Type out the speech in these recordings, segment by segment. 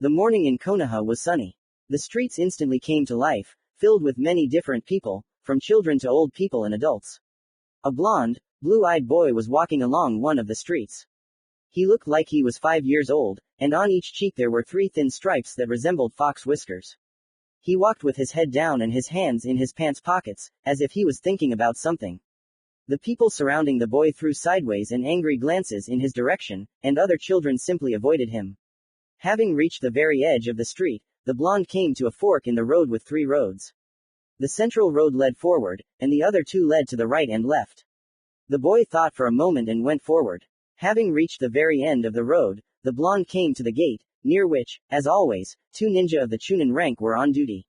The morning in Konoha was sunny. The streets instantly came to life, filled with many different people, from children to old people and adults. A blonde, blue-eyed boy was walking along one of the streets. He looked like he was 5 years old, and on each cheek there were 3 thin stripes that resembled fox whiskers. He walked with his head down and his hands in his pants pockets, as if he was thinking about something. The people surrounding the boy threw sideways and angry glances in his direction, and other children simply avoided him. Having reached the very edge of the street, the blonde came to a fork in the road with 3 roads. The central road led forward, and the other 2 led to the right and left. The boy thought for a moment and went forward. Having reached the very end of the road, the blonde came to the gate, near which, as always, 2 ninja of the Chunin rank were on duty.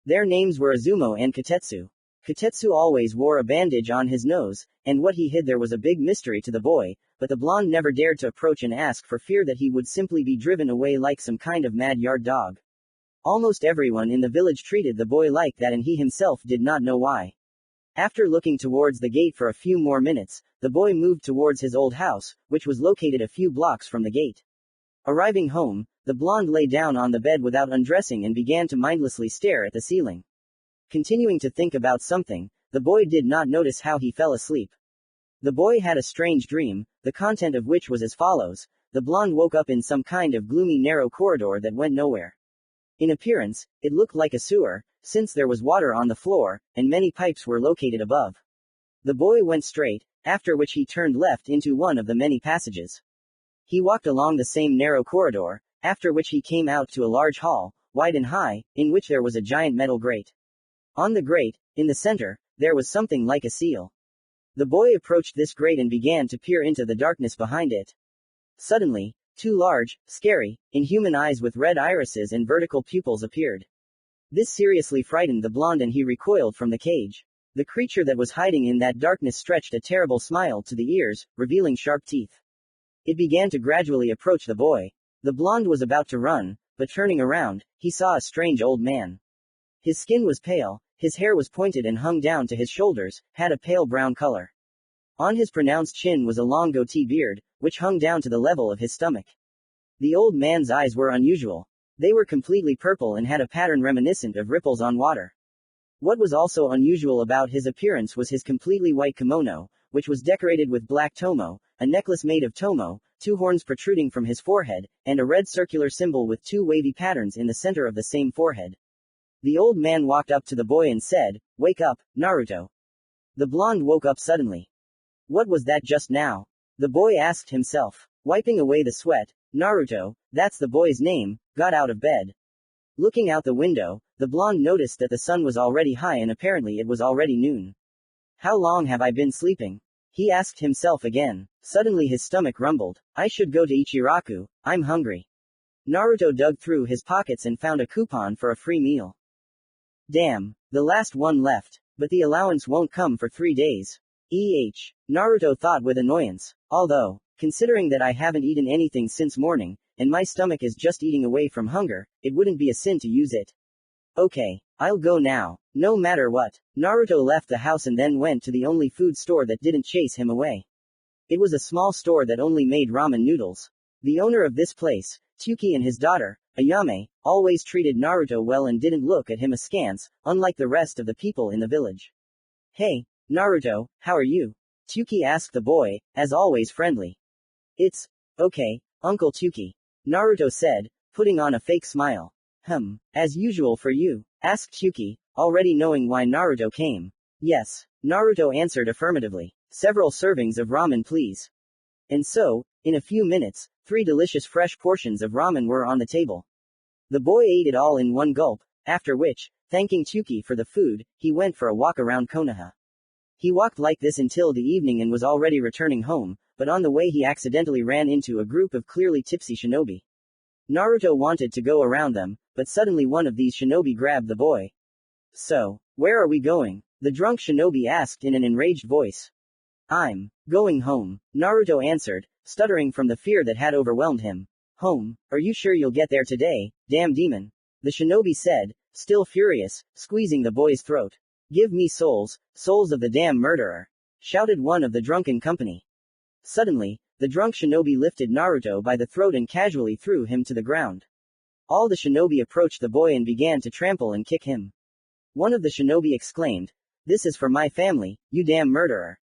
Their names were Izumo and Katetsu. Katetsu always wore a bandage on his nose, and what he hid there was a big mystery to the boy, but the blonde never dared to approach and ask for fear that he would simply be driven away like some kind of mad yard dog. Almost everyone in the village treated the boy like that, and he himself did not know why. After looking towards the gate for a few more minutes, the boy moved towards his old house, which was located a few blocks from the gate. Arriving home, the blonde lay down on the bed without undressing and began to mindlessly stare at the ceiling. Continuing to think about something, the boy did not notice how he fell asleep. The boy had a strange dream, the content of which was as follows. The blonde woke up in some kind of gloomy narrow corridor that went nowhere. In appearance, it looked like a sewer, since there was water on the floor, and many pipes were located above. The boy went straight, after which he turned left into one of the many passages. He walked along the same narrow corridor, after which he came out to a large hall, wide and high, in which there was a giant metal grate. On the grate, in the center, there was something like a seal. The boy approached this grate and began to peer into the darkness behind it. Suddenly, 2 large, scary, inhuman eyes with red irises and vertical pupils appeared. This seriously frightened the blonde and he recoiled from the cage. The creature that was hiding in that darkness stretched a terrible smile to the ears, revealing sharp teeth. It began to gradually approach the boy. The blonde was about to run, but turning around, he saw a strange old man. His skin was pale, his hair was pointed and hung down to his shoulders, had a pale brown color. On his pronounced chin was a long goatee beard, which hung down to the level of his stomach. The old man's eyes were unusual. They were completely purple and had a pattern reminiscent of ripples on water. What was also unusual about his appearance was his completely white kimono, which was decorated with black tomo, a necklace made of tomo, 2 horns protruding from his forehead, and a red circular symbol with 2 wavy patterns in the center of the same forehead. The old man walked up to the boy and said, "Wake up, Naruto." The blonde woke up suddenly. What was that just now? The boy asked himself. Wiping away the sweat, Naruto, that's the boy's name, got out of bed. Looking out the window, the blonde noticed that the sun was already high and apparently it was already noon. How long have I been sleeping? He asked himself again. Suddenly his stomach rumbled. I should go to Ichiraku, I'm hungry. Naruto dug through his pockets and found a coupon for a free meal. Damn, the last one left, but the allowance won't come for 3 days. Naruto thought with annoyance. Although, considering that I haven't eaten anything since morning, and my stomach is just eating away from hunger, it wouldn't be a sin to use it. Okay, I'll go now, no matter what. Naruto left the house and then went to the only food store that didn't chase him away. It was a small store that only made ramen noodles. The owner of this place, Tsuki, and his daughter, Ayame, always treated Naruto well and didn't look at him askance, unlike the rest of the people in the village. Hey, Naruto, how are you? Tsuki asked the boy, as always friendly. It's okay, Uncle Tsuki. Naruto said, putting on a fake smile. As usual for you? Asked Tsuki, already knowing why Naruto came. Yes, Naruto answered affirmatively. Several servings of ramen please. And so, in a few minutes, 3 delicious fresh portions of ramen were on the table. The boy ate it all in one gulp, after which, thanking Tsuki for the food, he went for a walk around Konoha. He walked like this until the evening and was already returning home, but on the way he accidentally ran into a group of clearly tipsy shinobi. Naruto wanted to go around them, but suddenly one of these shinobi grabbed the boy. So, where are we going? The drunk shinobi asked in an enraged voice. I'm going home, Naruto answered, stuttering from the fear that had overwhelmed him. Home? Are you sure you'll get there today, damn demon? The shinobi said, still furious, squeezing the boy's throat. Give me souls, souls of the damn murderer! Shouted one of the drunken company. Suddenly, the drunk shinobi lifted Naruto by the throat and casually threw him to the ground. All the shinobi approached the boy and began to trample and kick him. One of the shinobi exclaimed, "This is for my family, you damn murderer.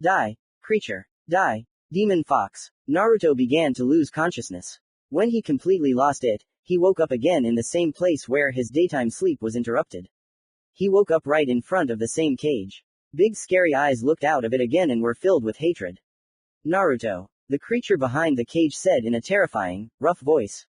Die, creature. Die, demon fox." Naruto began to lose consciousness. When he completely lost it, he woke up again in the same place where his daytime sleep was interrupted. He woke up right in front of the same cage. Big scary eyes looked out of it again and were filled with hatred. "Naruto," the creature behind the cage said in a terrifying, rough voice.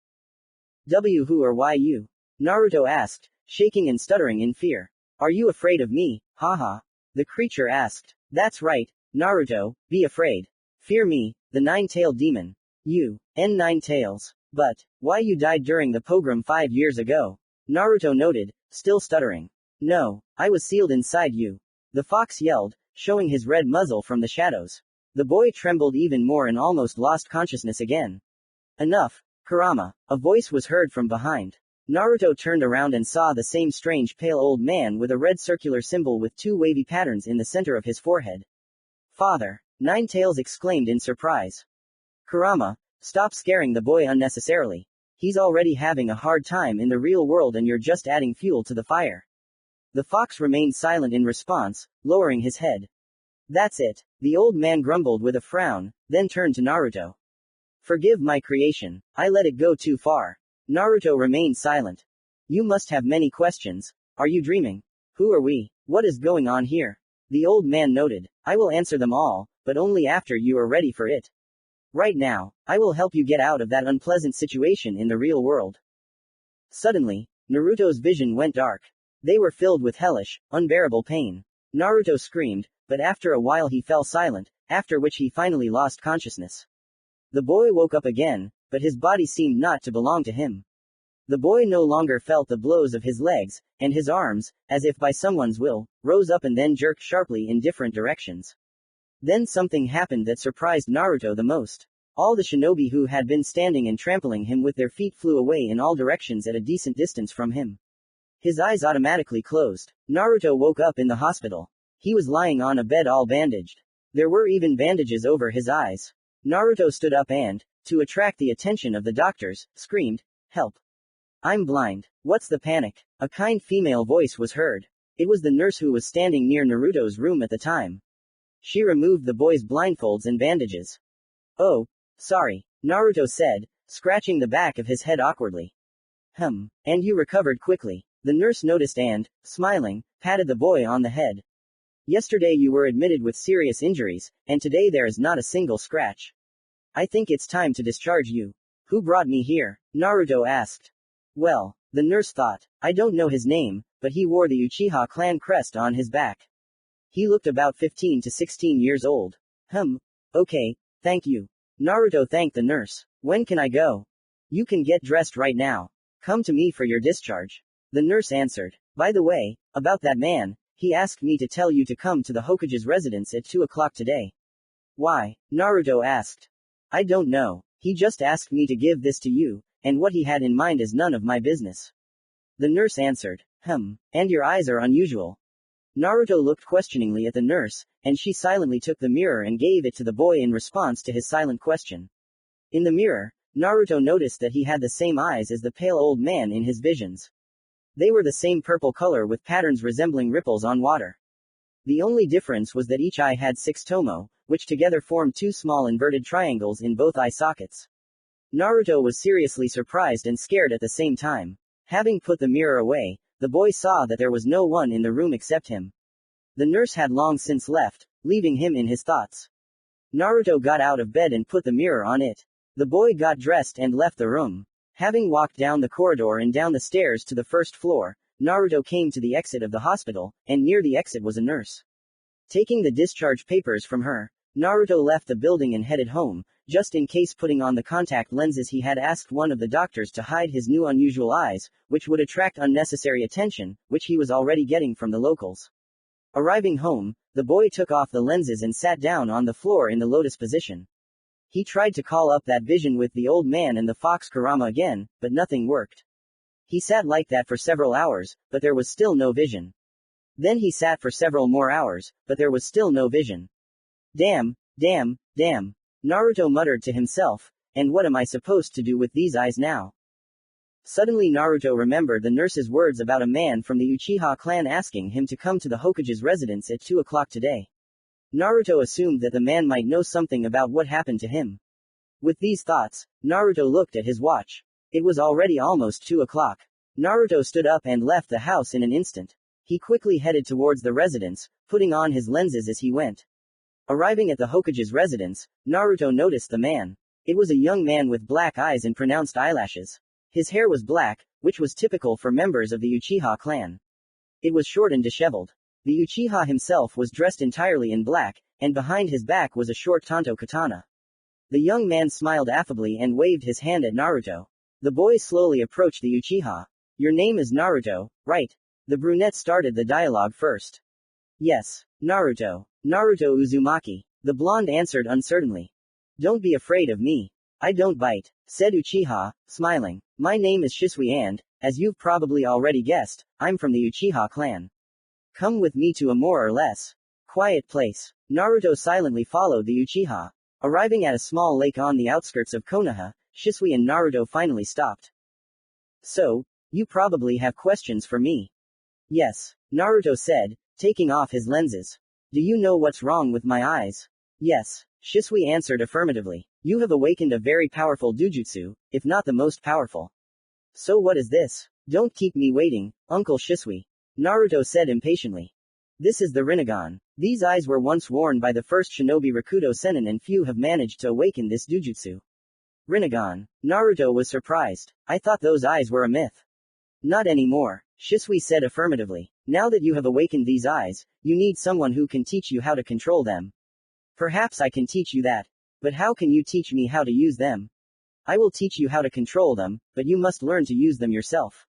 "Who or why you?" Naruto asked, shaking and stuttering in fear. "Are you afraid of me, haha?" The creature asked. "That's right, Naruto, be afraid. Fear me, the nine-tailed demon. You, Nine Tails. But, why you died during the pogrom 5 years ago?" Naruto noted, still stuttering. "No, I was sealed inside you," the fox yelled, showing his red muzzle from the shadows. The boy trembled even more and almost lost consciousness again. "Enough, Kurama," a voice was heard from behind. Naruto turned around and saw the same strange pale old man with a red circular symbol with 2 wavy patterns in the center of his forehead. "Father!" Nine Tails exclaimed in surprise. "Kurama, stop scaring the boy unnecessarily. He's already having a hard time in the real world and you're just adding fuel to the fire." The fox remained silent in response, lowering his head. "That's it," the old man grumbled with a frown, then turned to Naruto. "Forgive my creation, I let it go too far." Naruto remained silent. "You must have many questions. Are you dreaming? Who are we? What is going on here?" The old man noted. "I will answer them all, but only after you are ready for it. Right now, I will help you get out of that unpleasant situation in the real world." Suddenly, Naruto's vision went dark. They were filled with hellish, unbearable pain. Naruto screamed, but after a while he fell silent, after which he finally lost consciousness. The boy woke up again, but his body seemed not to belong to him. The boy no longer felt the blows of his legs, and his arms, as if by someone's will, rose up and then jerked sharply in different directions. Then something happened that surprised Naruto the most. All the shinobi who had been standing and trampling him with their feet flew away in all directions at a decent distance from him. His eyes automatically closed. Naruto woke up in the hospital. He was lying on a bed all bandaged. There were even bandages over his eyes. Naruto stood up and, to attract the attention of the doctors, screamed, "Help! I'm blind." "What's the panic?" A kind female voice was heard. It was the nurse who was standing near Naruto's room at the time. She removed the boy's blindfolds and bandages. "Oh, sorry," Naruto said, scratching the back of his head awkwardly. And you recovered quickly." The nurse noticed and, smiling, patted the boy on the head. "Yesterday you were admitted with serious injuries, and today there is not a single scratch. I think it's time to discharge you." "Who brought me here?" Naruto asked. "Well," the nurse thought, "I don't know his name, but he wore the Uchiha clan crest on his back. He looked about 15 to 16 years old." Okay, thank you." Naruto thanked the nurse. "When can I go?" "You can get dressed right now. Come to me for your discharge." The nurse answered. "By the way, about that man, he asked me to tell you to come to the Hokage's residence at 2 o'clock today." "Why?" Naruto asked. "I don't know. He just asked me to give this to you, and what he had in mind is none of my business." The nurse answered. And your eyes are unusual." Naruto looked questioningly at the nurse, and she silently took the mirror and gave it to the boy in response to his silent question. In the mirror, Naruto noticed that he had the same eyes as the pale old man in his visions. They were the same purple color with patterns resembling ripples on water. The only difference was that each eye had 6 tomo, which together formed 2 small inverted triangles in both eye sockets. Naruto was seriously surprised and scared at the same time. Having put the mirror away, the boy saw that there was no one in the room except him. The nurse had long since left, leaving him in his thoughts. Naruto got out of bed and put the mirror on it. The boy got dressed and left the room. Having walked down the corridor and down the stairs to the first floor, Naruto came to the exit of the hospital, and near the exit was a nurse. Taking the discharge papers from her, Naruto left the building and headed home, just in case putting on the contact lenses he had asked one of the doctors to hide his new unusual eyes, which would attract unnecessary attention, which he was already getting from the locals. Arriving home, the boy took off the lenses and sat down on the floor in the lotus position. He tried to call up that vision with the old man and the fox Kurama again, but nothing worked. He sat like that for several hours, but there was still no vision. Then he sat for several more hours, but there was still no vision. Damn, Naruto muttered to himself, and what am I supposed to do with these eyes now? Suddenly Naruto remembered the nurse's words about a man from the Uchiha clan asking him to come to the Hokage's residence at 2 o'clock today. Naruto assumed that the man might know something about what happened to him. With these thoughts, Naruto looked at his watch. It was already almost 2 o'clock. Naruto stood up and left the house in an instant. He quickly headed towards the residence, putting on his lenses as he went. Arriving at the Hokage's residence, Naruto noticed the man. It was a young man with black eyes and pronounced eyelashes. His hair was black, which was typical for members of the Uchiha clan. It was short and disheveled. The Uchiha himself was dressed entirely in black, and behind his back was a short tanto katana. The young man smiled affably and waved his hand at Naruto. The boy slowly approached the Uchiha. Your name is Naruto, right? The brunette started the dialogue first. Yes, Naruto. Naruto Uzumaki. The blonde answered uncertainly. Don't be afraid of me. I don't bite, said Uchiha, smiling. My name is Shisui and, as you've probably already guessed, I'm from the Uchiha clan. Come with me to a more or less quiet place. Naruto silently followed the Uchiha. Arriving at a small lake on the outskirts of Konoha, Shisui and Naruto finally stopped. So, you probably have questions for me. Yes, Naruto said, taking off his lenses. Do you know what's wrong with my eyes? Yes, Shisui answered affirmatively. You have awakened a very powerful dujutsu, if not the most powerful. So what is this? Don't keep me waiting, Uncle Shisui. Naruto said impatiently. This is the Rinnegan. These eyes were once worn by the first shinobi Rakudo Sennin and few have managed to awaken this dujutsu. Rinnegan. Naruto was surprised. I thought those eyes were a myth. Not anymore, Shisui said affirmatively. Now that you have awakened these eyes, you need someone who can teach you how to control them. Perhaps I can teach you that. But how can you teach me how to use them? I will teach you how to control them, but you must learn to use them yourself.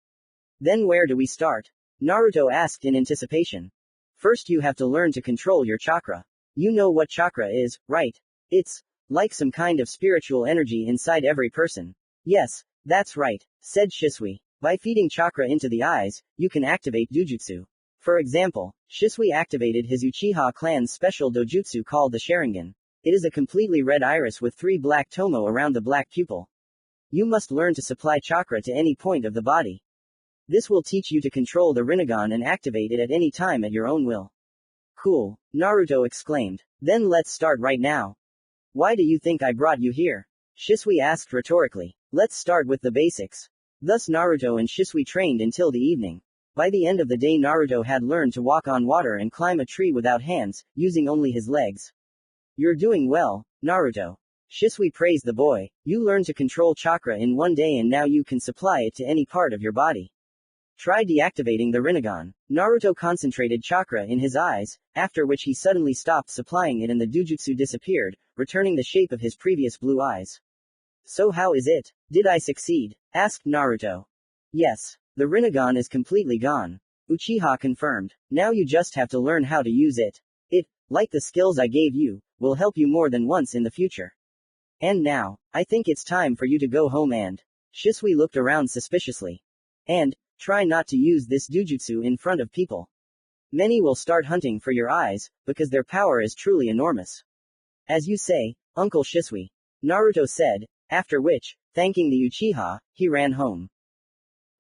Then where do we start? Naruto asked in anticipation. First you have to learn to control your chakra. You know what chakra is, right? It's like some kind of spiritual energy inside every person. Yes, that's right, said Shisui. By feeding chakra into the eyes, you can activate dojutsu. For example, Shisui activated his Uchiha clan's special dojutsu called the Sharingan. It is a completely red iris with 3 black tomo around the black pupil. You must learn to supply chakra to any point of the body. This will teach you to control the Rinnegan and activate it at any time at your own will. Cool, Naruto exclaimed. Then let's start right now. Why do you think I brought you here? Shisui asked rhetorically. Let's start with the basics. Thus Naruto and Shisui trained until the evening. By the end of the day Naruto had learned to walk on water and climb a tree without hands, using only his legs. You're doing well, Naruto. Shisui praised the boy. You learned to control chakra in one day and now you can supply it to any part of your body. Try deactivating the Rinnegan. Naruto concentrated chakra in his eyes, after which he suddenly stopped supplying it and the dojutsu disappeared, returning the shape of his previous blue eyes. So how is it? Did I succeed? Asked Naruto. Yes. The Rinnegan is completely gone. Uchiha confirmed. Now you just have to learn how to use it. It, like the skills I gave you, will help you more than once in the future. And now, I think it's time for you to go home and... Shisui looked around suspiciously. And, try not to use this dojutsu in front of people. Many will start hunting for your eyes, because their power is truly enormous. As you say, Uncle Shisui. Naruto said, after which, thanking the Uchiha, he ran home.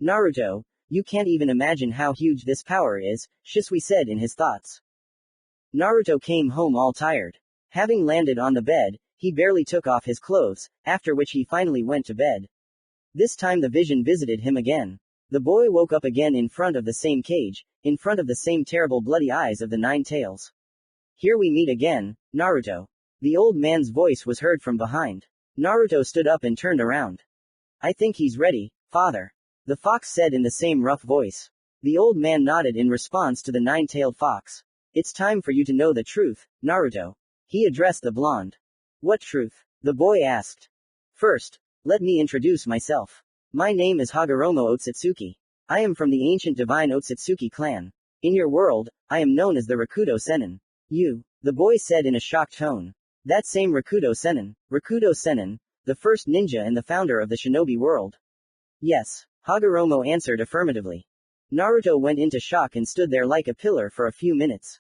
Naruto, you can't even imagine how huge this power is, Shisui said in his thoughts. Naruto came home all tired. Having landed on the bed, he barely took off his clothes, after which he finally went to bed. This time the vision visited him again. The boy woke up again in front of the same cage, in front of the same terrible bloody eyes of the 9 tails. Here we meet again, Naruto. The old man's voice was heard from behind. Naruto stood up and turned around. I think he's ready, father. The fox said in the same rough voice. The old man nodded in response to the 9-tailed fox. It's time for you to know the truth, Naruto. He addressed the blonde. What truth? The boy asked. First, let me introduce myself. My name is Hagoroma Otsutsuki. I am from the ancient divine Otsutsuki clan. In your world, I am known as the Rakudo Sennin. You, the boy said in a shocked tone. That same Rakudo Sennin, the first ninja and the founder of the shinobi world. Yes, Hagoromo answered affirmatively. Naruto went into shock and stood there like a pillar for a few minutes.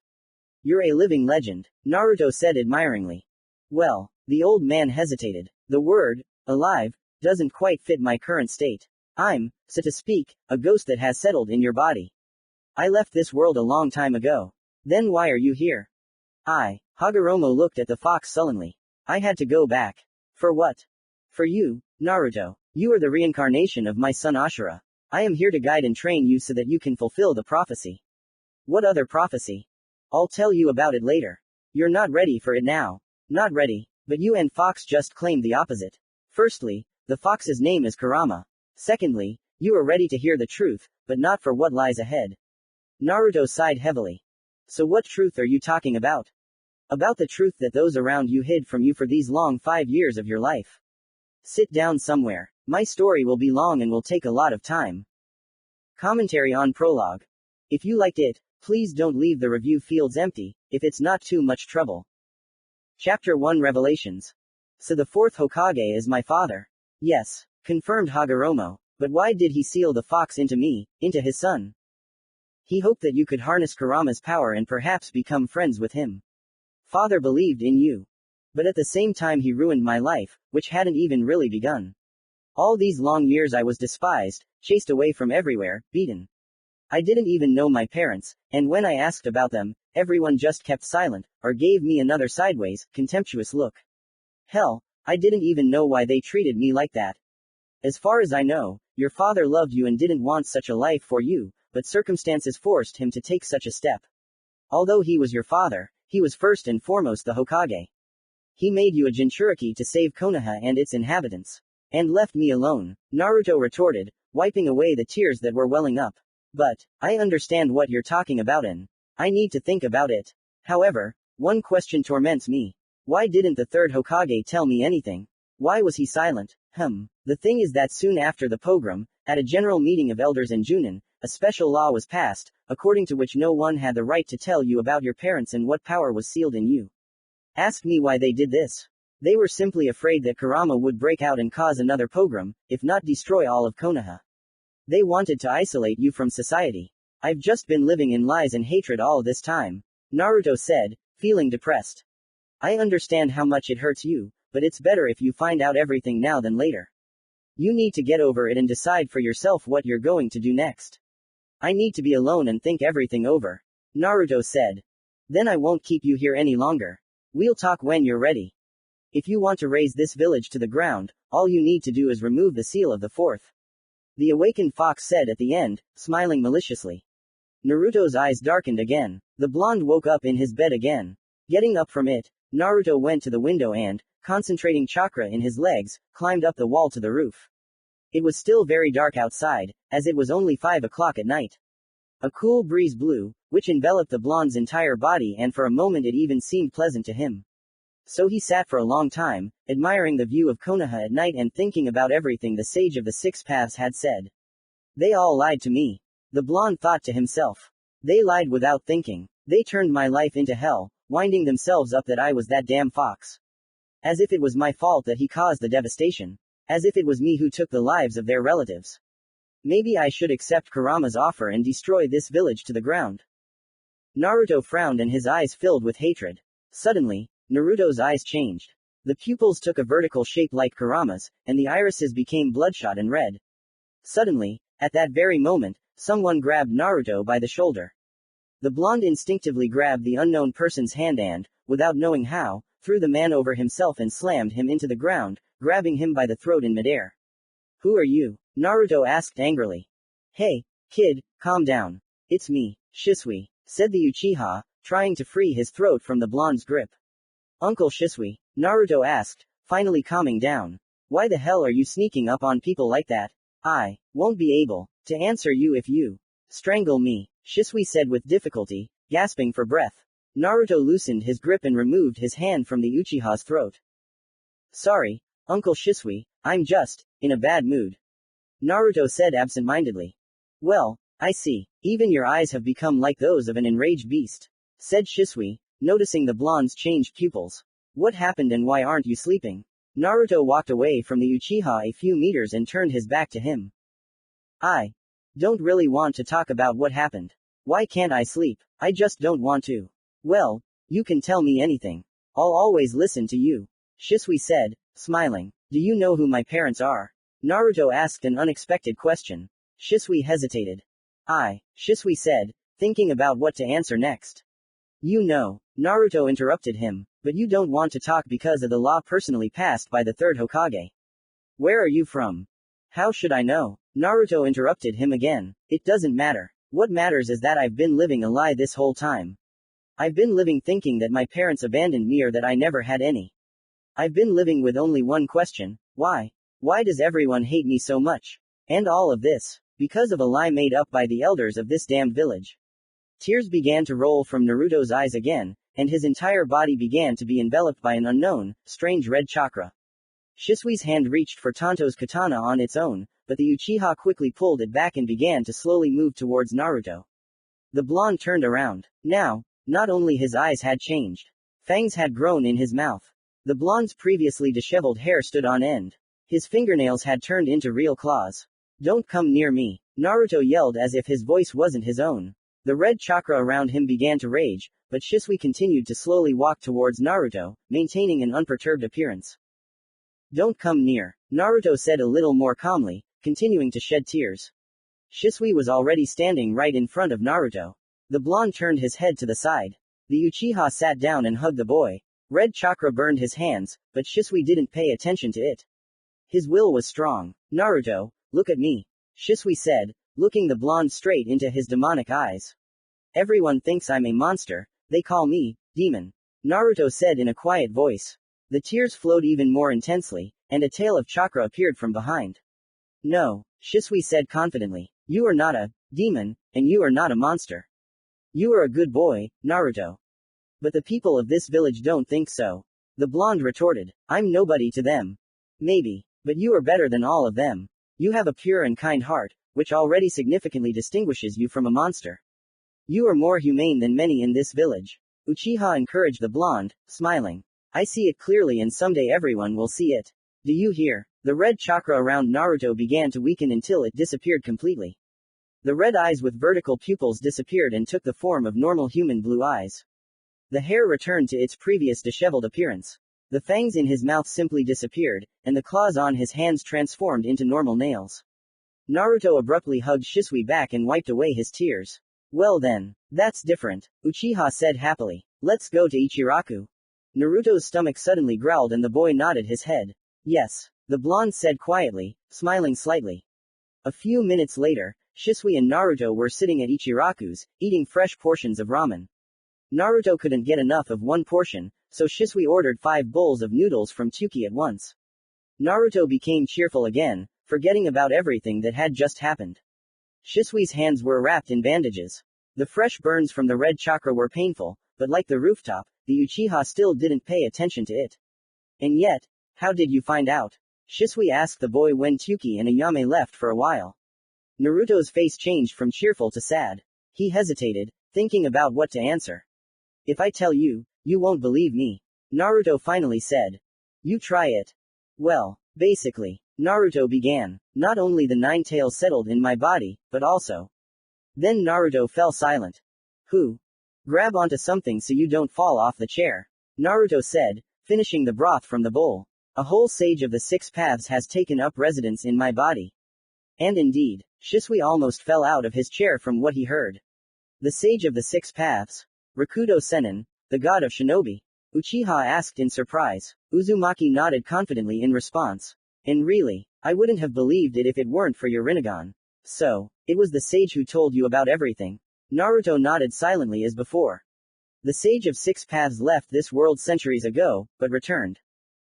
You're a living legend, Naruto said admiringly. Well, the old man hesitated. The word, alive, doesn't quite fit my current state. I'm, so to speak, a ghost that has settled in your body. I left this world a long time ago. Then why are you here? Hagoroma looked at the fox sullenly. I had to go back. For what? For you, Naruto. You are the reincarnation of my son Ashura. I am here to guide and train you so that you can fulfill the prophecy. What other prophecy? I'll tell you about it later. You're not ready for it now. Not ready, but you and Fox just claimed the opposite. Firstly, the fox's name is Kurama. Secondly, you are ready to hear the truth, but not for what lies ahead. Naruto sighed heavily. So what truth are you talking about? About the truth that those around you hid from you for these long 5 years of your life. Sit down somewhere. My story will be long and will take a lot of time. Commentary on prologue. If you liked it, please don't leave the review fields empty, if it's not too much trouble. Chapter 1 Revelations. So the fourth Hokage is my father? Yes, confirmed Hagoroma, but why did he seal the fox into me, into his son? He hoped that you could harness Kurama's power and perhaps become friends with him. Father believed in you. But at the same time he ruined my life, which hadn't even really begun. All these long years I was despised, chased away from everywhere, beaten. I didn't even know my parents, and when I asked about them, everyone just kept silent, or gave me another sideways, contemptuous look. Hell, I didn't even know why they treated me like that. As far as I know, your father loved you and didn't want such a life for you, but circumstances forced him to take such a step. Although he was your father, he was first and foremost the Hokage. He made you a Jinchuriki to save Konoha and its inhabitants. And left me alone, Naruto retorted, wiping away the tears that were welling up. But, I understand what you're talking about and I need to think about it. However, one question torments me. Why didn't the third Hokage tell me anything? Why was he silent? The thing is that soon after the pogrom, at a general meeting of elders in Junin, a special law was passed, according to which no one had the right to tell you about your parents and what power was sealed in you. Ask me why they did this. They were simply afraid that Kurama would break out and cause another pogrom, if not destroy all of Konoha. They wanted to isolate you from society. I've just been living in lies and hatred all this time, Naruto said, feeling depressed. I understand how much it hurts you, but it's better if you find out everything now than later. You need to get over it and decide for yourself what you're going to do next. I need to be alone and think everything over, Naruto said. Then I won't keep you here any longer. We'll talk when you're ready. If you want to raise this village to the ground, all you need to do is remove the seal of the fourth. The awakened fox said at the end, smiling maliciously. Naruto's eyes darkened again. The blonde woke up in his bed again. Getting up from it, Naruto went to the window and, concentrating chakra in his legs, climbed up the wall to the roof. It was still very dark outside, as it was only 5 o'clock at night. A cool breeze blew, which enveloped the blonde's entire body and for a moment it even seemed pleasant to him. So he sat for a long time, admiring the view of Konoha at night and thinking about everything the sage of the six paths had said. They all lied to me. The blonde thought to himself. They lied without thinking. They turned my life into hell, winding themselves up that I was that damn fox. As if it was my fault that he caused the devastation. As if it was me who took the lives of their relatives. Maybe I should accept Kurama's offer and destroy this village to the ground. Naruto frowned and his eyes filled with hatred. Suddenly, Naruto's eyes changed. The pupils took a vertical shape like Kurama's, and the irises became bloodshot and red. Suddenly, at that very moment, someone grabbed Naruto by the shoulder. The blonde instinctively grabbed the unknown person's hand and, without knowing how, threw the man over himself and slammed him into the ground, grabbing him by the throat in midair. Who are you? Naruto asked angrily. Hey, kid, calm down. It's me, Shisui, said the Uchiha, trying to free his throat from the blonde's grip. Uncle Shisui, Naruto asked, finally calming down. Why the hell are you sneaking up on people like that? I won't be able to answer you if you strangle me, Shisui said with difficulty, gasping for breath. Naruto loosened his grip and removed his hand from the Uchiha's throat. Sorry, Uncle Shisui, I'm just in a bad mood, Naruto said absent-mindedly. Well, I see. Even your eyes have become like those of an enraged beast, said Shisui, noticing the blonde's changed pupils. What happened and why aren't you sleeping? Naruto walked away from the Uchiha a few meters and turned his back to him. I don't really want to talk about what happened. Why can't I sleep? I just don't want to. Well, you can tell me anything. I'll always listen to you, Shisui said, smiling. Do you know who my parents are? Naruto asked an unexpected question. Shisui hesitated. Shisui said, thinking about what to answer next. You know, Naruto interrupted him, but you don't want to talk because of the law personally passed by the third Hokage. Where are you from? How should I know? Naruto interrupted him again. It doesn't matter. What matters is that I've been living a lie this whole time. I've been living thinking that my parents abandoned me or that I never had any. I've been living with only one question, why? Why does everyone hate me so much? And all of this, because of a lie made up by the elders of this damned village. Tears began to roll from Naruto's eyes again, and his entire body began to be enveloped by an unknown, strange red chakra. Shisui's hand reached for Tanto's katana on its own, but the Uchiha quickly pulled it back and began to slowly move towards Naruto. The blonde turned around. Now, not only his eyes had changed. Fangs had grown in his mouth. The blonde's previously disheveled hair stood on end. His fingernails had turned into real claws. Don't come near me, Naruto yelled as if his voice wasn't his own. The red chakra around him began to rage, but Shisui continued to slowly walk towards Naruto, maintaining an unperturbed appearance. Don't come near, Naruto said a little more calmly, continuing to shed tears. Shisui was already standing right in front of Naruto. The blonde turned his head to the side. The Uchiha sat down and hugged the boy. Red chakra burned his hands, but Shisui didn't pay attention to it. His will was strong. Naruto, look at me, Shisui said, looking the blonde straight into his demonic eyes. Everyone thinks I'm a monster, they call me, demon, Naruto said in a quiet voice. The tears flowed even more intensely, and a tail of chakra appeared from behind. No, Shisui said confidently, you are not a demon, and you are not a monster. You are a good boy, Naruto. But the people of this village don't think so. The blonde retorted, I'm nobody to them. Maybe, but you are better than all of them. You have a pure and kind heart, which already significantly distinguishes you from a monster. You are more humane than many in this village. Uchiha encouraged the blonde, smiling. I see it clearly and someday everyone will see it. Do you hear? The red chakra around Naruto began to weaken until it disappeared completely. The red eyes with vertical pupils disappeared and took the form of normal human blue eyes. The hair returned to its previous disheveled appearance. The fangs in his mouth simply disappeared, and the claws on his hands transformed into normal nails. Naruto abruptly hugged Shisui back and wiped away his tears. Well then, that's different, Uchiha said happily. Let's go to Ichiraku. Naruto's stomach suddenly growled and the boy nodded his head. Yes, the blonde said quietly, smiling slightly. A few minutes later, Shisui and Naruto were sitting at Ichiraku's, eating fresh portions of ramen. Naruto couldn't get enough of one portion, so Shisui ordered 5 bowls of noodles from Tsuki at once. Naruto became cheerful again, forgetting about everything that had just happened. Shisui's hands were wrapped in bandages. The fresh burns from the red chakra were painful, but like the rooftop, the Uchiha still didn't pay attention to it. And yet, how did you find out? Shisui asked the boy when Tsuki and Ayame left for a while. Naruto's face changed from cheerful to sad. He hesitated, thinking about what to answer. If I tell you, you won't believe me, Naruto finally said. You try it. Well, basically, Naruto began. Not only the 9 tails settled in my body, but also. Then Naruto fell silent. Who? Grab onto something so you don't fall off the chair, Naruto said, finishing the broth from the bowl. A whole sage of the 6 paths has taken up residence in my body. And indeed, Shisui almost fell out of his chair from what he heard. The sage of the 6 paths? Rakudo Sennin, the god of shinobi? Uchiha asked in surprise. Uzumaki nodded confidently in response. And really, I wouldn't have believed it if it weren't for your Rinnegan. So, it was the sage who told you about everything? Naruto nodded silently as before. The sage of 6 paths left this world centuries ago, but returned.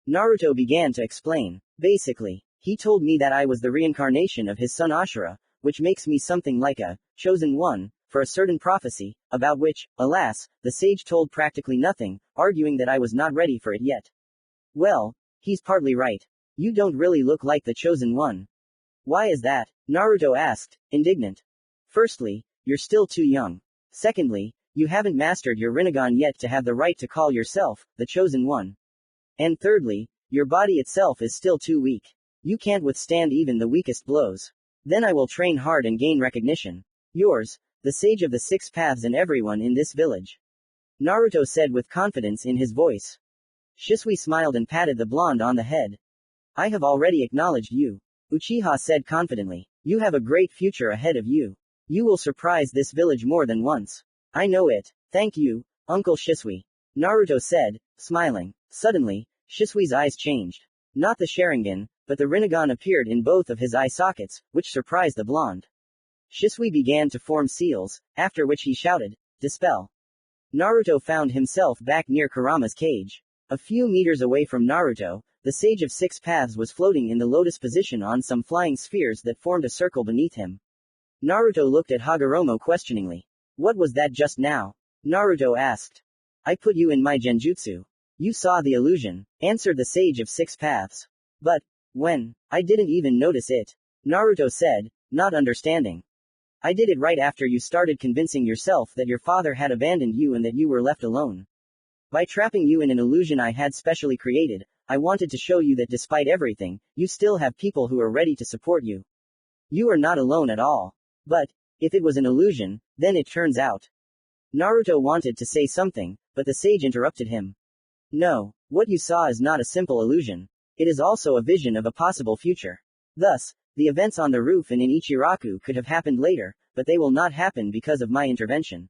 Naruto began to explain. Basically, he told me that I was the reincarnation of his son Ashura, which makes me something like a chosen one, for a certain prophecy, about which, alas, the sage told practically nothing, arguing that I was not ready for it yet. Well, he's partly right. You don't really look like the chosen one. Why is that? Naruto asked, indignant. Firstly, you're still too young. Secondly, you haven't mastered your Rinnegan yet to have the right to call yourself the chosen one. And thirdly, your body itself is still too weak. You can't withstand even the weakest blows. Then I will train hard and gain recognition. Yours, the sage of the 6 paths and everyone in this village. Naruto said with confidence in his voice. Shisui smiled and patted the blonde on the head. I have already acknowledged you. Uchiha said confidently. You have a great future ahead of you. You will surprise this village more than once. I know it. Thank you, Uncle Shisui. Naruto said, smiling. Suddenly, Shisui's eyes changed. Not the Sharingan, but the Rinnegan appeared in both of his eye sockets, which surprised the blonde. Shisui began to form seals, after which he shouted, Dispel. Naruto found himself back near Kurama's cage. A few meters away from Naruto, the Sage of Six Paths was floating in the lotus position on some flying spheres that formed a circle beneath him. Naruto looked at Hagoroma questioningly. What was that just now? Naruto asked. I put you in my genjutsu. You saw the illusion, answered the Sage of Six Paths. But, when? I didn't even notice it. Naruto said, not understanding. I did it right after you started convincing yourself that your father had abandoned you and that you were left alone. By trapping you in an illusion I had specially created, I wanted to show you that despite everything, you still have people who are ready to support you. You are not alone at all. But, if it was an illusion, then it turns out. Naruto wanted to say something, but the sage interrupted him. No, what you saw is not a simple illusion. It is also a vision of a possible future. Thus, the events on the roof and in Ichiraku could have happened later, but they will not happen because of my intervention.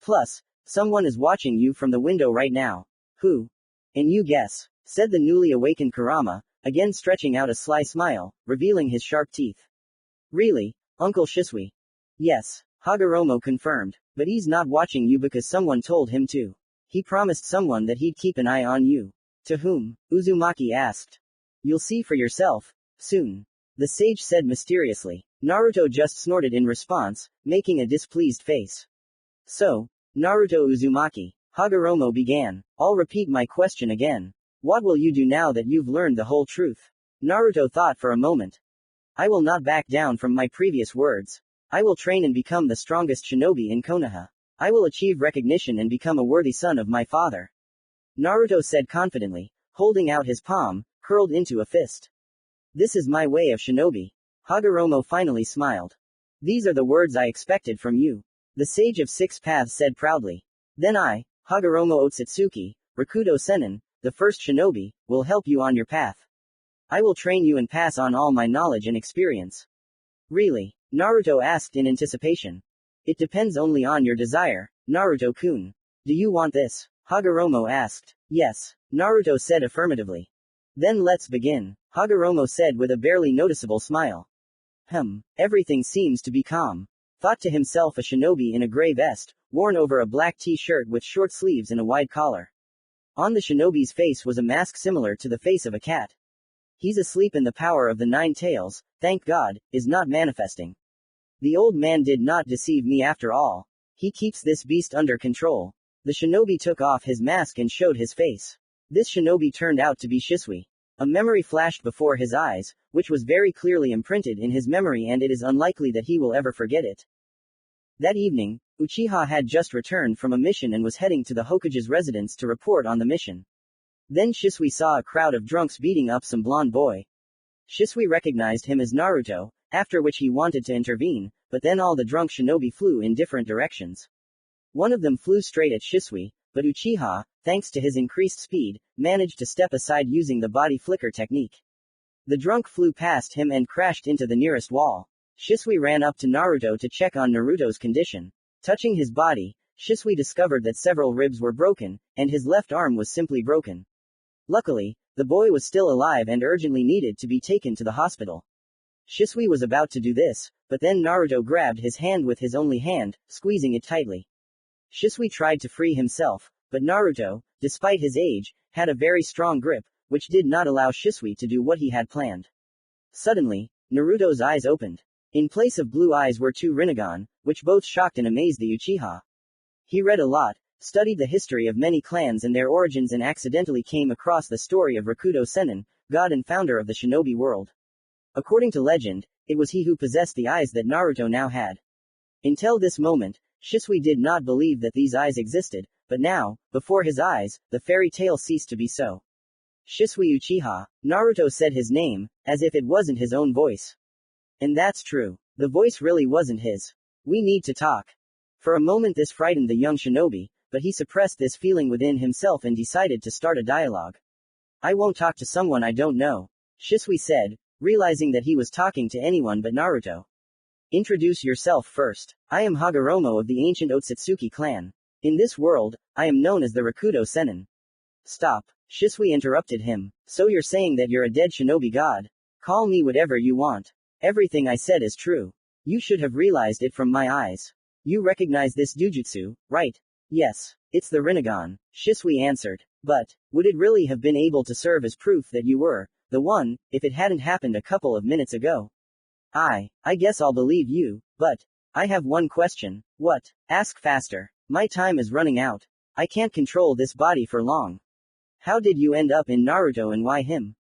Plus, someone is watching you from the window right now. Who? And you guess, said the newly awakened Kurama, again stretching out a sly smile, revealing his sharp teeth. Really, Uncle Shisui? Yes, Hagoromo confirmed, but he's not watching you because someone told him to. He promised someone that he'd keep an eye on you. To whom? Uzumaki asked. You'll see for yourself, soon. The sage said mysteriously. Naruto just snorted in response, making a displeased face. So, Naruto Uzumaki, Hagoromo began. I'll repeat my question again. What will you do now that you've learned the whole truth? Naruto thought for a moment. I will not back down from my previous words. I will train and become the strongest shinobi in Konoha. I will achieve recognition and become a worthy son of my father. Naruto said confidently, holding out his palm, curled into a fist. This is my way of shinobi. Hagoromo finally smiled. These are the words I expected from you. The Sage of Six Paths said proudly. Then I, Hagoromo Otsutsuki, Rakudo Sennin, the first shinobi, will help you on your path. I will train you and pass on all my knowledge and experience. Really? Naruto asked in anticipation. It depends only on your desire, Naruto-kun. Do you want this? Hagoromo asked. Yes, Naruto said affirmatively. Then let's begin, Hagoromo said with a barely noticeable smile. Everything seems to be calm. Thought to himself a shinobi in a gray vest, worn over a black t-shirt with short sleeves and a wide collar. On the shinobi's face was a mask similar to the face of a cat. He's asleep and the power of the nine tails, thank God, is not manifesting. The old man did not deceive me after all. He keeps this beast under control. The shinobi took off his mask and showed his face. This shinobi turned out to be Shisui. A memory flashed before his eyes, which was very clearly imprinted in his memory and it is unlikely that he will ever forget it. That evening, Uchiha had just returned from a mission and was heading to the Hokage's residence to report on the mission. Then Shisui saw a crowd of drunks beating up some blonde boy. Shisui recognized him as Naruto, after which he wanted to intervene, but then all the drunk shinobi flew in different directions. One of them flew straight at Shisui, but Uchiha, thanks to his increased speed, managed to step aside using the body flicker technique. The drunk flew past him and crashed into the nearest wall. Shisui ran up to Naruto to check on Naruto's condition. Touching his body, Shisui discovered that several ribs were broken, and his left arm was simply broken. Luckily, the boy was still alive and urgently needed to be taken to the hospital. Shisui was about to do this, but then Naruto grabbed his hand with his only hand, squeezing it tightly. Shisui tried to free himself, but Naruto, despite his age, had a very strong grip, which did not allow Shisui to do what he had planned. Suddenly, Naruto's eyes opened. In place of blue eyes were two Rinnegan, which both shocked and amazed the Uchiha. He read a lot, studied the history of many clans and their origins and accidentally came across the story of Rakudo Sennin, god and founder of the shinobi world. According to legend, it was he who possessed the eyes that Naruto now had. Until this moment, Shisui did not believe that these eyes existed, but now, before his eyes, the fairy tale ceased to be so. Shisui Uchiha, Naruto said his name, as if it wasn't his own voice. And that's true. The voice really wasn't his. We need to talk. For a moment this frightened the young shinobi, but he suppressed this feeling within himself and decided to start a dialogue. I won't talk to someone I don't know, Shisui said, realizing that he was talking to anyone but Naruto. Introduce yourself first. I am Hagoroma of the ancient Otsutsuki clan. In this world, I am known as the Rakudo Sennin. Stop. Shisui interrupted him. So you're saying that you're a dead shinobi god? Call me whatever you want. Everything I said is true. You should have realized it from my eyes. You recognize this dujutsu, right? Yes. It's the Rinnegan, Shisui answered. But, would it really have been able to serve as proof that you were the one, if it hadn't happened a couple of minutes ago? I guess I'll believe you, but I have one question. What? Ask faster. My time is running out. I can't control this body for long. How did you end up in Naruto and why him?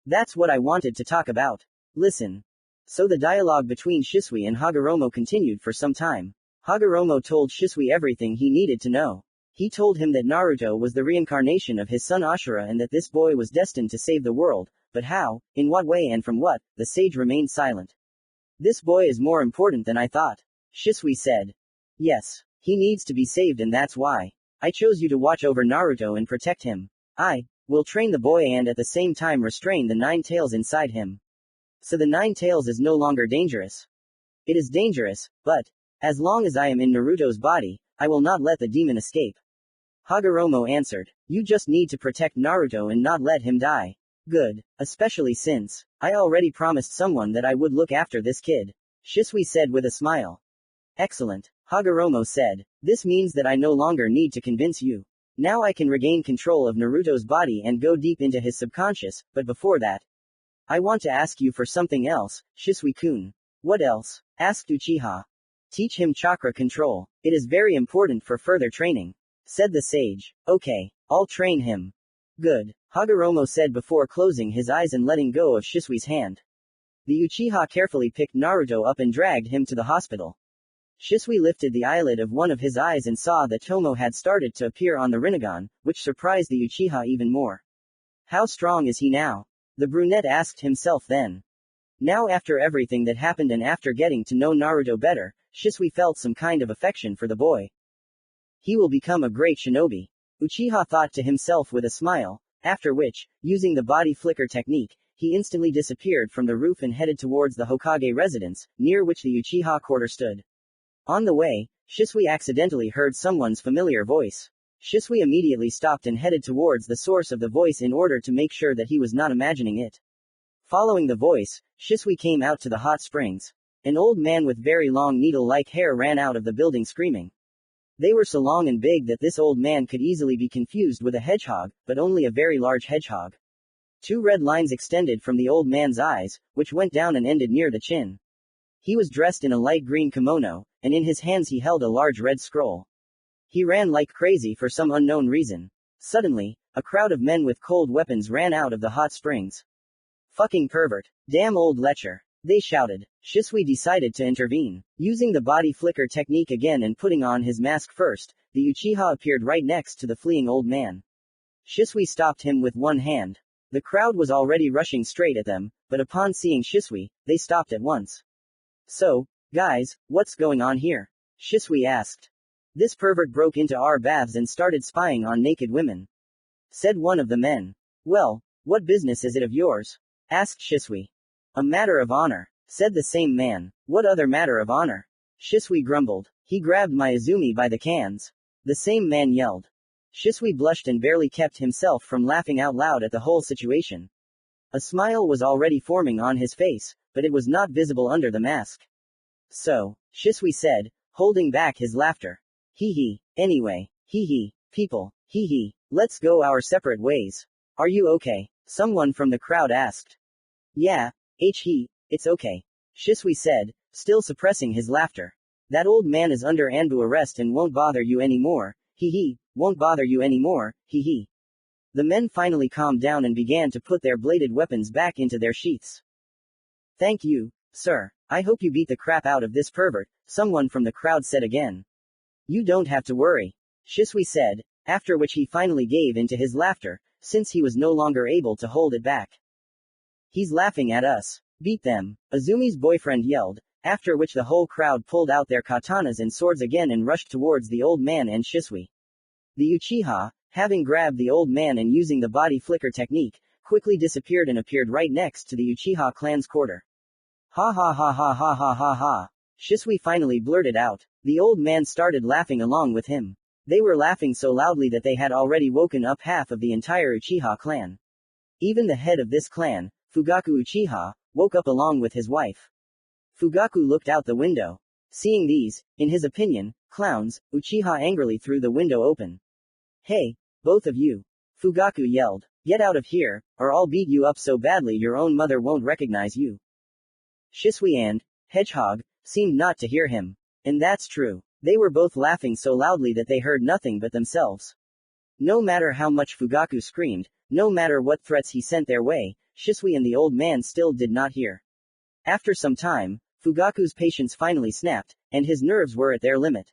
That's what I wanted to talk about. Listen. So the dialogue between Shisui and Hagoromo continued for some time. Hagoromo told Shisui everything he needed to know. He told him that Naruto was the reincarnation of his son Ashura and that this boy was destined to save the world, but how, in what way and from what, the sage remained silent. This boy is more important than I thought, Shisui said. Yes, he needs to be saved and that's why I chose you to watch over Naruto and protect him. I will train the boy and at the same time restrain the 9 tails inside him. So the 9 tails is no longer dangerous. It is dangerous, but as long as I am in Naruto's body, I will not let the demon escape. Hagoromo answered. You just need to protect Naruto and not let him die. Good, especially since I already promised someone that I would look after this kid, Shisui said with a smile. Excellent, Hagoromo said. This means that I no longer need to convince you. Now I can regain control of Naruto's body and go deep into his subconscious, but before that, I want to ask you for something else, Shisui-kun. What else? Asked Uchiha. Teach him chakra control. It is very important for further training, said the sage. Okay, I'll train him. Good, Hagoromo said before closing his eyes and letting go of Shisui's hand. The Uchiha carefully picked Naruto up and dragged him to the hospital. Shisui lifted the eyelid of one of his eyes and saw that Tomo had started to appear on the Rinnegan, which surprised the Uchiha even more. How strong is he now? The brunette asked himself then. Now after everything that happened and after getting to know Naruto better, Shisui felt some kind of affection for the boy. He will become a great shinobi, Uchiha thought to himself with a smile, after which, using the body flicker technique, he instantly disappeared from the roof and headed towards the Hokage residence, near which the Uchiha quarter stood. On the way, Shisui accidentally heard someone's familiar voice. Shisui immediately stopped and headed towards the source of the voice in order to make sure that he was not imagining it. Following the voice, Shisui came out to the hot springs. An old man with very long needle-like hair ran out of the building screaming. They were so long and big that this old man could easily be confused with a hedgehog, but only a very large hedgehog. 2 red lines extended from the old man's eyes, which went down and ended near the chin. He was dressed in a light green kimono, and in his hands he held a large red scroll. He ran like crazy for some unknown reason. Suddenly, a crowd of men with cold weapons ran out of the hot springs. Fucking pervert. Damn old lecher, they shouted. Shisui decided to intervene. Using the body flicker technique again and putting on his mask first, the Uchiha appeared right next to the fleeing old man. Shisui stopped him with one hand. The crowd was already rushing straight at them, but upon seeing Shisui, they stopped at once. So, guys, what's going on here? Shisui asked. This pervert broke into our baths and started spying on naked women, said one of the men. Well, what business is it of yours? Asked Shisui. A matter of honor, said the same man. What other matter of honor? Shisui grumbled. He grabbed my Izumi by the cans. The same man yelled. Shisui blushed and barely kept himself from laughing out loud at the whole situation. A smile was already forming on his face, but it was not visible under the mask. So, Shisui said, holding back his laughter. Hee hee, anyway, hee hee, people, hee hee, let's go our separate ways. Are you okay? Someone from the crowd asked. Yeah, it's okay. Shisui said, still suppressing his laughter. That old man is under Anbu arrest and won't bother you anymore, hee hee, won't bother you anymore, hee hee. The men finally calmed down and began to put their bladed weapons back into their sheaths. Thank you, sir. I hope you beat the crap out of this pervert, someone from the crowd said again. You don't have to worry, Shisui said, after which he finally gave in to his laughter, since he was no longer able to hold it back. He's laughing at us. Beat them, Azumi's boyfriend yelled, after which the whole crowd pulled out their katanas and swords again and rushed towards the old man and Shisui. The Uchiha, having grabbed the old man and using the body flicker technique, quickly disappeared and appeared right next to the Uchiha clan's quarter. Ha ha ha ha ha ha ha ha. Shisui finally blurted out. The old man started laughing along with him. They were laughing so loudly that they had already woken up half of the entire Uchiha clan. Even the head of this clan, Fugaku Uchiha, woke up along with his wife. Fugaku looked out the window. Seeing these, in his opinion, clowns, Uchiha angrily threw the window open. Hey, both of you. Fugaku yelled. Get out of here, or I'll beat you up so badly your own mother won't recognize you. Shisui and Hedgehog seemed not to hear him. And that's true. They were both laughing so loudly that they heard nothing but themselves. No matter how much Fugaku screamed, no matter what threats he sent their way, Shisui and the old man still did not hear. After some time, Fugaku's patience finally snapped, and his nerves were at their limit.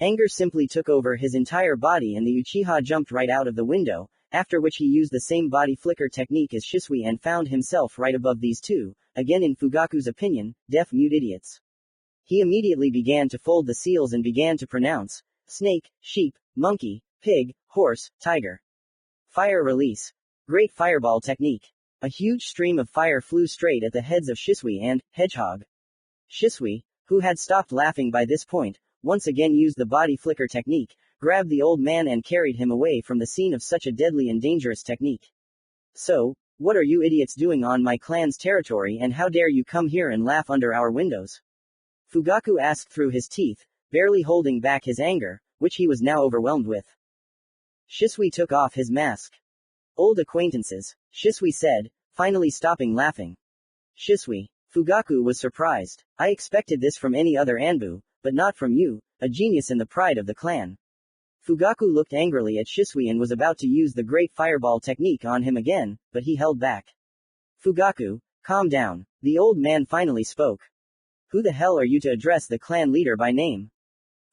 Anger simply took over his entire body and the Uchiha jumped right out of the window, after which he used the same body flicker technique as Shisui and found himself right above these two, again in Fugaku's opinion, deaf-mute idiots. He immediately began to fold the seals and began to pronounce, snake, sheep, monkey, pig, horse, tiger. Fire release. Great fireball technique. A huge stream of fire flew straight at the heads of Shisui and Hedgehog. Shisui, who had stopped laughing by this point, once again used the body flicker technique, grabbed the old man and carried him away from the scene of such a deadly and dangerous technique. So, what are you idiots doing on my clan's territory and how dare you come here and laugh under our windows? Fugaku asked through his teeth, barely holding back his anger, which he was now overwhelmed with. Shisui took off his mask. Old acquaintances, Shisui said, finally stopping laughing. Shisui. Fugaku was surprised. I expected this from any other Anbu, but not from you, a genius and the pride of the clan. Fugaku looked angrily at Shisui and was about to use the great fireball technique on him again, but he held back. Fugaku, calm down. The old man finally spoke. Who the hell are you to address the clan leader by name?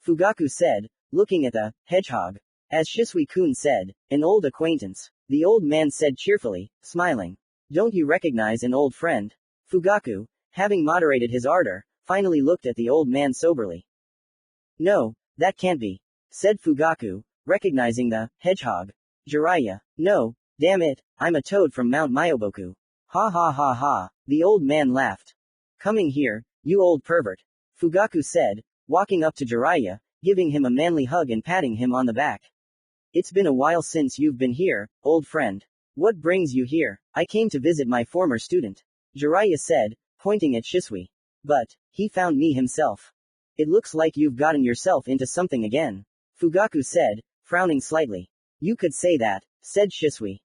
Fugaku said, looking at the hedgehog. As Shisui-kun said, an old acquaintance. The old man said cheerfully, smiling. Don't you recognize an old friend? Fugaku, having moderated his ardor, finally looked at the old man soberly. No, that can't be, said Fugaku, recognizing the hedgehog. Jiraiya. No, damn it, I'm a toad from Mount Myoboku. Ha ha ha ha, the old man laughed. Coming here, you old pervert. Fugaku said, walking up to Jiraiya, giving him a manly hug and patting him on the back. It's been a while since you've been here, old friend. What brings you here? I came to visit my former student. Jiraiya said, pointing at Shisui. But, he found me himself. It looks like you've gotten yourself into something again. Fugaku said, frowning slightly. You could say that, said Shisui.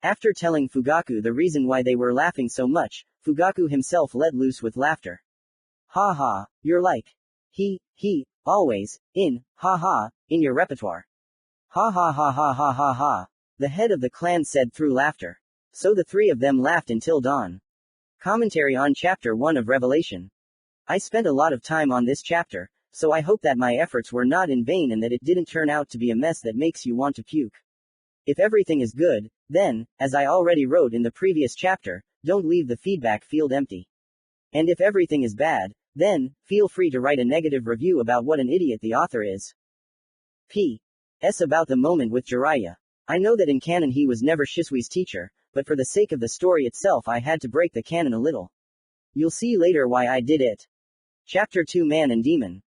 After telling Fugaku the reason why they were laughing so much, Fugaku himself let loose with laughter. Ha ha, you're like. He, always, in your repertoire. Ha ha ha ha ha ha ha. The head of the clan said through laughter. So the three of them laughed until dawn. Commentary on Chapter 1 of Revelation. I spent a lot of time on this chapter, so I hope that my efforts were not in vain and that it didn't turn out to be a mess that makes you want to puke. If everything is good, then, as I already wrote in the previous chapter, don't leave the feedback field empty. And if everything is bad, then, feel free to write a negative review about what an idiot the author is. P.S. About the moment with Jiraiya. I know that in canon he was never Shisui's teacher, but for the sake of the story itself I had to break the canon a little. You'll see later why I did it. Chapter 2 Man and Demon.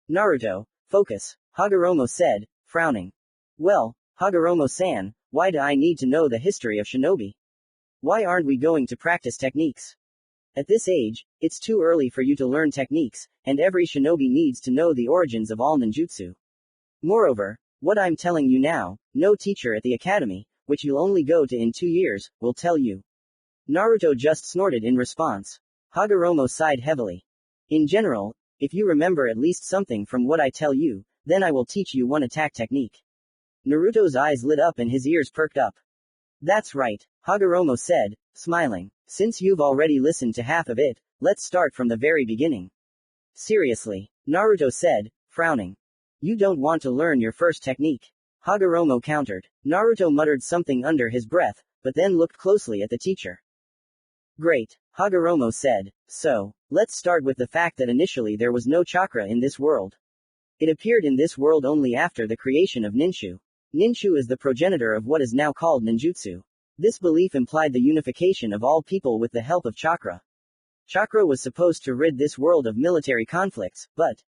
Naruto, focus, Hagoroma said, frowning. Well, Hagoromo-san, why do I need to know the history of shinobi? Why aren't we going to practice techniques? At this age, it's too early for you to learn techniques, and every shinobi needs to know the origins of all ninjutsu. Moreover, what I'm telling you now, no teacher at the academy, which you'll only go to in 2 years, will tell you. Naruto just snorted in response. Hagoromo sighed heavily. In general, if you remember at least something from what I tell you, then I will teach you one attack technique. Naruto's eyes lit up and his ears perked up. That's right, Hagoromo said, smiling. Since you've already listened to half of it, let's start from the very beginning. Seriously, Naruto said, frowning. You don't want to learn your first technique. Hagoromo countered. Naruto muttered something under his breath, but then looked closely at the teacher. Great, Hagoromo said. So, let's start with the fact that initially there was no chakra in this world. It appeared in this world only after the creation of Ninshu. Ninshu is the progenitor of what is now called ninjutsu. This belief implied the unification of all people with the help of chakra. Chakra was supposed to rid this world of military conflicts, but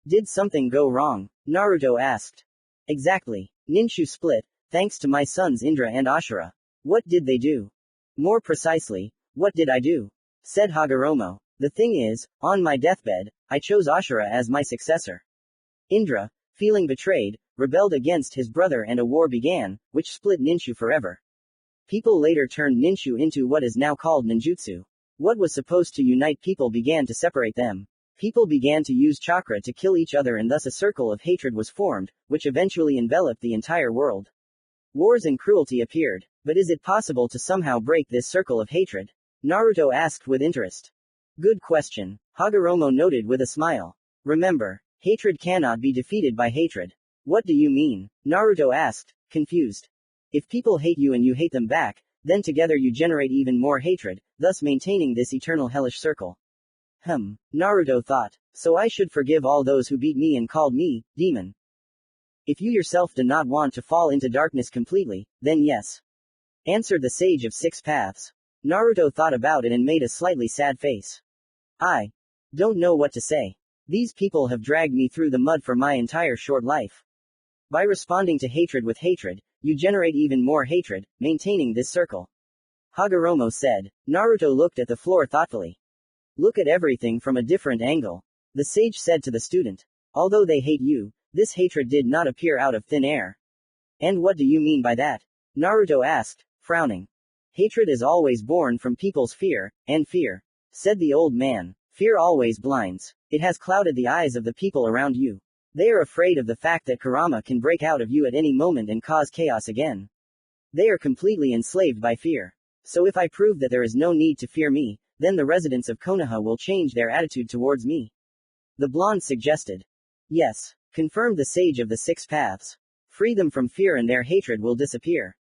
did something go wrong? Naruto asked. Exactly. Ninshu split, thanks to my sons Indra and Ashura. What did they do? More precisely, what did I do? Said Hagoroma. The thing is, on my deathbed, I chose Ashura as my successor. Indra, feeling betrayed, rebelled against his brother and a war began, which split Ninshu forever. People later turned Ninshu into what is now called ninjutsu. What was supposed to unite people began to separate them. People began to use chakra to kill each other and thus a circle of hatred was formed, which eventually enveloped the entire world. Wars and cruelty appeared. But is it possible to somehow break this circle of hatred? Naruto asked with interest. Good question, Hagoroma noted with a smile. Remember, hatred cannot be defeated by hatred. What do you mean? Naruto asked, confused. If people hate you and you hate them back, then together you generate even more hatred, thus maintaining this eternal hellish circle. Naruto thought. So I should forgive all those who beat me and called me demon. If you yourself do not want to fall into darkness completely, then yes. Answered the sage of six paths. Naruto thought about it and made a slightly sad face. I don't know what to say. These people have dragged me through the mud for my entire short life. By responding to hatred with hatred, you generate even more hatred, maintaining this circle. Hagoroma said. Naruto looked at the floor thoughtfully. Look at everything from a different angle. The sage said to the student. Although they hate you, this hatred did not appear out of thin air. And what do you mean by that? Naruto asked, frowning. Hatred is always born from people's fear, and fear, said the old man. Fear always blinds. It has clouded the eyes of the people around you. They are afraid of the fact that Kurama can break out of you at any moment and cause chaos again. They are completely enslaved by fear. So if I prove that there is no need to fear me, then the residents of Konoha will change their attitude towards me. The blonde suggested. Yes, confirmed the sage of the six paths. Free them from fear and their hatred will disappear.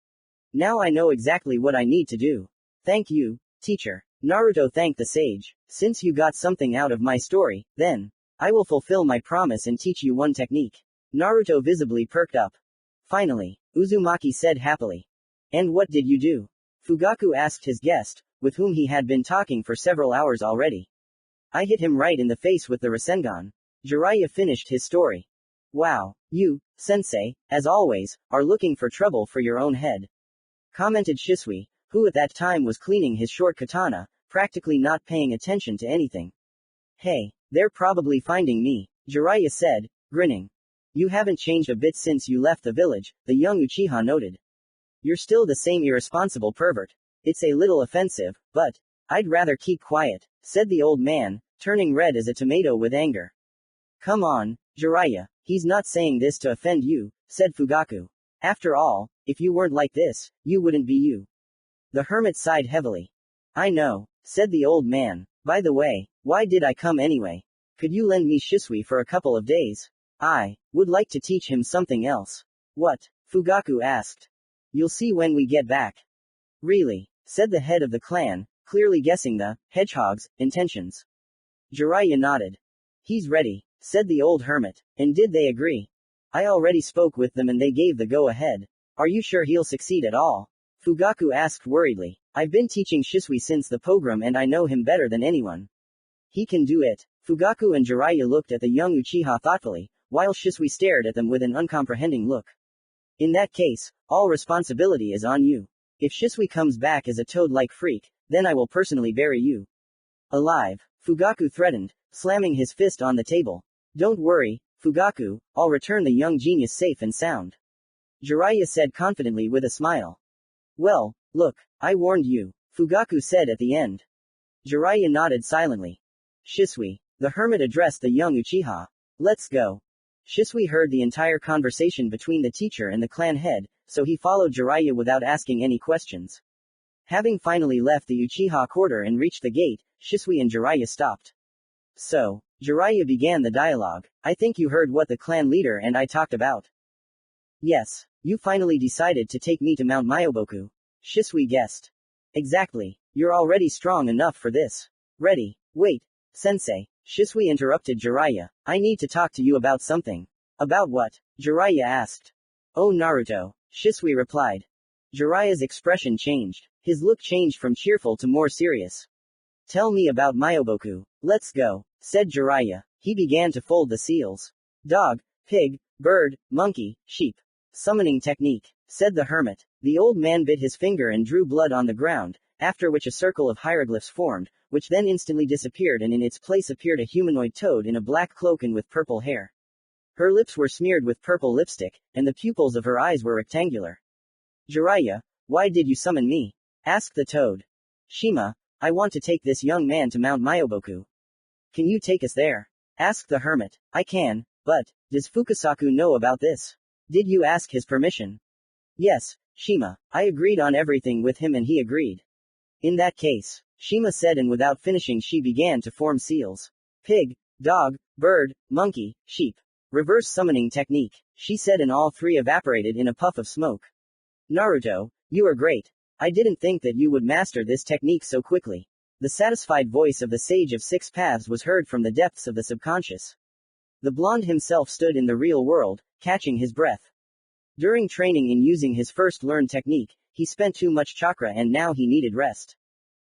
Now I know exactly what I need to do. Thank you, teacher. Naruto thanked the sage. Since you got something out of my story, then I will fulfill my promise and teach you one technique. Naruto visibly perked up. Finally, Uzumaki said happily. And what did you do? Fugaku asked his guest, with whom he had been talking for several hours already. I hit him right in the face with the rasengan. Jiraiya finished his story. Wow, you, sensei, as always, are looking for trouble for your own head. Commented Shisui, who at that time was cleaning his short katana, practically not paying attention to anything. Hey, they're probably finding me, Jiraiya said, grinning. You haven't changed a bit since you left the village, the young Uchiha noted. You're still the same irresponsible pervert. It's a little offensive, but I'd rather keep quiet, said the old man, turning red as a tomato with anger. Come on, Jiraiya, he's not saying this to offend you, said Fugaku. After all, if you weren't like this, you wouldn't be you. The hermit sighed heavily. I know, said the old man. By the way, why did I come anyway? Could you lend me Shisui for a couple of days? I would like to teach him something else. What? Fugaku asked. You'll see when we get back. Really? Said the head of the clan, clearly guessing the hedgehog's intentions. Jiraiya nodded. He's ready, said the old hermit. And did they agree? I already spoke with them and they gave the go-ahead. Are you sure he'll succeed at all? Fugaku asked worriedly. I've been teaching Shisui since the pogrom and I know him better than anyone. He can do it. Fugaku and Jiraiya looked at the young Uchiha thoughtfully, while Shisui stared at them with an uncomprehending look. In that case, all responsibility is on you. If Shisui comes back as a toad-like freak, then I will personally bury you alive. Fugaku threatened, slamming his fist on the table. Don't worry, Fugaku, I'll return the young genius safe and sound. Jiraiya said confidently with a smile. Well, look, I warned you, Fugaku said at the end. Jiraiya nodded silently. Shisui, the hermit addressed the young Uchiha. Let's go. Shisui heard the entire conversation between the teacher and the clan head, so he followed Jiraiya without asking any questions. Having finally left the Uchiha quarter and reached the gate, Shisui and Jiraiya stopped. So, Jiraiya began the dialogue. I think you heard what the clan leader and I talked about. Yes, you finally decided to take me to Mount Myoboku. Shisui guessed. Exactly. You're already strong enough for this. Ready. Wait, sensei. Shisui interrupted Jiraiya. I need to talk to you about something. About what? Jiraiya asked. Oh Naruto. Shisui replied. Jiraiya's expression changed. His look changed from cheerful to more serious. Tell me about Myoboku. Let's go, said Jiraiya. He began to fold the seals. Dog, pig, bird, monkey, sheep. Summoning technique, said the hermit. The old man bit his finger and drew blood on the ground, after which a circle of hieroglyphs formed, which then instantly disappeared, and in its place appeared a humanoid toad in a black cloak and with purple hair. Her lips were smeared with purple lipstick, and the pupils of her eyes were rectangular. Jiraiya, why did you summon me? Asked the toad. Shima, I want to take this young man to Mount Myoboku. Can you take us there? Asked the hermit. I can, but, does Fukasaku know about this? Did you ask his permission? Yes, Shima, I agreed on everything with him and he agreed. In that case, Shima said, and without finishing she began to form seals. Pig, dog, bird, monkey, sheep. Reverse summoning technique, she said, and all three evaporated in a puff of smoke. Naruto, you are great. I didn't think that you would master this technique so quickly. The satisfied voice of the Sage of Six Paths was heard from the depths of the subconscious. The blonde himself stood in the real world, catching his breath. During training in using his first learned technique, he spent too much chakra and now he needed rest.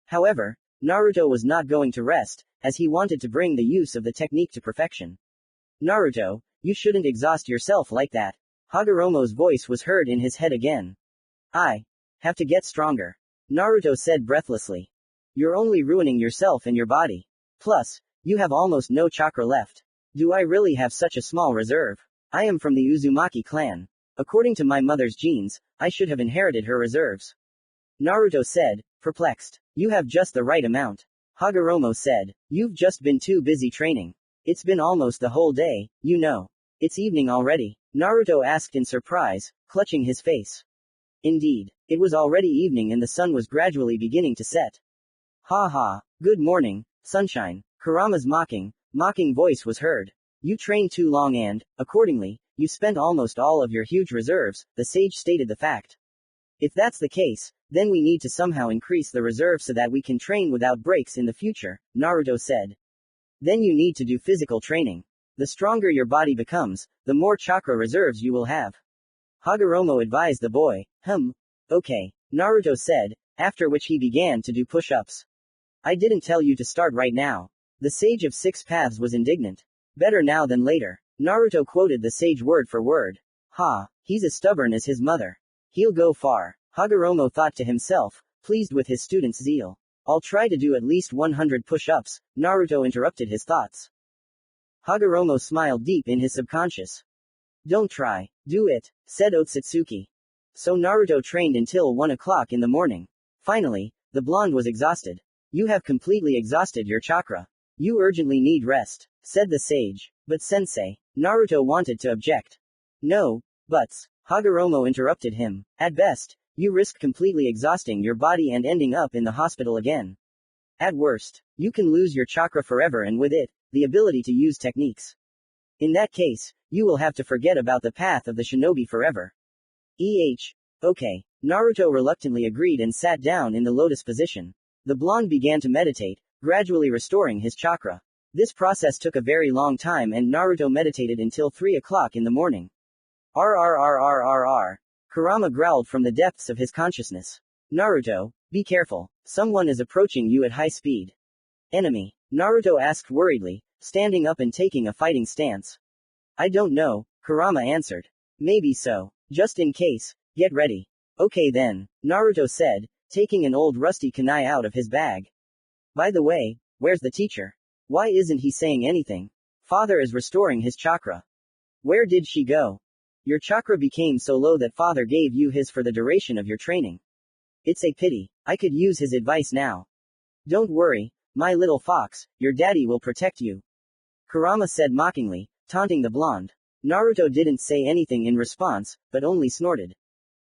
However, Naruto was not going to rest, as he wanted to bring the use of the technique to perfection. Naruto, you shouldn't exhaust yourself like that. Hagoromo's voice was heard in his head again. I have to get stronger, Naruto said breathlessly. You're only ruining yourself and your body. Plus, you have almost no chakra left. Do I really have such a small reserve? I am from the Uzumaki clan. According to my mother's genes, I should have inherited her reserves. Naruto said, perplexed. You have just the right amount. Hagoromo said, you've just been too busy training. It's been almost the whole day, you know. It's evening already, Naruto asked in surprise, clutching his face. Indeed, it was already evening and the sun was gradually beginning to set. Ha ha, good morning, sunshine. Kurama's mocking voice was heard. You trained too long and, accordingly, you spent almost all of your huge reserves, the sage stated the fact. If that's the case, then we need to somehow increase the reserve so that we can train without breaks in the future, Naruto said. Then you need to do physical training. The stronger your body becomes, the more chakra reserves you will have. Hagoromo advised the boy. Okay, Naruto said, after which he began to do push-ups. I didn't tell you to start right now. The Sage of Six Paths was indignant. Better now than later. Naruto quoted the sage word for word. Ha, he's as stubborn as his mother. He'll go far, Hagoromo thought to himself, pleased with his student's zeal. I'll try to do at least 100 push-ups, Naruto interrupted his thoughts. Hagoromo smiled deep in his subconscious. Don't try, do it, said Otsutsuki. So Naruto trained until 1 o'clock in the morning. Finally, the blonde was exhausted. You have completely exhausted your chakra. You urgently need rest, said the sage. But sensei, Naruto wanted to object. No, buts, Hagoromo interrupted him. At best, you risk completely exhausting your body and ending up in the hospital again. At worst, you can lose your chakra forever and with it, the ability to use techniques. In that case, you will have to forget about the path of the shinobi forever. Okay, Naruto reluctantly agreed and sat down in the lotus position. The blonde began to meditate, gradually restoring his chakra. This process took a very long time and Naruto meditated until 3 o'clock in the morning. RRRRRRR. Kurama growled from the depths of his consciousness. Naruto, be careful. Someone is approaching you at high speed. Enemy? Naruto asked worriedly, standing up and taking a fighting stance. I don't know, Kurama answered. Maybe so. Just in case, get ready. Okay then, Naruto said, taking an old rusty kunai out of his bag. By the way, where's the teacher? Why isn't he saying anything? Father is restoring his chakra. Where did she go? Your chakra became so low that father gave you his for the duration of your training. It's a pity. I could use his advice now. Don't worry, my little fox, your daddy will protect you. Kurama said mockingly, taunting the blonde. Naruto didn't say anything in response, but only snorted.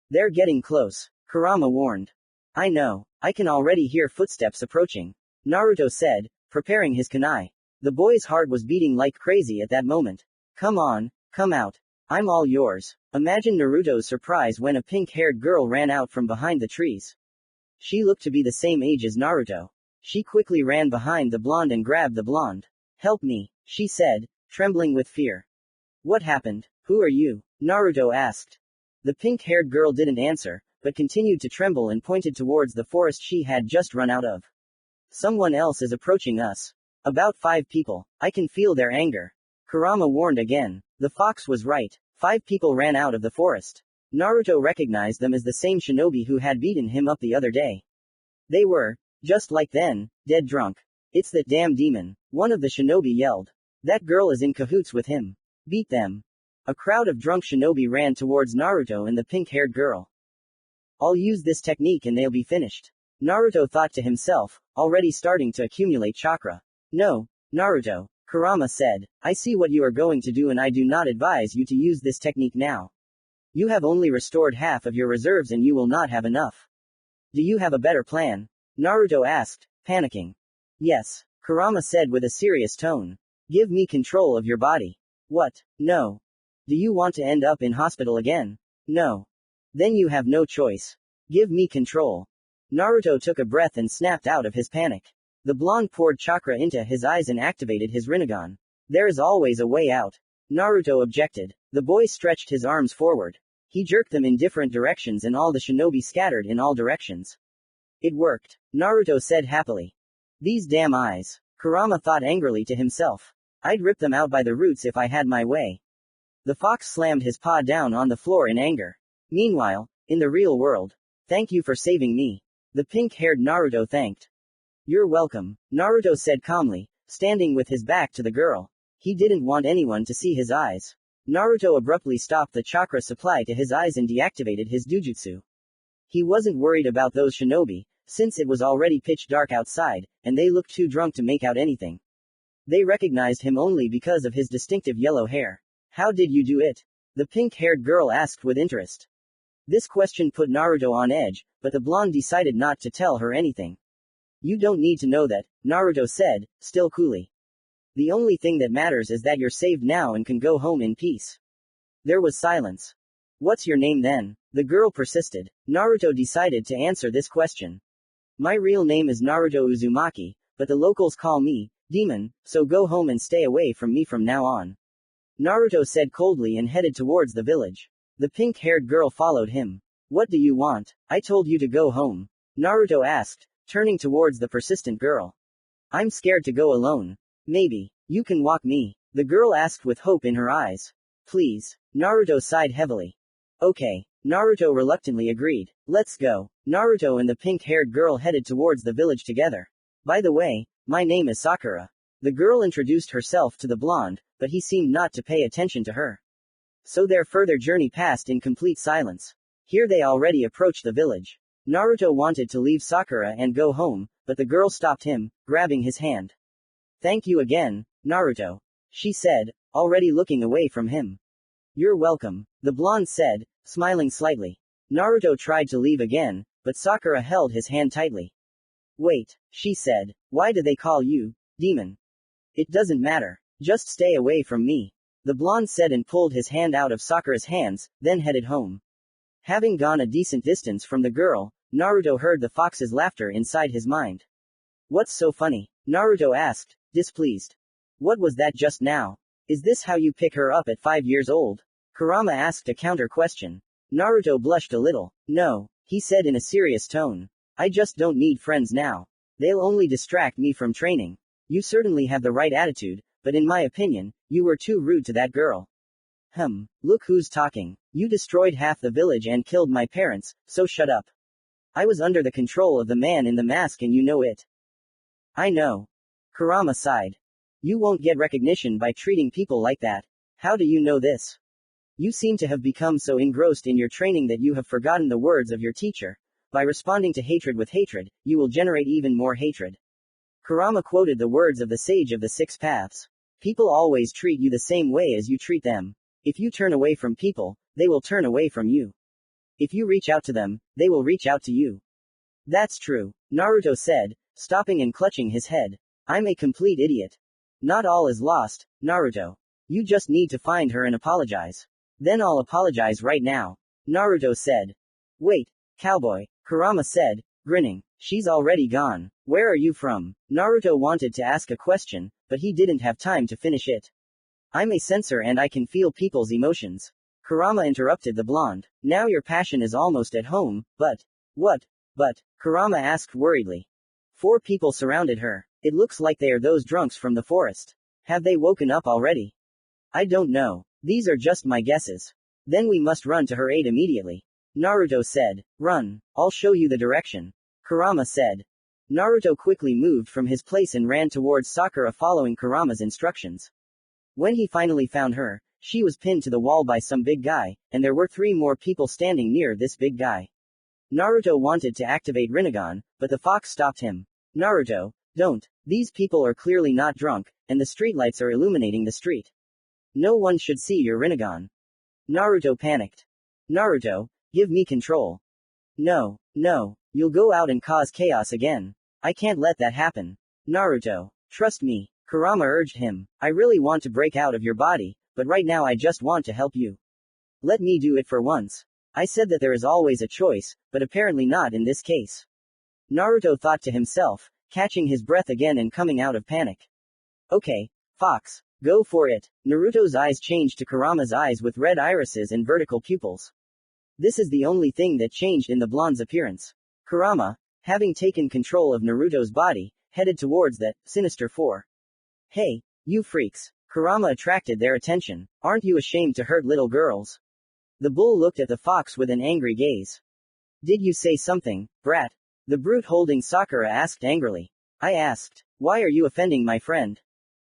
They're getting close, Kurama warned. I know, I can already hear footsteps approaching, Naruto said, preparing his kunai. The boy's heart was beating like crazy at that moment. Come on, come out. I'm all yours. Imagine Naruto's surprise when a pink-haired girl ran out from behind the trees. She looked to be the same age as Naruto. She quickly ran behind the blonde and grabbed the blonde. Help me, she said, trembling with fear. What happened? Who are you? Naruto asked. The pink-haired girl didn't answer, but continued to tremble and pointed towards the forest she had just run out of. Someone else is approaching us. About 5 people. I can feel their anger. Kurama warned again. The fox was right. 5 people ran out of the forest. Naruto recognized them as the same shinobi who had beaten him up the other day. They were, just like then, dead drunk. It's that damn demon, one of the shinobi yelled. That girl is in cahoots with him. Beat them. A crowd of drunk shinobi ran towards Naruto and the pink-haired girl. I'll use this technique and they'll be finished. Naruto thought to himself, already starting to accumulate chakra. No, Naruto, Kurama said, I see what you are going to do and I do not advise you to use this technique now. You have only restored half of your reserves and you will not have enough. Do you have a better plan? Naruto asked, panicking. Yes, Kurama said with a serious tone. Give me control of your body. What? No. Do you want to end up in hospital again? No. Then you have no choice. Give me control. Naruto took a breath and snapped out of his panic. The blonde poured chakra into his eyes and activated his Rinnegan. There is always a way out. Naruto objected. The boy stretched his arms forward. He jerked them in different directions and all the shinobi scattered in all directions. It worked, Naruto said happily. These damn eyes. Kurama thought angrily to himself. I'd rip them out by the roots if I had my way. The fox slammed his paw down on the floor in anger. Meanwhile, in the real world. Thank you for saving me. The pink-haired Naruto thanked. You're welcome, Naruto said calmly, standing with his back to the girl. He didn't want anyone to see his eyes. Naruto abruptly stopped the chakra supply to his eyes and deactivated his dujutsu. He wasn't worried about those shinobi, since it was already pitch dark outside, and they looked too drunk to make out anything. They recognized him only because of his distinctive yellow hair. How did you do it? The pink-haired girl asked with interest. This question put Naruto on edge, but the blonde decided not to tell her anything. You don't need to know that, Naruto said, still coolly. The only thing that matters is that you're saved now and can go home in peace. There was silence. What's your name then? The girl persisted. Naruto decided to answer this question. My real name is Naruto Uzumaki, but the locals call me Demon, so go home and stay away from me from now on. Naruto said coldly and headed towards the village. The pink-haired girl followed him. What do you want? I told you to go home. Naruto asked, turning towards the persistent girl. I'm scared to go alone. Maybe you can walk me, the girl asked with hope in her eyes. Please. Naruto sighed heavily. Okay. Naruto reluctantly agreed. Let's go. Naruto and the pink-haired girl headed towards the village together. By the way, my name is Sakura. The girl introduced herself to the blonde, but he seemed not to pay attention to her. So their further journey passed in complete silence. Here they already approached the village. Naruto wanted to leave Sakura and go home, but the girl stopped him, grabbing his hand. Thank you again, Naruto, she said, already looking away from him. You're welcome, the blonde said, smiling slightly. Naruto tried to leave again, but Sakura held his hand tightly. Wait, she said, why do they call you demon? It doesn't matter. Just stay away from me. The blonde said and pulled his hand out of Sakura's hands, then headed home. Having gone a decent distance from the girl, Naruto heard the fox's laughter inside his mind. What's so funny? Naruto asked, displeased. What was that just now? Is this how you pick her up at 5 years old? Kurama asked a counter question. Naruto blushed a little. No, he said in a serious tone. I just don't need friends now. They'll only distract me from training. You certainly have the right attitude, but in my opinion, you were too rude to that girl. Look who's talking. You destroyed half the village and killed my parents, so shut up. I was under the control of the man in the mask and you know it. I know. Kurama sighed. You won't get recognition by treating people like that. How do you know this? You seem to have become so engrossed in your training that you have forgotten the words of your teacher. By responding to hatred with hatred, you will generate even more hatred. Kurama quoted the words of the sage of the 6 paths. People always treat you the same way as you treat them. If you turn away from people, they will turn away from you. If you reach out to them, they will reach out to you. That's true, Naruto said, stopping and clutching his head. I'm a complete idiot. Not all is lost, Naruto. You just need to find her and apologize. Then I'll apologize right now, Naruto said. Wait, cowboy, Kurama said, grinning. She's already gone. Where are you from? Naruto wanted to ask a question, but he didn't have time to finish it. I'm a sensor and I can feel people's emotions. Kurama interrupted the blonde. Now your passion is almost at home, but. What? But? Kurama asked worriedly. 4 people surrounded her. It looks like they are those drunks from the forest. Have they woken up already? I don't know. These are just my guesses. Then we must run to her aid immediately. Naruto said. Run. I'll show you the direction. Kurama said. Naruto quickly moved from his place and ran towards Sakura following Kurama's instructions. When he finally found her, she was pinned to the wall by some big guy, and there were 3 more people standing near this big guy. Naruto wanted to activate Rinnegan, but the fox stopped him. Naruto, don't. These people are clearly not drunk, and the streetlights are illuminating the street. No one should see your Rinnegan. Naruto panicked. Naruto, give me control. No, you'll go out and cause chaos again. I can't let that happen. Naruto, trust me, Kurama urged him. I really want to break out of your body, but right now I just want to help you. Let me do it for once. I said that there is always a choice, but apparently not in this case. Naruto thought to himself, catching his breath again and coming out of panic. Okay, Fox, go for it. Naruto's eyes changed to Kurama's eyes with red irises and vertical pupils. This is the only thing that changed in the blonde's appearance. Kurama, having taken control of Naruto's body, headed towards the Sinister Four. Hey, you freaks. Kurama attracted their attention. Aren't you ashamed to hurt little girls? The bull looked at the fox with an angry gaze. Did you say something, brat? The brute holding Sakura asked angrily. I asked, why are you offending my friend?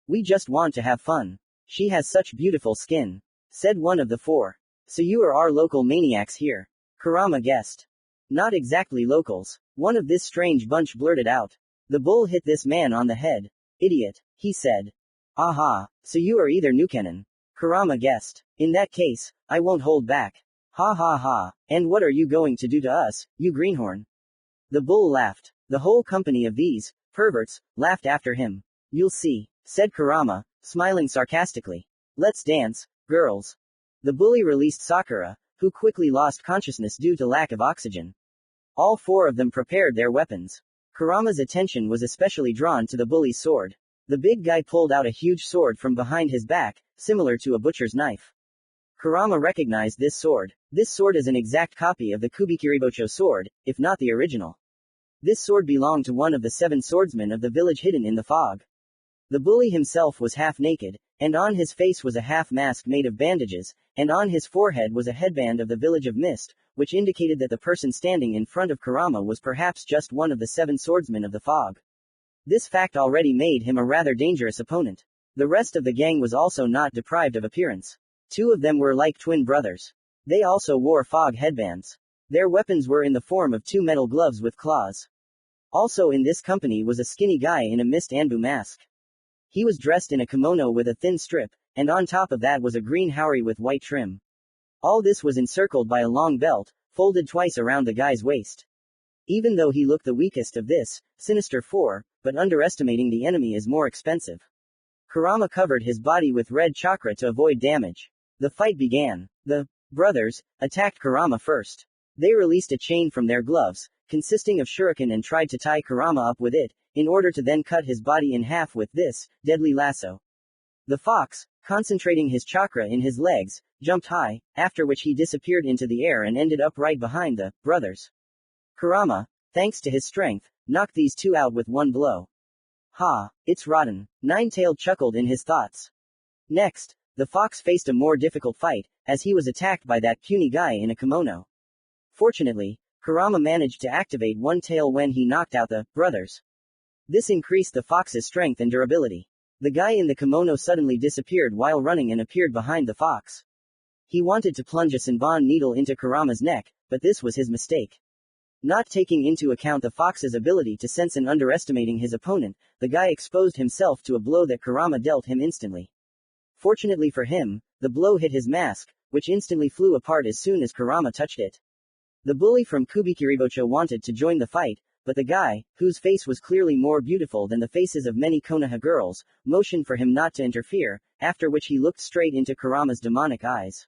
We just want to have fun. She has such beautiful skin, said one of the 4. So you are our local maniacs here? Kurama guessed. Not exactly locals. One of this strange bunch blurted out. The bull hit this man on the head. Idiot, he said. Aha, so you are either Nukenin. Kurama guessed. In that case, I won't hold back. Ha ha ha. And what are you going to do to us, you greenhorn? The bull laughed. The whole company of these perverts laughed after him. You'll see, said Kurama, smiling sarcastically. Let's dance, girls. The bully released Sakura, who quickly lost consciousness due to lack of oxygen. All 4 of them prepared their weapons. Kurama's attention was especially drawn to the bully's sword. The big guy pulled out a huge sword from behind his back, similar to a butcher's knife. Kurama recognized this sword. This sword is an exact copy of the Kubikiribocho sword, if not the original. This sword belonged to one of the 7 swordsmen of the village hidden in the fog. The bully himself was half naked, and on his face was a half mask made of bandages, and on his forehead was a headband of the village of mist, which indicated that the person standing in front of Kurama was perhaps just one of the 7 swordsmen of the fog. This fact already made him a rather dangerous opponent. The rest of the gang was also not deprived of appearance. 2 of them were like twin brothers. They also wore fog headbands. Their weapons were in the form of 2 metal gloves with claws. Also in this company was a skinny guy in a mist Anbu mask. He was dressed in a kimono with a thin strip, and on top of that was a green haori with white trim. All this was encircled by a long belt, folded twice around the guy's waist. Even though he looked the weakest of this Sinister Four, but underestimating the enemy is more expensive. Kurama covered his body with red chakra to avoid damage. The fight began. The brothers attacked Kurama first. They released a chain from their gloves, consisting of shuriken, and tried to tie Kurama up with it, in order to then cut his body in half with this deadly lasso. The fox, concentrating his chakra in his legs, jumped high, after which he disappeared into the air and ended up right behind the brothers. Kurama, thanks to his strength, knocked these 2 out with one blow. Ha, it's rotten. Ninetail chuckled in his thoughts. Next, the fox faced a more difficult fight, as he was attacked by that puny guy in a kimono. Fortunately, Kurama managed to activate one tail when he knocked out the brothers. This increased the fox's strength and durability. The guy in the kimono suddenly disappeared while running and appeared behind the fox. He wanted to plunge a Senbon needle into Kurama's neck, but this was his mistake. Not taking into account the fox's ability to sense and underestimating his opponent, the guy exposed himself to a blow that Kurama dealt him instantly. Fortunately for him, the blow hit his mask, which instantly flew apart as soon as Kurama touched it. The bully from Kubikiribocho wanted to join the fight, but the guy, whose face was clearly more beautiful than the faces of many Konoha girls, motioned for him not to interfere, after which he looked straight into Kurama's demonic eyes.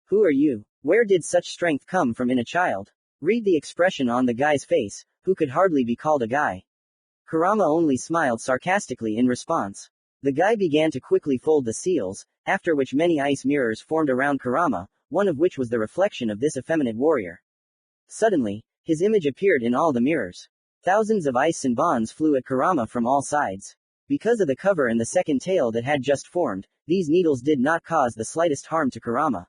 Who are you? Where did such strength come from in a child? Read the expression on the guy's face, who could hardly be called a guy. Kurama only smiled sarcastically in response. The guy began to quickly fold the seals, after which many ice mirrors formed around Kurama, one of which was the reflection of this effeminate warrior. Suddenly, his image appeared in all the mirrors. Thousands of ice and bonds flew at Kurama from all sides. Because of the cover and the second tail that had just formed, these needles did not cause the slightest harm to Kurama.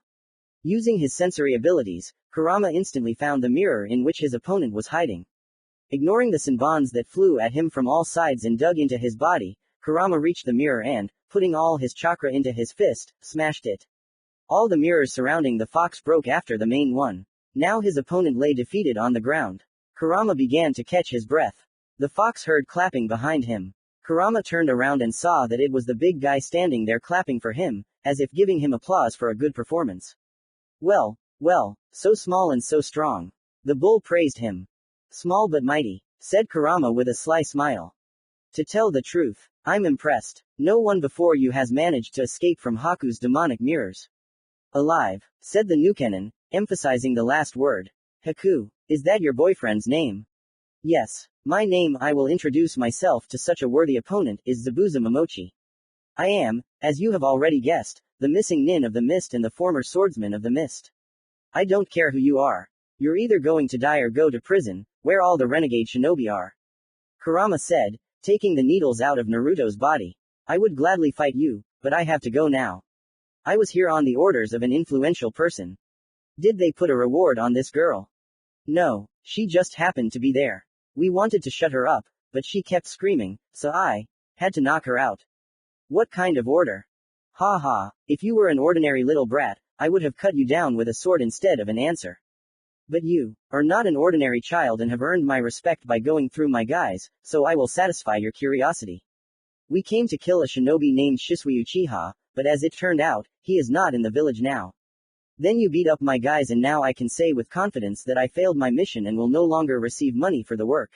Using his sensory abilities, Kurama instantly found the mirror in which his opponent was hiding. Ignoring the sanbons that flew at him from all sides and dug into his body, Kurama reached the mirror and, putting all his chakra into his fist, smashed it. All the mirrors surrounding the fox broke after the main one. Now his opponent lay defeated on the ground. Kurama began to catch his breath. The fox heard clapping behind him. Kurama turned around and saw that it was the big guy standing there clapping for him, as if giving him applause for a good performance. Well, so small and so strong. The bull praised him. Small but mighty, said Kurama with a sly smile. To tell the truth, I'm impressed. No one before you has managed to escape from Haku's demonic mirrors. Alive, said the Nukenin, emphasizing the last word. Haku, is that your boyfriend's name? Yes, my name. I will introduce myself to such a worthy opponent, is Zabuza Momochi. I am, as you have already guessed, the missing nin of the mist and the former swordsman of the mist. I don't care who you are. You're either going to die or go to prison, where all the renegade shinobi are. Kurama said, taking the needles out of Naruto's body. I would gladly fight you, but I have to go now. I was here on the orders of an influential person. Did they put a reward on this girl? No, she just happened to be there. We wanted to shut her up, but she kept screaming, so I had to knock her out. What kind of order? Ha ha, if you were an ordinary little brat, I would have cut you down with a sword instead of an answer. But you are not an ordinary child and have earned my respect by going through my guise, so I will satisfy your curiosity. We came to kill a shinobi named Shisui Uchiha, but as it turned out, he is not in the village now. Then you beat up my guys and now I can say with confidence that I failed my mission and will no longer receive money for the work.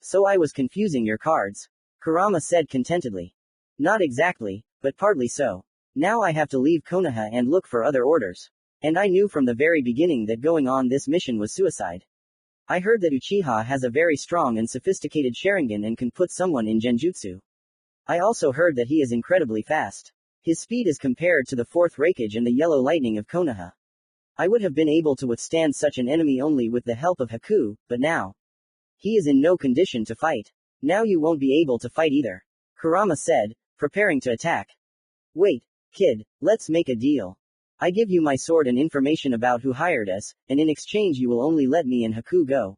So I was confusing your cards. Kurama said contentedly. Not exactly, but partly so. Now I have to leave Konoha and look for other orders. And I knew from the very beginning that going on this mission was suicide. I heard that Uchiha has a very strong and sophisticated Sharingan and can put someone in Genjutsu. I also heard that he is incredibly fast. His speed is compared to the fourth Raikage and the yellow lightning of Konoha. I would have been able to withstand such an enemy only with the help of Haku, but now he is in no condition to fight. Now you won't be able to fight either. Kurama said, preparing to attack. Wait, kid, let's make a deal. I give you my sword and information about who hired us, and in exchange you will only let me and Haku go.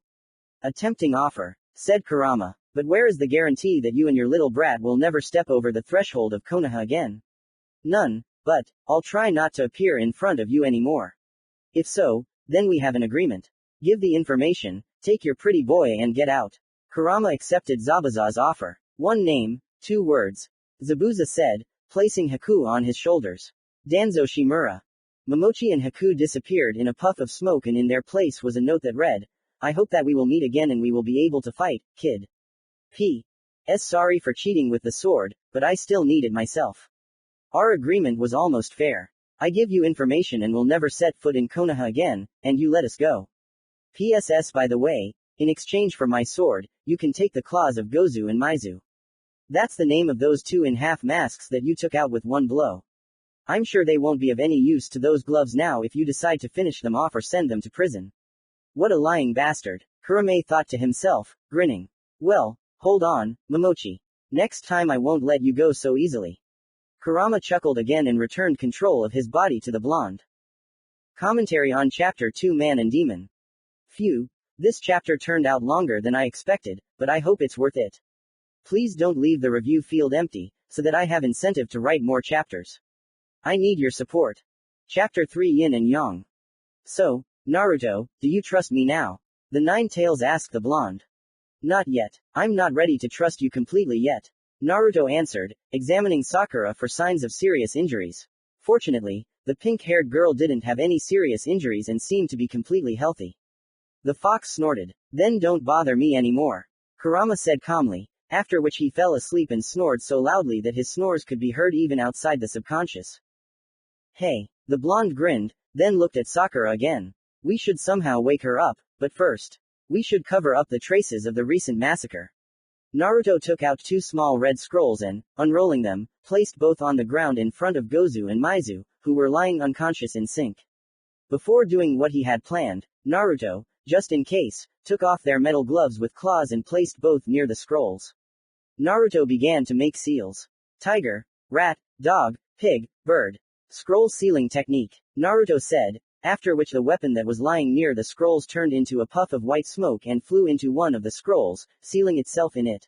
A tempting offer, said Kurama, but where is the guarantee that you and your little brat will never step over the threshold of Konoha again? None, but I'll try not to appear in front of you anymore. If so, then we have an agreement. Give the information, take your pretty boy and get out. Kurama accepted Zabuza's offer. One name, 2 words. Zabuza said, placing Haku on his shoulders. Danzo Shimura. Momochi and Haku disappeared in a puff of smoke and in their place was a note that read, I hope that we will meet again and we will be able to fight, kid. P.S. Sorry for cheating with the sword, but I still need it myself. Our agreement was almost fair. I give you information and will never set foot in Konoha again, and you let us go. PSS by the way, in exchange for my sword, you can take the claws of Gozu and Maizu. That's the name of those 2.5 masks that you took out with one blow. I'm sure they won't be of any use to those gloves now if you decide to finish them off or send them to prison. What a lying bastard, Kurame thought to himself, grinning. Well, hold on, Momochi. Next time I won't let you go so easily. Kurama chuckled again and returned control of his body to the blonde. Commentary on Chapter 2 Man and Demon. Phew, this chapter turned out longer than I expected, but I hope it's worth it. Please don't leave the review field empty, so that I have incentive to write more chapters. I need your support. Chapter 3 Yin and Yang. So, Naruto, do you trust me now? The Nine Tails asked the blonde. Not yet. I'm not ready to trust you completely yet. Naruto answered, examining Sakura for signs of serious injuries. Fortunately, the pink-haired girl didn't have any serious injuries and seemed to be completely healthy. The fox snorted. Then don't bother me anymore. Kurama said calmly, after which he fell asleep and snored so loudly that his snores could be heard even outside the subconscious. Hey. The blonde grinned, then looked at Sakura again. We should somehow wake her up, but first, we should cover up the traces of the recent massacre. Naruto took out 2 small red scrolls and, unrolling them, placed both on the ground in front of Gozu and Maizu, who were lying unconscious in sync. Before doing what he had planned, Naruto, just in case, took off their metal gloves with claws and placed both near the scrolls. Naruto began to make seals. Tiger, rat, dog, pig, bird. Scroll sealing technique, Naruto said, after which the weapon that was lying near the scrolls turned into a puff of white smoke and flew into one of the scrolls, sealing itself in it.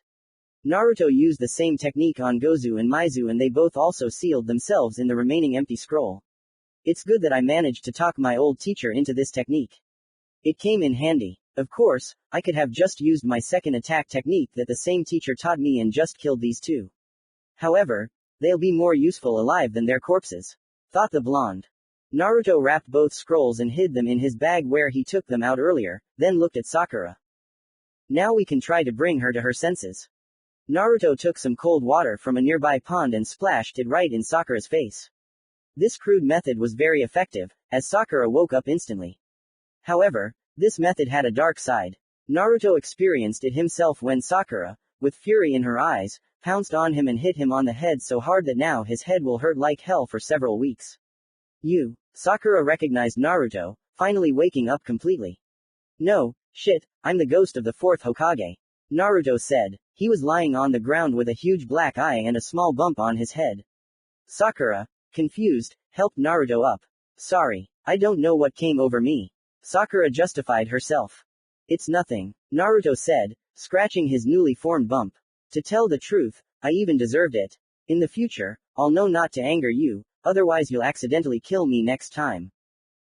Naruto used the same technique on Gozu and Maizu and they both also sealed themselves in the remaining empty scroll. It's good that I managed to talk my old teacher into this technique. It came in handy. Of course, I could have just used my second attack technique that the same teacher taught me and just killed these two. However, they'll be more useful alive than their corpses, thought the blonde. Naruto wrapped both scrolls and hid them in his bag where he took them out earlier, then looked at Sakura. Now we can try to bring her to her senses. Naruto took some cold water from a nearby pond and splashed it right in Sakura's face. This crude method was very effective, as Sakura woke up instantly. However, this method had a dark side. Naruto experienced it himself when Sakura, with fury in her eyes, pounced on him and hit him on the head so hard that now his head will hurt like hell for several weeks. Sakura recognized Naruto, finally waking up completely. No, shit, I'm the ghost of the fourth Hokage. Naruto said. He was lying on the ground with a huge black eye and a small bump on his head. Sakura, confused, helped Naruto up. Sorry, I don't know what came over me. Sakura justified herself. It's nothing, Naruto said, scratching his newly formed bump. To tell the truth, I even deserved it. In the future, I'll know not to anger you, otherwise you'll accidentally kill me next time.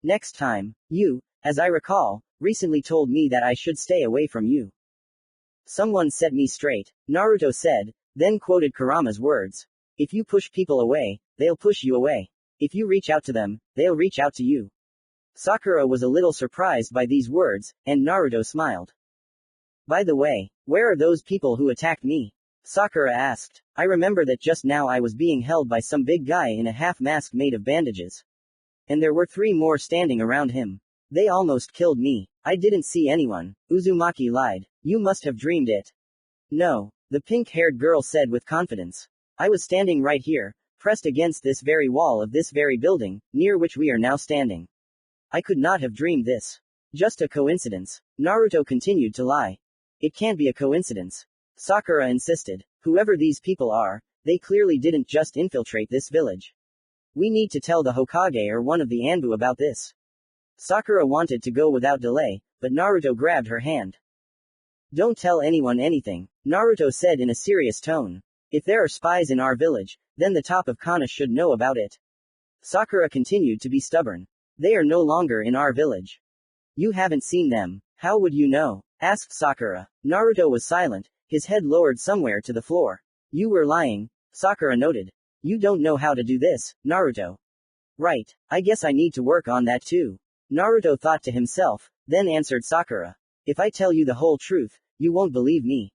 Next time, you, as I recall, recently told me that I should stay away from you. Someone set me straight, Naruto said, then quoted Kurama's words. If you push people away, they'll push you away. If you reach out to them, they'll reach out to you. Sakura was a little surprised by these words, and Naruto smiled. By the way, where are those people who attacked me? Sakura asked. I remember that just now I was being held by some big guy in a half mask made of bandages. And there were 3 more standing around him. They almost killed me. I didn't see anyone. Uzumaki lied. You must have dreamed it. No, the pink-haired girl said with confidence. I was standing right here, pressed against this very wall of this very building, near which we are now standing. I could not have dreamed this. Just a coincidence. Naruto continued to lie. It can't be a coincidence. Sakura insisted. Whoever these people are, they clearly didn't just infiltrate this village. We need to tell the Hokage or one of the Anbu about this. Sakura wanted to go without delay, but Naruto grabbed her hand. Don't tell anyone anything, Naruto said in a serious tone. If there are spies in our village, then the top of Kana should know about it. Sakura continued to be stubborn. They are no longer in our village. You haven't seen them. How would you know? Asked Sakura. Naruto was silent, his head lowered somewhere to the floor. You were lying, Sakura noted. You don't know how to do this, Naruto. Right, I guess I need to work on that too. Naruto thought to himself, then answered Sakura. If I tell you the whole truth, you won't believe me.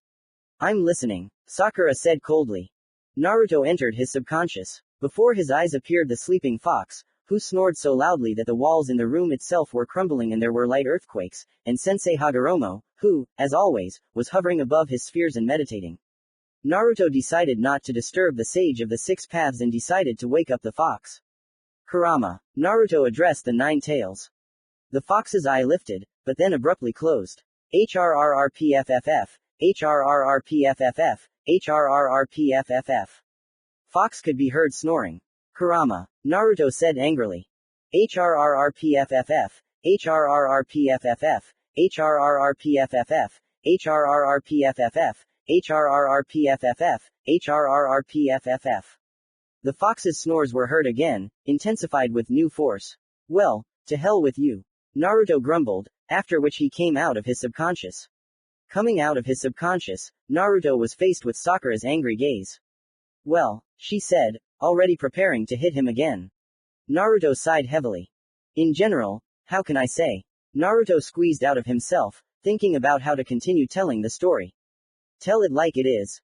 I'm listening, Sakura said coldly. Naruto entered his subconscious. Before his eyes appeared the sleeping fox, who snored so loudly that the walls in the room itself were crumbling and there were light earthquakes, and Sensei Hagoroma, who, as always, was hovering above his spheres and meditating. Naruto decided not to disturb the sage of the 6 paths and decided to wake up the fox. Kurama. Naruto addressed the 9 tails. The fox's eye lifted, but then abruptly closed. HRRRPFFF, HRRRPFFF, HRRRPFFF. Fox could be heard snoring. Kurama. Naruto said angrily. HRRRPFFF, HRRRPFFF, HRRRPFFF, HRRRPFFF, HRRRPFFF, HRRRPFFF. The fox's snores were heard again, intensified with new force. Well, to hell with you. Naruto grumbled, after which he came out of his subconscious. Coming out of his subconscious, Naruto was faced with Sakura's angry gaze. Well, she said, already preparing to hit him again. Naruto sighed heavily. In general, how can I say? Naruto squeezed out of himself, thinking about how to continue telling the story. Tell it like it is.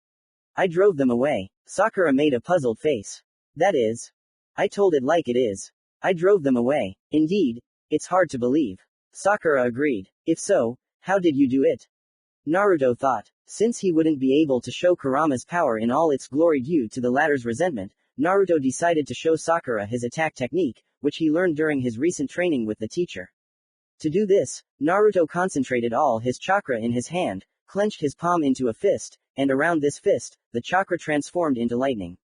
I drove them away. Sakura made a puzzled face. That is. I told it like it is. I drove them away. Indeed, it's hard to believe. Sakura agreed. If so, how did you do it? Naruto thought. Since he wouldn't be able to show Kurama's power in all its glory due to the latter's resentment, Naruto decided to show Sakura his attack technique, which he learned during his recent training with the teacher. To do this, Naruto concentrated all his chakra in his hand, clenched his palm into a fist, and around this fist, the chakra transformed into lightning.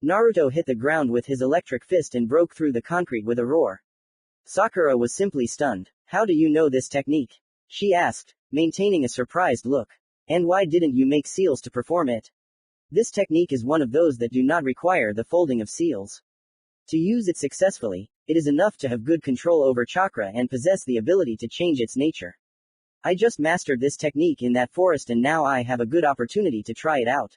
Naruto hit the ground with his electric fist and broke through the concrete with a roar. Sakura was simply stunned. How do you know this technique? She asked, maintaining a surprised look. And why didn't you make seals to perform it? This technique is one of those that do not require the folding of seals. To use it successfully, it is enough to have good control over chakra and possess the ability to change its nature. I just mastered this technique in that forest and now I have a good opportunity to try it out.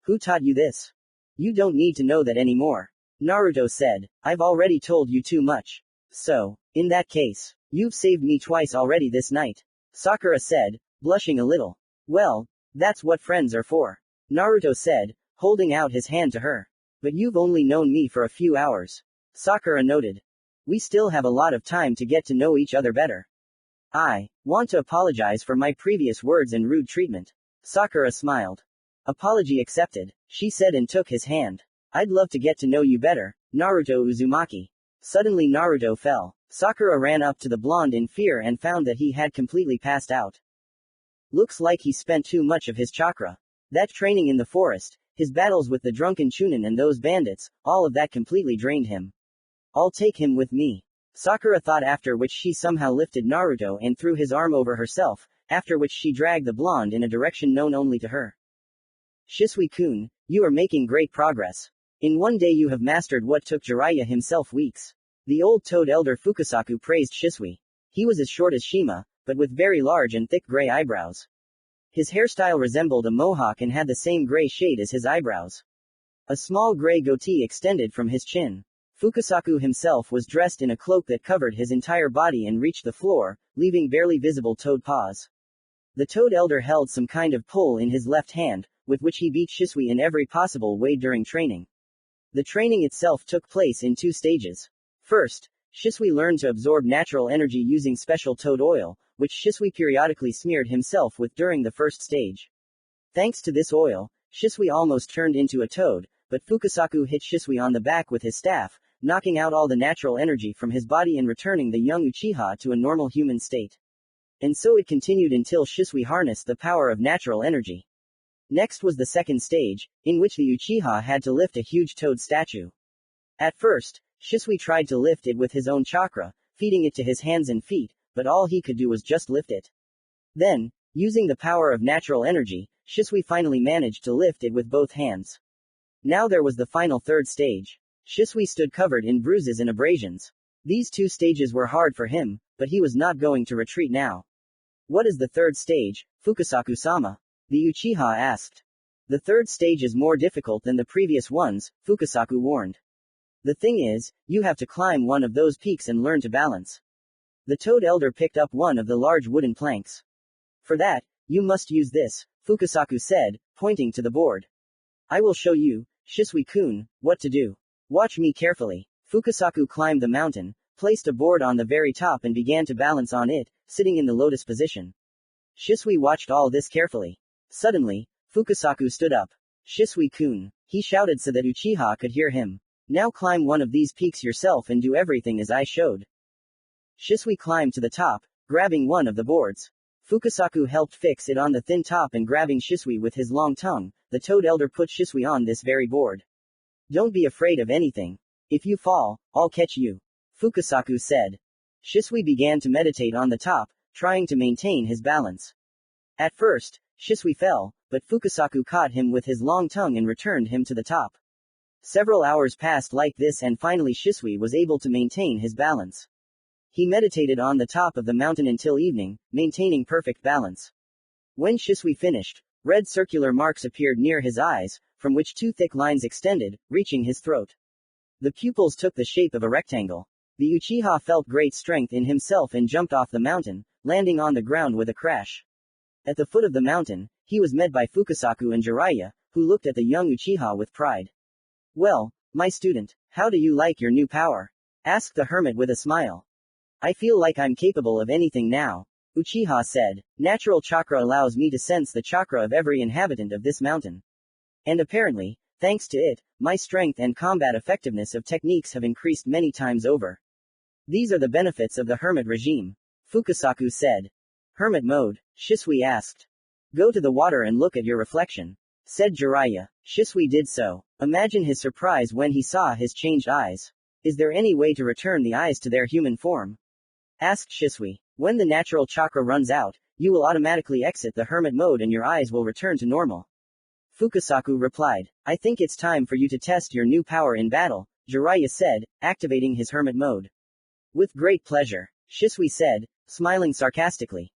Who taught you this? You don't need to know that anymore. Naruto said, I've already told you too much. So, in that case, you've saved me twice already this night. Sakura said, blushing a little. Well, that's what friends are for. Naruto said, holding out his hand to her. But you've only known me for a few hours. Sakura noted. We still have a lot of time to get to know each other better. I want to apologize for my previous words and rude treatment. Sakura smiled. Apology accepted, she said and took his hand. I'd love to get to know you better, Naruto Uzumaki. Suddenly Naruto fell. Sakura ran up to the blonde in fear and found that he had completely passed out. Looks like he spent too much of his chakra. That training in the forest, his battles with the drunken Chunin and those bandits, all of that completely drained him. I'll take him with me. Sakura thought, after which she somehow lifted Naruto and threw his arm over herself, after which she dragged the blonde in a direction known only to her. Shisui-kun, you are making great progress. In one day you have mastered what took Jiraiya himself weeks. The old toad elder Fukasaku praised Shisui. He was as short as Shima, but with very large and thick gray eyebrows. His hairstyle resembled a mohawk and had the same gray shade as his eyebrows. A small gray goatee extended from his chin. Fukasaku himself was dressed in a cloak that covered his entire body and reached the floor, leaving barely visible toad paws. The toad elder held some kind of pole in his left hand, with which he beat Shisui in every possible way during training. The training itself took place in 2 stages. First, Shisui learned to absorb natural energy using special toad oil, which Shisui periodically smeared himself with during the first stage. Thanks to this oil, Shisui almost turned into a toad, but Fukasaku hit Shisui on the back with his staff, knocking out all the natural energy from his body and returning the young Uchiha to a normal human state. And so it continued until Shisui harnessed the power of natural energy. Next was the second stage, in which the Uchiha had to lift a huge toad statue. At first, Shisui tried to lift it with his own chakra, feeding it to his hands and feet, but all he could do was just lift it. Then, using the power of natural energy, Shisui finally managed to lift it with both hands. Now there was the final third stage. Shisui stood covered in bruises and abrasions. These 2 stages were hard for him, but he was not going to retreat now. What is the third stage, Fukasaku-sama? The Uchiha asked. The third stage is more difficult than the previous ones, Fukasaku warned. The thing is, you have to climb one of those peaks and learn to balance. The toad elder picked up one of the large wooden planks. For that, you must use this, Fukasaku said, pointing to the board. I will show you, Shisui-kun, what to do. Watch me carefully. Fukasaku climbed the mountain, placed a board on the very top and began to balance on it, sitting in the lotus position. Shisui watched all this carefully. Suddenly, Fukasaku stood up. Shisui-kun, he shouted so that Uchiha could hear him. Now climb one of these peaks yourself and do everything as I showed. Shisui climbed to the top, grabbing one of the boards. Fukasaku helped fix it on the thin top and grabbing Shisui with his long tongue, the toad elder put Shisui on this very board. Don't be afraid of anything. If you fall, I'll catch you. Fukasaku said. Shisui began to meditate on the top, trying to maintain his balance. At first, Shisui fell, but Fukasaku caught him with his long tongue and returned him to the top. Several hours passed like this and finally Shisui was able to maintain his balance. He meditated on the top of the mountain until evening, maintaining perfect balance. When Shisui finished, red circular marks appeared near his eyes, from which 2 thick lines extended, reaching his throat. The pupils took the shape of a rectangle. The Uchiha felt great strength in himself and jumped off the mountain, landing on the ground with a crash. At the foot of the mountain, he was met by Fukasaku and Jiraiya, who looked at the young Uchiha with pride. Well, my student, how do you like your new power? Asked the hermit with a smile. I feel like I'm capable of anything now, Uchiha said. Natural chakra allows me to sense the chakra of every inhabitant of this mountain. And apparently, Thanks to it, my strength and combat effectiveness of techniques have increased many times over. These are the benefits of the hermit regime. Fukasaku said. Hermit mode, Shisui asked. Go to the water and look at your reflection, said Jiraiya. Shisui did so. Imagine his surprise when he saw his changed eyes. Is there any way to return the eyes to their human form? Asked Shisui. When the natural chakra runs out, you will automatically exit the hermit mode and your eyes will return to normal. Fukasaku replied. I think it's time for you to test your new power in battle, Jiraiya said, activating his hermit mode. With great pleasure, Shisui said, smiling sarcastically.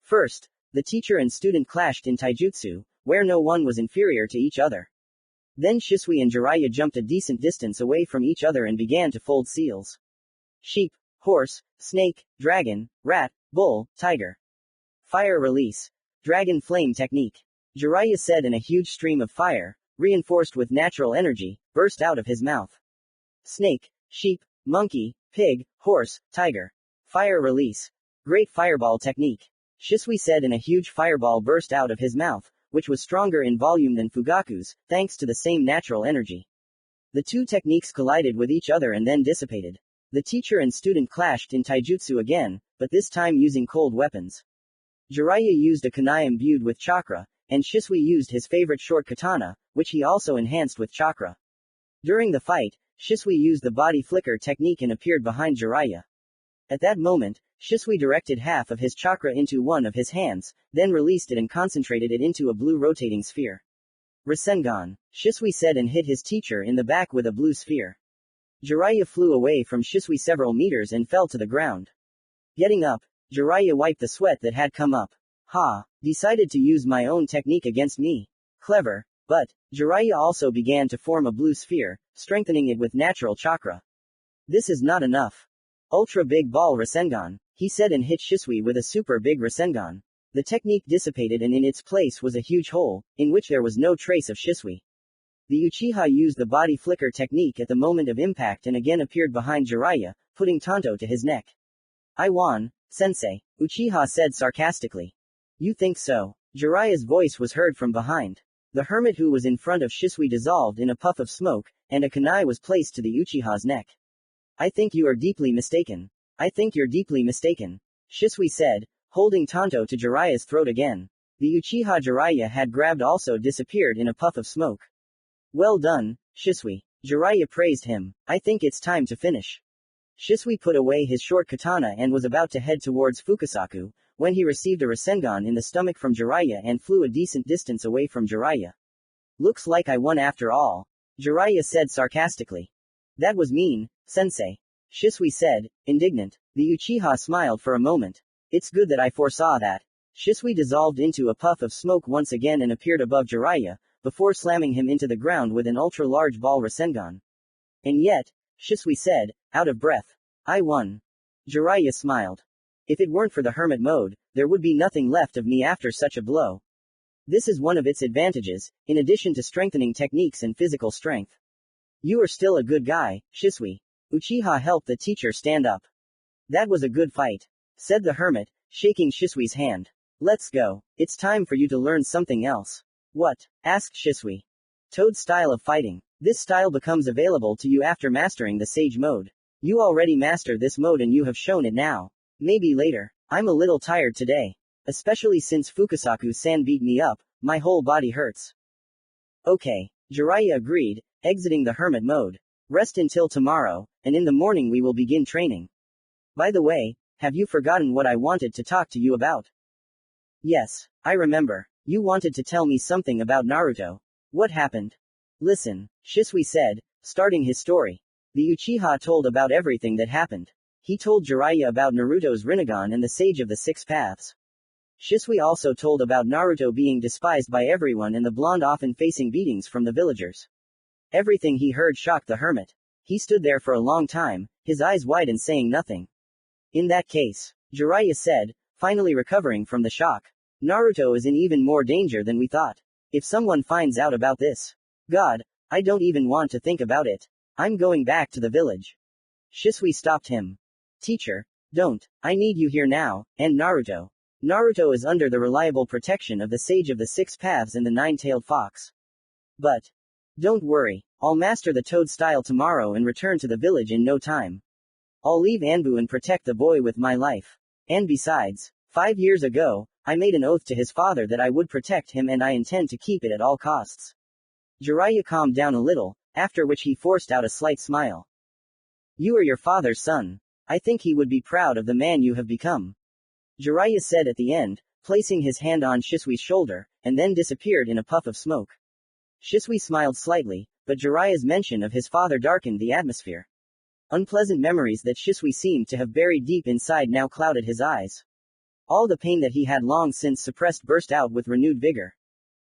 First, the teacher and student clashed in taijutsu, where no one was inferior to each other. Then Shisui and Jiraiya jumped a decent distance away from each other and began to fold seals. Sheep, horse, snake, dragon, rat, bull, tiger. Fire release. Dragon flame technique. Jiraiya said, and a huge stream of fire, reinforced with natural energy, burst out of his mouth. Snake, sheep, monkey, pig, horse, tiger. Fire release. Great fireball technique. Shisui said, and a huge fireball burst out of his mouth, which was stronger in volume than Fugaku's, thanks to the same natural energy. The two techniques collided with each other and then dissipated. The teacher and student clashed in taijutsu again, but this time using cold weapons. Jiraiya used a kunai imbued with chakra, and Shisui used his favorite short katana, which he also enhanced with chakra. During the fight, Shisui used the body flicker technique and appeared behind Jiraiya. At that moment, Shisui directed half of his chakra into one of his hands, then released it and concentrated it into a blue rotating sphere. Rasengan, Shisui said and hit his teacher in the back with a blue sphere. Jiraiya flew away from Shisui several meters and fell to the ground. Getting up, Jiraiya wiped the sweat that had come up. Ha! Decided to use my own technique against me. Clever. But, Jiraiya also began to form a blue sphere, strengthening it with natural chakra. This is not enough. Ultra big ball Rasengan, he said and hit Shisui with a super big Rasengan. The technique dissipated and in its place was a huge hole, in which there was no trace of Shisui. The Uchiha used the body flicker technique at the moment of impact and again appeared behind Jiraiya, putting Tanto to his neck. I won, sensei, Uchiha said sarcastically. You think so? Jiraiya's voice was heard from behind. The hermit who was in front of Shisui dissolved in a puff of smoke, and a kunai was placed to the Uchiha's neck. I think you are deeply mistaken. I think you're deeply mistaken, Shisui said, holding Tanto to Jiraiya's throat again. The Uchiha Jiraiya had grabbed also disappeared in a puff of smoke. Well done, Shisui. Jiraiya praised him. I think it's time to finish. Shisui put away his short katana and was about to head towards Fukasaku, when he received a Rasengan in the stomach from Jiraiya and flew a decent distance away from Jiraiya. Looks like I won after all, Jiraiya said sarcastically. That was mean, sensei, Shisui said, indignant. The Uchiha smiled for a moment. It's good that I foresaw that. Shisui dissolved into a puff of smoke once again and appeared above Jiraiya, before slamming him into the ground with an ultra-large ball Rasengan. And yet, Shisui said, out of breath. I won. Jiraiya smiled. If it weren't for the hermit mode, there would be nothing left of me after such a blow. This is one of its advantages, in addition to strengthening techniques and physical strength. You are still a good guy, Shisui. Uchiha helped the teacher stand up. That was a good fight, said the hermit, shaking Shisui's hand. Let's go. It's time for you to learn something else. What? Asked Shisui. Toad style of fighting. This style becomes available to you after mastering the Sage mode. You already mastered this mode and you have shown it now. Maybe later. I'm a little tired today. Especially since Fukasaku-san beat me up, my whole body hurts. Okay. Jiraiya agreed, exiting the hermit mode. Rest until tomorrow, and in the morning we will begin training. By the way, have you forgotten what I wanted to talk to you about? Yes, I remember. You wanted to tell me something about Naruto. What happened? Listen, Shisui said, starting his story. The Uchiha told about everything that happened. He told Jiraiya about Naruto's Rinnegan and the Sage of the Six Paths. Shisui also told about Naruto being despised by everyone and the blonde often facing beatings from the villagers. Everything he heard shocked the hermit. He stood there for a long time, his eyes wide and saying nothing. In that case, Jiraiya said, finally recovering from the shock. Naruto is in even more danger than we thought. If someone finds out about this, God, I don't even want to think about it. I'm going back to the village. Shisui stopped him. Teacher, don't. I need you here now, and Naruto. Naruto is under the reliable protection of the Sage of the Six Paths and the Nine-Tailed Fox. But, Don't worry, I'll master the toad style tomorrow and return to the village in no time. I'll leave Anbu and protect the boy with my life. And besides, 5 years ago, I made an oath to his father that I would protect him and I intend to keep it at all costs. Jiraiya calmed down a little, after which he forced out a slight smile. You are your father's son. I think he would be proud of the man you have become. Jiraiya said at the end, placing his hand on Shisui's shoulder, and then disappeared in a puff of smoke. Shisui smiled slightly, but Jiraiya's mention of his father darkened the atmosphere. Unpleasant memories that Shisui seemed to have buried deep inside now clouded his eyes. All the pain that he had long since suppressed burst out with renewed vigor.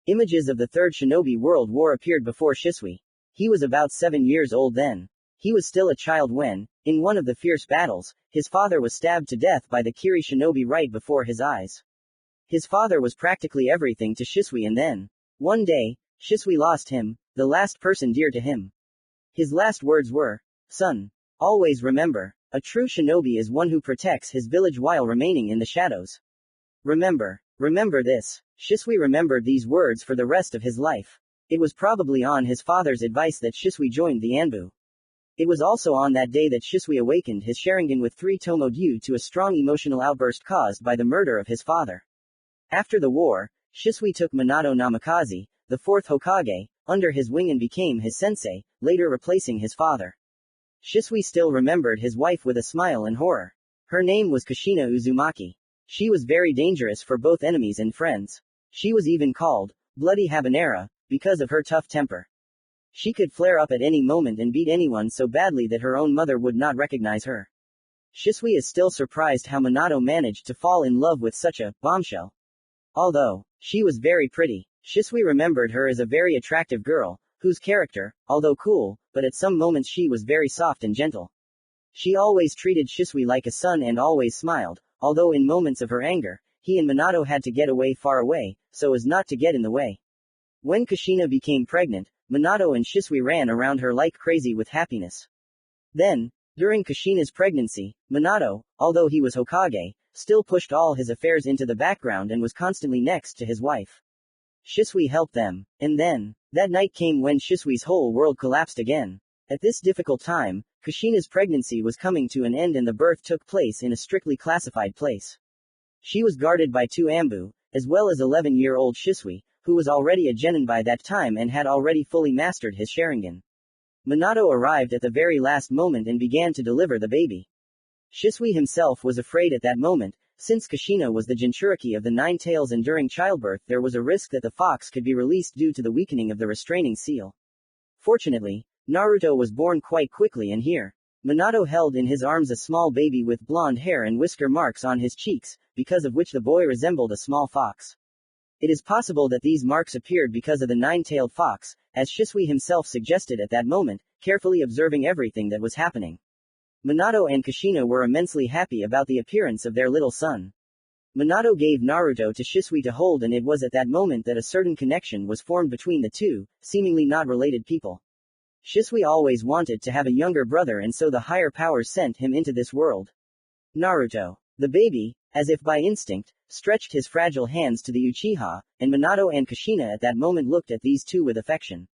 Images of the Third Shinobi World War appeared before Shisui. He was about 7 years old then. He was still a child when, in one of the fierce battles, his father was stabbed to death by the Kiri shinobi right before his eyes. His father was practically everything to Shisui, and then, one day, Shisui lost him, the last person dear to him. His last words were, "Son, always remember, a true shinobi is one who protects his village while remaining in the shadows. Remember this." Shisui remembered these words for the rest of his life. It was probably on his father's advice that Shisui joined the Anbu. It was also on that day that Shisui awakened his Sharingan with 3 tomo due to a strong emotional outburst caused by the murder of his father. After the war, Shisui took Minato Namikaze, the 4th Hokage, under his wing and became his sensei, later replacing his father. Shisui still remembered his wife with a smile and horror. Her name was Kushina Uzumaki. She was very dangerous for both enemies and friends. She was even called Bloody Habanera, because of her tough temper. She could flare up at any moment and beat anyone so badly that her own mother would not recognize her. Shisui is still surprised how Minato managed to fall in love with such a bombshell. Although she was very pretty, Shisui remembered her as a very attractive girl, whose character, although cool, but at some moments she was very soft and gentle. She always treated Shisui like a son and always smiled, although in moments of her anger, he and Minato had to get away far away, so as not to get in the way. When Kushina became pregnant, Minato and Shisui ran around her like crazy with happiness. Then, during Kushina's pregnancy, Minato, although he was Hokage, still pushed all his affairs into the background and was constantly next to his wife. Shisui helped them, and then, that night came when Shisui's whole world collapsed again. At this difficult time, Kushina's pregnancy was coming to an end and the birth took place in a strictly classified place. She was guarded by 2 Anbu, as well as 11-year-old Shisui, who was already a genin by that time and had already fully mastered his Sharingan. Minato arrived at the very last moment and began to deliver the baby. Shisui himself was afraid at that moment, since Kushina was the Jinchuriki of the 9 tails and during childbirth there was a risk that the fox could be released due to the weakening of the restraining seal. Fortunately, Naruto was born quite quickly and here. Minato held in his arms a small baby with blonde hair and whisker marks on his cheeks, because of which the boy resembled a small fox. It is possible that these marks appeared because of the 9-tailed fox, as Shisui himself suggested at that moment, carefully observing everything that was happening. Minato and Kushina were immensely happy about the appearance of their little son. Minato gave Naruto to Shisui to hold and it was at that moment that a certain connection was formed between the two, seemingly not related people. Shisui always wanted to have a younger brother and so the higher powers sent him into this world. Naruto, the baby, as if by instinct, stretched his fragile hands to the Uchiha, and Minato and Kushina at that moment looked at these two with affection.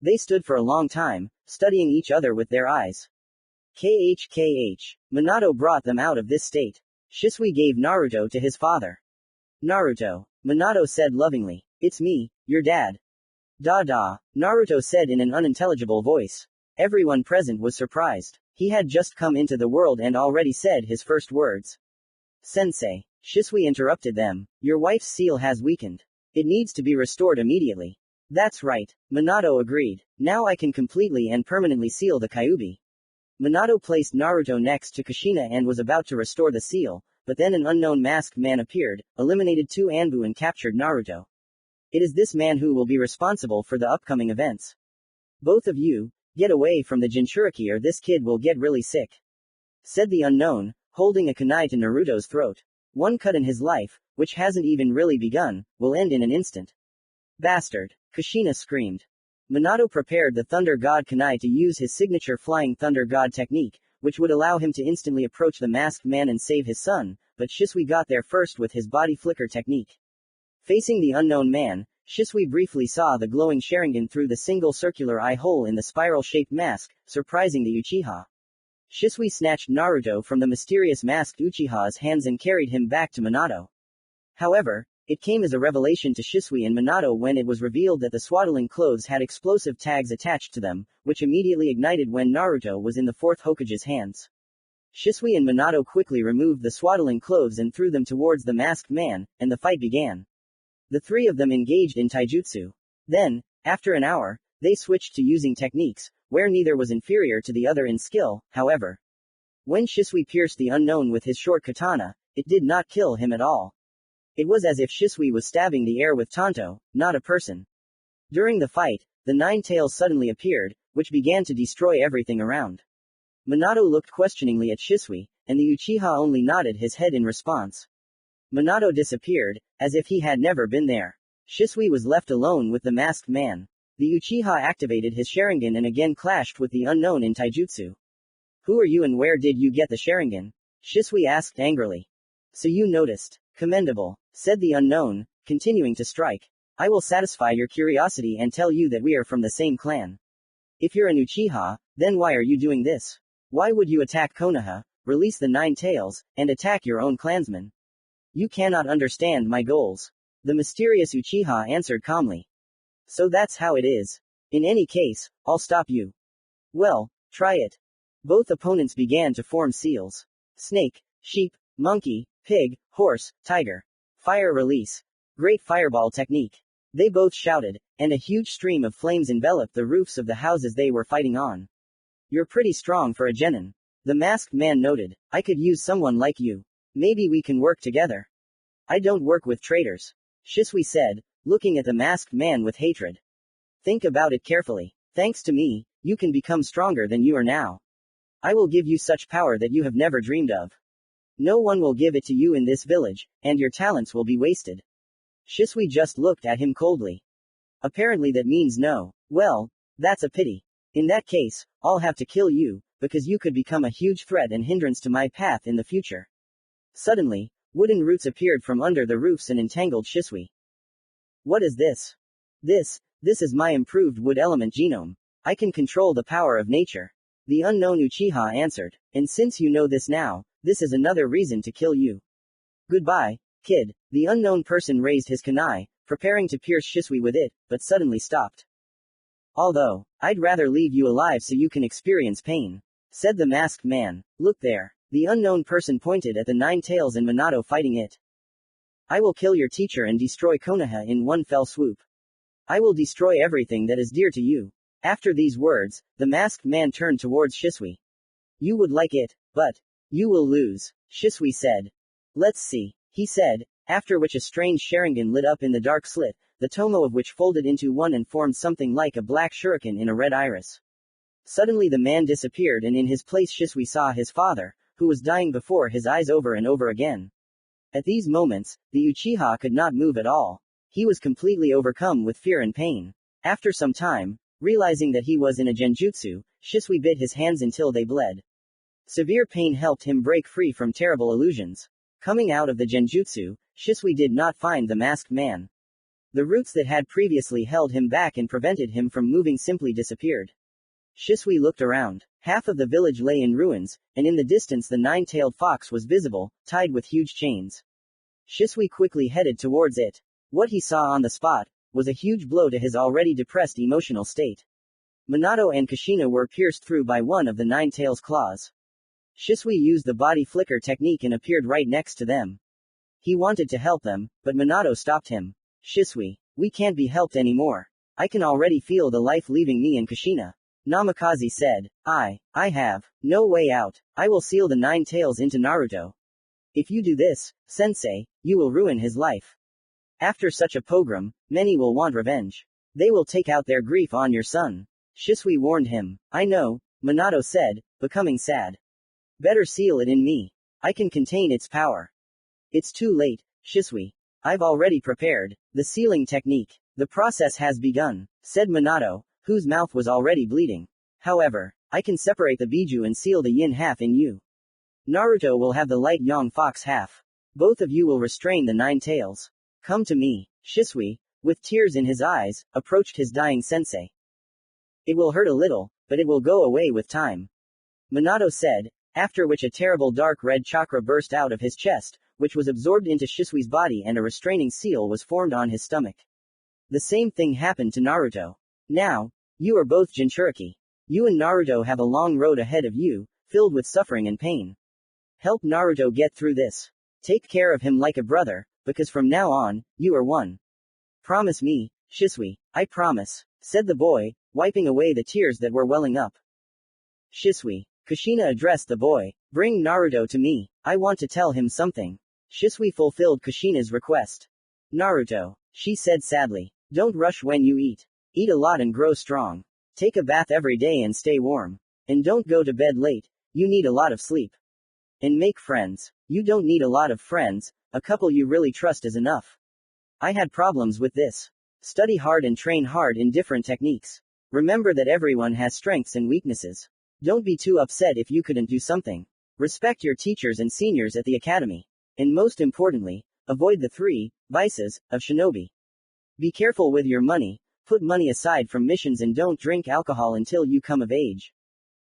They stood for a long time, studying each other with their eyes. KHKH. Minato brought them out of this state. Shisui gave Naruto to his father. Naruto. Minato said lovingly. It's me, your dad. Da. Naruto said in an unintelligible voice. Everyone present was surprised. He had just come into the world and already said his first words. Sensei. Shisui interrupted them. Your wife's seal has weakened. It needs to be restored immediately. That's right. Minato agreed. Now I can completely and permanently seal the Kyuubi. Minato placed Naruto next to Kushina and was about to restore the seal, but then an unknown masked man appeared, eliminated 2 Anbu and captured Naruto. It is this man who will be responsible for the upcoming events. Both of you, get away from the Jinchuriki or this kid will get really sick. Said the unknown, holding a kunai to Naruto's throat. One cut in his life, which hasn't even really begun, will end in an instant. Bastard! Kushina screamed. Minato prepared the Thunder God kunai to use his signature Flying Thunder God technique, which would allow him to instantly approach the masked man and save his son, but Shisui got there first with his body flicker technique. Facing the unknown man, Shisui briefly saw the glowing Sharingan through the single circular eye hole in the spiral-shaped mask, surprising the Uchiha. Shisui snatched Naruto from the mysterious masked Uchiha's hands and carried him back to Minato. However, it came as a revelation to Shisui and Minato when it was revealed that the swaddling clothes had explosive tags attached to them, which immediately ignited when Naruto was in the fourth Hokage's hands. Shisui and Minato quickly removed the swaddling clothes and threw them towards the masked man, and the fight began. The three of them engaged in taijutsu. Then, after an hour, they switched to using techniques, where neither was inferior to the other in skill, however. When Shisui pierced the unknown with his short katana, it did not kill him at all. It was as if Shisui was stabbing the air with tanto, not a person. During the fight, the nine tails suddenly appeared, which began to destroy everything around. Minato looked questioningly at Shisui, and the Uchiha only nodded his head in response. Minato disappeared, as if he had never been there. Shisui was left alone with the masked man. The Uchiha activated his Sharingan and again clashed with the unknown in taijutsu. Who are you and where did you get the Sharingan? Shisui asked angrily. So you noticed. Commendable, said the unknown, continuing to strike. I will satisfy your curiosity and tell you that we are from the same clan. If you're an Uchiha, then why are you doing this? Why would you attack Konoha, release the nine tails, and attack your own clansmen? You cannot understand my goals. The mysterious Uchiha answered calmly. So that's how it is. In any case, I'll stop you. Well, try it. Both opponents began to form seals. Snake, sheep, monkey, pig, horse, tiger. Fire release. Great fireball technique. They both shouted, and a huge stream of flames enveloped the roofs of the houses they were fighting on. You're pretty strong for a genin. The masked man noted. I could use someone like you. Maybe we can work together. I don't work with traitors. Shisui said, looking at the masked man with hatred. Think about it carefully. Thanks to me, you can become stronger than you are now. I will give you such power that you have never dreamed of. No one will give it to you in this village, and your talents will be wasted. Shisui just looked at him coldly. Apparently that means no. Well, that's a pity. In that case, I'll have to kill you, because you could become a huge threat and hindrance to my path in the future. Suddenly, wooden roots appeared from under the roofs and entangled Shisui. What is this? This is my improved wood element genome. I can control the power of nature. The unknown Uchiha answered. And since you know this now, this is another reason to kill you. Goodbye, kid. The unknown person raised his kunai, preparing to pierce Shisui with it, but suddenly stopped. Although, I'd rather leave you alive so you can experience pain, said the masked man. Look there. The unknown person pointed at the nine tails and Minato fighting it. I will kill your teacher and destroy Konoha in one fell swoop. I will destroy everything that is dear to you. After these words, the masked man turned towards Shisui. You would like it, but you will lose, Shisui said. Let's see, he said, after which a strange Sharingan lit up in the dark slit, the tomo of which folded into one and formed something like a black shuriken in a red iris. Suddenly the man disappeared and in his place Shisui saw his father, who was dying before his eyes over and over again. At these moments, the Uchiha could not move at all. He was completely overcome with fear and pain. After some time, realizing that he was in a genjutsu, Shisui bit his hands until they bled. Severe pain helped him break free from terrible illusions. Coming out of the genjutsu, Shisui did not find the masked man. The roots that had previously held him back and prevented him from moving simply disappeared. Shisui looked around. Half of the village lay in ruins, and in the distance the nine-tailed fox was visible, tied with huge chains. Shisui quickly headed towards it. What he saw on the spot was a huge blow to his already depressed emotional state. Minato and Kushina were pierced through by one of the nine tails' claws. Shisui used the body flicker technique and appeared right next to them. He wanted to help them, but Minato stopped him. Shisui, we can't be helped anymore. I can already feel the life leaving me and Kushina. Namikaze said, I have no way out. I will seal the nine tails into Naruto. If you do this, sensei, you will ruin his life. After such a pogrom, many will want revenge. They will take out their grief on your son. Shisui warned him. I know, Minato said, becoming sad. Better seal it in me. I can contain its power. It's too late, Shisui. I've already prepared the sealing technique. The process has begun, said Minato, whose mouth was already bleeding. However, I can separate the Biju and seal the yin half in you. Naruto will have the light yang fox half. Both of you will restrain the nine tails. Come to me. Shisui, with tears in his eyes, approached his dying sensei. It will hurt a little, but it will go away with time, Minato said, after which a terrible dark red chakra burst out of his chest, which was absorbed into Shisui's body and a restraining seal was formed on his stomach. The same thing happened to Naruto. Now, you are both Jinchuriki. You and Naruto have a long road ahead of you, filled with suffering and pain. Help Naruto get through this. Take care of him like a brother, because from now on, you are one. Promise me, Shisui. I promise, said the boy, wiping away the tears that were welling up. Shisui. Kushina addressed the boy. Bring Naruto to me. I want to tell him something. Shisui fulfilled Kushina's request. Naruto, she said sadly. Don't rush when you eat. Eat a lot and grow strong. Take a bath every day and stay warm. And don't go to bed late. You need a lot of sleep. And make friends. You don't need a lot of friends. A couple you really trust is enough. I had problems with this. Study hard and train hard in different techniques. Remember that everyone has strengths and weaknesses. Don't be too upset if you couldn't do something. Respect your teachers and seniors at the academy. And most importantly, avoid the 3 vices of shinobi. Be careful with your money, put money aside from missions and don't drink alcohol until you come of age.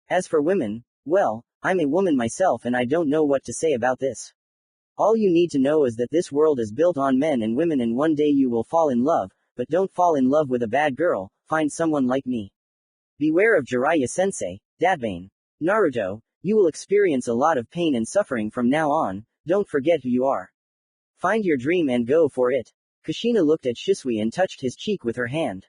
As for women, well, I'm a woman myself and I don't know what to say about this. All you need to know is that this world is built on men and women and one day you will fall in love, but don't fall in love with a bad girl, find someone like me. Beware of Jiraiya sensei, Dadbane. Naruto, you will experience a lot of pain and suffering from now on, don't forget who you are. Find your dream and go for it. Kushina looked at Shisui and touched his cheek with her hand.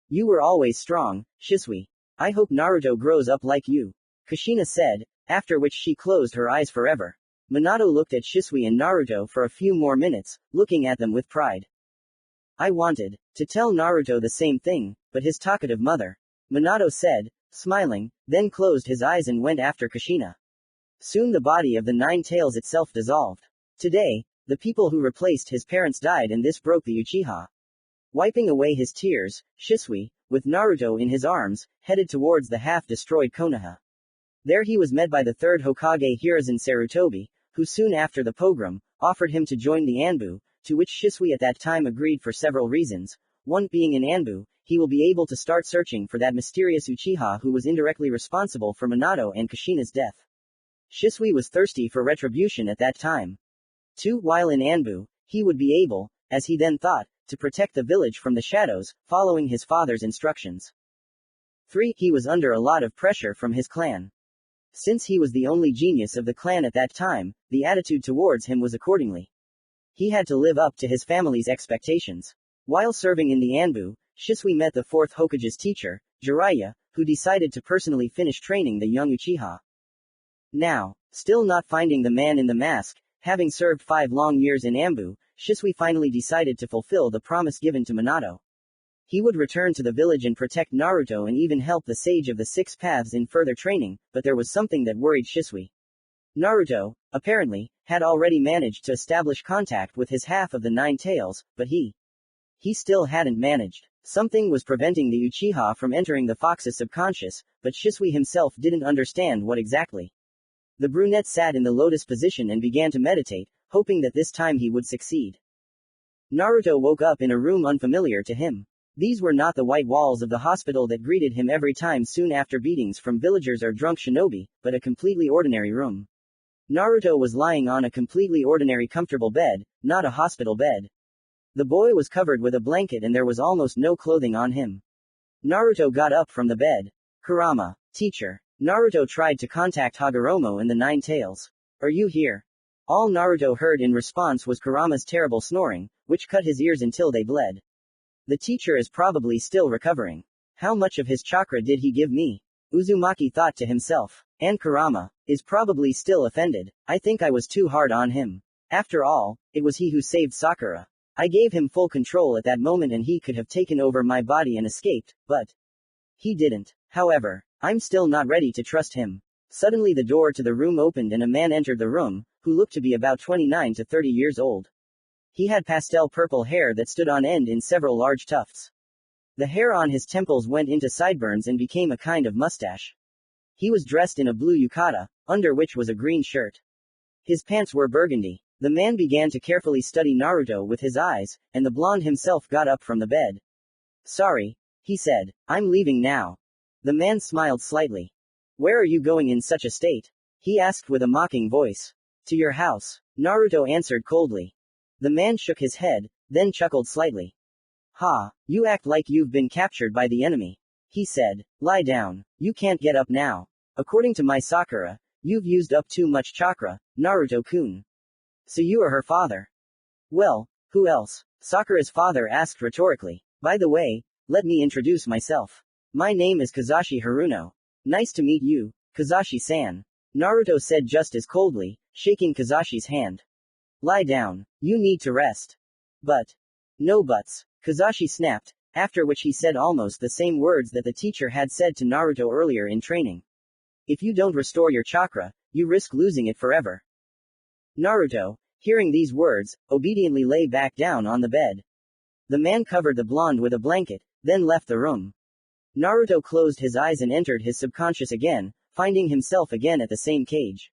You were always strong, Shisui. I hope Naruto grows up like you. Kushina said, after which she closed her eyes forever. Minato looked at Shisui and Naruto for a few more minutes, looking at them with pride. I wanted to tell Naruto the same thing, but his talkative mother. Minato said, smiling, then closed his eyes and went after Kushina. Soon the body of the 9 tails itself dissolved. Today, the people who replaced his parents died and this broke the Uchiha. Wiping away his tears, Shisui, with Naruto in his arms, headed towards the half-destroyed Konoha. There he was met by the 3rd Hokage Hiruzen Sarutobi, who soon after the pogrom, offered him to join the Anbu, to which Shisui at that time agreed for several reasons. One being in Anbu, he will be able to start searching for that mysterious Uchiha who was indirectly responsible for Minato and Kushina's death. Shisui was thirsty for retribution at that time. 2. While in Anbu, he would be able, as he then thought, to protect the village from the shadows, following his father's instructions. 3. He was under a lot of pressure from his clan. Since he was the only genius of the clan at that time, the attitude towards him was accordingly. He had to live up to his family's expectations. While serving in the Anbu, Shisui met the 4th Hokage's teacher, Jiraiya, who decided to personally finish training the young Uchiha. Now, still not finding the man in the mask, having served 5 long years in Anbu, Shisui finally decided to fulfill the promise given to Minato. He would return to the village and protect Naruto and even help the Sage of the 6 Paths in further training, but there was something that worried Shisui. Naruto, apparently, had already managed to establish contact with his half of the 9 tails, but he still hadn't managed. Something was preventing the Uchiha from entering the fox's subconscious, but Shisui himself didn't understand what exactly. The brunette sat in the lotus position and began to meditate, hoping that this time he would succeed. Naruto woke up in a room unfamiliar to him. These were not the white walls of the hospital that greeted him every time soon after beatings from villagers or drunk shinobi, but a completely ordinary room. Naruto was lying on a completely ordinary comfortable bed, not a hospital bed. The boy was covered with a blanket and there was almost no clothing on him. Naruto got up from the bed. Kurama, teacher. Naruto tried to contact Hagoroma and the 9 tails. Are you here? All Naruto heard in response was Kurama's terrible snoring, which cut his ears until they bled. The teacher is probably still recovering. How much of his chakra did he give me? Uzumaki thought to himself. And Kurama is probably still offended. I think I was too hard on him. After all, it was he who saved Sakura. I gave him full control at that moment and he could have taken over my body and escaped, but he didn't. However, I'm still not ready to trust him. Suddenly the door to the room opened and a man entered the room, who looked to be about 29 to 30 years old. He had pastel purple hair that stood on end in several large tufts. The hair on his temples went into sideburns and became a kind of mustache. He was dressed in a blue yukata, under which was a green shirt. His pants were burgundy. The man began to carefully study Naruto with his eyes, and the blonde himself got up from the bed. Sorry, he said. I'm leaving now. The man smiled slightly. Where are you going in such a state? He asked with a mocking voice. To your house, Naruto answered coldly. The man shook his head, then chuckled slightly. Ha, you act like you've been captured by the enemy. He said. Lie down. You can't get up now. According to my Sakura, you've used up too much chakra, Naruto-kun. So you are her father. Well, who else? Sakura's father asked rhetorically. By the way, let me introduce myself. My name is Kakashi Haruno. Nice to meet you, Kakashi-san. Naruto said just as coldly, shaking Kakashi's hand. Lie down. You need to rest. But. No buts. Kakashi snapped, after which he said almost the same words that the teacher had said to Naruto earlier in training. If you don't restore your chakra, you risk losing it forever. Naruto, hearing these words, obediently lay back down on the bed. The man covered the blonde with a blanket, then left the room. Naruto closed his eyes and entered his subconscious again, finding himself again at the same cage.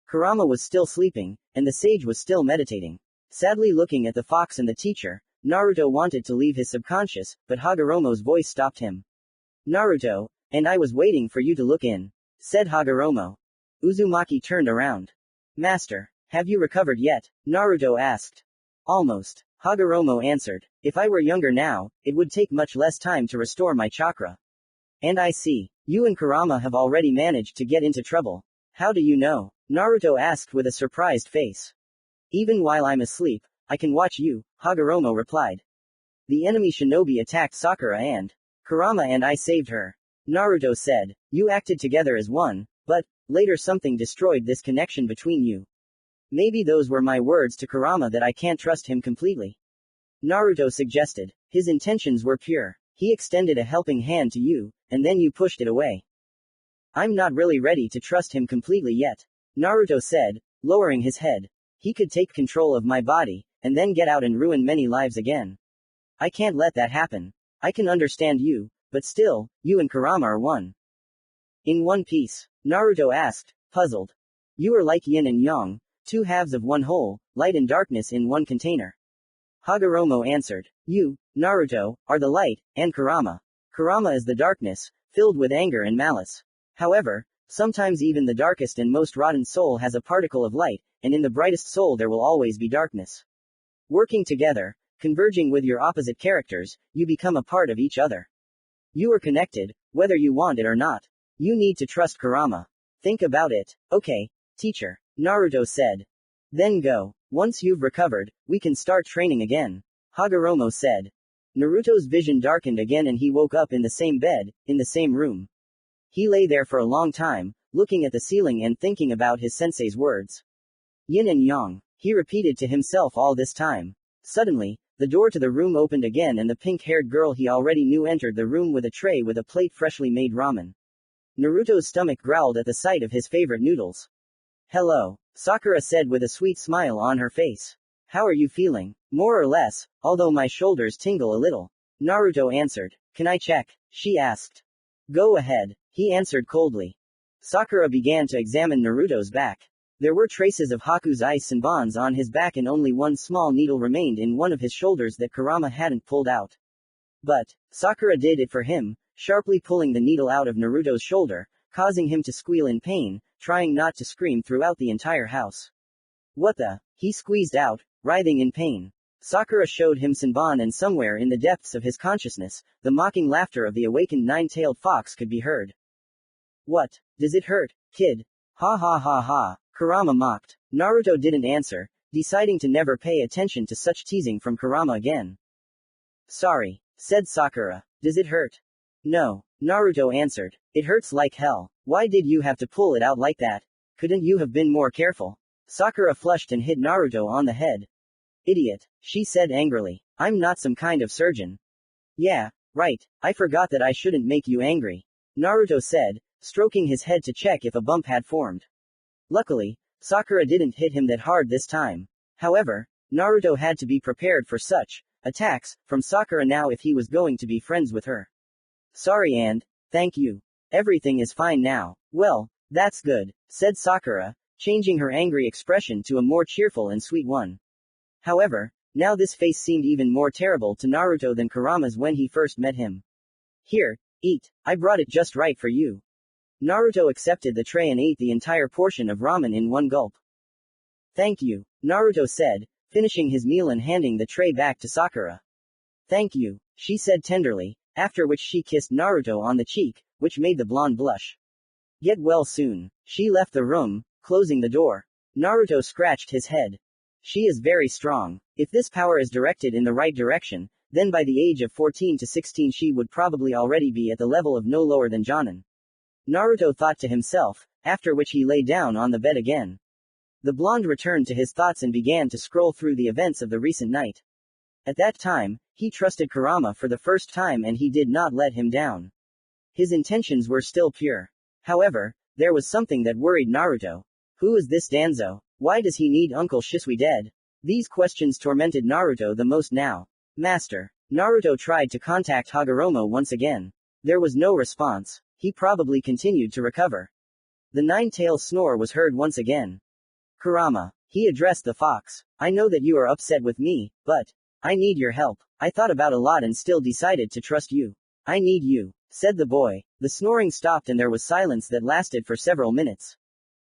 Kurama was still sleeping, and the sage was still meditating. Sadly looking at the fox and the teacher, Naruto wanted to leave his subconscious, but Hagoromo's voice stopped him. Naruto, and I was waiting for you to look in, said Hagoromo. Uzumaki turned around. Master, have you recovered yet? Naruto asked. Almost, Hagoromo answered. If I were younger now, it would take much less time to restore my chakra. And I see, you and Kurama have already managed to get into trouble. How do you know? Naruto asked with a surprised face. Even while I'm asleep, I can watch you, Hagoromo replied. The enemy shinobi attacked Sakura and Kurama and I saved her. Naruto said. You acted together as one, but later something destroyed this connection between you. Maybe those were my words to Kurama that I can't trust him completely. Naruto suggested. His intentions were pure. He extended a helping hand to you, and then you pushed it away. I'm not really ready to trust him completely yet, Naruto said, lowering his head. He could take control of my body, and then get out and ruin many lives again. I can't let that happen. I can understand you, but still, you and Kurama are one. In one piece, Naruto asked, puzzled. You are like yin and yang, two halves of one whole, light and darkness in one container. Hagoromo answered. You, Naruto, are the light, and Kurama. Kurama is the darkness, filled with anger and malice. However, sometimes even the darkest and most rotten soul has a particle of light, and in the brightest soul there will always be darkness. Working together, converging with your opposite characters, you become a part of each other. You are connected, whether you want it or not. You need to trust Kurama. Think about it. Okay, teacher, Naruto said. Then go. Once you've recovered, we can start training again, Hagoromo said. Naruto's vision darkened again and he woke up in the same bed, in the same room. He lay there for a long time, looking at the ceiling and thinking about his sensei's words. Yin and yang, he repeated to himself all this time. Suddenly, the door to the room opened again and the pink-haired girl he already knew entered the room with a tray with a plate freshly made ramen. Naruto's stomach growled at the sight of his favorite noodles. Hello, Sakura said with a sweet smile on her face. How are you feeling? More or less, although my shoulders tingle a little. Naruto answered. Can I check? She asked. Go ahead, he answered coldly. Sakura began to examine Naruto's back. There were traces of Haku's ice and bonds on his back and only one small needle remained in one of his shoulders that Kurama hadn't pulled out. But Sakura did it for him, sharply pulling the needle out of Naruto's shoulder, causing him to squeal in pain, trying not to scream throughout the entire house. What the? He squeezed out, writhing in pain. Sakura showed him Senbon and somewhere in the depths of his consciousness, the mocking laughter of the awakened nine-tailed fox could be heard. What? Does it hurt, kid? Ha ha ha ha, Kurama mocked. Naruto didn't answer, deciding to never pay attention to such teasing from Kurama again. Sorry, said Sakura. Does it hurt? No, Naruto answered. It hurts like hell. Why did you have to pull it out like that? Couldn't you have been more careful? Sakura flushed and hit Naruto on the head. Idiot, she said angrily. I'm not some kind of surgeon. Yeah, right, I forgot that I shouldn't make you angry, Naruto said, stroking his head to check if a bump had formed. Luckily, Sakura didn't hit him that hard this time. However, Naruto had to be prepared for such attacks from Sakura now if he was going to be friends with her. Sorry and thank you. Everything is fine now. Well, that's good, said Sakura, changing her angry expression to a more cheerful and sweet one. However, now this face seemed even more terrible to Naruto than Kurama's when he first met him. Here, eat. I brought it just right for you. Naruto accepted the tray and ate the entire portion of ramen in one gulp. Thank you, Naruto said, finishing his meal and handing the tray back to Sakura. Thank you, she said tenderly, after which she kissed Naruto on the cheek, which made the blonde blush. Get well soon. She left the room, closing the door. Naruto scratched his head. She is very strong. If this power is directed in the right direction, then by the age of 14 to 16 she would probably already be at the level of no lower than Jonin. Naruto thought to himself, after which he lay down on the bed again. The blonde returned to his thoughts and began to scroll through the events of the recent night. At that time, he trusted Kurama for the first time and he did not let him down. His intentions were still pure. However, there was something that worried Naruto. Who is this Danzo? Why does he need Uncle Shisui dead? These questions tormented Naruto the most now. Master. Naruto tried to contact Hagoroma once again. There was no response. He probably continued to recover. The nine-tailed snore was heard once again. Kurama. He addressed the fox. I know that you are upset with me, but I need your help. I thought about a lot and still decided to trust you. I need you, said the boy. The snoring stopped and there was silence that lasted for several minutes.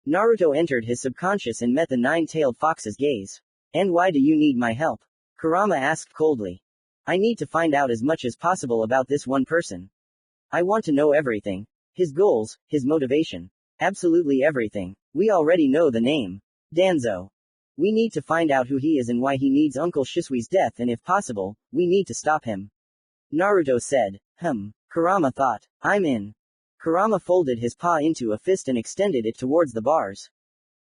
Naruto entered his subconscious and met the nine-tailed fox's gaze. And why do you need my help? Kurama asked coldly. I need to find out as much as possible about this one person. I want to know everything. His goals, his motivation. Absolutely everything. We already know the name. Danzo. We need to find out who he is and why he needs Uncle Shisui's death and if possible, we need to stop him. Naruto said. Kurama thought. I'm in. Kurama folded his paw into a fist and extended it towards the bars.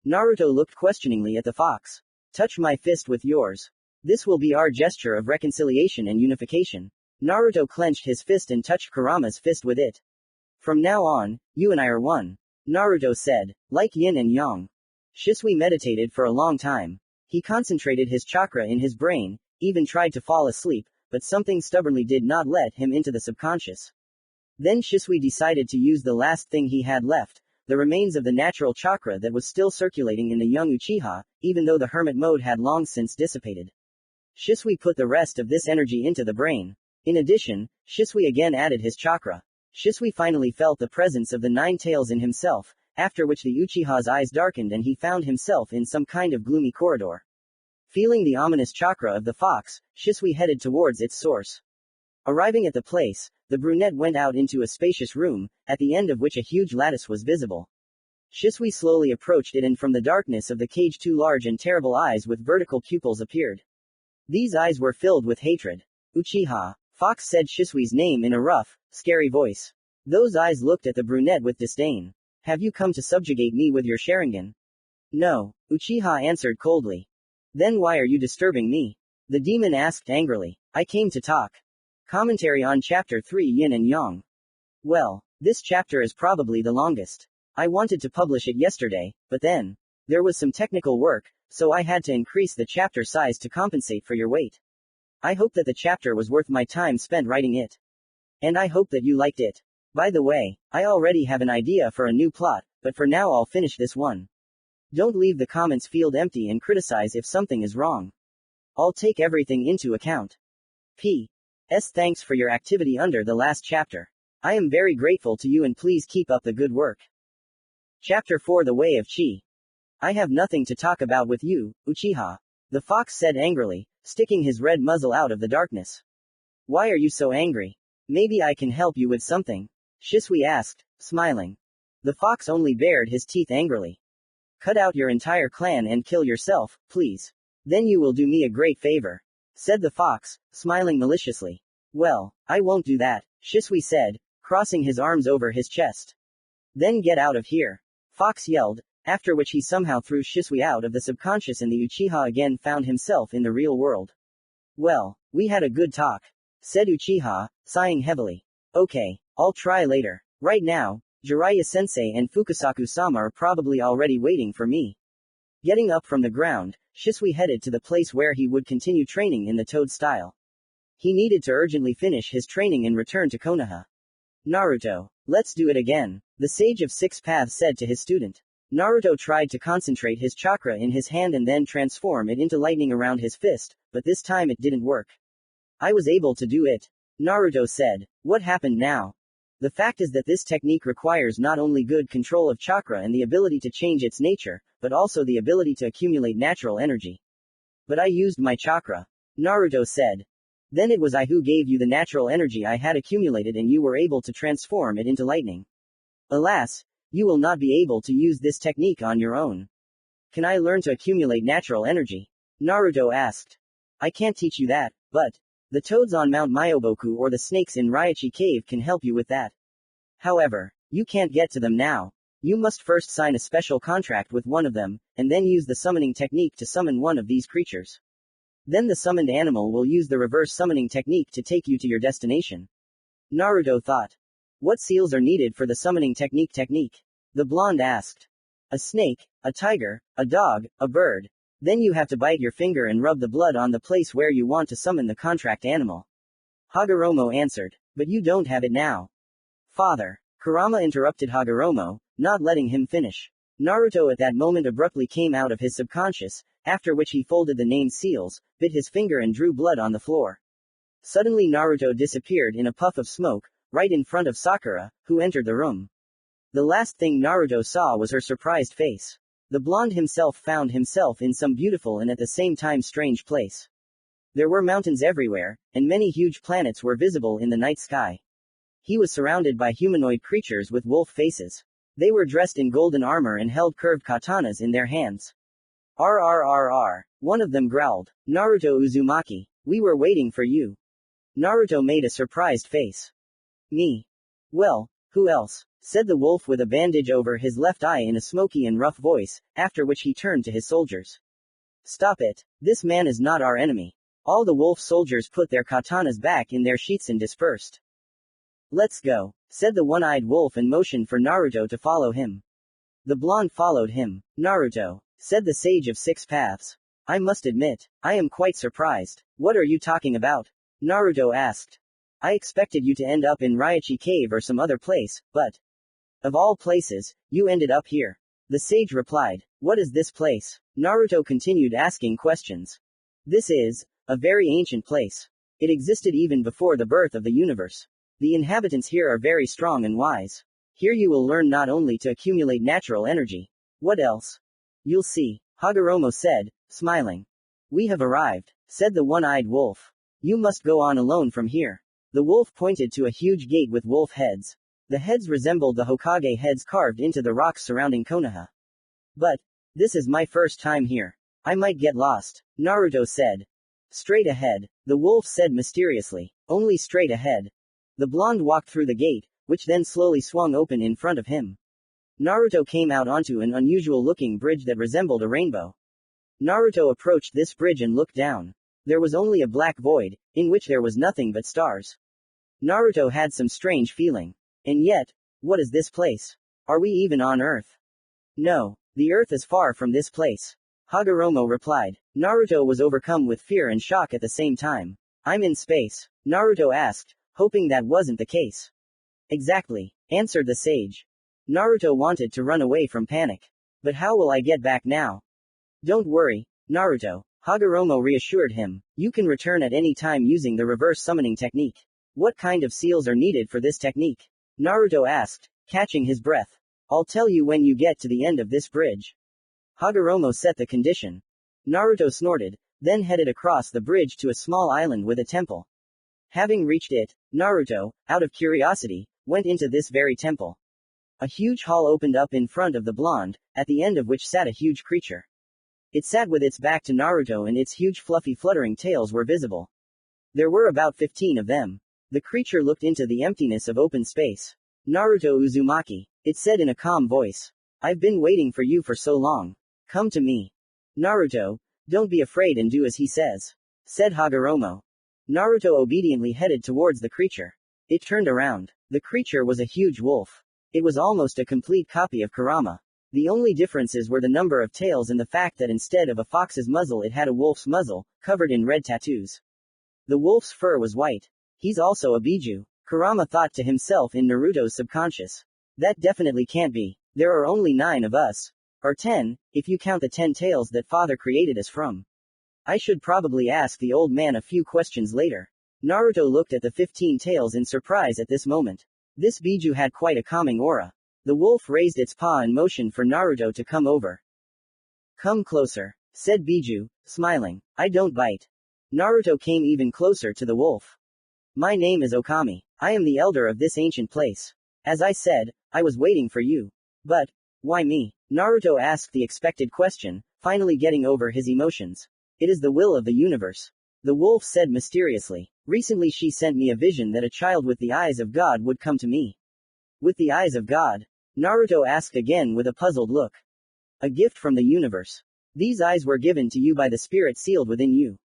Naruto looked questioningly at the fox. Touch my fist with yours. This will be our gesture of reconciliation and unification. Naruto clenched his fist and touched Kurama's fist with it. From now on, you and I are one. Naruto said. Like yin and yang. Shisui meditated for a long time. He concentrated his chakra in his brain, even tried to fall asleep, but something stubbornly did not let him into the subconscious. Then Shisui decided to use the last thing he had left, the remains of the natural chakra that was still circulating in the young Uchiha, even though the hermit mode had long since dissipated. Shisui put the rest of this energy into the brain. In addition, Shisui again added his chakra. Shisui finally felt the presence of the nine tails in himself, after which the Uchiha's eyes darkened and he found himself in some kind of gloomy corridor. Feeling the ominous chakra of the fox, Shisui headed towards its source. Arriving at the place, the brunette went out into a spacious room, at the end of which a huge lattice was visible. Shisui slowly approached it and from the darkness of the cage two large and terrible eyes with vertical pupils appeared. These eyes were filled with hatred. Uchiha. Fox said Shisui's name in a rough, scary voice. Those eyes looked at the brunette with disdain. Have you come to subjugate me with your Sharingan? No, Uchiha answered coldly. Then why are you disturbing me? The demon asked angrily. I came to talk. Commentary on Chapter 3 Yin and Yang. Well, this chapter is probably the longest. I wanted to publish it yesterday, but then there was some technical work, so I had to increase the chapter size to compensate for your wait. I hope that the chapter was worth my time spent writing it. And I hope that you liked it. By the way, I already have an idea for a new plot, but for now I'll finish this one. Don't leave the comments field empty and criticize if something is wrong. I'll take everything into account. P.S. Thanks for your activity under the last chapter. I am very grateful to you and please keep up the good work. Chapter 4 The Way of Chi. I have nothing to talk about with you, Uchiha. The fox said angrily, sticking his red muzzle out of the darkness. Why are you so angry? Maybe I can help you with something. Shisui asked, smiling. The fox only bared his teeth angrily. Cut out your entire clan and kill yourself, please. Then you will do me a great favor, said the fox, smiling maliciously. Well, I won't do that, Shisui said, crossing his arms over his chest. Then get out of here. Fox yelled, after which he somehow threw Shisui out of the subconscious and the Uchiha again found himself in the real world. Well, we had a good talk, said Uchiha, sighing heavily. Okay, I'll try later. Right now, Jiraiya-sensei and Fukasaku-sama are probably already waiting for me. Getting up from the ground, Shisui headed to the place where he would continue training in the Toad style. He needed to urgently finish his training and return to Konoha. Naruto. Let's do it again, the Sage of Six Paths said to his student. Naruto tried to concentrate his chakra in his hand and then transform it into lightning around his fist, but this time it didn't work. I was able to do it. Naruto said. What happened now? The fact is that this technique requires not only good control of chakra and the ability to change its nature, but also the ability to accumulate natural energy. But I used my chakra. Naruto said. Then it was I who gave you the natural energy I had accumulated and you were able to transform it into lightning. Alas, you will not be able to use this technique on your own. Can I learn to accumulate natural energy? Naruto asked. I can't teach you that, but the toads on Mount Myoboku or the snakes in Raichi Cave can help you with that. However, you can't get to them now. You must first sign a special contract with one of them, and then use the summoning technique to summon one of these creatures. Then the summoned animal will use the reverse summoning technique to take you to your destination. Naruto thought. What seals are needed for the summoning technique? The blonde asked. A snake, a tiger, a dog, a bird. Then you have to bite your finger and rub the blood on the place where you want to summon the contract animal. Hagoroma answered. But you don't have it now. Father. Kurama interrupted Hagoroma, not letting him finish. Naruto at that moment abruptly came out of his subconscious, after which he folded the named seals, bit his finger and drew blood on the floor. Suddenly Naruto disappeared in a puff of smoke, right in front of Sakura, who entered the room. The last thing Naruto saw was her surprised face. The blonde himself found himself in some beautiful and at the same time strange place. There were mountains everywhere, and many huge planets were visible in the night sky. He was surrounded by humanoid creatures with wolf faces. They were dressed in golden armor and held curved katanas in their hands. RRRR. One of them growled. Naruto Uzumaki. We were waiting for you. Naruto made a surprised face. Me? Well, who else? Said the wolf with a bandage over his left eye in a smoky and rough voice, after which he turned to his soldiers. Stop it. This man is not our enemy. All the wolf soldiers put their katanas back in their sheaths and dispersed. Let's go, said the one-eyed wolf and motioned for Naruto to follow him. The blonde followed him. Naruto, said the sage of six paths. I must admit, I am quite surprised. What are you talking about? Naruto asked. I expected you to end up in Raichi Cave or some other place, but of all places, you ended up here. The sage replied. What is this place? Naruto continued asking questions. This is a very ancient place. It existed even before the birth of the universe. The inhabitants here are very strong and wise. Here you will learn not only to accumulate natural energy. What else? You'll see, Hagoroma said, smiling. We have arrived, said the one-eyed wolf. You must go on alone from here. The wolf pointed to a huge gate with wolf heads. The heads resembled the Hokage heads carved into the rocks surrounding Konoha. But this is my first time here. I might get lost, Naruto said. Straight ahead, the wolf said mysteriously. Only straight ahead. The blonde walked through the gate, which then slowly swung open in front of him. Naruto came out onto an unusual-looking bridge that resembled a rainbow. Naruto approached this bridge and looked down. There was only a black void, in which there was nothing but stars. Naruto had some strange feeling. And yet, what is this place? Are we even on Earth? No, the Earth is far from this place. Hagoroma replied. Naruto was overcome with fear and shock at the same time. I'm in space, Naruto asked, hoping that wasn't the case. Exactly, answered the sage. Naruto wanted to run away from panic. But how will I get back now? Don't worry, Naruto, Hagoroma reassured him. You can return at any time using the reverse summoning technique. What kind of seals are needed for this technique? Naruto asked, catching his breath. I'll tell you when you get to the end of this bridge. Hagoroma set the condition. Naruto snorted, then headed across the bridge to a small island with a temple. Having reached it, Naruto, out of curiosity, went into this very temple. A huge hall opened up in front of the blonde, at the end of which sat a huge creature. It sat with its back to Naruto and its huge fluffy fluttering tails were visible. There were about 15 of them. The creature looked into the emptiness of open space. Naruto Uzumaki, it said in a calm voice. I've been waiting for you for so long. Come to me. Naruto, don't be afraid and do as he says, said Hagoroma. Naruto obediently headed towards the creature. It turned around. The creature was a huge wolf. It was almost a complete copy of Kurama. The only differences were the number of tails and the fact that instead of a fox's muzzle it had a wolf's muzzle, covered in red tattoos. The wolf's fur was white. He's also a Biju, Kurama thought to himself in Naruto's subconscious. That definitely can't be. There are only 9 of us. Or 10, if you count the 10 tails that father created us from. I should probably ask the old man a few questions later. Naruto looked at the 15 tails in surprise at this moment. This Biju had quite a calming aura. The wolf raised its paw and motioned for Naruto to come over. Come closer, said Biju, smiling. I don't bite. Naruto came even closer to the wolf. My name is Okami. I am the elder of this ancient place. As I said, I was waiting for you. But, why me? Naruto asked the expected question, finally getting over his emotions. It is the will of the universe. The wolf said mysteriously. Recently she sent me a vision that a child with the eyes of God would come to me. With the eyes of God? Naruto asked again with a puzzled look. A gift from the universe. These eyes were given to you by the spirit sealed within you.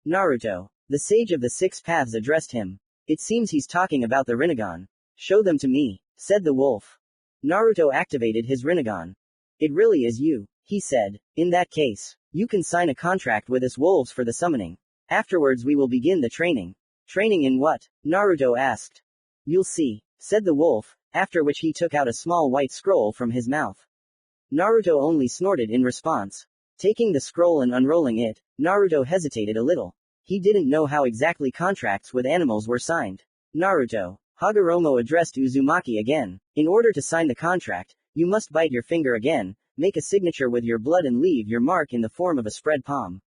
Naruto. The sage of the six paths addressed him. It seems he's talking about the Rinnegan. Show them to me, said the wolf. Naruto activated his Rinnegan. It really is you, he said. In that case, you can sign a contract with us wolves for the summoning. Afterwards we will begin the training. Training in what? Naruto asked. You'll see, said the wolf, after which he took out a small white scroll from his mouth. Naruto only snorted in response. Taking the scroll and unrolling it, Naruto hesitated a little. He didn't know how exactly contracts with animals were signed. Naruto. Hagoroma addressed Uzumaki again. In order to sign the contract, you must bite your finger again, make a signature with your blood and leave your mark in the form of a spread palm.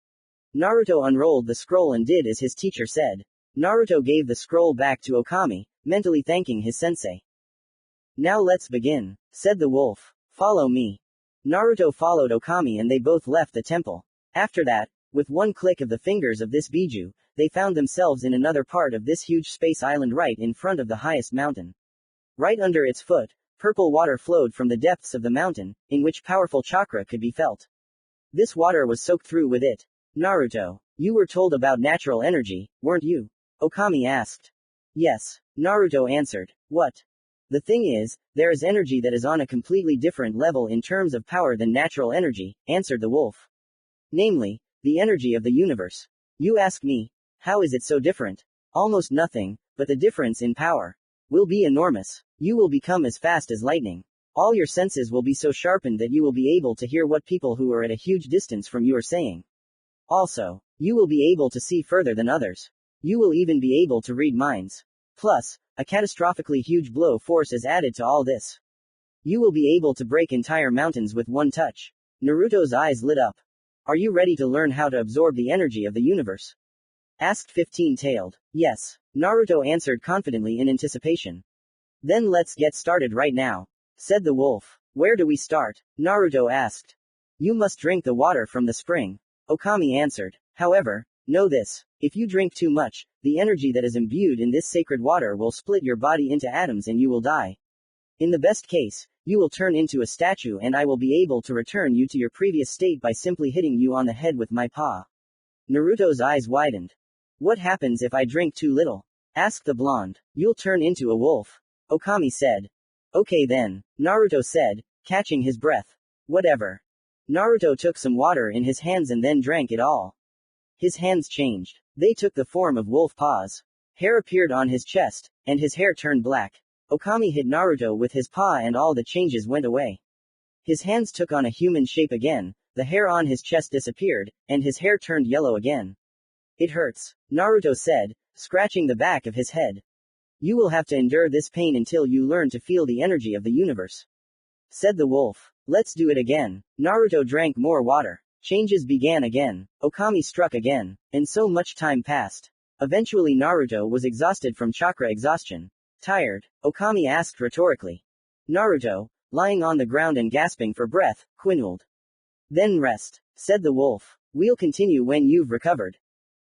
Naruto unrolled the scroll and did as his teacher said. Naruto gave the scroll back to Okami, mentally thanking his sensei. Now let's begin, said the wolf. Follow me. Naruto followed Okami and they both left the temple. After that, with one click of the fingers of this Biju, they found themselves in another part of this huge space island right in front of the highest mountain. Right under its foot, purple water flowed from the depths of the mountain, in which powerful chakra could be felt. This water was soaked through with it. Naruto, you were told about natural energy, weren't you? Okami asked. Yes, Naruto answered. What? The thing is, there is energy that is on a completely different level in terms of power than natural energy, answered the wolf. Namely, the energy of the universe. You ask me, how is it so different? Almost nothing, but the difference in power will be enormous. You will become as fast as lightning. All your senses will be so sharpened that you will be able to hear what people who are at a huge distance from you are saying. Also, you will be able to see further than others. You will even be able to read minds. Plus, a catastrophically huge blow force is added to all this. You will be able to break entire mountains with one touch. Naruto's eyes lit up. Are you ready to learn how to absorb the energy of the universe? Asked 15-tailed. Yes, Naruto answered confidently in anticipation. Then let's get started right now, said the wolf. Where do we start? Naruto asked. You must drink the water from the spring, Okami answered. However, know this, if you drink too much, the energy that is imbued in this sacred water will split your body into atoms and you will die. In the best case, you will turn into a statue and I will be able to return you to your previous state by simply hitting you on the head with my paw. Naruto's eyes widened. What happens if I drink too little? Asked the blonde. You'll turn into a wolf, Okami said. Okay then, Naruto said, catching his breath. Whatever. Naruto took some water in his hands and then drank it all. His hands changed. They took the form of wolf paws. Hair appeared on his chest, and his hair turned black. Okami hit Naruto with his paw and all the changes went away. His hands took on a human shape again, the hair on his chest disappeared, and his hair turned yellow again. It hurts, Naruto said, scratching the back of his head. You will have to endure this pain until you learn to feel the energy of the universe, said the wolf. Let's do it again. Naruto drank more water. Changes began again. Okami struck again. And so much time passed. Eventually Naruto was exhausted from chakra exhaustion. Tired? Okami asked rhetorically. Naruto, lying on the ground and gasping for breath, quinuled. Then rest, said the wolf. We'll continue when you've recovered.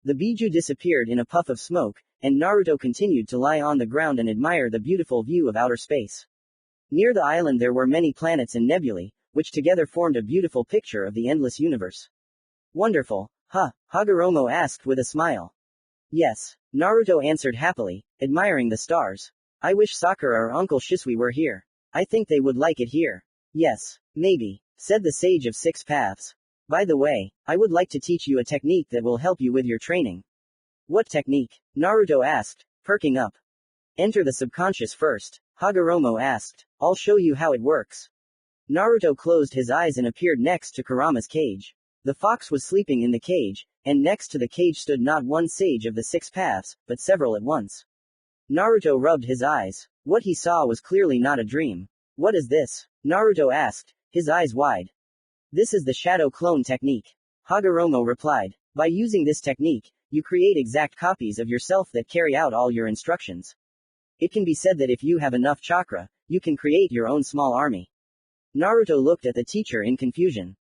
The Biju disappeared in a puff of smoke, and Naruto continued to lie on the ground and admire the beautiful view of outer space. Near the island there were many planets and nebulae, which together formed a beautiful picture of the endless universe. Wonderful, huh? Hagoroma asked with a smile. Yes, Naruto answered happily, admiring the stars. I wish Sakura or Uncle Shisui were here. I think they would like it here. Yes, maybe, said the Sage of Six Paths. By the way, I would like to teach you a technique that will help you with your training. What technique? Naruto asked, perking up. Enter the subconscious first, Hagoroma asked. I'll show you how it works. Naruto closed his eyes and appeared next to Kurama's cage. The fox was sleeping in the cage, and next to the cage stood not one sage of the 6 paths, but several at once. Naruto rubbed his eyes. What he saw was clearly not a dream. What is this? Naruto asked, his eyes wide. This is the shadow clone technique. Hagoroma replied. By using this technique, you create exact copies of yourself that carry out all your instructions. It can be said that if you have enough chakra, you can create your own small army. Naruto looked at the teacher in confusion.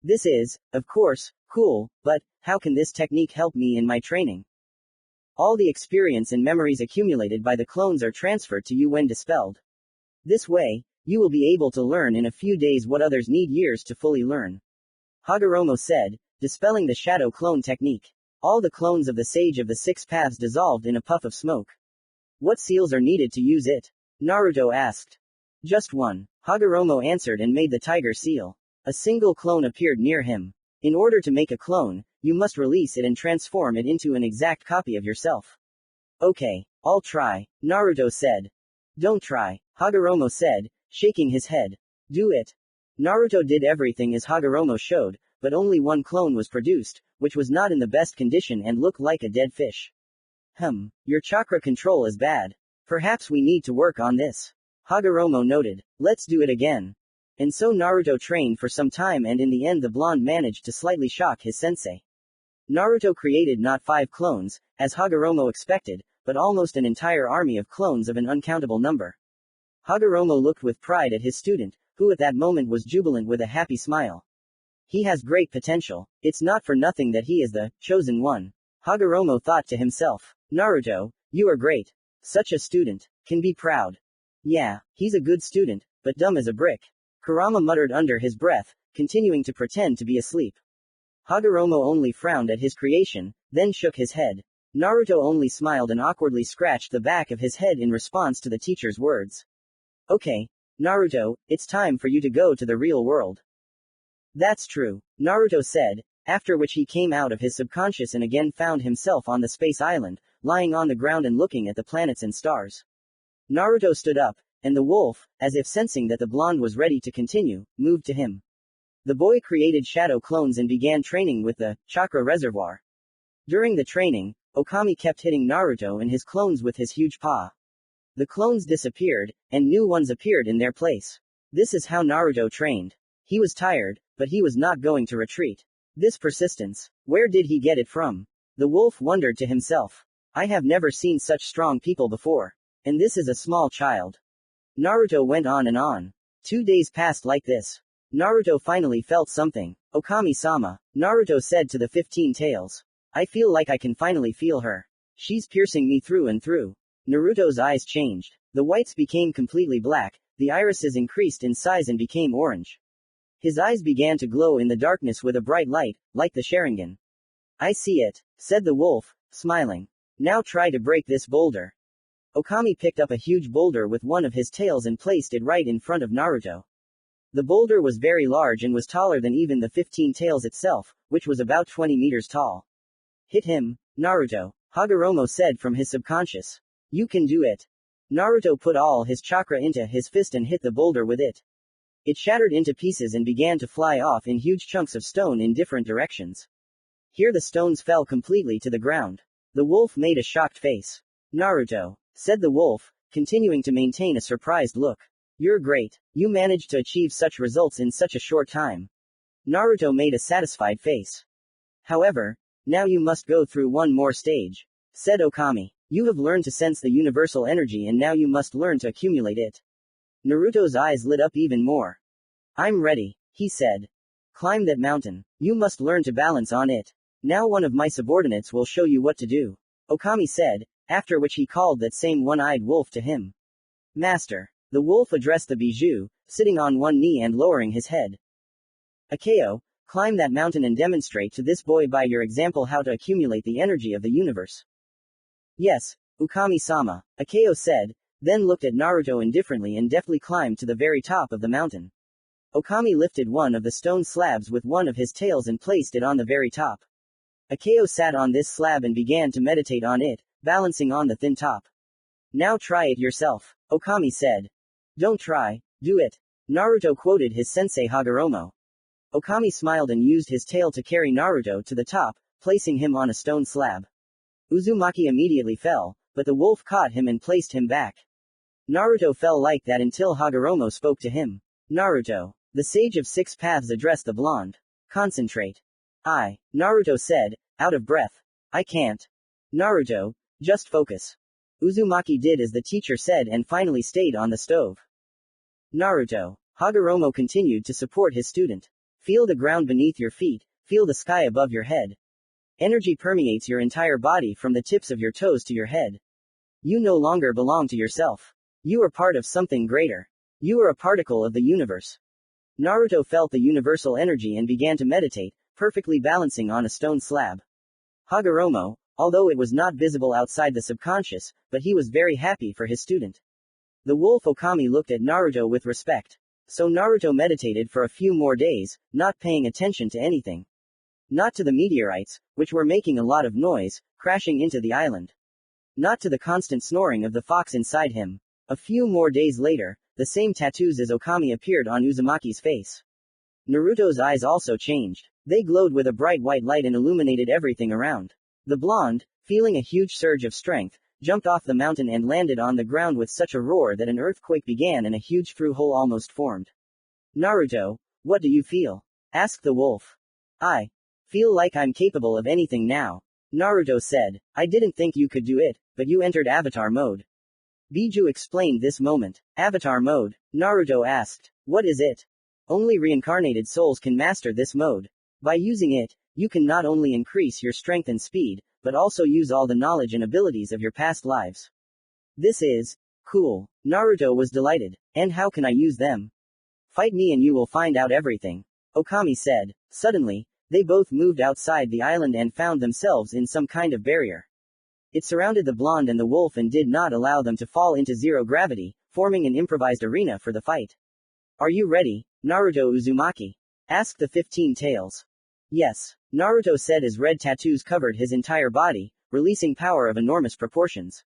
This is, of course, cool, but how can this technique help me in my training? All the experience and memories accumulated by the clones are transferred to you when dispelled. This way, you will be able to learn in a few days what others need years to fully learn. Hagoroma said, dispelling the shadow clone technique. All the clones of the Sage of the 6 Paths dissolved in a puff of smoke. What seals are needed to use it? Naruto asked. Just one. Hagoroma answered and made the tiger seal. A single clone appeared near him. In order to make a clone, you must release it and transform it into an exact copy of yourself. Okay, I'll try, Naruto said. Don't try, Hagoroma said, shaking his head. Do it. Naruto did everything as Hagoroma showed, but only one clone was produced, which was not in the best condition and looked like a dead fish. Your chakra control is bad. Perhaps we need to work on this. Hagoroma noted. Let's do it again. And so Naruto trained for some time and in the end the blonde managed to slightly shock his sensei. Naruto created not 5 clones, as Hagoroma expected, but almost an entire army of clones of an uncountable number. Hagoroma looked with pride at his student, who at that moment was jubilant with a happy smile. He has great potential. It's not for nothing that he is the chosen one. Hagoroma thought to himself. Naruto, you are great. Such a student. Can be proud. Yeah, he's a good student, but dumb as a brick. Kurama muttered under his breath, continuing to pretend to be asleep. Hagoroma only frowned at his creation, then shook his head. Naruto only smiled and awkwardly scratched the back of his head in response to the teacher's words. Okay, Naruto, it's time for you to go to the real world. That's true, Naruto said, after which he came out of his subconscious and again found himself on the space island, lying on the ground and looking at the planets and stars. Naruto stood up, and the wolf, as if sensing that the blonde was ready to continue, moved to him. The boy created shadow clones and began training with the chakra reservoir. During the training, Okami kept hitting Naruto and his clones with his huge paw. The clones disappeared, and new ones appeared in their place. This is how Naruto trained. He was tired, but he was not going to retreat. This persistence, where did he get it from? The wolf wondered to himself. I have never seen such strong people before. And this is a small child. Naruto went on and on. 2 days passed like this. Naruto finally felt something. Okami-sama, Naruto said to the 15 tails. I feel like I can finally feel her. She's piercing me through and through. Naruto's eyes changed. The whites became completely black, the irises increased in size and became orange. His eyes began to glow in the darkness with a bright light, like the Sharingan. I see it, said the wolf, smiling. Now try to break this boulder. Okami picked up a huge boulder with one of his tails and placed it right in front of Naruto. The boulder was very large and was taller than even the 15 tails itself, which was about 20 meters tall. Hit him, Naruto, Hagoroma said from his subconscious. You can do it. Naruto put all his chakra into his fist and hit the boulder with it. It shattered into pieces and began to fly off in huge chunks of stone in different directions. Here the stones fell completely to the ground. The wolf made a shocked face. Naruto, said the wolf, continuing to maintain a surprised look. You're great. You managed to achieve such results in such a short time. Naruto made a satisfied face. However, now you must go through one more stage, said Okami. You have learned to sense the universal energy and now you must learn to accumulate it. Naruto's eyes lit up even more. I'm ready, he said. Climb that mountain. You must learn to balance on it. Now one of my subordinates will show you what to do, Okami said, after which he called that same one-eyed wolf to him. Master. The wolf addressed the bijou, sitting on one knee and lowering his head. Akeo, climb that mountain and demonstrate to this boy by your example how to accumulate the energy of the universe. Yes, Okami-sama, Akeo said, then looked at Naruto indifferently and deftly climbed to the very top of the mountain. Okami lifted one of the stone slabs with one of his tails and placed it on the very top. Akeo sat on this slab and began to meditate on it, balancing on the thin top. Now try it yourself, Okami said. Don't try, do it. Naruto quoted his sensei Hagoroma. Okami smiled and used his tail to carry Naruto to the top, placing him on a stone slab. Uzumaki immediately fell, but the wolf caught him and placed him back. Naruto fell like that until Hagoroma spoke to him. Naruto. The sage of six paths addressed the blonde. Concentrate. Naruto said, out of breath. I can't. Naruto, just focus. Uzumaki did as the teacher said and finally stayed on the stove. Naruto. Hagoroma continued to support his student. Feel the ground beneath your feet, feel the sky above your head. Energy permeates your entire body from the tips of your toes to your head. You no longer belong to yourself. You are part of something greater. You are a particle of the universe. Naruto felt the universal energy and began to meditate, perfectly balancing on a stone slab. Hagoroma, although it was not visible outside the subconscious, but he was very happy for his student. The wolf Okami looked at Naruto with respect. So Naruto meditated for a few more days, not paying attention to anything. Not to the meteorites, which were making a lot of noise, crashing into the island. Not to the constant snoring of the fox inside him. A few more days later, the same tattoos as Okami appeared on Uzumaki's face. Naruto's eyes also changed. They glowed with a bright white light and illuminated everything around. The blonde, feeling a huge surge of strength, jumped off the mountain and landed on the ground with such a roar that an earthquake began and a huge through hole almost formed. Naruto, what do you feel? Asked the wolf. I feel like I'm capable of anything now. Naruto said, I didn't think you could do it, but you entered avatar mode. Biju explained this moment. Avatar mode? Naruto asked. What is it? Only reincarnated souls can master this mode. By using it, you can not only increase your strength and speed, but also use all the knowledge and abilities of your past lives. This is cool. Naruto was delighted. And how can I use them? Fight me and you will find out everything. Okami said. Suddenly, they both moved outside the island and found themselves in some kind of barrier. It surrounded the blonde and the wolf and did not allow them to fall into zero gravity, forming an improvised arena for the fight. Are you ready, Naruto Uzumaki? Asked the 15 tails. Yes, Naruto said as red tattoos covered his entire body, releasing power of enormous proportions.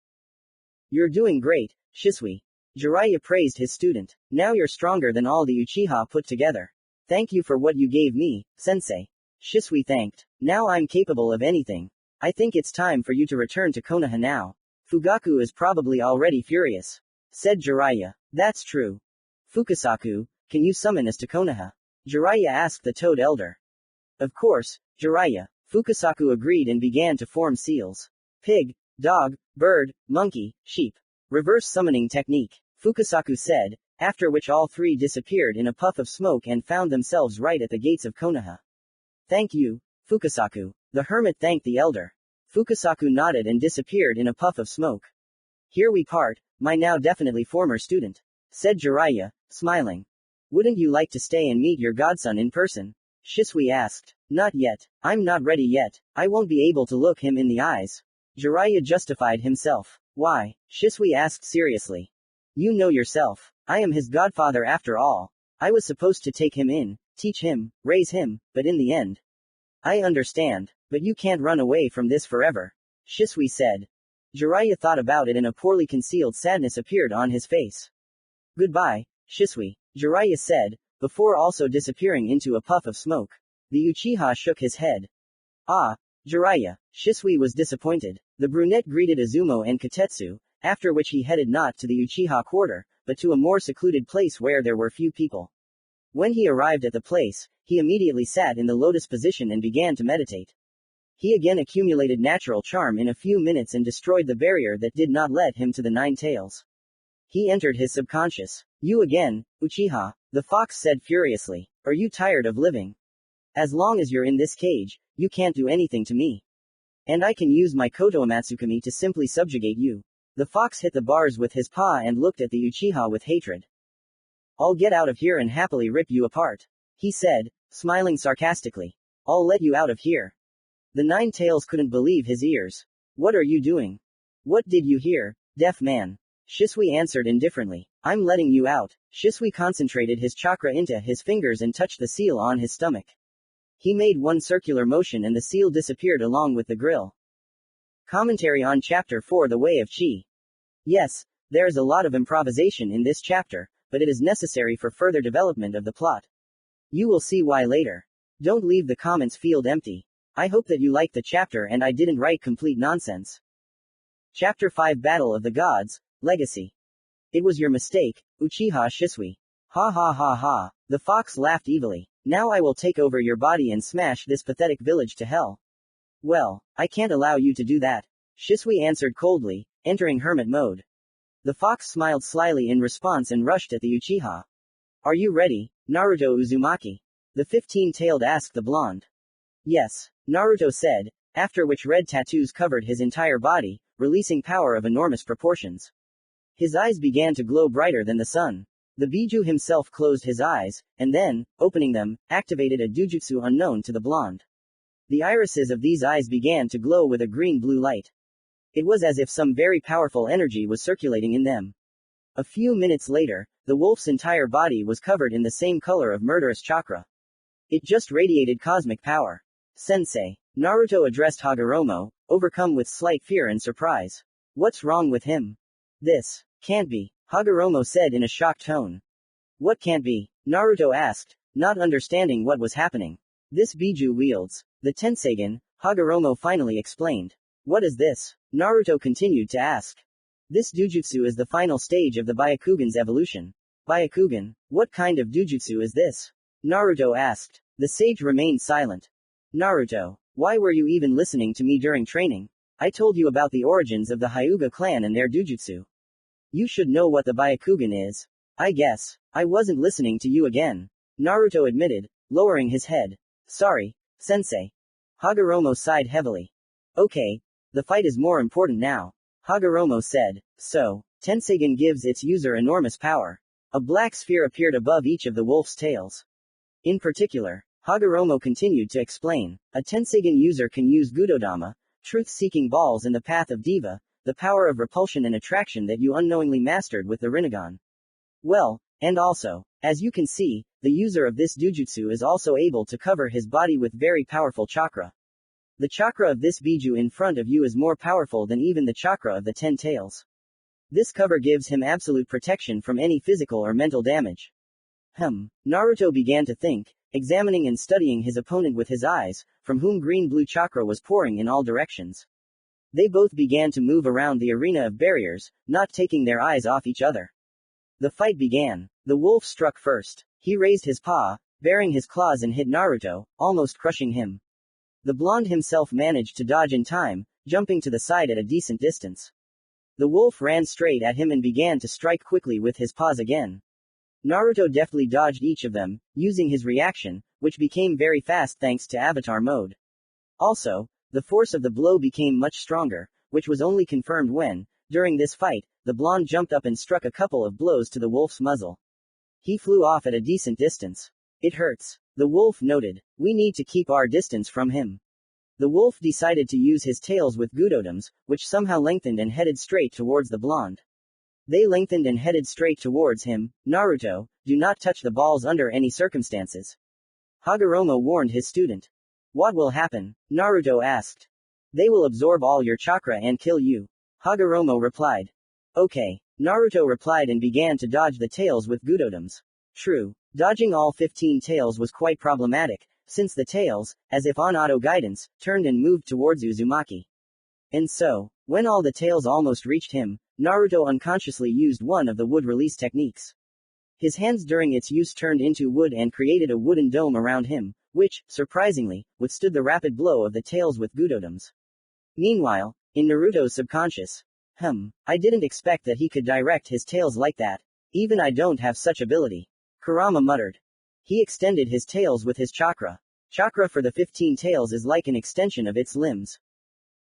You're doing great, Shisui. Jiraiya praised his student. Now you're stronger than all the Uchiha put together. Thank you for what you gave me, sensei. Shisui thanked. Now I'm capable of anything. I think it's time for you to return to Konoha now. Fugaku is probably already furious. Said Jiraiya. That's true. Fukasaku, can you summon us to Konoha? Jiraiya asked the Toad Elder. Of course, Jiraiya. Fukasaku agreed and began to form seals. Pig, dog, bird, monkey, sheep. Reverse summoning technique. Fukasaku said, after which all three disappeared in a puff of smoke and found themselves right at the gates of Konoha. Thank you, Fukasaku. The hermit thanked the elder. Fukasaku nodded and disappeared in a puff of smoke. Here we part, my now definitely former student. Said Jiraiya, smiling. Wouldn't you like to stay and meet your godson in person? Shisui asked. Not yet. I'm not ready yet. I won't be able to look him in the eyes. Jiraiya justified himself. Why? Shisui asked seriously. You know yourself. I am his godfather after all. I was supposed to take him in, teach him, raise him, but in the end. I understand, but you can't run away from this forever. Shisui said. Jiraiya thought about it and a poorly concealed sadness appeared on his face. Goodbye, Shisui, Jiraiya said, before also disappearing into a puff of smoke. The Uchiha shook his head. Ah, Jiraiya. Shisui was disappointed. The brunette greeted Izumo and Katetsu, after which he headed not to the Uchiha quarter, but to a more secluded place where there were few people. When he arrived at the place, he immediately sat in the lotus position and began to meditate. He again accumulated natural charm in a few minutes and destroyed the barrier that did not let him to the 9 tails. He entered his subconscious. You again, Uchiha, the fox said furiously. Are you tired of living? As long as you're in this cage, you can't do anything to me. And I can use my Kotoamatsukami to simply subjugate you. The fox hit the bars with his paw and looked at the Uchiha with hatred. I'll get out of here and happily rip you apart. He said, smiling sarcastically. I'll let you out of here. The 9 tails couldn't believe his ears. What are you doing? What did you hear, deaf man? Shisui answered indifferently. I'm letting you out. Shisui concentrated his chakra into his fingers and touched the seal on his stomach. He made one circular motion and the seal disappeared along with the grill. Commentary on Chapter 4 The Way of Chi. Yes, there's a lot of improvisation in this chapter, but it is necessary for further development of the plot. You will see why later. Don't leave the comments field empty. I hope that you liked the chapter and I didn't write complete nonsense. Chapter 5 Battle of the Gods, Legacy. It was your mistake, Uchiha Shisui. Ha ha ha ha. The fox laughed evilly. Now I will take over your body and smash this pathetic village to hell. Well, I can't allow you to do that. Shisui answered coldly, entering hermit mode. The fox smiled slyly in response and rushed at the Uchiha. Are you ready, Naruto Uzumaki? The 15-tailed asked the blonde. Yes, Naruto said, after which red tattoos covered his entire body, releasing power of enormous proportions. His eyes began to glow brighter than the sun. The Biju himself closed his eyes, and then, opening them, activated a dujutsu unknown to the blonde. The irises of these eyes began to glow with a green-blue light. It was as if some very powerful energy was circulating in them. A few minutes later, the wolf's entire body was covered in the same color of murderous chakra. It just radiated cosmic power. Sensei, Naruto addressed Hagoroma, overcome with slight fear and surprise. What's wrong with him? This can't be, Hagoroma said in a shocked tone. What can't be? Naruto asked, not understanding what was happening. This Biju wields the Tensegan, Hagoroma finally explained. What is this? Naruto continued to ask. This dujutsu is the final stage of the Byakugan's evolution. Byakugan? What kind of dujutsu is this? Naruto asked. The sage remained silent. Naruto, why were you even listening to me during training? I told you about the origins of the Hyuga clan and their dujutsu. You should know what the Byakugan is. I guess I wasn't listening to you again, Naruto admitted, lowering his head. Sorry, sensei. Hagoroma sighed heavily. Okay, the fight is more important now, Hagoroma said. So, Tensegan gives its user enormous power. A black sphere appeared above each of the wolf's tails. In particular, Hagoroma continued to explain, a Tensegan user can use Gudodama, truth-seeking balls in the path of Diva, the power of repulsion and attraction that you unknowingly mastered with the Rinnegan. Well, and also, as you can see, the user of this dujutsu is also able to cover his body with very powerful chakra. The chakra of this Biju in front of you is more powerful than even the chakra of the 10 tails. This cover gives him absolute protection from any physical or mental damage. Naruto began to think, examining and studying his opponent with his eyes, from whom green-blue chakra was pouring in all directions. They both began to move around the arena of barriers, not taking their eyes off each other. The fight began. The wolf struck first. He raised his paw, baring his claws and hit Naruto, almost crushing him. The blonde himself managed to dodge in time, jumping to the side at a decent distance. The wolf ran straight at him and began to strike quickly with his paws again. Naruto deftly dodged each of them, using his reaction, which became very fast thanks to avatar mode. Also, the force of the blow became much stronger, which was only confirmed when, during this fight, the blonde jumped up and struck a couple of blows to the wolf's muzzle. He flew off at a decent distance. It hurts, the wolf noted. We need to keep our distance from him. The wolf decided to use his tails with Gudodams, which somehow lengthened and headed straight towards the blonde. They lengthened and headed straight towards him. Naruto, do not touch the balls under any circumstances. Hagoroma warned his student. What will happen? Naruto asked. They will absorb all your chakra and kill you. Hagoroma replied. Okay. Naruto replied and began to dodge the tails with Gudodams. True, dodging all 15 tails was quite problematic, since the tails, as if on auto guidance, turned and moved towards Uzumaki. And so, when all the tails almost reached him, Naruto unconsciously used one of the wood release techniques. His hands during its use turned into wood and created a wooden dome around him, which, surprisingly, withstood the rapid blow of the tails with Gudodams. Meanwhile, in Naruto's subconscious, I didn't expect that he could direct his tails like that. Even I don't have such ability. Kurama muttered. He extended his tails with his chakra. Chakra for the 15 tails is like an extension of its limbs.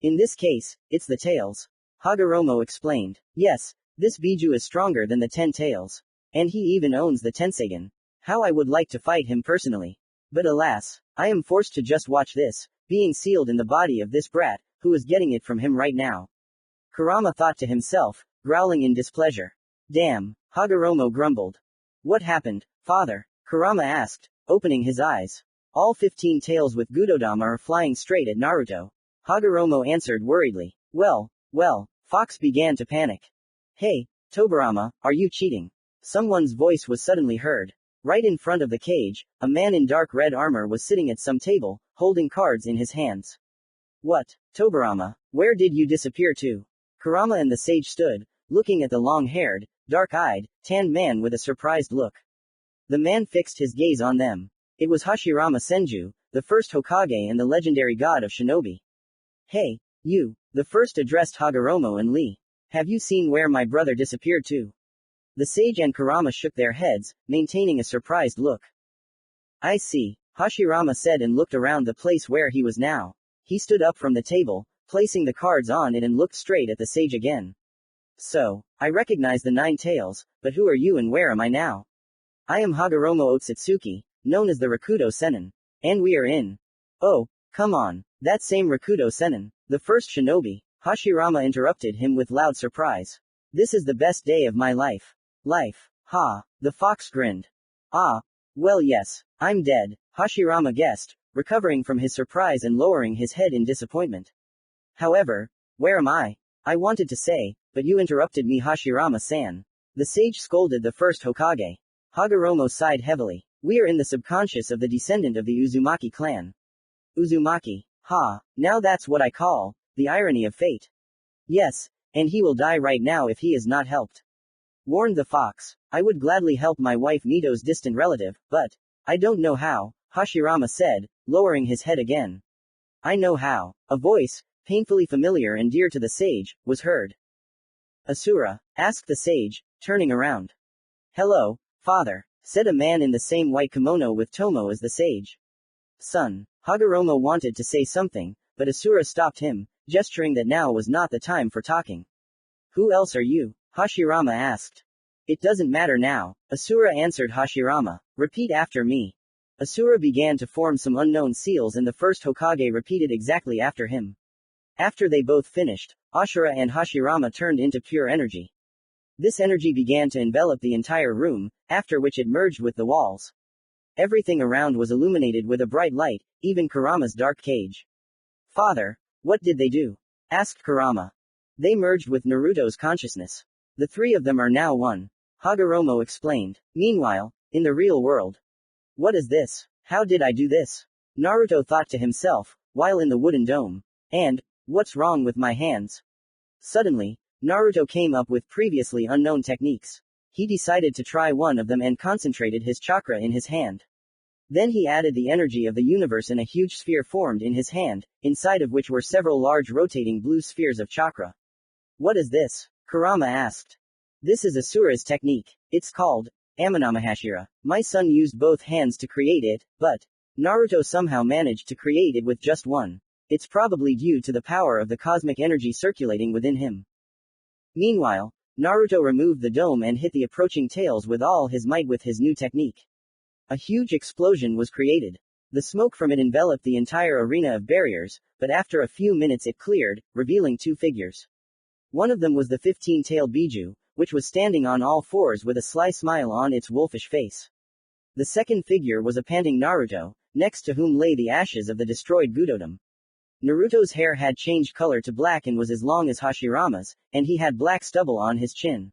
In this case, it's the tails. Hagoroma explained. Yes, this Biju is stronger than the 10 tails. And he even owns the Tensegan. How I would like to fight him personally. But alas, I am forced to just watch this, being sealed in the body of this brat, who is getting it from him right now. Kurama thought to himself, growling in displeasure. Damn, Hagoroma grumbled. What happened, father? Kurama asked, opening his eyes. All 15 tails with Gudodama are flying straight at Naruto. Hagoroma answered worriedly. Well, Fox began to panic. Hey, Tobirama, are you cheating? Someone's voice was suddenly heard. Right in front of the cage, a man in dark red armor was sitting at some table, holding cards in his hands. What? Tobirama, where did you disappear to? Kurama and the sage stood, looking at the long-haired, dark-eyed, tanned man with a surprised look. The man fixed his gaze on them. It was Hashirama Senju, the first Hokage and the legendary god of shinobi. Hey, you, the first addressed Hagoroma and Lee. Have you seen where my brother disappeared to? The sage and Kurama shook their heads, maintaining a surprised look. I see, Hashirama said and looked around the place where he was now. He stood up from the table, placing the cards on it and looked straight at the sage again. So, I recognize the 9 tails, but who are you and where am I now? I am Hagoroma Otsutsuki, known as the Rakuto Sennin. And we are in. Oh, come on, that same Rakuto Sennin, the first shinobi. Hashirama interrupted him with loud surprise. This is the best day of my life. Life. Ha, the fox grinned. Ah, well yes, I'm dead, Hashirama guessed, recovering from his surprise and lowering his head in disappointment. However, where am I? I wanted to say, but you interrupted me, Hashirama-san. The sage scolded the first Hokage. Hagoromo sighed heavily. We are in the subconscious of the descendant of the Uzumaki clan. Uzumaki. Ha, now that's what I call the irony of fate. Yes, and he will die right now if he is not helped. Warned the fox. I would gladly help my wife Nito's distant relative, but I don't know how, Hashirama said, lowering his head again. I know how. A voice, painfully familiar and dear to the sage, was heard. Asura, asked the sage, turning around. Hello, father, said a man in the same white kimono with Tomo as the sage. Son, Hagoromo wanted to say something, but Asura stopped him, gesturing that now was not the time for talking. Who else are you? Hashirama asked. It doesn't matter now, Asura answered Hashirama. Repeat after me. Asura began to form some unknown seals and the first Hokage repeated exactly after him. After they both finished, Ashura and Hashirama turned into pure energy. This energy began to envelop the entire room, after which it merged with the walls. Everything around was illuminated with a bright light, even Kurama's dark cage. Father, what did they do? Asked Kurama. They merged with Naruto's consciousness. The 3 of them are now one. Hagoromo explained. Meanwhile, in the real world. What is this? How did I do this? Naruto thought to himself, while in the wooden dome. And, what's wrong with my hands? Suddenly, Naruto came up with previously unknown techniques. He decided to try one of them and concentrated his chakra in his hand. Then he added the energy of the universe in a huge sphere formed in his hand, inside of which were several large rotating blue spheres of chakra. What is this? Kurama asked. This is Asura's technique. It's called Amanamahashira. My son used both hands to create it, but Naruto somehow managed to create it with just one. It's probably due to the power of the cosmic energy circulating within him. Meanwhile, Naruto removed the dome and hit the approaching tails with all his might with his new technique. A huge explosion was created. The smoke from it enveloped the entire arena of barriers, but after a few minutes it cleared, revealing 2 figures. One of them was the 15-tailed Biju, which was standing on all 4s with a sly smile on its wolfish face. The second figure was a panting Naruto, next to whom lay the ashes of the destroyed Gudodam. Naruto's hair had changed color to black and was as long as Hashirama's, and he had black stubble on his chin.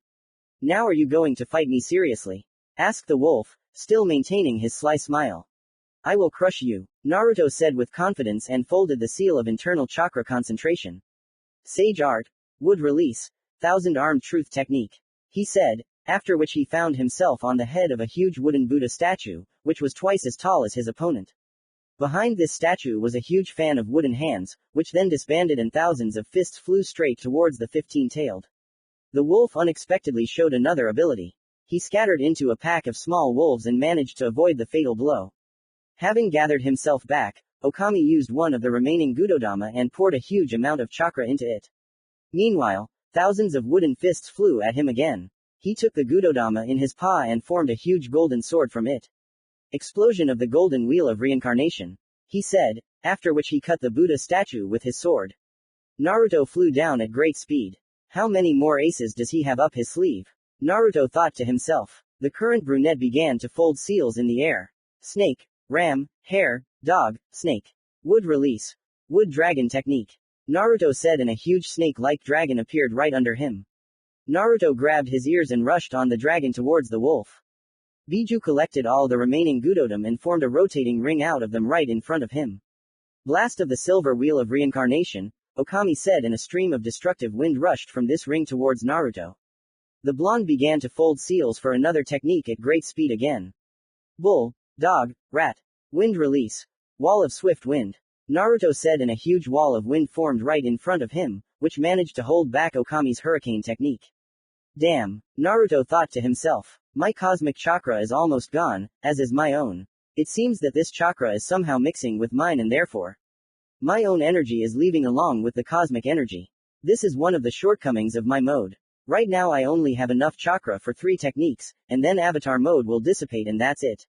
Now are you going to fight me seriously? Asked the wolf, still maintaining his sly smile. I will crush you, Naruto said with confidence and folded the seal of internal chakra concentration. Sage art. Would release. 1000-armed truth technique. He said, after which he found himself on the head of a huge wooden Buddha statue, which was twice as tall as his opponent. Behind this statue was a huge fan of wooden hands, which then disbanded and thousands of fists flew straight towards the 15-tailed. The wolf unexpectedly showed another ability. He scattered into a pack of small wolves and managed to avoid the fatal blow. Having gathered himself back, Okami used one of the remaining Gudodama and poured a huge amount of chakra into it. Meanwhile, thousands of wooden fists flew at him again. He took the Gudodama in his paw and formed a huge golden sword from it. Explosion of the golden wheel of reincarnation, he said, after which he cut the Buddha statue with his sword. Naruto flew down at great speed. How many more aces does he have up his sleeve? Naruto thought to himself. The current brunette began to fold seals in the air. Snake, ram, hare, dog, snake. Wood release. Wood dragon technique. Naruto said and a huge snake-like dragon appeared right under him. Naruto grabbed his ears and rushed on the dragon towards the wolf. Biju collected all the remaining Gudodam and formed a rotating ring out of them right in front of him. Blast of the silver wheel of reincarnation, Okami said, and a stream of destructive wind rushed from this ring towards Naruto. The blonde began to fold seals for another technique at great speed again. Bull, dog, rat. Wind release. Wall of swift wind. Naruto said, and a huge wall of wind formed right in front of him, which managed to hold back Okami's hurricane technique. Damn, Naruto thought to himself. My cosmic chakra is almost gone, as is my own. It seems that this chakra is somehow mixing with mine and therefore my own energy is leaving along with the cosmic energy. This is one of the shortcomings of my mode. Right now I only have enough chakra for 3 techniques, and then avatar mode will dissipate and that's it.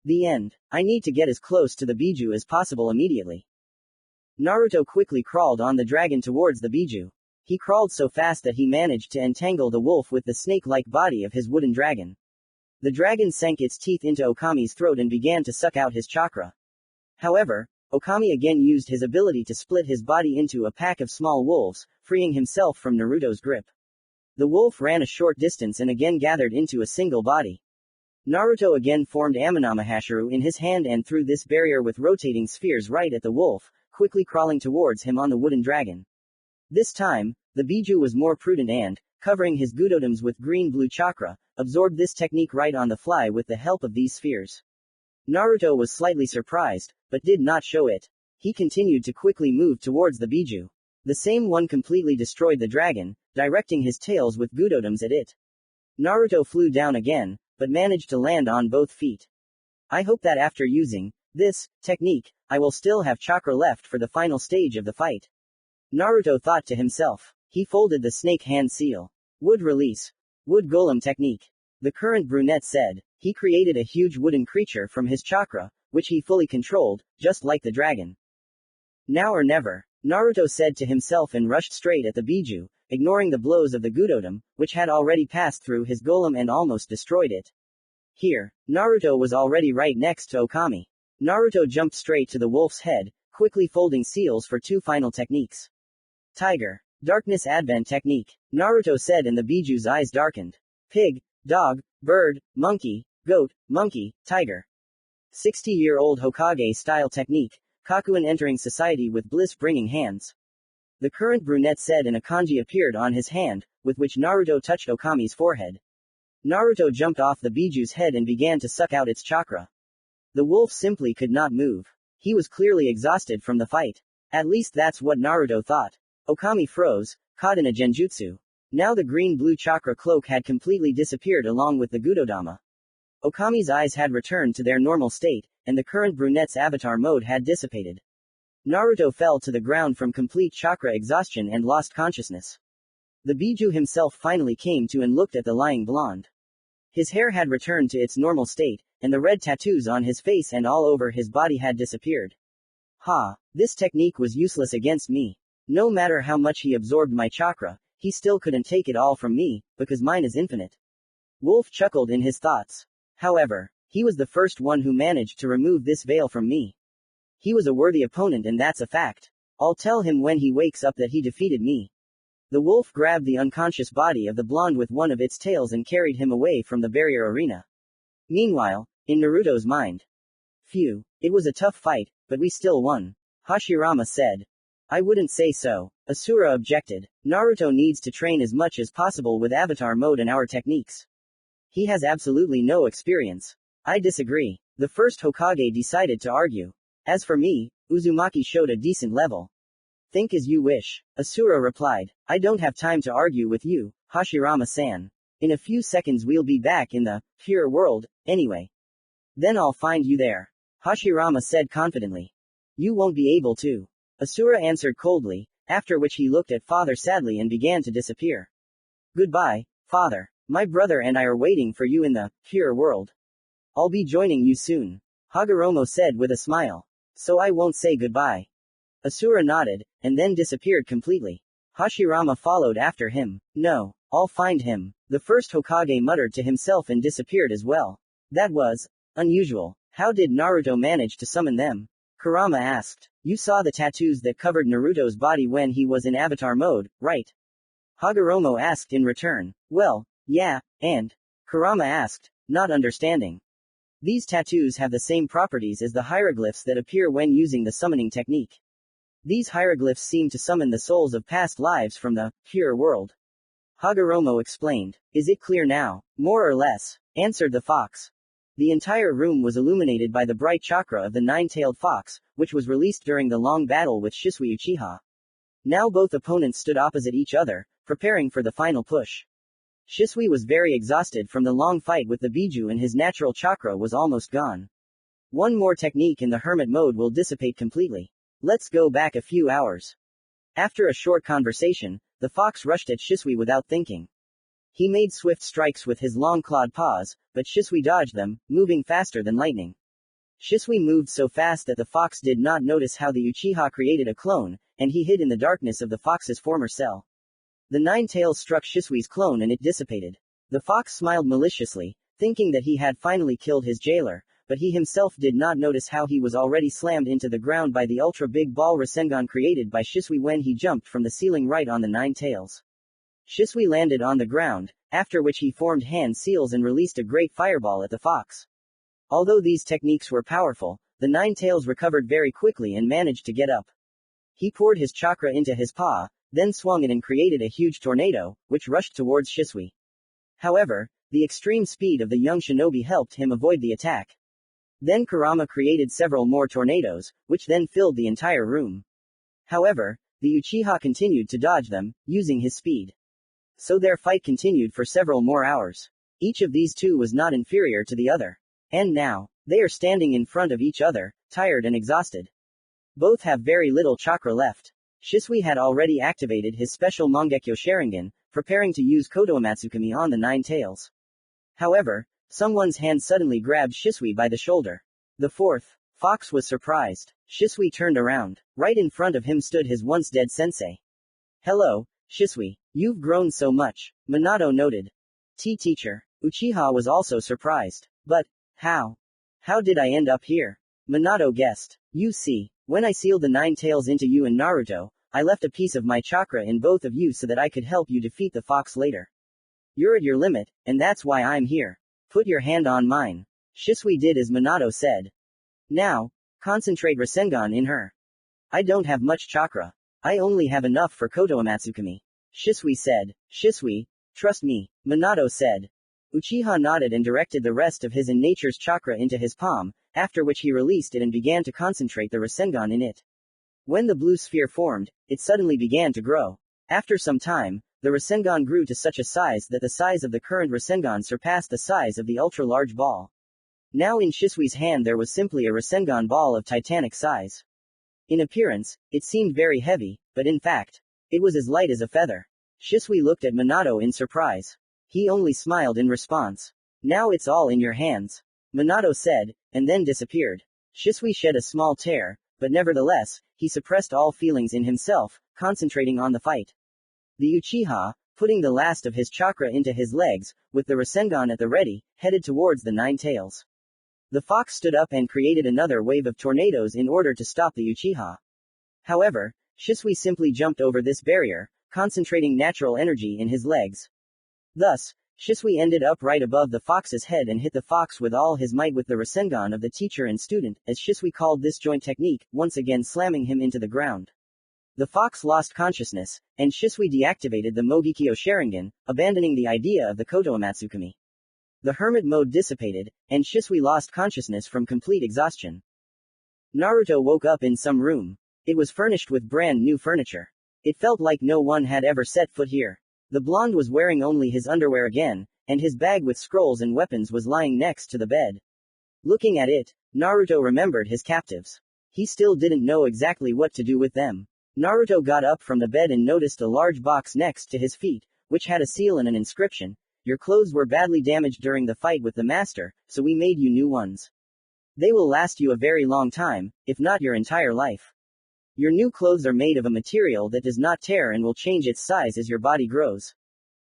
The end. I need to get as close to the Biju as possible immediately. Naruto quickly crawled on the dragon towards the Biju. He crawled so fast that he managed to entangle the wolf with the snake-like body of his wooden dragon. The dragon sank its teeth into Okami's throat and began to suck out his chakra. However, Okami again used his ability to split his body into a pack of small wolves, freeing himself from Naruto's grip. The wolf ran a short distance and again gathered into a single body. Naruto again formed Amanamahashiru in his hand and threw this barrier with rotating spheres right at the wolf, quickly crawling towards him on the wooden dragon. This time, the Biju was more prudent and, covering his Gudodams with green-blue chakra, absorbed this technique right on the fly with the help of these spheres. Naruto was slightly surprised, but did not show it. He continued to quickly move towards the Biju. The same one completely destroyed the dragon, directing his tails with Gudodams at it. Naruto flew down again, but managed to land on both feet. I hope that after using this technique, I will still have chakra left for the final stage of the fight. Naruto thought to himself. He folded the snake hand seal. Wood release. Wood golem technique. The current brunette said. He created a huge wooden creature from his chakra, which he fully controlled, just like the dragon. Now or never, Naruto said to himself and rushed straight at the Biju, ignoring the blows of the Gudodam, which had already passed through his golem and almost destroyed it. Here, Naruto was already right next to Okami. Naruto jumped straight to the wolf's head, quickly folding seals for 2 final techniques. Tiger. Darkness Advent technique. Naruto said and the Biju's eyes darkened. Pig, dog, bird, monkey, goat, monkey, tiger. 60-year-old Hokage style technique. Kakuin entering society with bliss-bringing hands. The current brunette said and a kanji appeared on his hand, with which Naruto touched Okami's forehead. Naruto jumped off the Biju's head and began to suck out its chakra. The wolf simply could not move. He was clearly exhausted from the fight. At least that's what Naruto thought. Okami froze, caught in a genjutsu. Now the green-blue chakra cloak had completely disappeared along with the Gudodama. Okami's eyes had returned to their normal state, and the current brunette's avatar mode had dissipated. Naruto fell to the ground from complete chakra exhaustion and lost consciousness. The Biju himself finally came to and looked at the lying blonde. His hair had returned to its normal state, and the red tattoos on his face and all over his body had disappeared. Ha! This technique was useless against me. No matter how much he absorbed my chakra, he still couldn't take it all from me, because mine is infinite. Wolf chuckled in his thoughts. However, he was the first one who managed to remove this veil from me. He was a worthy opponent and that's a fact. I'll tell him when he wakes up that he defeated me. The wolf grabbed the unconscious body of the blonde with one of its tails and carried him away from the barrier arena. Meanwhile, in Naruto's mind. Phew, it was a tough fight, but we still won. Hashirama said. I wouldn't say so. Asura objected. Naruto needs to train as much as possible with avatar mode and our techniques. He has absolutely no experience. I disagree. The first Hokage decided to argue. As for me, Uzumaki showed a decent level. Think as you wish. Asura replied. I don't have time to argue with you, Hashirama-san. In a few seconds we'll be back in the pure world, anyway. Then I'll find you there. Hashirama said confidently. You won't be able to. Asura answered coldly, after which he looked at father sadly and began to disappear. Goodbye, father. My brother and I are waiting for you in the pure world. I'll be joining you soon. Hagoroma said with a smile. So I won't say goodbye. Asura nodded, and then disappeared completely. Hashirama followed after him. No, I'll find him. The first Hokage muttered to himself and disappeared as well. That was unusual. How did Naruto manage to summon them? Kurama asked. You saw the tattoos that covered Naruto's body when he was in avatar mode, right? Hagoroma asked in return. Well, yeah, and? Kurama asked, not understanding. These tattoos have the same properties as the hieroglyphs that appear when using the summoning technique. These hieroglyphs seem to summon the souls of past lives from the pure world. Hagoroma explained. Is it clear now? More or less, answered the fox. The entire room was illuminated by the bright chakra of the nine-tailed fox, which was released during the long battle with Shisui Uchiha. Now both opponents stood opposite each other, preparing for the final push. Shisui was very exhausted from the long fight with the Biju and his natural chakra was almost gone. One more technique in the hermit mode will dissipate completely. Let's go back a few hours. After a short conversation, the fox rushed at Shisui without thinking. He made swift strikes with his long clawed paws, but Shisui dodged them, moving faster than lightning. Shisui moved so fast that the fox did not notice how the Uchiha created a clone, and he hid in the darkness of the fox's former cell. The nine tails struck Shisui's clone and it dissipated. The fox smiled maliciously, thinking that he had finally killed his jailer, but he himself did not notice how he was already slammed into the ground by the ultra-big ball rasengan created by Shisui when he jumped from the ceiling right on the nine tails. Shisui landed on the ground, after which he formed hand seals and released a great fireball at the fox. Although these techniques were powerful, the nine tails recovered very quickly and managed to get up. He poured his chakra into his paw, then swung it and created a huge tornado, which rushed towards Shisui. However, the extreme speed of the young shinobi helped him avoid the attack. Then Kurama created several more tornadoes, which then filled the entire room. However, the Uchiha continued to dodge them, using his speed. So their fight continued for several more hours. Each of these two was not inferior to the other. And now, they are standing in front of each other, tired and exhausted. Both have very little chakra left. Shisui had already activated his special Mangekyo Sharingan, preparing to use Koto Amatsukami on the nine tails. However, someone's hand suddenly grabbed Shisui by the shoulder. The fourth fox was surprised. Shisui turned around. Right in front of him stood his once dead sensei. Hello, Shisui. You've grown so much, Minato noted. Teacher. Uchiha was also surprised. But, how? How did I end up here? Minato guessed. You see, when I sealed the nine tails into you and Naruto, I left a piece of my chakra in both of you so that I could help you defeat the fox later. You're at your limit, and that's why I'm here. Put your hand on mine. Shisui did as Minato said. Now, concentrate Rasengan in her. I don't have much chakra. I only have enough for Koto Amatsukami. Shisui said. Shisui, trust me, Minato said. Uchiha nodded and directed the rest of his in nature's chakra into his palm, after which he released it and began to concentrate the Rasengan in it. When the blue sphere formed, it suddenly began to grow. After some time, the Rasengan grew to such a size that the size of the current Rasengan surpassed the size of the ultra-large ball. Now in Shisui's hand there was simply a Rasengan ball of titanic size. In appearance, it seemed very heavy, but in fact, it was as light as a feather. Shisui looked at Minato in surprise. He only smiled in response. Now it's all in your hands, Minato said, and then disappeared. Shisui shed a small tear, but nevertheless, he suppressed all feelings in himself, concentrating on the fight. The Uchiha, putting the last of his chakra into his legs, with the Rasengan at the ready, headed towards the nine tails. The fox stood up and created another wave of tornadoes in order to stop the Uchiha. However, Shisui simply jumped over this barrier, concentrating natural energy in his legs. Thus, Shisui ended up right above the fox's head and hit the fox with all his might with the Rasengan of the teacher and student, as Shisui called this joint technique, once again slamming him into the ground. The fox lost consciousness, and Shisui deactivated the Mogikyo Sharingan, abandoning the idea of the Koto Amatsukami. The hermit mode dissipated, and Shisui lost consciousness from complete exhaustion. Naruto woke up in some room. It was furnished with brand new furniture. It felt like no one had ever set foot here. The blonde was wearing only his underwear again, and his bag with scrolls and weapons was lying next to the bed. Looking at it, Naruto remembered his captives. He still didn't know exactly what to do with them. Naruto got up from the bed and noticed a large box next to his feet, which had a seal and an inscription. Your clothes were badly damaged during the fight with the master, so we made you new ones. They will last you a very long time, if not your entire life. Your new clothes are made of a material that does not tear and will change its size as your body grows.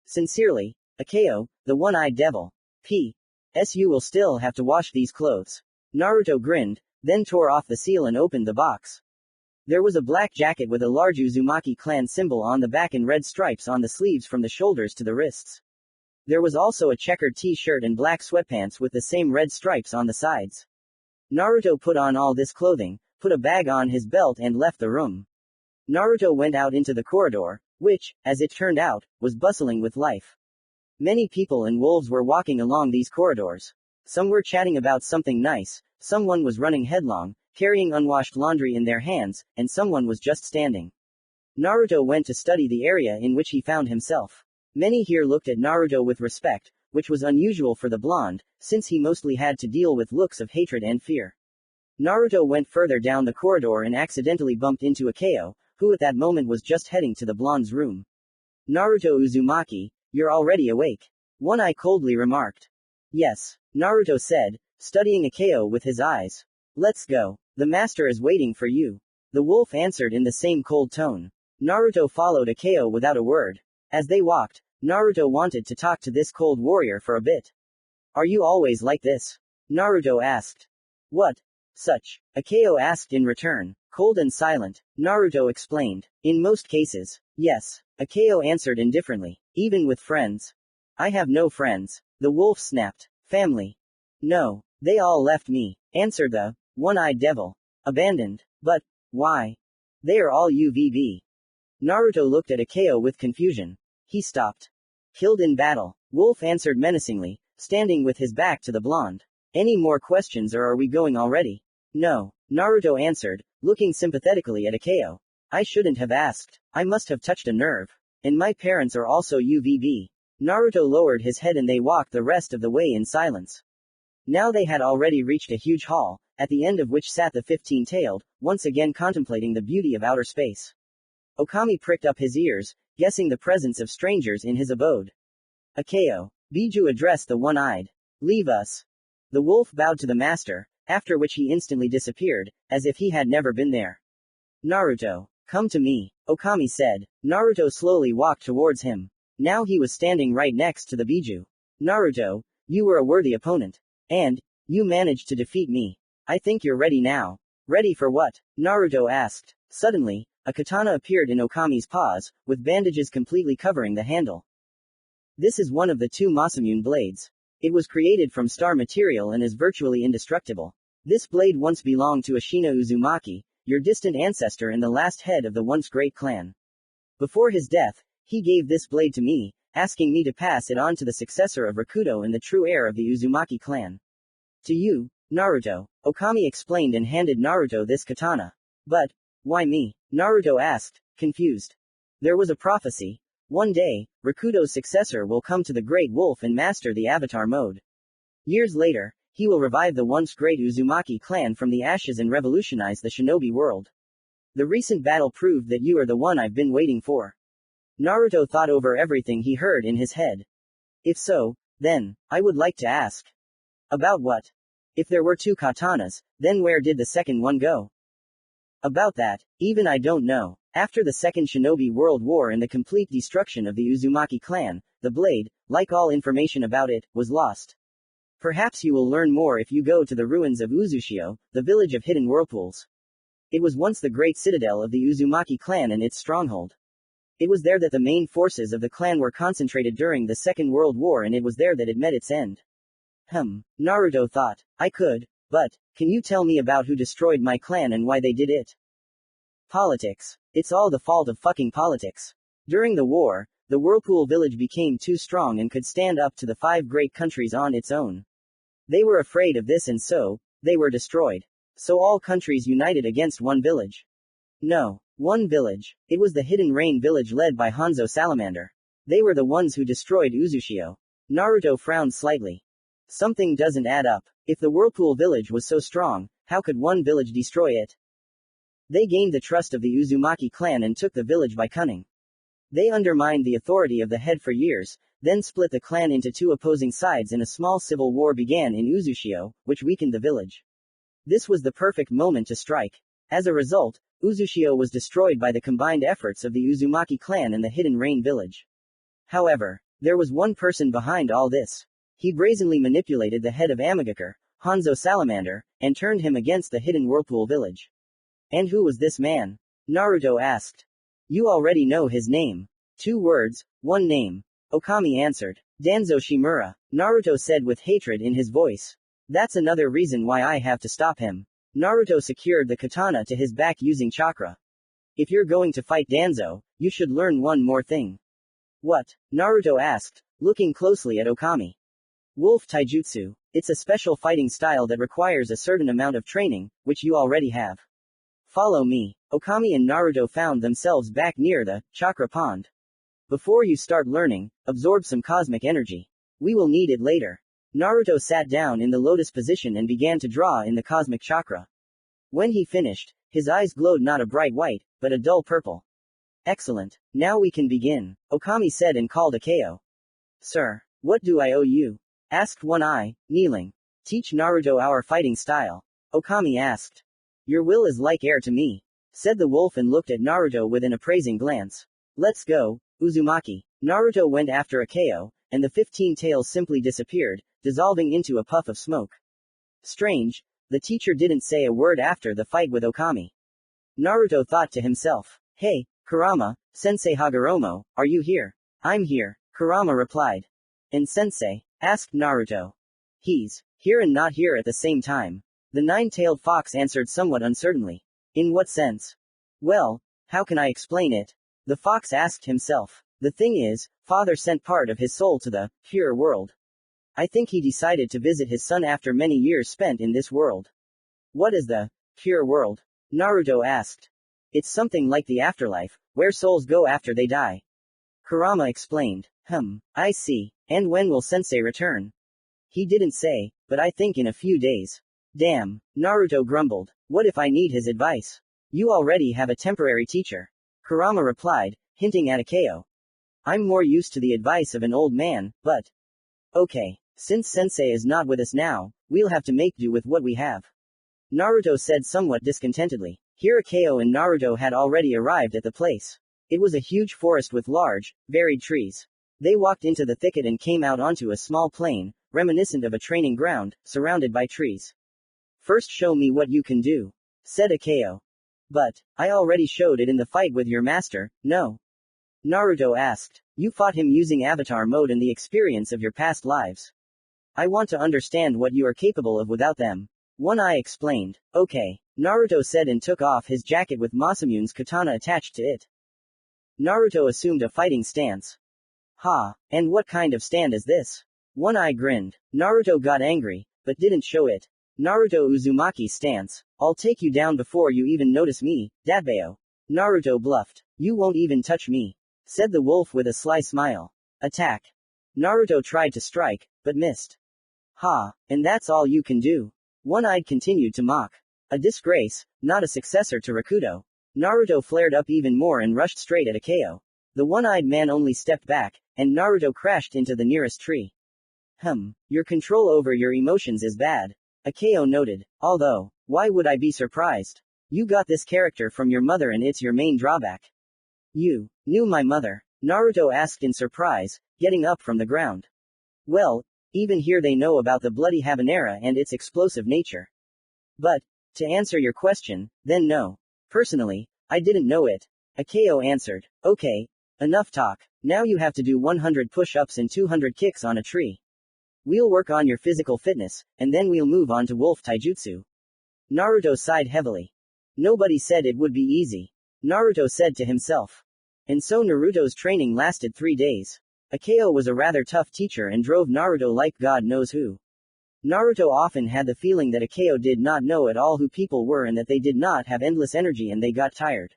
Sincerely, Akeo, the one-eyed devil. P.S. You will still have to wash these clothes. Naruto grinned, then tore off the seal and opened the box. There was a black jacket with a large Uzumaki clan symbol on the back and red stripes on the sleeves from the shoulders to the wrists. There was also a checkered t-shirt and black sweatpants with the same red stripes on the sides. Naruto put on all this clothing, put a bag on his belt and left the room. Naruto went out into the corridor, which, as it turned out, was bustling with life. Many people and wolves were walking along these corridors. Some were chatting about something nice, someone was running headlong, carrying unwashed laundry in their hands, and someone was just standing. Naruto went to study the area in which he found himself. Many here looked at Naruto with respect, which was unusual for the blonde, since he mostly had to deal with looks of hatred and fear. Naruto went further down the corridor and accidentally bumped into Akeo, who at that moment was just heading to the blonde's room. Naruto Uzumaki, you're already awake. One Eye coldly remarked. Yes, Naruto said, studying Akeo with his eyes. Let's go. The master is waiting for you. The wolf answered in the same cold tone. Naruto followed Akeo without a word. As they walked, Naruto wanted to talk to this cold warrior for a bit. Are you always like this? Naruto asked. What? Such? Akeo asked in return, cold and silent. Naruto explained. In most cases, yes. Akeo answered indifferently. Even with friends. I have no friends. The wolf snapped. Family? No. They all left me, answered the one-eyed devil. Abandoned. But, why? They are all UVB. Naruto looked at Akeo with confusion. He stopped. Killed in battle. Wolf answered menacingly, standing with his back to the blonde. Any more questions or are we going already? No. Naruto answered, looking sympathetically at Akeo. I shouldn't have asked. I must have touched a nerve. And my parents are also UVB. Naruto lowered his head and they walked the rest of the way in silence. Now they had already reached a huge hall, at the end of which sat the 15-tailed, once again contemplating the beauty of outer space. Okami pricked up his ears, guessing the presence of strangers in his abode. Akeo. Biju addressed the one-eyed. Leave us. The wolf bowed to the master, after which he instantly disappeared, as if he had never been there. Naruto. Come to me, Okami said. Naruto slowly walked towards him. Now he was standing right next to the Biju. Naruto, you were a worthy opponent. And, you managed to defeat me. I think you're ready now. Ready for what? Naruto asked. Suddenly, a katana appeared in Okami's paws, with bandages completely covering the handle. This is one of the two Masamune blades. It was created from star material and is virtually indestructible. This blade once belonged to Ashina Uzumaki, your distant ancestor and the last head of the once great clan. Before his death, he gave this blade to me, asking me to pass it on to the successor of Rakuto and the true heir of the Uzumaki clan. To you, Naruto, Okami explained and handed Naruto this katana. But, why me? Naruto asked, confused. There was a prophecy. One day, Rakuto's successor will come to the Great Wolf and master the Avatar mode. Years later, he will revive the once great Uzumaki clan from the ashes and revolutionize the shinobi world. The recent battle proved that you are the one I've been waiting for. Naruto thought over everything he heard in his head. If so, then, I would like to ask. About what? If there were two katanas, then where did the second one go? About that, even I don't know. After the Second Shinobi World War and the complete destruction of the Uzumaki clan, the blade, like all information about it, was lost. Perhaps you will learn more if you go to the ruins of Uzushio, the village of hidden whirlpools. It was once the great citadel of the Uzumaki clan and its stronghold. It was there that the main forces of the clan were concentrated during the Second World War and it was there that it met its end. Naruto thought. I could, but, can you tell me about who destroyed my clan and why they did it? Politics. It's all the fault of fucking politics. During the war, the Whirlpool village became too strong and could stand up to the 5 great countries on its own. They were afraid of this and so, they were destroyed. So all countries united against one village. No, one village. It was the Hidden Rain village led by Hanzo Salamander. They were the ones who destroyed Uzushio. Naruto frowned slightly. Something doesn't add up. If the Whirlpool village was so strong, how could one village destroy it? They gained the trust of the Uzumaki clan and took the village by cunning. They undermined the authority of the head for years, then split the clan into 2 opposing sides and a small civil war began in Uzushio, which weakened the village. This was the perfect moment to strike. As a result, Uzushio was destroyed by the combined efforts of the Uzumaki clan and the Hidden Rain village. However, there was one person behind all this. He brazenly manipulated the head of Amagakure, Hanzo Salamander, and turned him against the Hidden Whirlpool village. And who was this man? Naruto asked. You already know his name. 2 words, 1 name. Okami answered. Danzo Shimura, Naruto said with hatred in his voice. That's another reason why I have to stop him. Naruto secured the katana to his back using chakra. If you're going to fight Danzo, you should learn one more thing. What? Naruto asked, looking closely at Okami. Wolf Taijutsu. It's a special fighting style that requires a certain amount of training, which you already have. Follow me. Okami and Naruto found themselves back near the chakra pond. Before you start learning, absorb some cosmic energy. We will need it later. Naruto sat down in the lotus position and began to draw in the cosmic chakra. When he finished, his eyes glowed not a bright white, but a dull purple. Excellent. Now we can begin, Okami said and called Akeo. Sir, what do I owe you? Asked One Eye, kneeling. Teach Naruto our fighting style. Okami asked. Your will is like air to me, said the wolf and looked at Naruto with an appraising glance. Let's go, Uzumaki. Naruto went after Akeo, and the 15 tails simply disappeared, dissolving into a puff of smoke. Strange, the teacher didn't say a word after the fight with Okami. Naruto thought to himself. Hey, Kurama, Sensei Hagoroma, are you here? I'm here, Kurama replied. And Sensei? Asked Naruto. He's here and not here at the same time. The 9-tailed fox answered somewhat uncertainly. In what sense? Well, how can I explain it? The fox asked himself. The thing is, father sent part of his soul to the pure world. I think he decided to visit his son after many years spent in this world. What is the pure world? Naruto asked. It's something like the afterlife, where souls go after they die. Kurama explained. I see. And when will Sensei return? He didn't say, but I think in a few days. Damn, Naruto grumbled. What if I need his advice? You already have a temporary teacher. Kurama replied, hinting at Akeo. I'm more used to the advice of an old man, but... Okay, since Sensei is not with us now, we'll have to make do with what we have. Naruto said somewhat discontentedly. Here Akeo and Naruto had already arrived at the place. It was a huge forest with large, varied trees. They walked into the thicket and came out onto a small plain, reminiscent of a training ground, surrounded by trees. First show me what you can do, said Akeo. But, I already showed it in the fight with your master, no? Naruto asked. You fought him using avatar mode and the experience of your past lives. I want to understand what you are capable of without them. One Eye explained. Okay, Naruto said and took off his jacket with Masamune's katana attached to it. Naruto assumed a fighting stance. Ha, and what kind of stand is this? One Eye grinned. Naruto got angry, but didn't show it. Naruto Uzumaki's stance. I'll take you down before you even notice me, Dadbeo. Naruto bluffed. You won't even touch me, said the wolf with a sly smile. Attack. Naruto tried to strike, but missed. Ha, and that's all you can do? One-Eyed continued to mock. A disgrace, not a successor to Rakuto. Naruto flared up even more and rushed straight at Akeo. The one-eyed man only stepped back, and Naruto crashed into the nearest tree. Your control over your emotions is bad, Akeo noted. Although, why would I be surprised? You got this character from your mother and it's your main drawback. You knew my mother? Naruto asked in surprise, getting up from the ground. Well, even here they know about the bloody habanera and its explosive nature. But, to answer your question, then no. Personally, I didn't know it. Akeo answered. Okay, enough talk. Now you have to do 100 push-ups and 200 kicks on a tree. We'll work on your physical fitness, and then we'll move on to wolf taijutsu. Naruto sighed heavily. Nobody said it would be easy. Naruto said to himself. And so Naruto's training lasted 3 days. Akeo was a rather tough teacher and drove Naruto like God knows who. Naruto often had the feeling that Akeo did not know at all who people were and that they did not have endless energy and they got tired.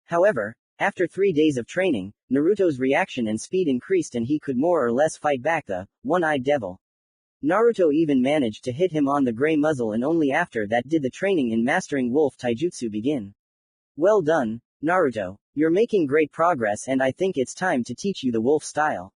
However, after 3 days of training, Naruto's reaction and speed increased and he could more or less fight back the one-eyed devil. Naruto even managed to hit him on the gray muzzle and only after that did the training in mastering wolf taijutsu begin. Well done, Naruto. You're making great progress and I think it's time to teach you the wolf style.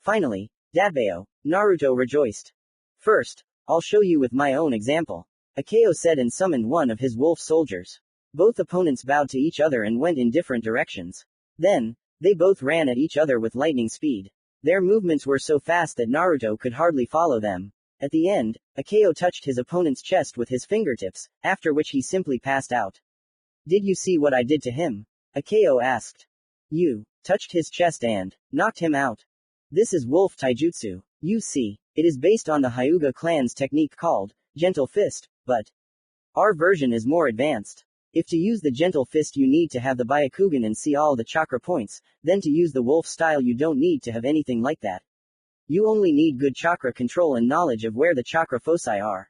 Finally, Dadbeo, Naruto rejoiced. First, I'll show you with my own example. Akeo said and summoned one of his wolf soldiers. Both opponents bowed to each other and went in different directions. Then, they both ran at each other with lightning speed. Their movements were so fast that Naruto could hardly follow them. At the end, Akeo touched his opponent's chest with his fingertips, after which he simply passed out. Did you see what I did to him? Akeo asked. You touched his chest and knocked him out. This is wolf taijutsu. You see, it is based on the Hyuga clan's technique called gentle fist, but our version is more advanced. If to use the gentle fist you need to have the Byakugan and see all the chakra points, then to use the wolf style you don't need to have anything like that. You only need good chakra control and knowledge of where the chakra foci are.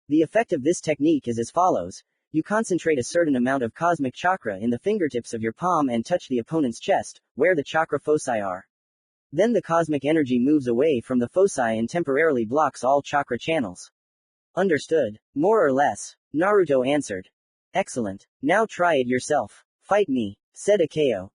The effect of this technique is as follows. You concentrate a certain amount of cosmic chakra in the fingertips of your palm and touch the opponent's chest, where the chakra foci are. Then the cosmic energy moves away from the foci and temporarily blocks all chakra channels. Understood. More or less. Naruto answered. Excellent. Now try it yourself. Fight me, said Akeo.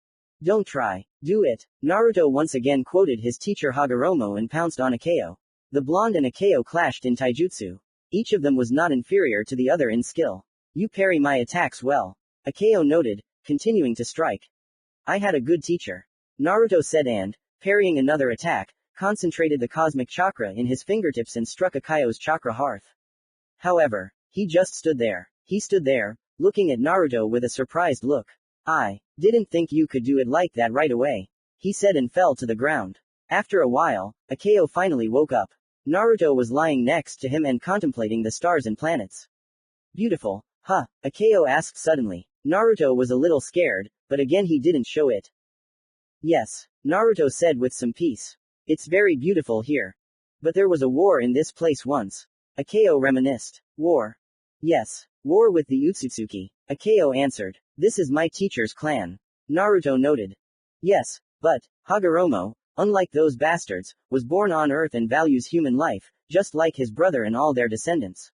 Don't try. Do it. Naruto once again quoted his teacher Hagoroma and pounced on Akeo. The blonde and Akeo clashed in taijutsu. Each of them was not inferior to the other in skill. You parry my attacks well. Akeo noted, continuing to strike. I had a good teacher. Naruto said and, parrying another attack, concentrated the cosmic chakra in his fingertips and struck Akeo's chakra hearth. However, he just stood there. He stood there, looking at Naruto with a surprised look. I didn't think you could do it like that right away, he said and fell to the ground. After a while, Akeo finally woke up. Naruto was lying next to him and contemplating the stars and planets. Beautiful, huh? Akeo asked suddenly. Naruto was a little scared, but again he didn't show it. Yes, Naruto said with some peace. It's very beautiful here. But there was a war in this place once. Akeo reminisced. War? Yes, war with the Utsutsuki. Akeo answered. This is my teacher's clan. Naruto noted. Yes, but Hagoroma, unlike those bastards, was born on Earth and values human life, just like his brother and all their descendants.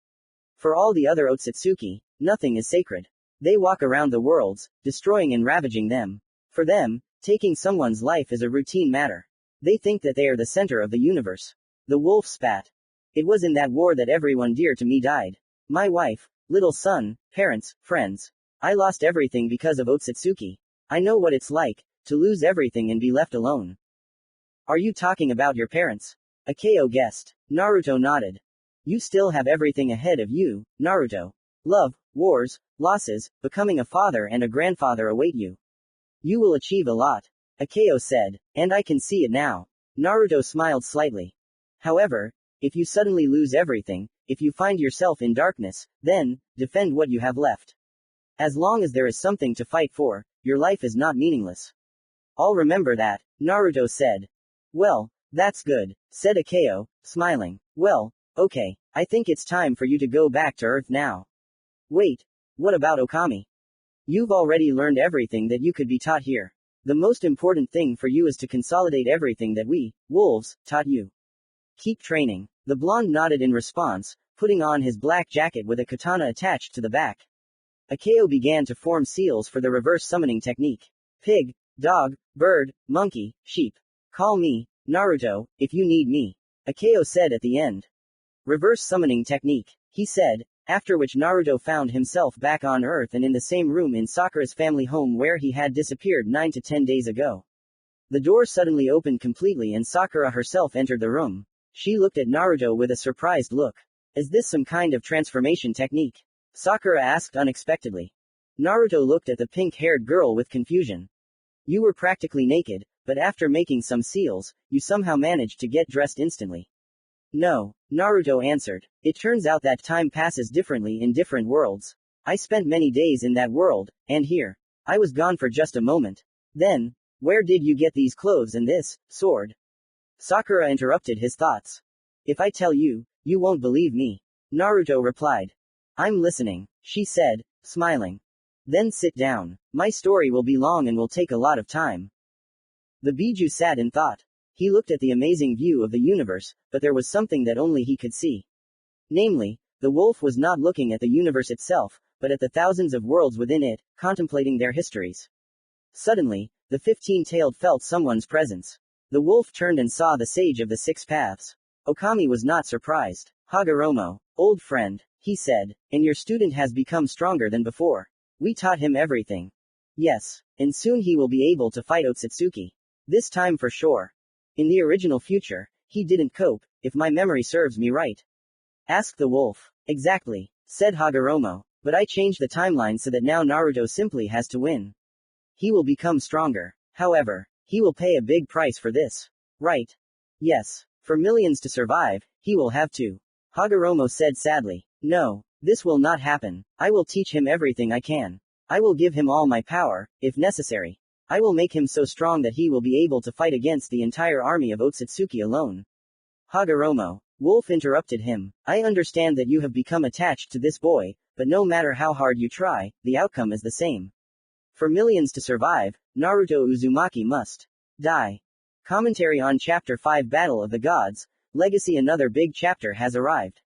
For all the other Otsutsuki, nothing is sacred. They walk around the worlds, destroying and ravaging them. For them, taking someone's life is a routine matter. They think that they are the center of the universe. The wolf spat. It was in that war that everyone dear to me died. My wife, little son, parents, friends. I lost everything because of Otsutsuki. I know what it's like, to lose everything and be left alone. Are you talking about your parents? Akeo guessed. Naruto nodded. You still have everything ahead of you, Naruto. Love, wars, losses, becoming a father and a grandfather await you. You will achieve a lot. Akeo said, and I can see it now. Naruto smiled slightly. However, if you suddenly lose everything, if you find yourself in darkness, then, defend what you have left. As long as there is something to fight for, your life is not meaningless. I'll remember that, Naruto said. Well, that's good, said Akeo, smiling. Well, okay, I think it's time for you to go back to Earth now. Wait, what about Okami? You've already learned everything that you could be taught here. The most important thing for you is to consolidate everything that we, wolves, taught you. Keep training. The blonde nodded in response, putting on his black jacket with a katana attached to the back. Akeo began to form seals for the reverse summoning technique. Pig, dog, bird, monkey, sheep. Call me, Naruto, if you need me. Akeo said at the end. Reverse summoning technique, he said, after which Naruto found himself back on Earth and in the same room in Sakura's family home where he had disappeared 9 to 10 days ago. The door suddenly opened completely and Sakura herself entered the room. She looked at Naruto with a surprised look. Is this some kind of transformation technique? Sakura asked unexpectedly. Naruto looked at the pink-haired girl with confusion. You were practically naked, but after making some seals, you somehow managed to get dressed instantly. No, Naruto answered. It turns out that time passes differently in different worlds. I spent many days in that world, and here. I was gone for just a moment. Then, where did you get these clothes and this sword? Sakura interrupted his thoughts. If I tell you, you won't believe me. Naruto replied. I'm listening, she said, smiling. Then sit down. My story will be long and will take a lot of time. The Biju sat in thought. He looked at the amazing view of the universe, but there was something that only he could see. Namely, the wolf was not looking at the universe itself, but at the thousands of worlds within it, contemplating their histories. Suddenly, the 15-tailed felt someone's presence. The wolf turned and saw the sage of the 6 paths. Okami was not surprised. Hagoroma, old friend, he said, and your student has become stronger than before. We taught him everything. Yes, and soon he will be able to fight Otsutsuki. This time for sure. In the original future, he didn't cope, if my memory serves me right. Asked the wolf. Exactly, said Hagoroma, But I changed the timeline so that now Naruto simply has to win. He will become stronger. However, he will pay a big price for this. Right? Yes. For millions to survive, he will have to. Hagoroma said sadly. No. This will not happen. I will teach him everything I can. I will give him all my power, if necessary. I will make him so strong that he will be able to fight against the entire army of Otsutsuki alone. Hagoroma. Wolf interrupted him. I understand that you have become attached to this boy, but no matter how hard you try, the outcome is the same. For millions to survive, Naruto Uzumaki must die. Commentary on Chapter 5 Battle of the Gods, Legacy. Another big chapter has arrived.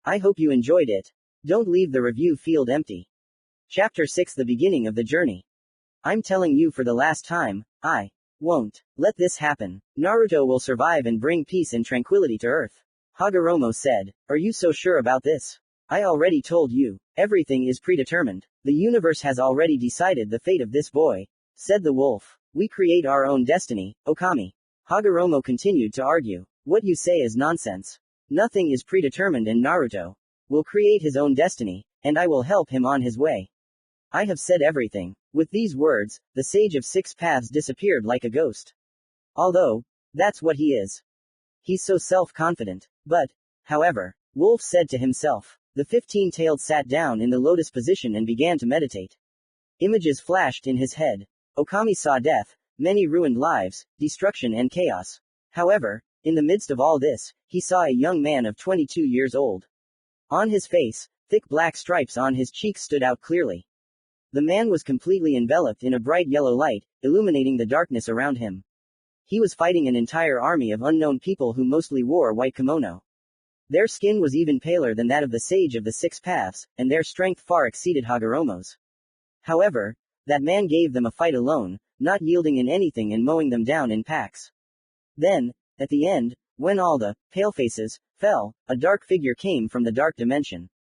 I hope you enjoyed it. Don't leave the review field empty. Chapter 6 The beginning of the journey. I'm telling you for the last time, I won't let this happen. Naruto will survive and bring peace and tranquility to Earth. Hagoroma said. Are you so sure about this? I already told you. Everything is predetermined. The universe has already decided the fate of this boy, said the wolf. We create our own destiny, Okami. Hagoroma continued to argue. What you say is nonsense. Nothing is predetermined and Naruto will create his own destiny, and I will help him on his way. I have said everything. With these words, the Sage of Six Paths disappeared like a ghost. Although, that's what he is. He's so self-confident. But, however, Wolf said to himself. The 15-tailed sat down in the lotus position and began to meditate. Images flashed in his head. Okami saw death, many ruined lives, destruction and chaos. However, in the midst of all this, he saw a young man of 22 years old. On his face, thick black stripes on his cheeks stood out clearly. The man was completely enveloped in a bright yellow light, illuminating the darkness around him. He was fighting an entire army of unknown people who mostly wore white kimono. Their skin was even paler than that of the Sage of the Six Paths, and their strength far exceeded Hagoromo's. However, that man gave them a fight alone, not yielding in anything and mowing them down in packs. Then, at the end, when all the palefaces fell, a dark figure came from the dark dimension.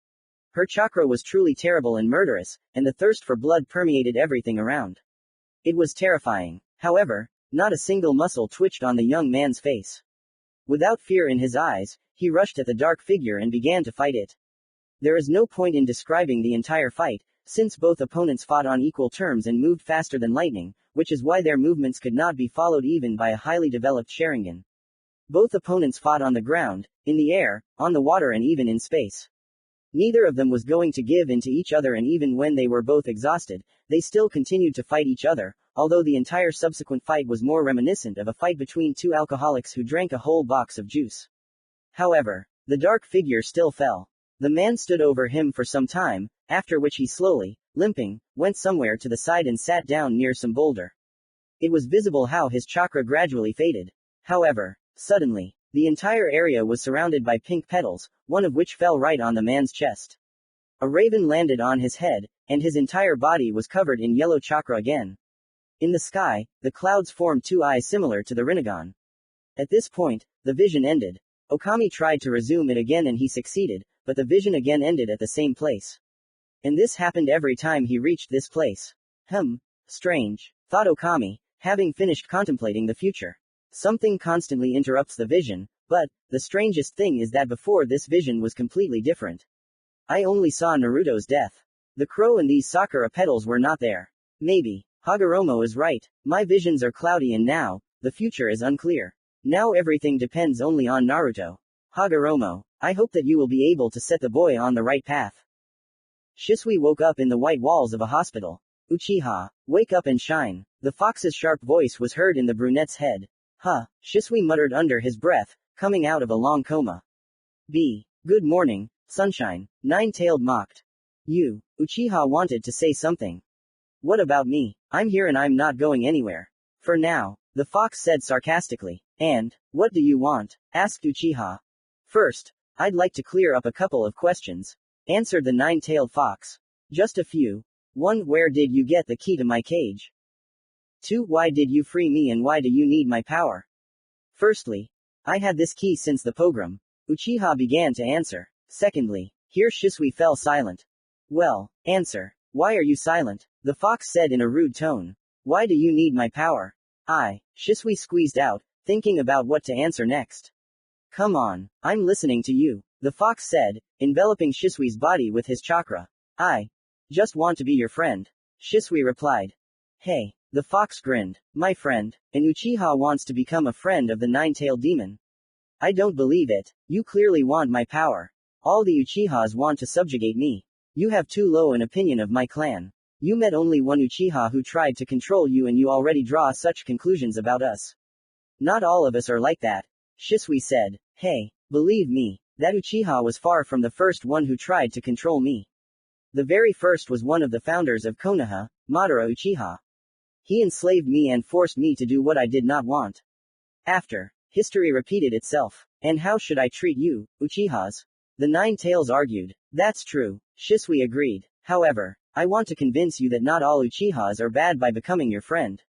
Her chakra was truly terrible and murderous, and the thirst for blood permeated everything around. It was terrifying. However, not a single muscle twitched on the young man's face. Without fear in his eyes, he rushed at the dark figure and began to fight it. There is no point in describing the entire fight, since both opponents fought on equal terms and moved faster than lightning, which is why their movements could not be followed even by a highly developed Sharingan. Both opponents fought on the ground, in the air, on the water and even in space. Neither of them was going to give in to each other, and even when they were both exhausted, they still continued to fight each other, although the entire subsequent fight was more reminiscent of a fight between two alcoholics who drank a whole box of juice. However, the dark figure still fell. The man stood over him for some time, after which he slowly, limping, went somewhere to the side and sat down near some boulder. It was visible how his chakra gradually faded. However, suddenly, the entire area was surrounded by pink petals, one of which fell right on the man's chest. A raven landed on his head, and his entire body was covered in yellow chakra again. In the sky, the clouds formed two eyes similar to the Rinnegan. At this point, the vision ended. Okami tried to resume it again and he succeeded, but the vision again ended at the same place. And this happened every time he reached this place. Strange, thought Okami, having finished contemplating the future. Something constantly interrupts the vision, but the strangest thing is that before this vision was completely different. I only saw Naruto's death. The crow and these sakura petals were not there. Maybe Hagoroma is right. My visions are cloudy and now, the future is unclear. Now everything depends only on Naruto. Hagoroma, I hope that you will be able to set the boy on the right path. Shisui woke up in the white walls of a hospital. Uchiha, wake up and shine. The fox's sharp voice was heard in the brunette's head. Shisui muttered under his breath, coming out of a long coma. Good morning, sunshine, Nine-Tailed mocked. Uchiha wanted to say something. What about me? I'm here and I'm not going anywhere. For now, the fox said sarcastically. And, what do you want? Asked Uchiha. First, I'd like to clear up a couple of questions, answered the nine-tailed fox. Just a few. 1. Where did you get the key to my cage? 2. Why did you free me and why do you need my power? Firstly, I had this key since the pogrom. Uchiha began to answer. Secondly, here Shisui fell silent. Well, answer. Why are you silent? The fox said in a rude tone. Why do you need my power? Shisui squeezed out, thinking about what to answer next. Come on, I'm listening to you, the fox said, enveloping Shisui's body with his chakra. Just want to be your friend. Shisui replied. Hey. The fox grinned. My friend. An Uchiha wants to become a friend of the nine-tailed demon. I don't believe it. You clearly want my power. All the Uchihas want to subjugate me. You have too low an opinion of my clan. You met only one Uchiha who tried to control you and you already draw such conclusions about us. Not all of us are like that. Shisui said. Hey, believe me, that Uchiha was far from the first one who tried to control me. The very first was one of the founders of Konoha, Madara Uchiha. He enslaved me and forced me to do what I did not want. After, history repeated itself. And how should I treat you, Uchihas? The Nine Tails argued. That's true, Shisui agreed. However, I want to convince you that not all Uchihas are bad by becoming your friend.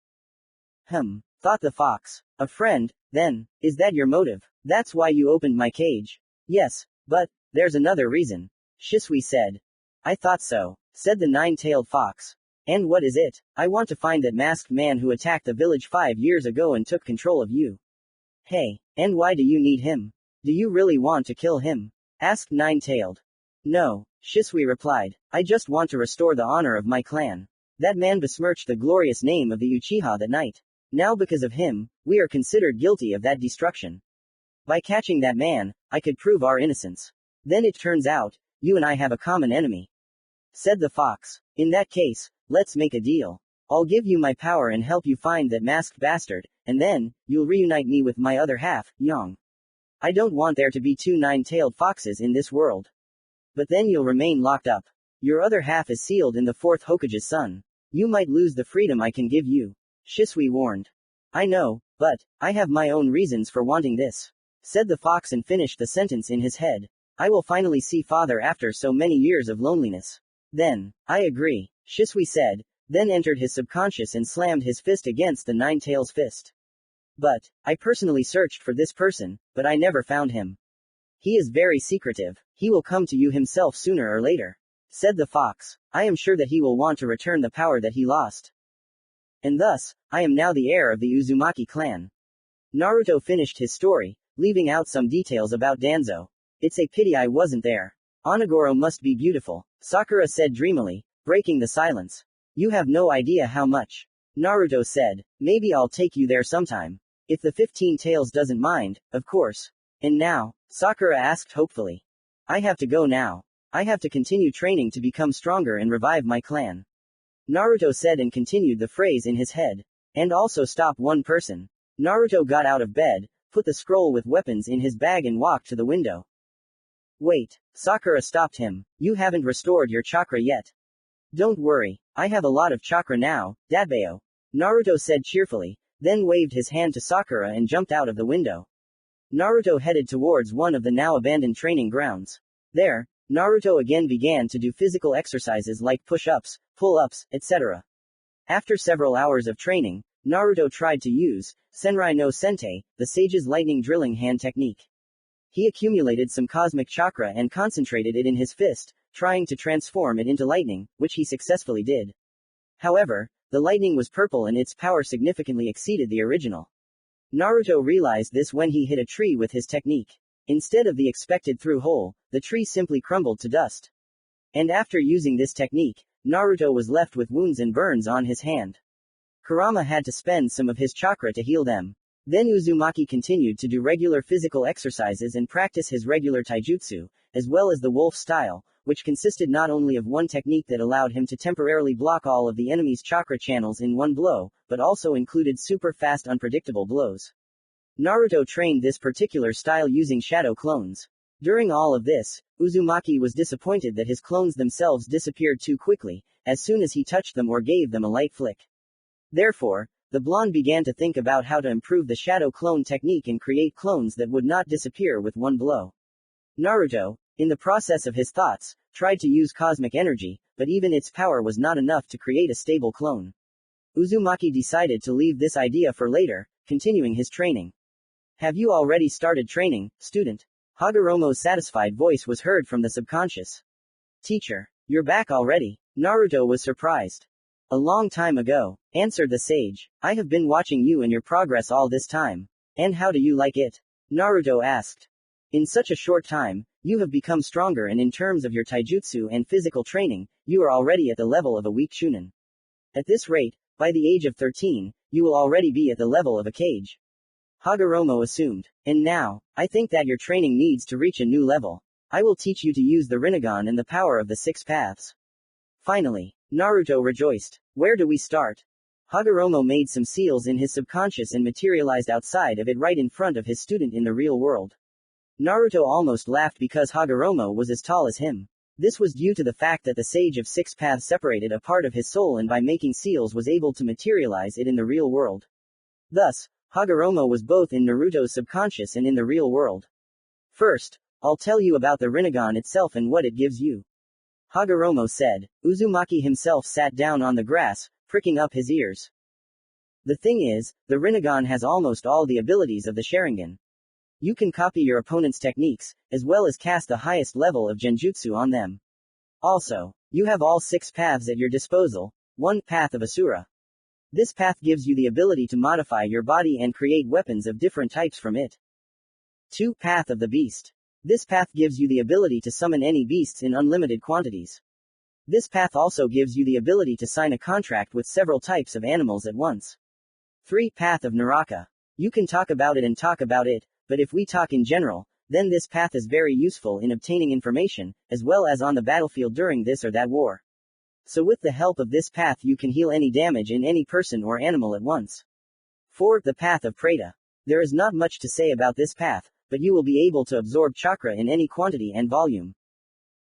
Thought the fox. A friend, then, is that your motive? That's why you opened my cage? Yes, but, there's another reason. Shisui said. I thought so, said the nine-tailed fox. And what is it? I want to find that masked man who attacked the village 5 years ago and took control of you. Hey, and why do you need him? Do you really want to kill him? Asked Nine-Tailed. No, Shisui replied. I just want to restore the honor of my clan. That man besmirched the glorious name of the Uchiha that night. Now because of him, we are considered guilty of that destruction. By catching that man, I could prove our innocence. Then it turns out, you and I have a common enemy. Said the fox. In that case, let's make a deal. I'll give you my power and help you find that masked bastard, and then, you'll reunite me with my other half, Yang. I don't want there to be 2 nine-tailed foxes in this world. But then you'll remain locked up. Your other half is sealed in the 4th Hokage's son. You might lose the freedom I can give you. Shisui warned. I know, but, I have my own reasons for wanting this. Said the fox and finished the sentence in his head. I will finally see father after so many years of loneliness. Then, I agree, Shisui said, then entered his subconscious and slammed his fist against the nine-tails fist. But, I personally searched for this person, but I never found him. He is very secretive. He will come to you himself sooner or later. Said the fox. I am sure that he will want to return the power that he lost. And thus, I am now the heir of the Uzumaki clan. Naruto finished his story, leaving out some details about Danzo. It's a pity I wasn't there. Onigoro must be beautiful, Sakura said dreamily, breaking the silence. You have no idea how much. Naruto said. Maybe I'll take you there sometime. If the 15 Tails doesn't mind, of course. And now? Sakura asked hopefully. I have to go now. I have to continue training to become stronger and revive my clan. Naruto said and continued the phrase in his head. And also stop one person. Naruto got out of bed, put the scroll with weapons in his bag and walked to the window. Wait, Sakura stopped him. You haven't restored your chakra yet. Don't worry, I have a lot of chakra now, Dadbeo. Naruto said cheerfully, then waved his hand to Sakura and jumped out of the window. Naruto headed towards one of the now abandoned training grounds. There, Naruto again began to do physical exercises like push-ups, pull-ups, etc. After several hours of training, Naruto tried to use Senrai no Sente, the sage's lightning drilling hand technique. He accumulated some cosmic chakra and concentrated it in his fist, trying to transform it into lightning, which he successfully did. However, the lightning was purple and its power significantly exceeded the original. Naruto realized this when he hit a tree with his technique. Instead of the expected through hole, the tree simply crumbled to dust. And after using this technique, Naruto was left with wounds and burns on his hand. Kurama had to spend some of his chakra to heal them. Then Uzumaki continued to do regular physical exercises and practice his regular taijutsu, as well as the wolf style, which consisted not only of one technique that allowed him to temporarily block all of the enemy's chakra channels in one blow, but also included super fast unpredictable blows. Naruto trained this particular style using shadow clones. During all of this, Uzumaki was disappointed that his clones themselves disappeared too quickly, as soon as he touched them or gave them a light flick. Therefore, the blonde began to think about how to improve the shadow clone technique and create clones that would not disappear with one blow. Naruto, in the process of his thoughts, tried to use cosmic energy, but even its power was not enough to create a stable clone. Uzumaki decided to leave this idea for later, continuing his training. Have you already started training, student? Hagoromo's satisfied voice was heard from the subconscious. Teacher, you're back already? Naruto was surprised. A long time ago, answered the sage. I have been watching you and your progress all this time. And how do you like it? Naruto asked. In such a short time, You have become stronger, and in terms of your taijutsu and physical training, you are already at the level of a weak shunin. At this rate, by the age of 13, you will already be at the level of a kage. Hagoromo assumed. And now, I think that your training needs to reach a new level. I will teach you to use the Rinnegan and the power of the 6 paths. Finally, Naruto rejoiced. Where do we start? Hagoromo made some seals in his subconscious and materialized outside of it right in front of his student in the real world. Naruto almost laughed because Hagoromo was as tall as him. This was due to the fact that the Sage of 6 Paths separated a part of his soul and by making seals was able to materialize it in the real world. Thus, Hagoromo was both in Naruto's subconscious and in the real world. First, I'll tell you about the Rinnegan itself and what it gives you. Hagoromo said. Uzumaki himself sat down on the grass, pricking up his ears. The thing is, the Rinnegan has almost all the abilities of the Sharingan. You can copy your opponent's techniques, as well as cast the highest level of genjutsu on them. Also, you have all 6 paths at your disposal. 1. Path of Asura. This path gives you the ability to modify your body and create weapons of different types from it. 2. Path of the Beast. This path gives you the ability to summon any beasts in unlimited quantities. This path also gives you the ability to sign a contract with several types of animals at once. 3. Path of Naraka. You can talk about it, but if we talk in general, then this path is very useful in obtaining information, as well as on the battlefield during this or that war. So with the help of this path you can heal any damage in any person or animal at once. 4. The Path of Preta. There is not much to say about this path, but you will be able to absorb chakra in any quantity and volume.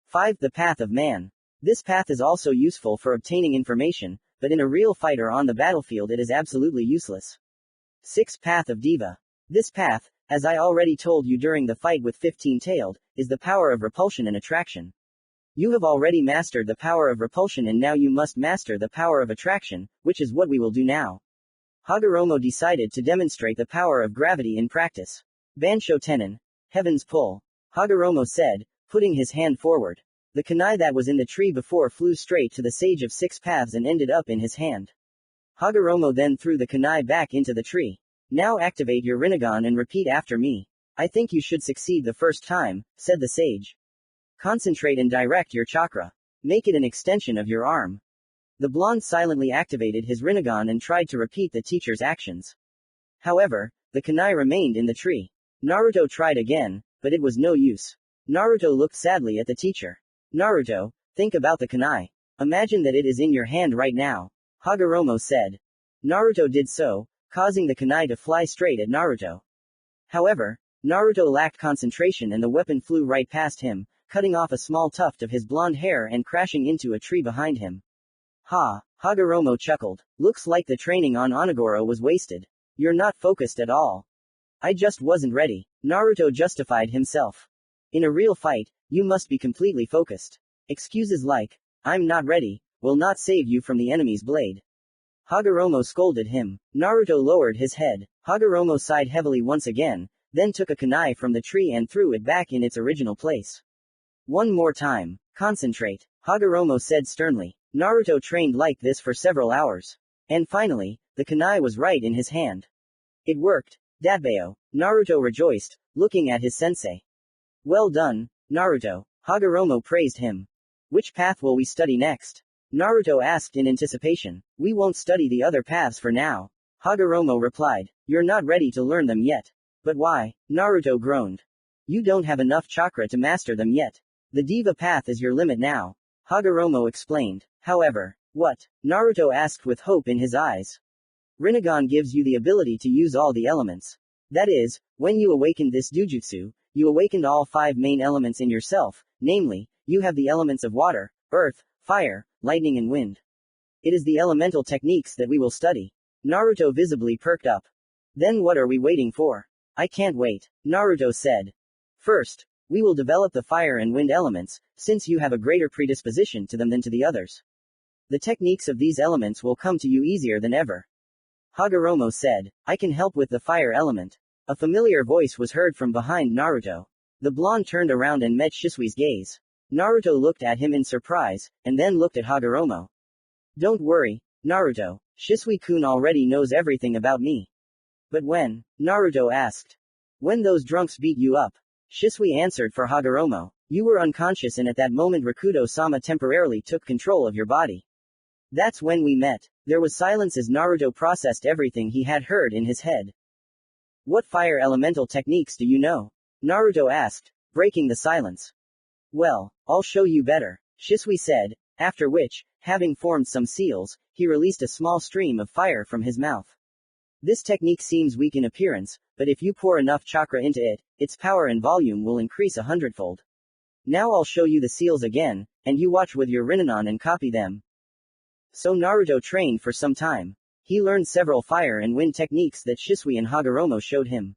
5. The Path of Man. This path is also useful for obtaining information, but in a real fight or on the battlefield it is absolutely useless. 6. Path of Diva. This path, as I already told you during the fight with 15-tailed, is the power of repulsion and attraction. You have already mastered the power of repulsion and now you must master the power of attraction, which is what we will do now. Hagoromo decided to demonstrate the power of gravity in practice. Bansho Tenon. Heaven's Pull. Hagoromo said, putting his hand forward. The kunai that was in the tree before flew straight to the Sage of 6 Paths and ended up in his hand. Hagoromo then threw the kunai back into the tree. Now activate your Rinnegan and repeat after me. I think you should succeed the first time, said the sage. Concentrate and direct your chakra. Make it an extension of your arm. The blonde silently activated his Rinnegan and tried to repeat the teacher's actions. However, the kunai remained in the tree. Naruto tried again, but it was no use. Naruto looked sadly at the teacher. Naruto, think about the kunai. Imagine that it is in your hand right now. Hagoromo said. Naruto did so, causing the kunai to fly straight at Naruto. However, Naruto lacked concentration and the weapon flew right past him, cutting off a small tuft of his blonde hair and crashing into a tree behind him. Ha! Hagoromo chuckled. Looks like the training on Onigoro was wasted. You're not focused at all. I just wasn't ready. Naruto justified himself. In a real fight, you must be completely focused. Excuses like, I'm not ready, will not save you from the enemy's blade. Hagoromo scolded him. Naruto lowered his head. Hagoromo sighed heavily once again, then took a kunai from the tree and threw it back in its original place. One more time. Concentrate, Hagoromo said sternly. Naruto trained like this for several hours. And finally, the kunai was right in his hand. It worked. Dabayo. Naruto rejoiced, looking at his sensei. Well done, Naruto. Hagoromo praised him. Which path will we study next? Naruto asked in anticipation. We won't study the other paths for now. Hagoromo replied. You're not ready to learn them yet. But why? Naruto groaned. You don't have enough chakra to master them yet. The Diva path is your limit now. Hagoromo explained. However, what? Naruto asked with hope in his eyes. Rinnegan gives you the ability to use all the elements. That is, when you awakened this dujutsu, you awakened all 5 main elements in yourself, namely, you have the elements of water, earth, fire, lightning and wind. It is the elemental techniques that we will study. Naruto visibly perked up. Then what are we waiting for? I can't wait, Naruto said. First, we will develop the fire and wind elements, since you have a greater predisposition to them than to the others. The techniques of these elements will come to you easier than ever. Hagoromo said, I can help with the fire element. A familiar voice was heard from behind Naruto. The blonde turned around and met Shisui's gaze. Naruto looked at him in surprise, and then looked at Hagoromo. Don't worry, Naruto. Shisui-kun already knows everything about me. But when? Naruto asked. When those drunks beat you up. Shisui answered for Hagoroma. You were unconscious and at that moment Rakudo-sama temporarily took control of your body. That's when we met. There was silence as Naruto processed everything he had heard in his head. What fire elemental techniques do you know? Naruto asked, breaking the silence. Well, I'll show you better, Shisui said, after which, having formed some seals, he released a small stream of fire from his mouth. This technique seems weak in appearance, but if you pour enough chakra into it, its power and volume will increase 100-fold. Now I'll show you the seals again, and you watch with your Rinnegan and copy them. So Naruto trained for some time. He learned several fire and wind techniques that Shisui and Hagoroma showed him.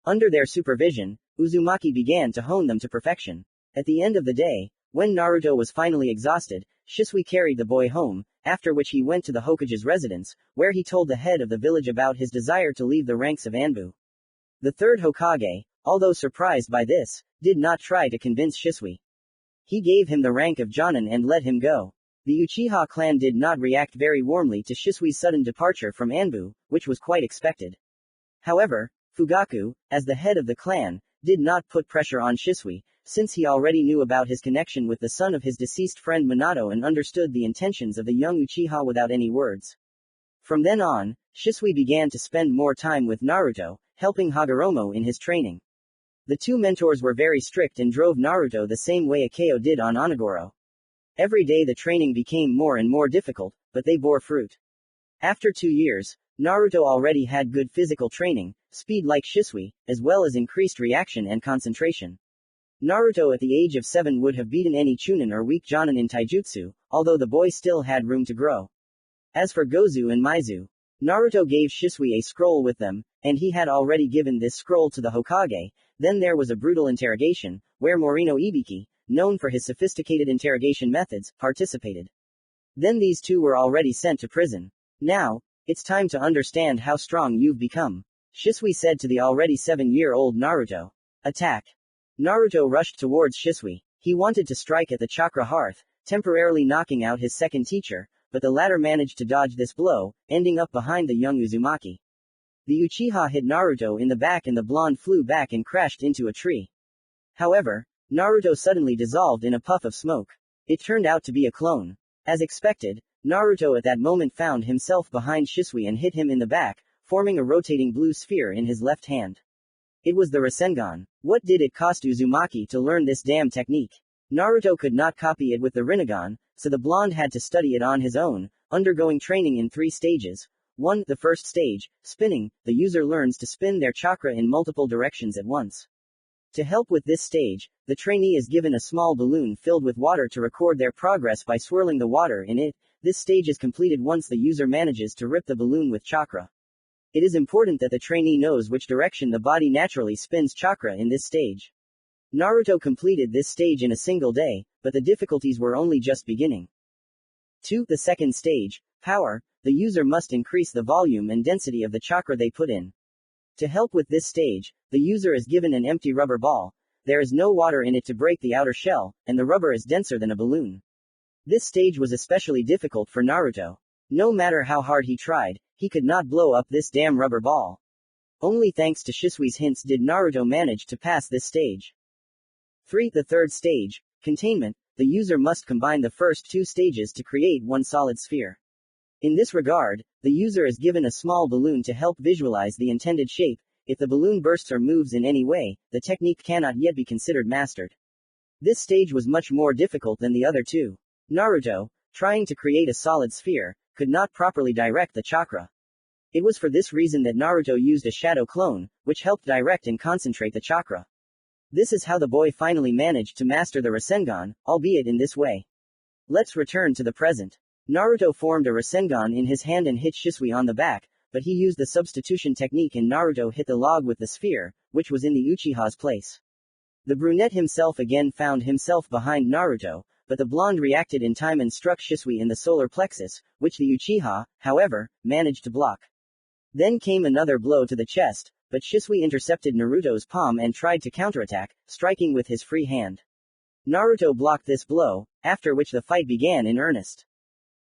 Under their supervision, Uzumaki began to hone them to perfection. At the end of the day, when Naruto was finally exhausted, Shisui carried the boy home, after which he went to the Hokage's residence, where he told the head of the village about his desire to leave the ranks of Anbu. The third Hokage, although surprised by this, did not try to convince Shisui. He gave him the rank of Jonin and let him go. The Uchiha clan did not react very warmly to Shisui's sudden departure from Anbu, which was quite expected. However, Fugaku, as the head of the clan, did not put pressure on Shisui, since he already knew about his connection with the son of his deceased friend Minato and understood the intentions of the young Uchiha without any words. From then on, Shisui began to spend more time with Naruto, helping Hagoroma in his training. The two mentors were very strict and drove Naruto the same way Akeo did on Onigoro. Every day the training became more and more difficult, but they bore fruit. After 2 years, Naruto already had good physical training, speed like Shisui, as well as increased reaction and concentration. Naruto at the age of 7 would have beaten any Chunin or weak Jonin in taijutsu, although the boy still had room to grow. As for Gozu and Maizu, Naruto gave Shisui a scroll with them, and he had already given this scroll to the Hokage. Then there was a brutal interrogation, where Morino Ibiki, known for his sophisticated interrogation methods, participated. Then these two were already sent to prison. Now, it's time to understand how strong you've become, Shisui said to the already 7-year-old Naruto. Attack! Naruto rushed towards Shisui. He wanted to strike at the chakra hearth, temporarily knocking out his second teacher, but the latter managed to dodge this blow, ending up behind the young Uzumaki. The Uchiha hit Naruto in the back and the blonde flew back and crashed into a tree. However, Naruto suddenly dissolved in a puff of smoke. It turned out to be a clone. As expected, Naruto at that moment found himself behind Shisui and hit him in the back, forming a rotating blue sphere in his left hand. It was the rasengan. What did it cost Uzumaki to learn this damn technique? Naruto could not copy it with the Rinnegan, so the blonde had to study it on his own, undergoing training in 3 stages. 1. The first stage, spinning. The user learns to spin their chakra in multiple directions at once. To help with this stage, the trainee is given a small balloon filled with water to record their progress by swirling the water in it. This stage is completed once the user manages to rip the balloon with chakra. It is important that the trainee knows which direction the body naturally spins chakra in this stage. Naruto completed this stage in a single day, but the difficulties were only just beginning. 2. The second stage, power. The user must increase the volume and density of the chakra they put in. To help with this stage, the user is given an empty rubber ball. There is no water in it to break the outer shell, and the rubber is denser than a balloon. This stage was especially difficult for Naruto. No matter how hard he tried, he could not blow up this damn rubber ball. Only thanks to Shisui's hints did Naruto manage to pass this stage. 3. The third stage, containment. The user must combine the first 2 stages to create one solid sphere. In this regard, the user is given a small balloon to help visualize the intended shape. If the balloon bursts or moves in any way, the technique cannot yet be considered mastered. This stage was much more difficult than the other 2. Naruto, trying to create a solid sphere, could not properly direct the chakra. It was for this reason that Naruto used a shadow clone, which helped direct and concentrate the chakra. This is how the boy finally managed to master the rasengan, albeit in this way. Let's return to the present. Naruto formed a rasengan in his hand and hit Shisui on the back, but he used the substitution technique and Naruto hit the log with the sphere, which was in the Uchiha's place. The brunette himself again found himself behind Naruto, but the blonde reacted in time and struck Shisui in the solar plexus, which the Uchiha, however, managed to block. Then came another blow to the chest, but Shisui intercepted Naruto's palm and tried to counterattack, striking with his free hand. Naruto blocked this blow, after which the fight began in earnest.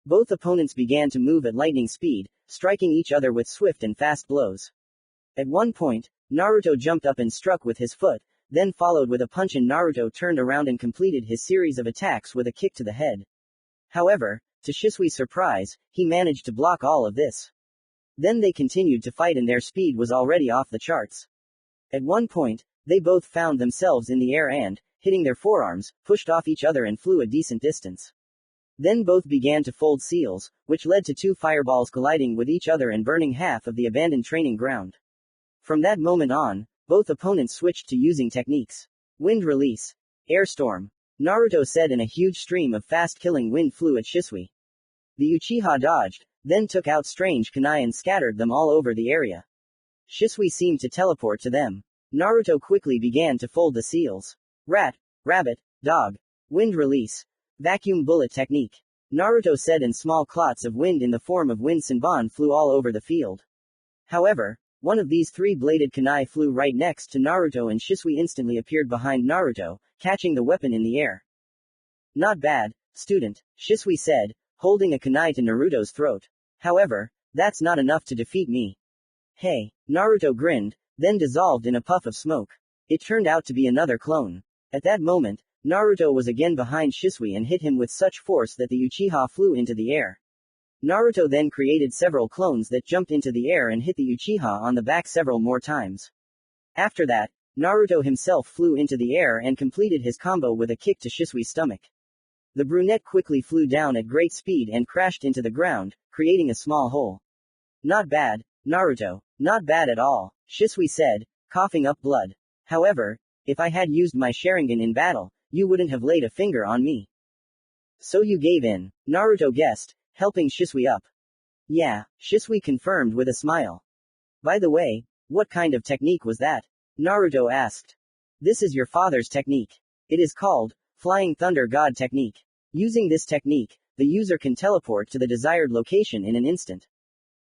Both opponents began to move at lightning speed, striking each other with swift and fast blows. At one point, Naruto jumped up and struck with his foot. then followed with a punch, and Naruto turned around and completed his series of attacks with a kick to the head. However, to Shisui's surprise, he managed to block all of this. Then they continued to fight, and their speed was already off the charts. At one point, they both found themselves in the air and, hitting their forearms, pushed off each other and flew a decent distance. Then both began to fold seals, which led to two fireballs colliding with each other and burning half of the abandoned training ground. From that moment on, both opponents switched to using techniques. Wind release. Air storm. Naruto said, and a huge stream of fast-killing wind flew at Shisui. The Uchiha dodged, then took out strange kunai and scattered them all over the area. Shisui seemed to teleport to them. Naruto quickly began to fold the seals. Rat, rabbit, dog. Wind release. Vacuum bullet technique. Naruto said, and small clots of wind in the form of wind senbon flew all over the field. However, one of these three-bladed kunai flew right next to Naruto, and Shisui instantly appeared behind Naruto, catching the weapon in the air. Not bad, student, Shisui said, holding a kunai to Naruto's throat. However, that's not enough to defeat me. Hey, Naruto grinned, then dissolved in a puff of smoke. It turned out to be another clone. At that moment, Naruto was again behind Shisui and hit him with such force that the Uchiha flew into the air. Naruto then created several clones that jumped into the air and hit the Uchiha on the back several more times. After that, Naruto himself flew into the air and completed his combo with a kick to Shisui's stomach. The brunette quickly flew down at great speed and crashed into the ground, creating a small hole. Not bad, Naruto. Not bad at all, Shisui said, coughing up blood. However, if I had used my Sharingan in battle, you wouldn't have laid a finger on me. So you gave in, Naruto guessed, helping Shisui up. Yeah, Shisui confirmed with a smile. By the way, what kind of technique was that? Naruto asked. This is your father's technique. It is called Flying Thunder God technique. Using this technique, the user can teleport to the desired location in an instant.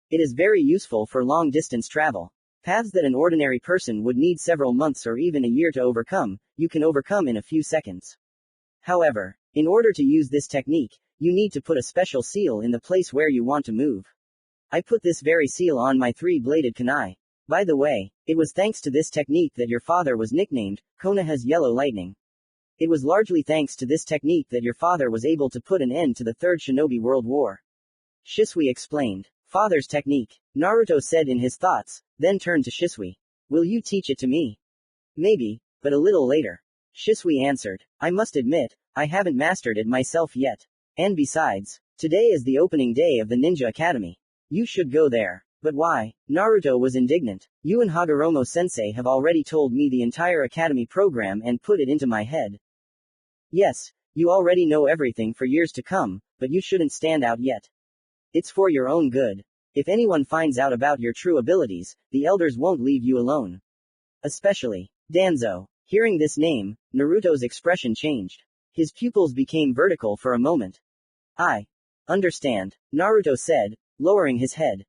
It is very useful for long-distance travel. Paths that an ordinary person would need several months or even a year to overcome, you can overcome in a few seconds. However, in order to use this technique, you need to put a special seal in the place where you want to move. I put this very seal on my three-bladed kunai. By the way, it was thanks to this technique that your father was nicknamed Konoha's Yellow Lightning. It was largely thanks to this technique that your father was able to put an end to the Third Shinobi World War. Shisui explained. Father's technique, Naruto said in his thoughts, then turned to Shisui. Will you teach it to me? Maybe, but a little later. Shisui answered. I must admit, I haven't mastered it myself yet. And besides, today is the opening day of the Ninja Academy. You should go there. But why? Naruto was indignant. You and Hagoroma sensei have already told me the entire academy program and put it into my head. Yes, you already know everything for years to come, but you shouldn't stand out yet. It's for your own good. If anyone finds out about your true abilities, the elders won't leave you alone. Especially Danzo. Hearing this name, Naruto's expression changed. His pupils became vertical for a moment. I understand, Naruto said, lowering his head.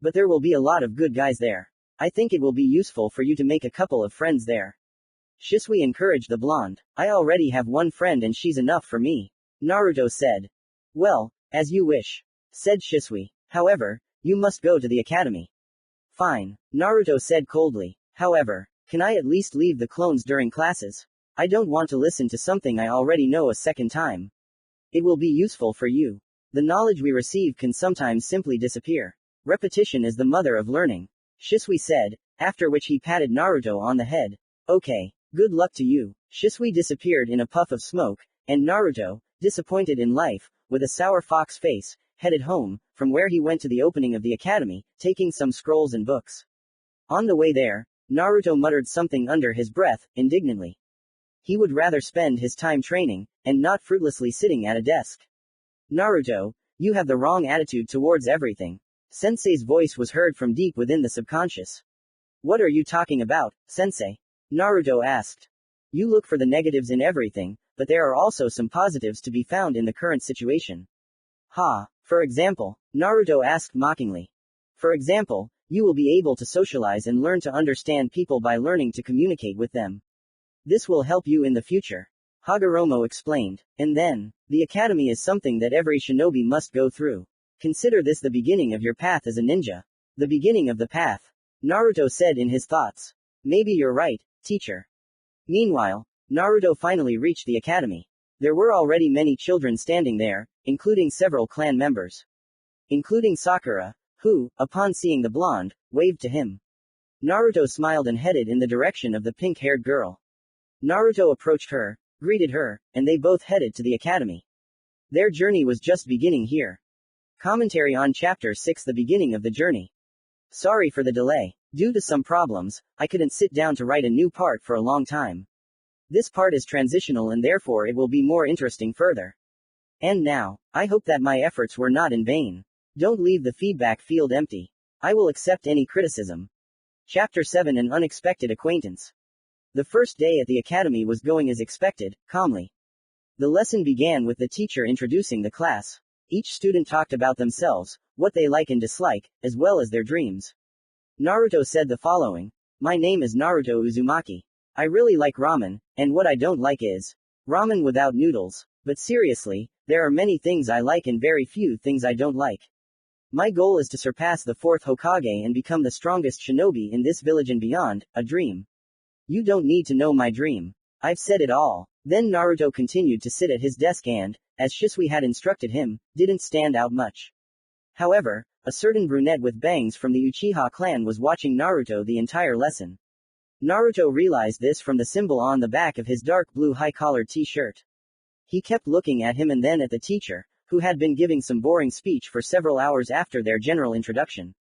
But there will be a lot of good guys there. I think it will be useful for you to make a couple of friends there. Shisui encouraged the blonde. I already have one friend and she's enough for me. Naruto said. Well, as you wish, said Shisui. However, you must go to the academy. Fine, Naruto said coldly. However, can I at least leave the clones during classes? I don't want to listen to something I already know a second time. It will be useful for you. The knowledge we receive can sometimes simply disappear. Repetition is the mother of learning. Shisui said, after which he patted Naruto on the head. Okay, good luck to you. Shisui disappeared in a puff of smoke, and Naruto, disappointed in life, with a sour fox face, headed home, from where he went to the opening of the academy, taking some scrolls and books. On the way there, Naruto muttered something under his breath, indignantly. He would rather spend his time training, and not fruitlessly sitting at a desk. Naruto, you have the wrong attitude towards everything. Sensei's voice was heard from deep within the subconscious. What are you talking about, Sensei? Naruto asked. You look for the negatives in everything, but there are also some positives to be found in the current situation. Ha, for example, Naruto asked mockingly. For example, you will be able to socialize and learn to understand people by learning to communicate with them. This will help you in the future. Hagoroma explained. And then, the academy is something that every shinobi must go through. Consider this the beginning of your path as a ninja. The beginning of the path. Naruto said in his thoughts. Maybe you're right, teacher. Meanwhile, Naruto finally reached the academy. There were already many children standing there, including several clan members. Including Sakura, who, upon seeing the blonde, waved to him. Naruto smiled and headed in the direction of the pink-haired girl. Naruto approached her, greeted her, and they both headed to the academy. Their journey was just beginning here. Commentary on Chapter 6: The beginning of the journey. Sorry for the delay. Due to some problems, I couldn't sit down to write a new part for a long time. This part is transitional and therefore it will be more interesting further. And now, I hope that my efforts were not in vain. Don't leave the feedback field empty. I will accept any criticism. Chapter 7: An Unexpected Acquaintance. The first day at the academy was going as expected, calmly. The lesson began with the teacher introducing the class. Each student talked about themselves, what they like and dislike, as well as their dreams. Naruto said the following. My name is Naruto Uzumaki. I really like ramen, and what I don't like is ramen without noodles. But seriously, there are many things I like and very few things I don't like. My goal is to surpass the 4th Hokage and become the strongest shinobi in this village and beyond, a dream. You don't need to know my dream. I've said it all. Then Naruto continued to sit at his desk and, as Shisui had instructed him, didn't stand out much. However, a certain brunette with bangs from the Uchiha clan was watching Naruto the entire lesson. Naruto realized this from the symbol on the back of his dark blue high-collared t-shirt. He kept looking at him and then at the teacher, who had been giving some boring speech for several hours after their general introduction.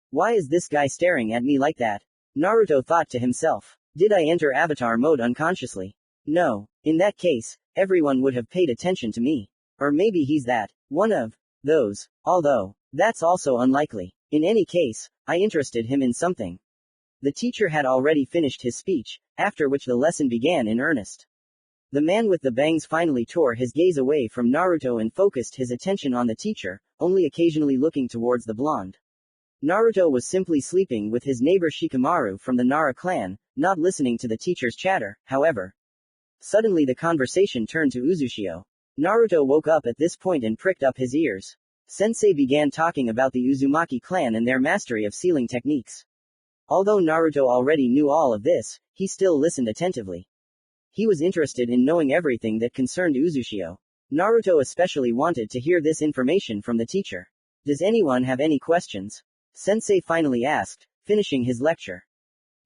Why is this guy staring at me like that? Naruto thought to himself. Did I enter avatar mode unconsciously? No. In that case, everyone would have paid attention to me. Or maybe he's that one of those. Although, that's also unlikely. In any case, I interested him in something. The teacher had already finished his speech, after which the lesson began in earnest. The man with the bangs finally tore his gaze away from Naruto and focused his attention on the teacher, only occasionally looking towards the blonde. Naruto was simply sleeping with his neighbor Shikamaru from the Nara clan, not listening to the teacher's chatter, however. Suddenly the conversation turned to Uzushio. Naruto woke up at this point and pricked up his ears. Sensei began talking about the Uzumaki clan and their mastery of sealing techniques. Although Naruto already knew all of this, he still listened attentively. He was interested in knowing everything that concerned Uzushio. Naruto especially wanted to hear this information from the teacher. Does anyone have any questions? Sensei finally asked, finishing his lecture.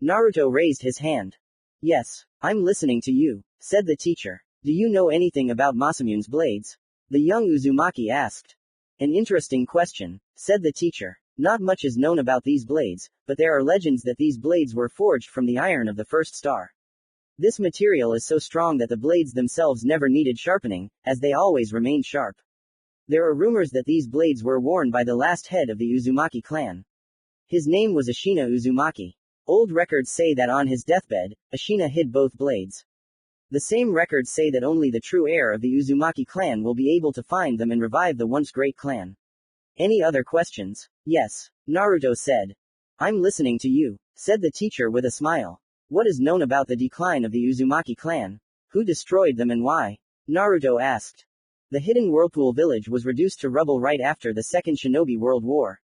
Naruto raised his hand. Yes, I'm listening to you, said the teacher. Do you know anything about Masamune's blades? The young Uzumaki asked. An interesting question, said the teacher. Not much is known about these blades, but there are legends that these blades were forged from the iron of the first star. This material is so strong that the blades themselves never needed sharpening, as they always remained sharp. There are rumors that these blades were worn by the last head of the Uzumaki clan. His name was Ashina Uzumaki. Old records say that on his deathbed, Ashina hid both blades. The same records say that only the true heir of the Uzumaki clan will be able to find them and revive the once great clan. Any other questions? Yes, Naruto said. I'm listening to you, said the teacher with a smile. What is known about the decline of the Uzumaki clan? Who destroyed them and why? Naruto asked. The hidden Whirlpool village was reduced to rubble right after the Second Shinobi World War.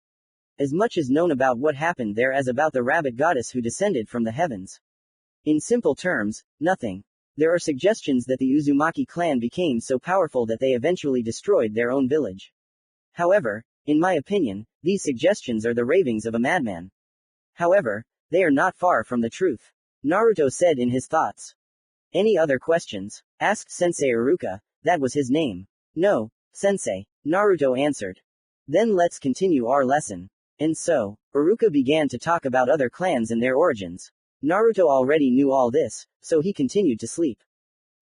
As much is known about what happened there as about the rabbit goddess who descended from the heavens. In simple terms, nothing. There are suggestions that the Uzumaki clan became so powerful that they eventually destroyed their own village. However, in my opinion, these suggestions are the ravings of a madman. However, they are not far from the truth. Naruto said in his thoughts. Any other questions? Asked Sensei Iruka, that was his name. No, Sensei, Naruto answered. Then let's continue our lesson. And so, Iruka began to talk about other clans and their origins. Naruto already knew all this, so he continued to sleep.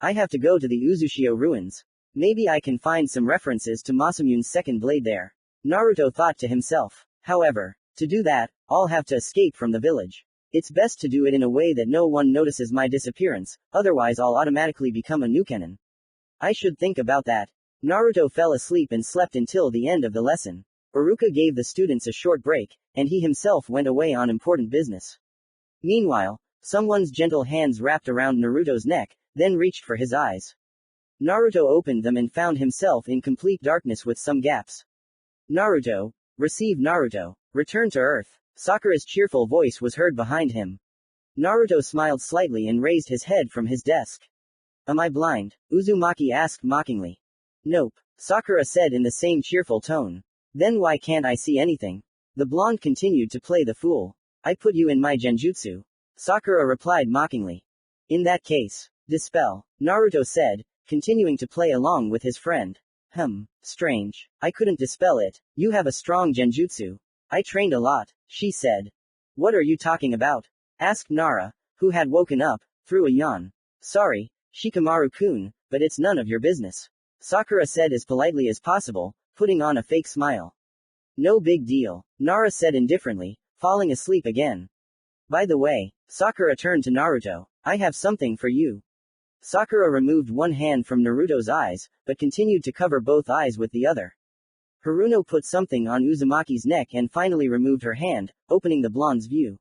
I have to go to the Uzushio ruins. Maybe I can find some references to Masamune's second blade there. Naruto thought to himself. However, to do that, I'll have to escape from the village. It's best to do it in a way that no one notices my disappearance, otherwise I'll automatically become a Nukenin. I should think about that. Naruto fell asleep and slept until the end of the lesson. Iruka gave the students a short break, and he himself went away on important business. Meanwhile, someone's gentle hands wrapped around Naruto's neck, then reached for his eyes. Naruto opened them and found himself in complete darkness with some gaps. Naruto, receive Naruto, return to Earth. Sakura's cheerful voice was heard behind him. Naruto smiled slightly and raised his head from his desk. Am I blind? Uzumaki asked mockingly. Nope, Sakura said in the same cheerful tone. Then why can't I see anything? The blonde continued to play the fool. I put you in my genjutsu. Sakura replied mockingly. In that case, dispel, Naruto said, continuing to play along with his friend. Strange. I couldn't dispel it. You have a strong genjutsu. I trained a lot, she said. What are you talking about? Asked Nara, who had woken up, through a yawn. Sorry, Shikamaru-kun, but it's none of your business. Sakura said as politely as possible, putting on a fake smile. No big deal, Nara said indifferently, falling asleep again. By the way, Sakura turned to Naruto. I have something for you. Sakura removed one hand from Naruto's eyes, but continued to cover both eyes with the other. Haruno put something on Uzumaki's neck and finally removed her hand, opening the blonde's view.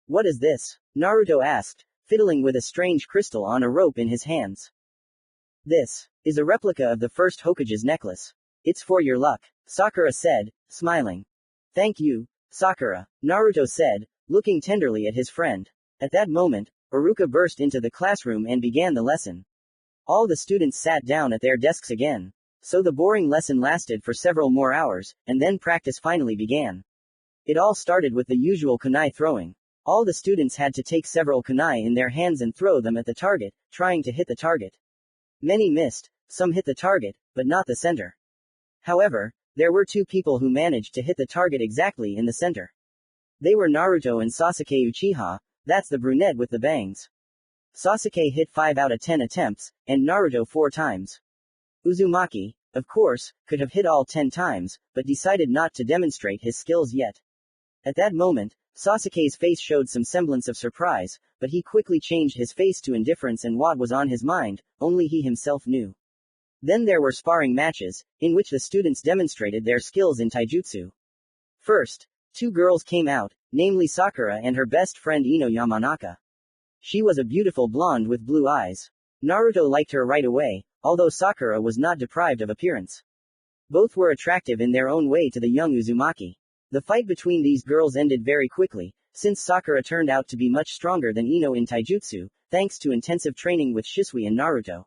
What is this? Naruto asked, fiddling with a strange crystal on a rope in his hands. This is a replica of the first Hokage's necklace. It's for your luck, Sakura said, smiling. Thank you, Sakura, Naruto said, looking tenderly at his friend. At that moment, Iruka burst into the classroom and began the lesson. All the students sat down at their desks again. So the boring lesson lasted for several more hours, and then practice finally began. It all started with the usual kunai throwing. All the students had to take several kunai in their hands and throw them at the target, trying to hit the target. Many missed, some hit the target, but not the center. However, there were two people who managed to hit the target exactly in the center. They were Naruto and Sasuke Uchiha, that's the brunette with the bangs. Sasuke hit 5 out of 10 attempts, and Naruto 4 times. Uzumaki, of course, could have hit all 10 times, but decided not to demonstrate his skills yet. At that moment, Sasuke's face showed some semblance of surprise, but he quickly changed his face to indifference and what was on his mind, only he himself knew. Then there were sparring matches, in which the students demonstrated their skills in taijutsu. First, 2 girls came out, namely Sakura and her best friend Ino Yamanaka. She was a beautiful blonde with blue eyes. Naruto liked her right away, although Sakura was not deprived of appearance. Both were attractive in their own way to the young Uzumaki. The fight between these girls ended very quickly, since Sakura turned out to be much stronger than Ino in taijutsu, thanks to intensive training with Shisui and Naruto.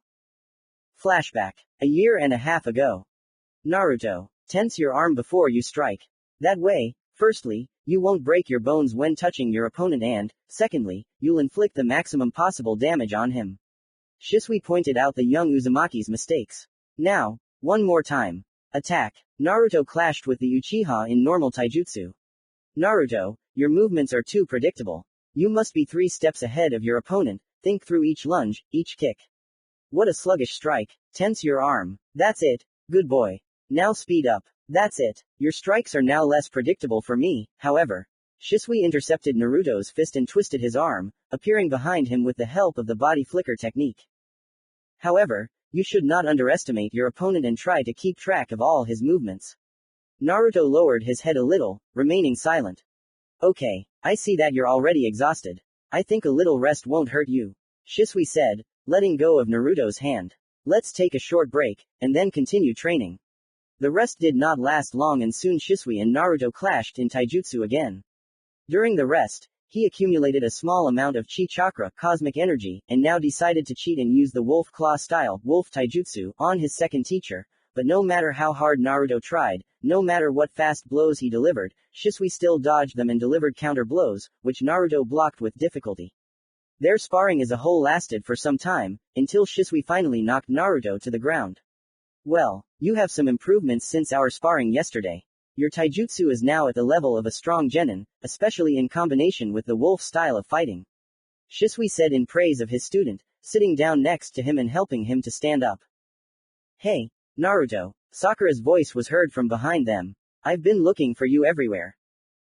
Flashback. A year and a half ago. Naruto. Tense your arm before you strike. That way, firstly, you won't break your bones when touching your opponent and, secondly, you'll inflict the maximum possible damage on him. Shisui pointed out the young Uzumaki's mistakes. Now, one more time. Attack. Naruto clashed with the Uchiha in normal taijutsu. Naruto, your movements are too predictable. You must be 3 steps ahead of your opponent, think through each lunge, each kick. What a sluggish strike. Tense your arm. That's it. Good boy. Now speed up. That's it. Your strikes are now less predictable for me, however. Shisui intercepted Naruto's fist and twisted his arm, appearing behind him with the help of the body flicker technique. However, you should not underestimate your opponent and try to keep track of all his movements. Naruto lowered his head a little, remaining silent. Okay, I see that you're already exhausted. I think a little rest won't hurt you. Shisui said, letting go of Naruto's hand. Let's take a short break, and then continue training. The rest did not last long and soon Shisui and Naruto clashed in taijutsu again. During the rest, he accumulated a small amount of chi chakra, cosmic energy, and now decided to cheat and use the wolf claw style, wolf taijutsu, on his second teacher, but no matter how hard Naruto tried, no matter what fast blows he delivered, Shisui still dodged them and delivered counter blows, which Naruto blocked with difficulty. Their sparring as a whole lasted for some time, until Shisui finally knocked Naruto to the ground. Well, you have some improvements since our sparring yesterday. Your taijutsu is now at the level of a strong genin, especially in combination with the wolf style of fighting. Shisui said in praise of his student, sitting down next to him and helping him to stand up. Hey, Naruto, Sakura's voice was heard from behind them. I've been looking for you everywhere.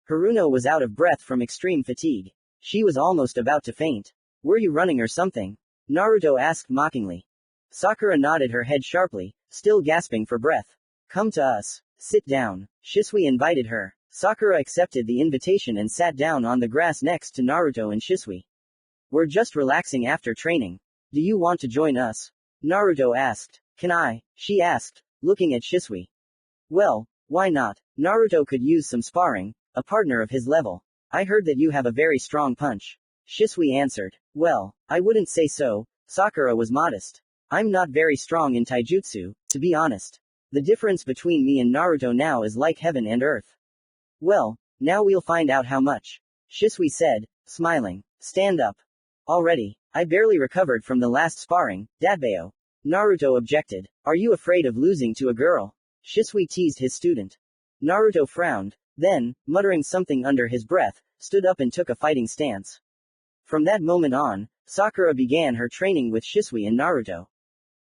Haruno was out of breath from extreme fatigue. She was almost about to faint. Were you running or something? Naruto asked mockingly. Sakura nodded her head sharply, still gasping for breath. Come to us. Sit down. Shisui invited her. Sakura accepted the invitation and sat down on the grass next to Naruto and Shisui. We're just relaxing after training. Do you want to join us? Naruto asked. Can I? She asked, looking at Shisui. Well, why not? Naruto could use some sparring, a partner of his level. I heard that you have a very strong punch. Shisui answered. Well, I wouldn't say so. Sakura was modest. I'm not very strong in taijutsu, to be honest. The difference between me and Naruto now is like heaven and earth. Well, now we'll find out how much. Shisui said, smiling. Stand up. Already. I barely recovered from the last sparring, Dadbeo. Naruto objected. Are you afraid of losing to a girl? Shisui teased his student. Naruto frowned, then, muttering something under his breath, stood up and took a fighting stance. From that moment on, Sakura began her training with Shisui and Naruto.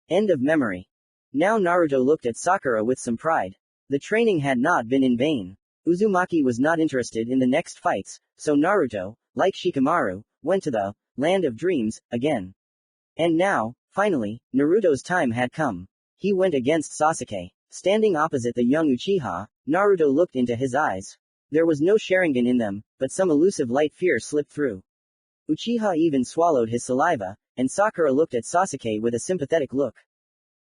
End of memory. Now Naruto looked at Sakura with some pride. The training had not been in vain. Uzumaki was not interested in the next fights, so Naruto, like Shikamaru, went to the Land of Dreams again. And now, finally, Naruto's time had come. He went against Sasuke. Standing opposite the young Uchiha, Naruto looked into his eyes. There was no Sharingan in them, but some elusive light fear slipped through. Uchiha even swallowed his saliva, and Sakura looked at Sasuke with a sympathetic look.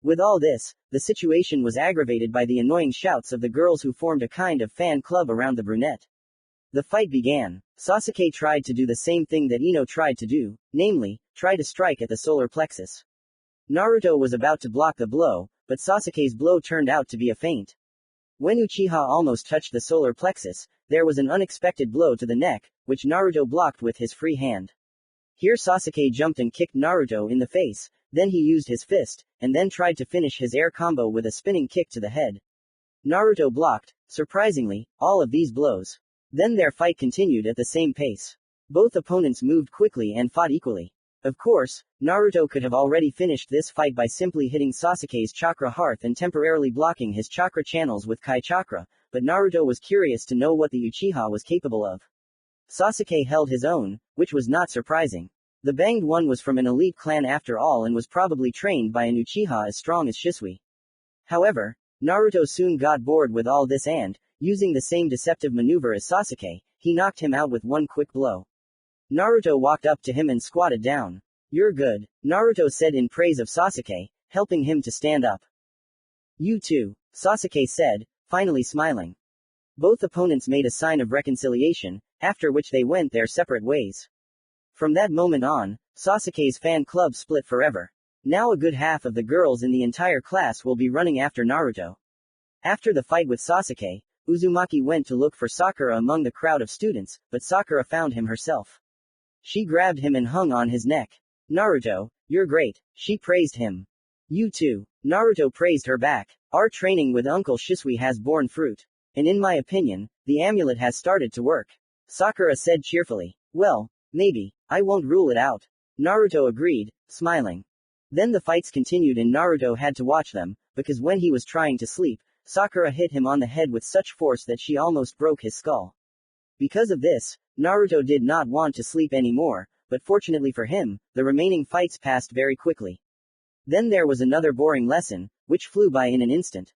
With all this, the situation was aggravated by the annoying shouts of the girls who formed a kind of fan club around the brunette. The fight began. Sasuke tried to do the same thing that Ino tried to do, namely, try to strike at the solar plexus. Naruto was about to block the blow, but Sasuke's blow turned out to be a feint. When Uchiha almost touched the solar plexus, there was an unexpected blow to the neck, which Naruto blocked with his free hand. Here Sasuke jumped and kicked Naruto in the face, then he used his fist, and then tried to finish his air combo with a spinning kick to the head. Naruto blocked, surprisingly, all of these blows. Then their fight continued at the same pace. Both opponents moved quickly and fought equally. Of course, Naruto could have already finished this fight by simply hitting Sasuke's chakra hearth and temporarily blocking his chakra channels with Kai chakra, but Naruto was curious to know what the Uchiha was capable of. Sasuke held his own, which was not surprising. The banged one was from an elite clan after all and was probably trained by an Uchiha as strong as Shisui. However, Naruto soon got bored with all this and, using the same deceptive maneuver as Sasuke, he knocked him out with one quick blow. Naruto walked up to him and squatted down. You're good, Naruto said in praise of Sasuke, helping him to stand up. You too, Sasuke said, finally smiling. Both opponents made a sign of reconciliation, after which they went their separate ways. From that moment on, Sasuke's fan club split forever. Now a good half of the girls in the entire class will be running after Naruto. After the fight with Sasuke, Uzumaki went to look for Sakura among the crowd of students, but Sakura found him herself. She grabbed him and hung on his neck. Naruto, you're great, she praised him. You too, Naruto praised her back. Our training with Uncle Shisui has borne fruit. And in my opinion, the amulet has started to work. Sakura said cheerfully. Well, maybe, I won't rule it out. Naruto agreed, smiling. Then the fights continued and Naruto had to watch them, because when he was trying to sleep, Sakura hit him on the head with such force that she almost broke his skull. Because of this, Naruto did not want to sleep anymore, but fortunately for him, the remaining fights passed very quickly. Then there was another boring lesson, which flew by in an instant.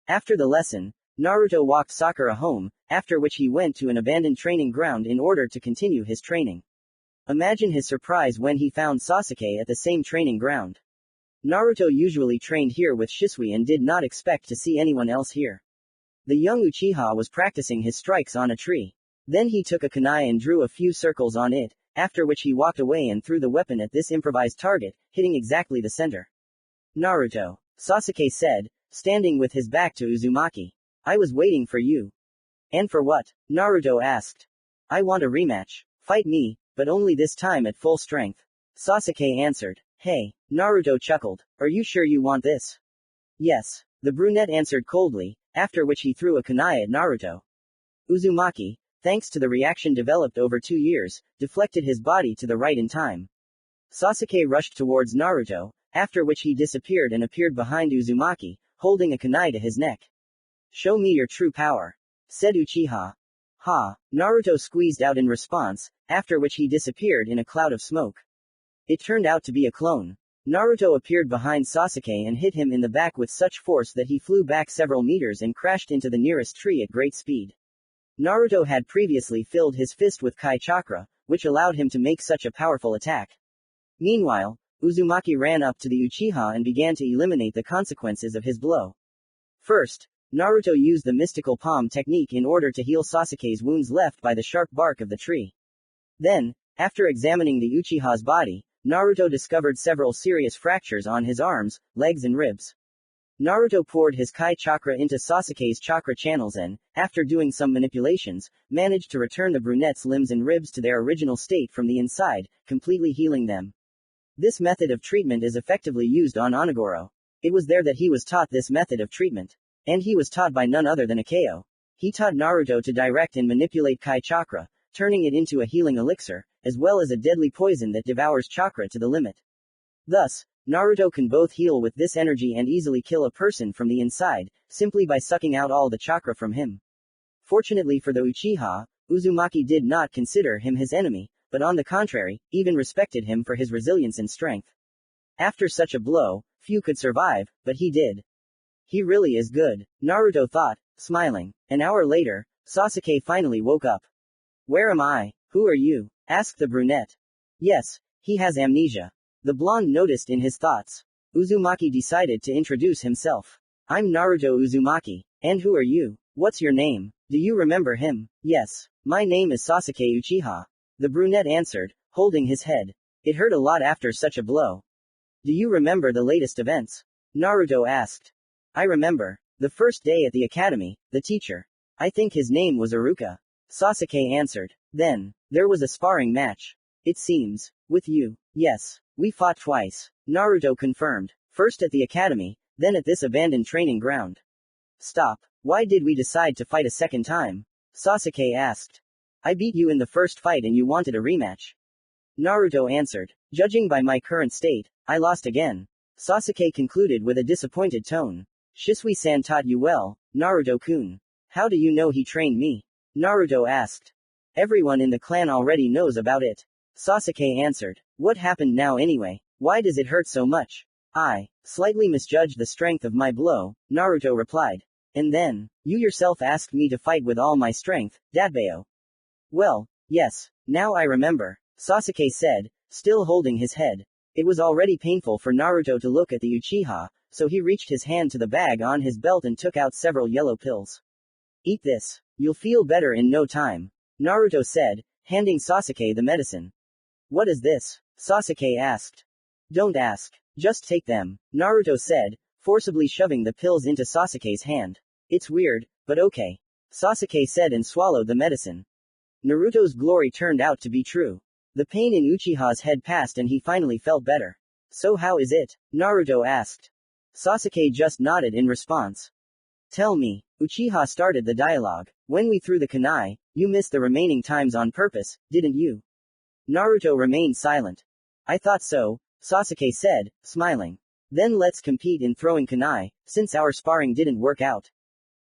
After the lesson, Naruto walked Sakura home, after which he went to an abandoned training ground in order to continue his training. Imagine his surprise when he found Sasuke at the same training ground. Naruto usually trained here with Shisui and did not expect to see anyone else here. The young Uchiha was practicing his strikes on a tree. Then he took a kunai and drew a few circles on it, after which he walked away and threw the weapon at this improvised target, hitting exactly the center. Naruto, Sasuke said, standing with his back to Uzumaki. I was waiting for you. And for what? Naruto asked. I want a rematch. Fight me, but only this time at full strength. Sasuke answered. Hey, Naruto chuckled. Are you sure you want this? Yes, the brunette answered coldly, after which he threw a kunai at Naruto. Uzumaki, thanks to the reaction developed over 2 years, deflected his body to the right in time. Sasuke rushed towards Naruto, after which he disappeared and appeared behind Uzumaki, holding a kunai to his neck. Show me your true power, said Uchiha. Ha, Naruto squeezed out in response, after which he disappeared in a cloud of smoke. It turned out to be a clone. Naruto appeared behind Sasuke and hit him in the back with such force that he flew back several meters and crashed into the nearest tree at great speed. Naruto had previously filled his fist with Kai chakra, which allowed him to make such a powerful attack. Meanwhile, Uzumaki ran up to the Uchiha and began to eliminate the consequences of his blow. First, Naruto used the mystical palm technique in order to heal Sasuke's wounds left by the sharp bark of the tree. Then, After examining the Uchiha's body, Naruto discovered several serious fractures on his arms, legs and ribs. Naruto poured his Kai chakra into Sasuke's chakra channels and, after doing some manipulations, managed to return the brunette's limbs and ribs to their original state from the inside, completely healing them. This method of treatment is effectively used on Onigoro. It was there that he was taught this method of treatment. And he was taught by none other than Akeo. He taught Naruto to direct and manipulate Kai chakra, turning it into a healing elixir, as well as a deadly poison that devours chakra to the limit. Thus, Naruto can both heal with this energy and easily kill a person from the inside, simply by sucking out all the chakra from him. Fortunately for the Uchiha, Uzumaki did not consider him his enemy, but on the contrary, even respected him for his resilience and strength. After such a blow, few could survive, but he did. He really is good, Naruto thought, smiling. An hour later, Sasuke finally woke up. Where am I? Who are you? Asked the brunette. Yes, he has amnesia. The blonde noticed in his thoughts. Uzumaki decided to introduce himself. I'm Naruto Uzumaki. And who are you? What's your name? Do you remember him? Yes. My name is Sasuke Uchiha. The brunette answered, holding his head. It hurt a lot after such a blow. Do you remember the latest events? Naruto asked. I remember. The first day at the academy, the teacher. I think his name was Iruka. Sasuke answered. Then, there was a sparring match. It seems. With you. Yes. We fought twice. Naruto confirmed. First at the academy, then at this abandoned training ground. Stop. Why did we decide to fight a second time? Sasuke asked. I beat you in the first fight and you wanted a rematch. Naruto answered. Judging by my current state, I lost again. Sasuke concluded with a disappointed tone. Shisui-san taught you well, Naruto-kun. How do you know he trained me? Naruto asked. Everyone in the clan already knows about it. Sasuke answered. What happened now anyway? Why does it hurt so much? I slightly misjudged the strength of my blow, Naruto replied. And then, you yourself asked me to fight with all my strength, Dadbeo. Well, yes, now I remember, Sasuke said, still holding his head. It was already painful for Naruto to look at the Uchiha, so he reached his hand to the bag on his belt and took out several yellow pills. Eat this. You'll feel better in no time, Naruto said, handing Sasuke the medicine. What is this? Sasuke asked. Don't ask. Just take them, Naruto said, forcibly shoving the pills into Sasuke's hand. It's weird, but okay. Sasuke said and swallowed the medicine. Naruto's glory turned out to be true. The pain in Uchiha's head passed and he finally felt better. So how is it? Naruto asked. Sasuke just nodded in response. Tell me. Uchiha started the dialogue. When we threw the kunai, you missed the remaining times on purpose, didn't you? Naruto remained silent. I thought so, Sasuke said, smiling. Then let's compete in throwing kunai, since our sparring didn't work out.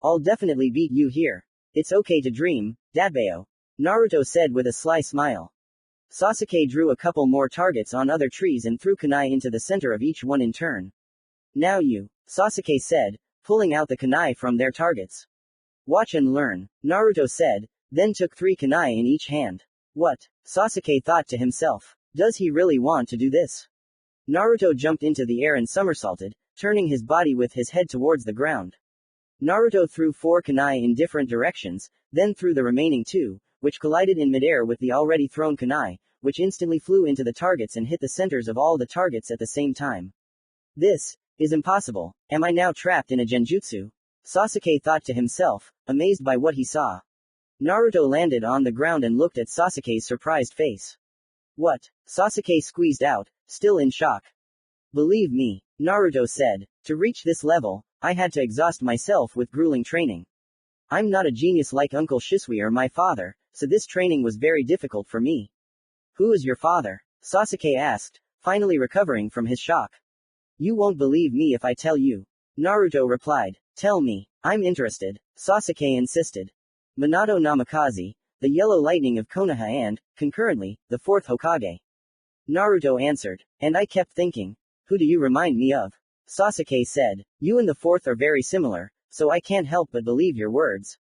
I'll definitely beat you here. It's okay to dream, Dadbeo. Naruto said with a sly smile. Sasuke drew a couple more targets on other trees and threw kunai into the center of each one in turn. Now you, Sasuke said, pulling out the kunai from their targets. Watch and learn, Naruto said, then took 3 kunai in each hand. What? Sasuke thought to himself. Does he really want to do this? Naruto jumped into the air and somersaulted, turning his body with his head towards the ground. Naruto threw 4 kunai in different directions, then threw the remaining 2, which collided in midair with the already thrown kunai, which instantly flew into the targets and hit the centers of all the targets at the same time. This is impossible. Am I now trapped in a genjutsu? Sasuke thought to himself, amazed by what he saw. Naruto landed on the ground and looked at Sasuke's surprised face. What? Sasuke squeezed out, still in shock. Believe me, Naruto said, to reach this level, I had to exhaust myself with grueling training. I'm not a genius like Uncle Shisui or my father, so this training was very difficult for me. Who is your father? Sasuke asked, finally recovering from his shock. You won't believe me if I tell you. Naruto replied. Tell me. I'm interested. Sasuke insisted. Minato Namikaze, the yellow lightning of Konoha and, concurrently, the 4th Hokage. Naruto answered. And I kept thinking. Who do you remind me of? Sasuke said. You and the 4th are very similar, so I can't help but believe your words.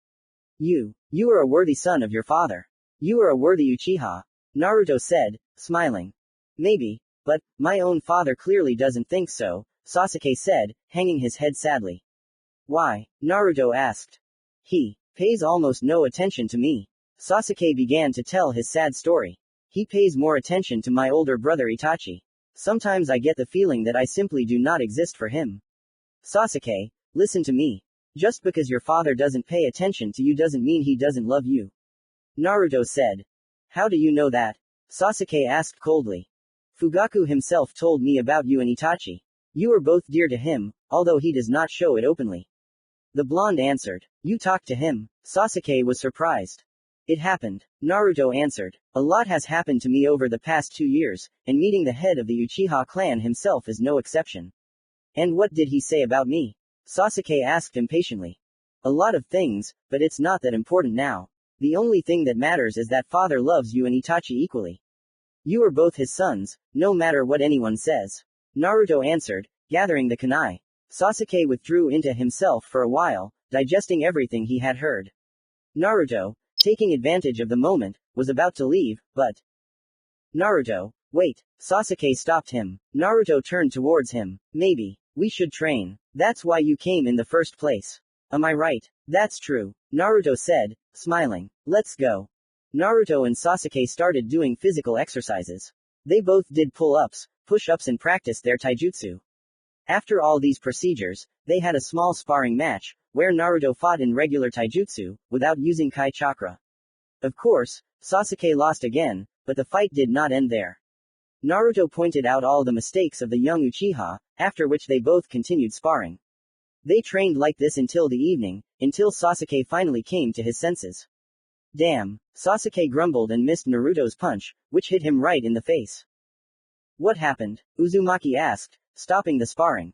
You are a worthy son of your father. You are a worthy Uchiha. Naruto said, smiling. Maybe, but, my own father clearly doesn't think so, Sasuke said, hanging his head sadly. Why? Naruto asked. He pays almost no attention to me. Sasuke began to tell his sad story. He pays more attention to my older brother Itachi. Sometimes I get the feeling that I simply do not exist for him. Sasuke, listen to me. Just because your father doesn't pay attention to you doesn't mean he doesn't love you. Naruto said. How do you know that? Sasuke asked coldly. Fugaku himself told me about you and Itachi. You are both dear to him, although he does not show it openly. The blonde answered. You talked to him? Sasuke was surprised. It happened. Naruto answered. A lot has happened to me over the past 2 years, and meeting the head of the Uchiha clan himself is no exception. And what did he say about me? Sasuke asked impatiently. A lot of things, but it's not that important now. The only thing that matters is that father loves you and Itachi equally. You are both his sons, no matter what anyone says. Naruto answered, gathering the kunai. Sasuke withdrew into himself for a while, digesting everything he had heard. Naruto, taking advantage of the moment, was about to leave, but... Naruto, wait. Sasuke stopped him. Naruto turned towards him. Maybe. We should train. That's why you came in the first place. Am I right? That's true. Naruto said, smiling. Let's go. Naruto and Sasuke started doing physical exercises. They both did pull-ups, push-ups and practiced their taijutsu. After all these procedures, they had a small sparring match, where Naruto fought in regular taijutsu, without using kai chakra. Of course, Sasuke lost again, but the fight did not end there. Naruto pointed out all the mistakes of the young Uchiha, after which they both continued sparring. They trained like this until the evening, until Sasuke finally came to his senses. Damn, Sasuke grumbled and missed Naruto's punch, which hit him right in the face. What happened? Uzumaki asked, stopping the sparring.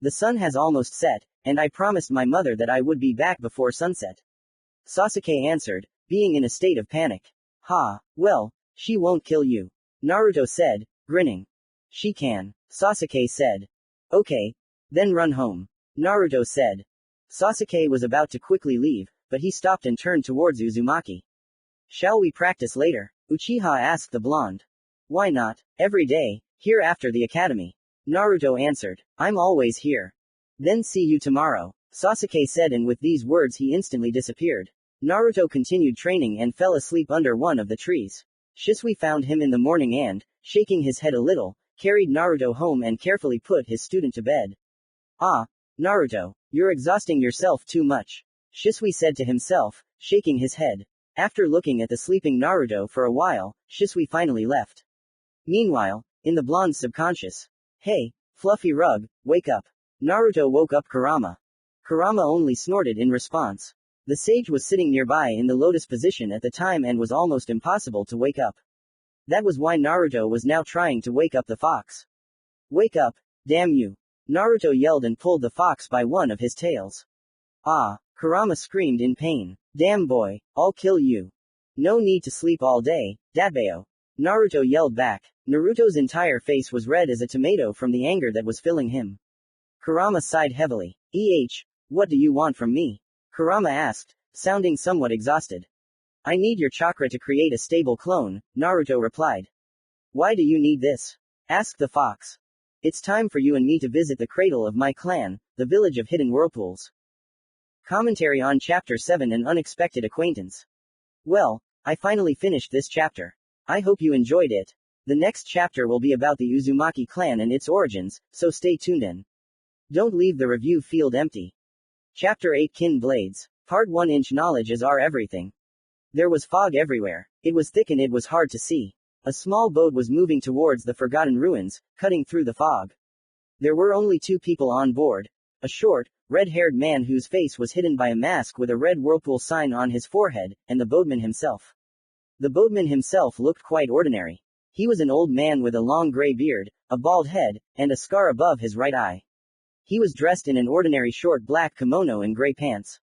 The sun has almost set, and I promised my mother that I would be back before sunset. Sasuke answered, being in a state of panic. Ha, well, she won't kill you. Naruto said, grinning. She can. Sasuke said. Okay. Then run home. Naruto said. Sasuke was about to quickly leave, but he stopped and turned towards Uzumaki. Shall we practice later? Uchiha asked the blonde. Why not? Every day, here after the academy. Naruto answered. I'm always here. Then see you tomorrow. Sasuke said, and with these words he instantly disappeared. Naruto continued training and fell asleep under one of the trees. Shisui found him in the morning and, shaking his head a little, carried Naruto home and carefully put his student to bed. Ah, Naruto, you're exhausting yourself too much. Shisui said to himself, shaking his head. After looking at the sleeping Naruto for a while, Shisui finally left. Meanwhile, in the blonde's subconscious. Hey, fluffy rug, wake up. Naruto woke up Kurama. Kurama only snorted in response. The sage was sitting nearby in the lotus position at the time and was almost impossible to wake up. That was why Naruto was now trying to wake up the fox. Wake up, damn you. Naruto yelled and pulled the fox by one of his tails. Ah, Kurama screamed in pain. Damn boy, I'll kill you. No need to sleep all day, Dadbeo. Naruto yelled back. Naruto's entire face was red as a tomato from the anger that was filling him. Kurama sighed heavily. What do you want from me? Kurama asked, sounding somewhat exhausted. I need your chakra to create a stable clone, Naruto replied. Why do you need this? Asked the fox. It's time for you and me to visit the cradle of my clan, the village of hidden whirlpools. Commentary on Chapter 7, An Unexpected Acquaintance. Well, I finally finished this chapter. I hope you enjoyed it. The next chapter will be about the Uzumaki clan and its origins, so stay tuned in. Don't leave the review field empty. Chapter 8, Kin Blades. Part 1. Inch knowledge is our everything. There was fog everywhere. It was thick and it was hard to see. A small boat was moving towards the forgotten ruins, cutting through the fog. There were only 2 people on board. A short, red-haired man whose face was hidden by a mask with a red whirlpool sign on his forehead, and the boatman himself. The boatman himself looked quite ordinary. He was an old man with a long gray beard, a bald head, and a scar above his right eye. He was dressed in an ordinary short black kimono and gray pants.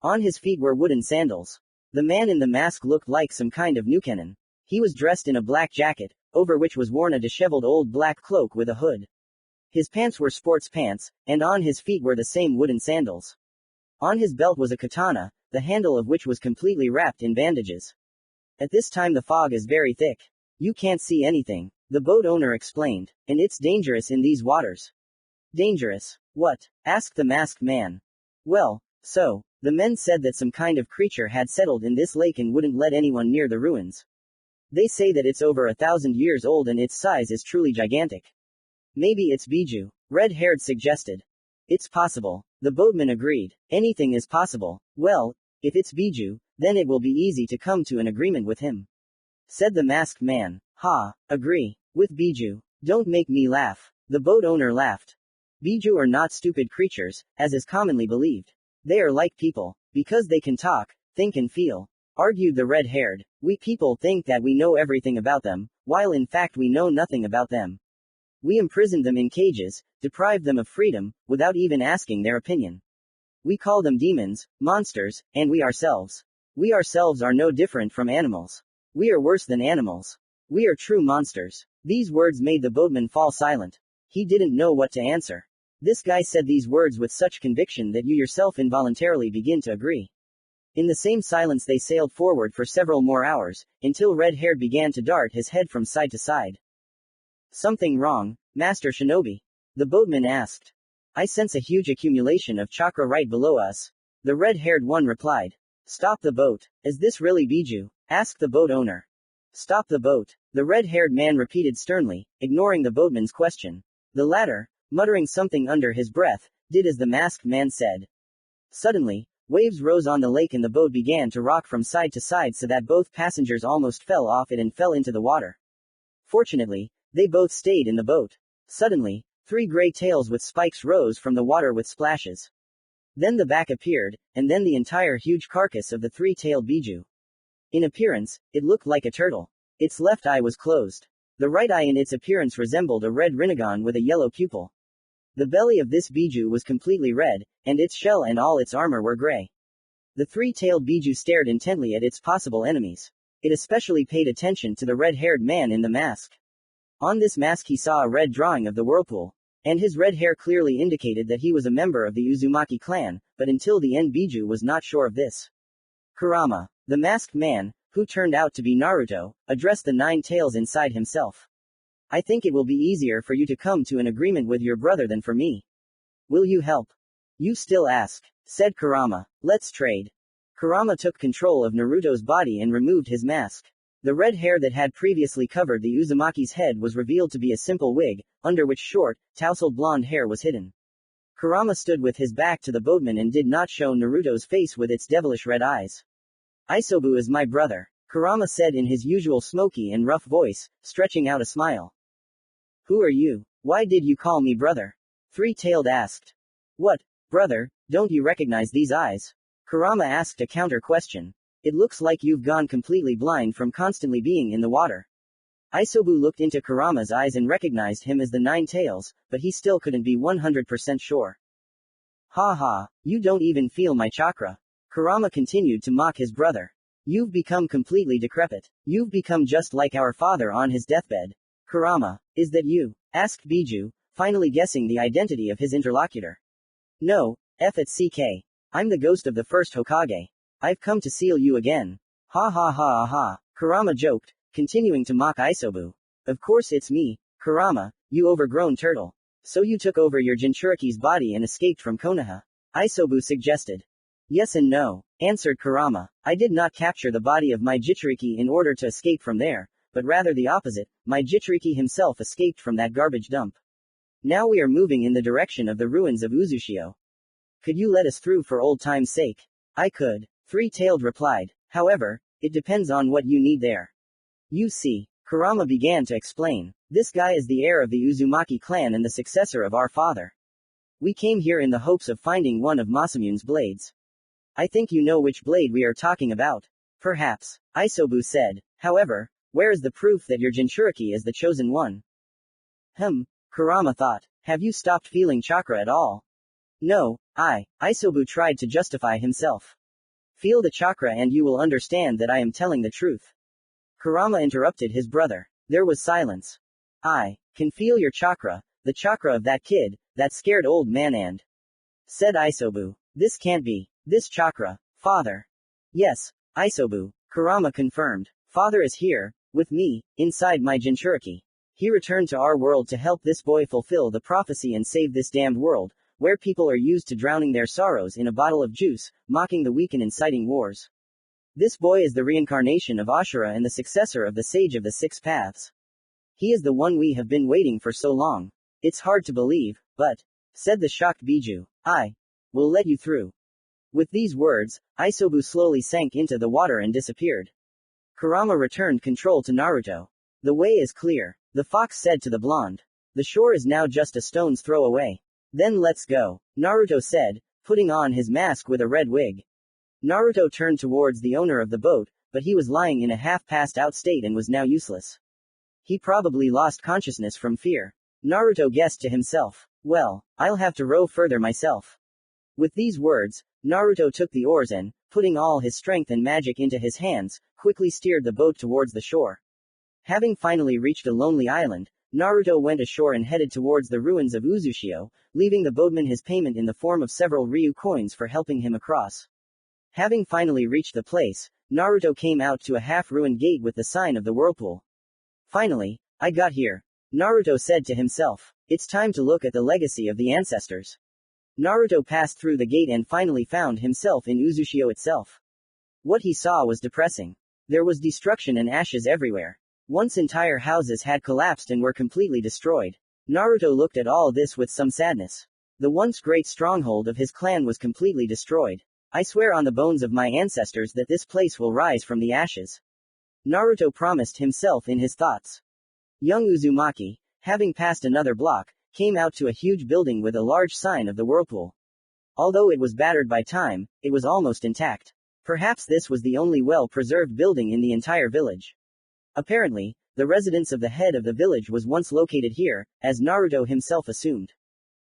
On his feet were wooden sandals. The man in the mask looked like some kind of Nukenin. He was dressed in a black jacket, over which was worn a disheveled old black cloak with a hood. His pants were sports pants, and on his feet were the same wooden sandals. On his belt was a katana, the handle of which was completely wrapped in bandages. At this time the fog is very thick. You can't see anything, the boat owner explained, and it's dangerous in these waters. Dangerous? What? Asked the masked man. Well, so, the men said that some kind of creature had settled in this lake and wouldn't let anyone near the ruins. They say that it's over 1,000 years old and its size is truly gigantic. Maybe it's Biju, red-haired suggested. It's possible. The boatman agreed. Anything is possible. Well, if it's Biju, then it will be easy to come to an agreement with him, said the masked man. Ha, agree. With Biju. Don't make me laugh. The boat owner laughed. Biju are not stupid creatures, as is commonly believed. They are like people, because they can talk, think and feel, argued the red-haired. We people think that we know everything about them, while in fact we know nothing about them. We imprisoned them in cages, deprived them of freedom, without even asking their opinion. We call them demons, monsters, and we ourselves are no different from animals. We are worse than animals. We are true monsters. These words made the boatman fall silent. He didn't know what to answer. This guy said these words with such conviction that you yourself involuntarily begin to agree. In the same silence they sailed forward for several more hours, until red-haired began to dart his head from side to side. Something wrong, Master Shinobi? The boatman asked. I sense a huge accumulation of chakra right below us. The red-haired one replied. Stop the boat. Is this really Biju? Asked the boat owner. Stop the boat. The red-haired man repeated sternly, ignoring the boatman's question. The latter, muttering something under his breath, did as the masked man said. Suddenly, waves rose on the lake and the boat began to rock from side to side so that both passengers almost fell off it and fell into the water. Fortunately, they both stayed in the boat. Suddenly, 3 gray tails with spikes rose from the water with splashes. Then the back appeared, and then the entire huge carcass of the 3-tailed Biju. In appearance, it looked like a turtle. Its left eye was closed. The right eye in its appearance resembled a red rinnegan with a yellow pupil. The belly of this Biju was completely red, and its shell and all its armor were gray. The 3-tailed Biju stared intently at its possible enemies. It especially paid attention to the red-haired man in the mask. On this mask he saw a red drawing of the whirlpool, and his red hair clearly indicated that he was a member of the Uzumaki clan, but until the end Biju was not sure of this. Kurama, the masked man, who turned out to be Naruto, addressed the 9 tails inside himself. I think it will be easier for you to come to an agreement with your brother than for me. Will you help? You still ask, said Kurama. Let's trade. Kurama took control of Naruto's body and removed his mask. The red hair that had previously covered the Uzumaki's head was revealed to be a simple wig, under which short, tousled blonde hair was hidden. Kurama stood with his back to the boatman and did not show Naruto's face with its devilish red eyes. Isobu is my brother, Kurama said in his usual smoky and rough voice, stretching out a smile. Who are you? Why did you call me brother? 3-tailed asked. What, brother, don't you recognize these eyes? Kurama asked a counter question. It looks like you've gone completely blind from constantly being in the water. Isobu looked into Kurama's eyes and recognized him as the 9 tails, but he still couldn't be 100% sure. Ha ha, you don't even feel my chakra. Kurama continued to mock his brother. You've become completely decrepit. You've become just like our father on his deathbed. Kurama, is that you? Asked Biju, finally guessing the identity of his interlocutor. No, FANFICTION. I'm the ghost of the first Hokage. I've come to seal you again. Ha ha ha ha, Kurama joked, continuing to mock Isobu. Of course it's me, Kurama, you overgrown turtle. So you took over your Jinchuriki's body and escaped from Konoha? Isobu suggested. Yes and no, answered Kurama. I did not capture the body of my Jinchuriki in order to escape from there, but rather the opposite, my Jinchuriki himself escaped from that garbage dump. Now we are moving in the direction of the ruins of Uzushio. Could you let us through for old time's sake? I could. 3-tailed replied. However, it depends on what you need there. You see, Kurama began to explain. This guy is the heir of the Uzumaki clan and the successor of our father. We came here in the hopes of finding one of Masamune's blades. I think you know which blade we are talking about. Perhaps, Isobu said. However, where is the proof that your Jinchuriki is the chosen one? Kurama thought. Have you stopped feeling chakra at all? No, Isobu tried to justify himself. Feel the chakra and you will understand that I am telling the truth. Kurama interrupted his brother. There was silence. I can feel your chakra, the chakra of that kid, that scared old man and... said Isobu. This can't be. This chakra, father. Yes, Isobu, Kurama confirmed. Father is here, with me, inside my Jinchuriki. He returned to our world to help this boy fulfill the prophecy and save this damned world, where people are used to drowning their sorrows in a bottle of juice, mocking the weak and inciting wars. This boy is the reincarnation of Ashura and the successor of the Sage of the Six Paths. He is the one we have been waiting for so long. It's hard to believe, but, said the shocked Biju, I will let you through. With these words, Isobu slowly sank into the water and disappeared. Kurama returned control to Naruto. The way is clear, the fox said to the blonde. The shore is now just a stone's throw away. Then let's go, Naruto said, putting on his mask with a red wig. Naruto turned towards the owner of the boat, but he was lying in a half-passed out state and was now useless. He probably lost consciousness from fear. Naruto guessed to himself. Well, I'll have to row further myself. With these words, Naruto took the oars and, putting all his strength and magic into his hands, quickly steered the boat towards the shore. Having finally reached a lonely island, Naruto went ashore and headed towards the ruins of Uzushio, leaving the boatman his payment in the form of several Ryu coins for helping him across. Having finally reached the place, Naruto came out to a half-ruined gate with the sign of the whirlpool. Finally, I got here, Naruto said to himself. It's time to look at the legacy of the ancestors. Naruto passed through the gate and finally found himself in Uzushio itself. What he saw was depressing. There was destruction and ashes everywhere. Once entire houses had collapsed and were completely destroyed. Naruto looked at all this with some sadness. The once great stronghold of his clan was completely destroyed. I swear on the bones of my ancestors that this place will rise from the ashes. Naruto promised himself in his thoughts. Young Uzumaki, having passed another block, came out to a huge building with a large sign of the whirlpool. Although it was battered by time, it was almost intact. Perhaps this was the only well-preserved building in the entire village. Apparently, the residence of the head of the village was once located here, as Naruto himself assumed.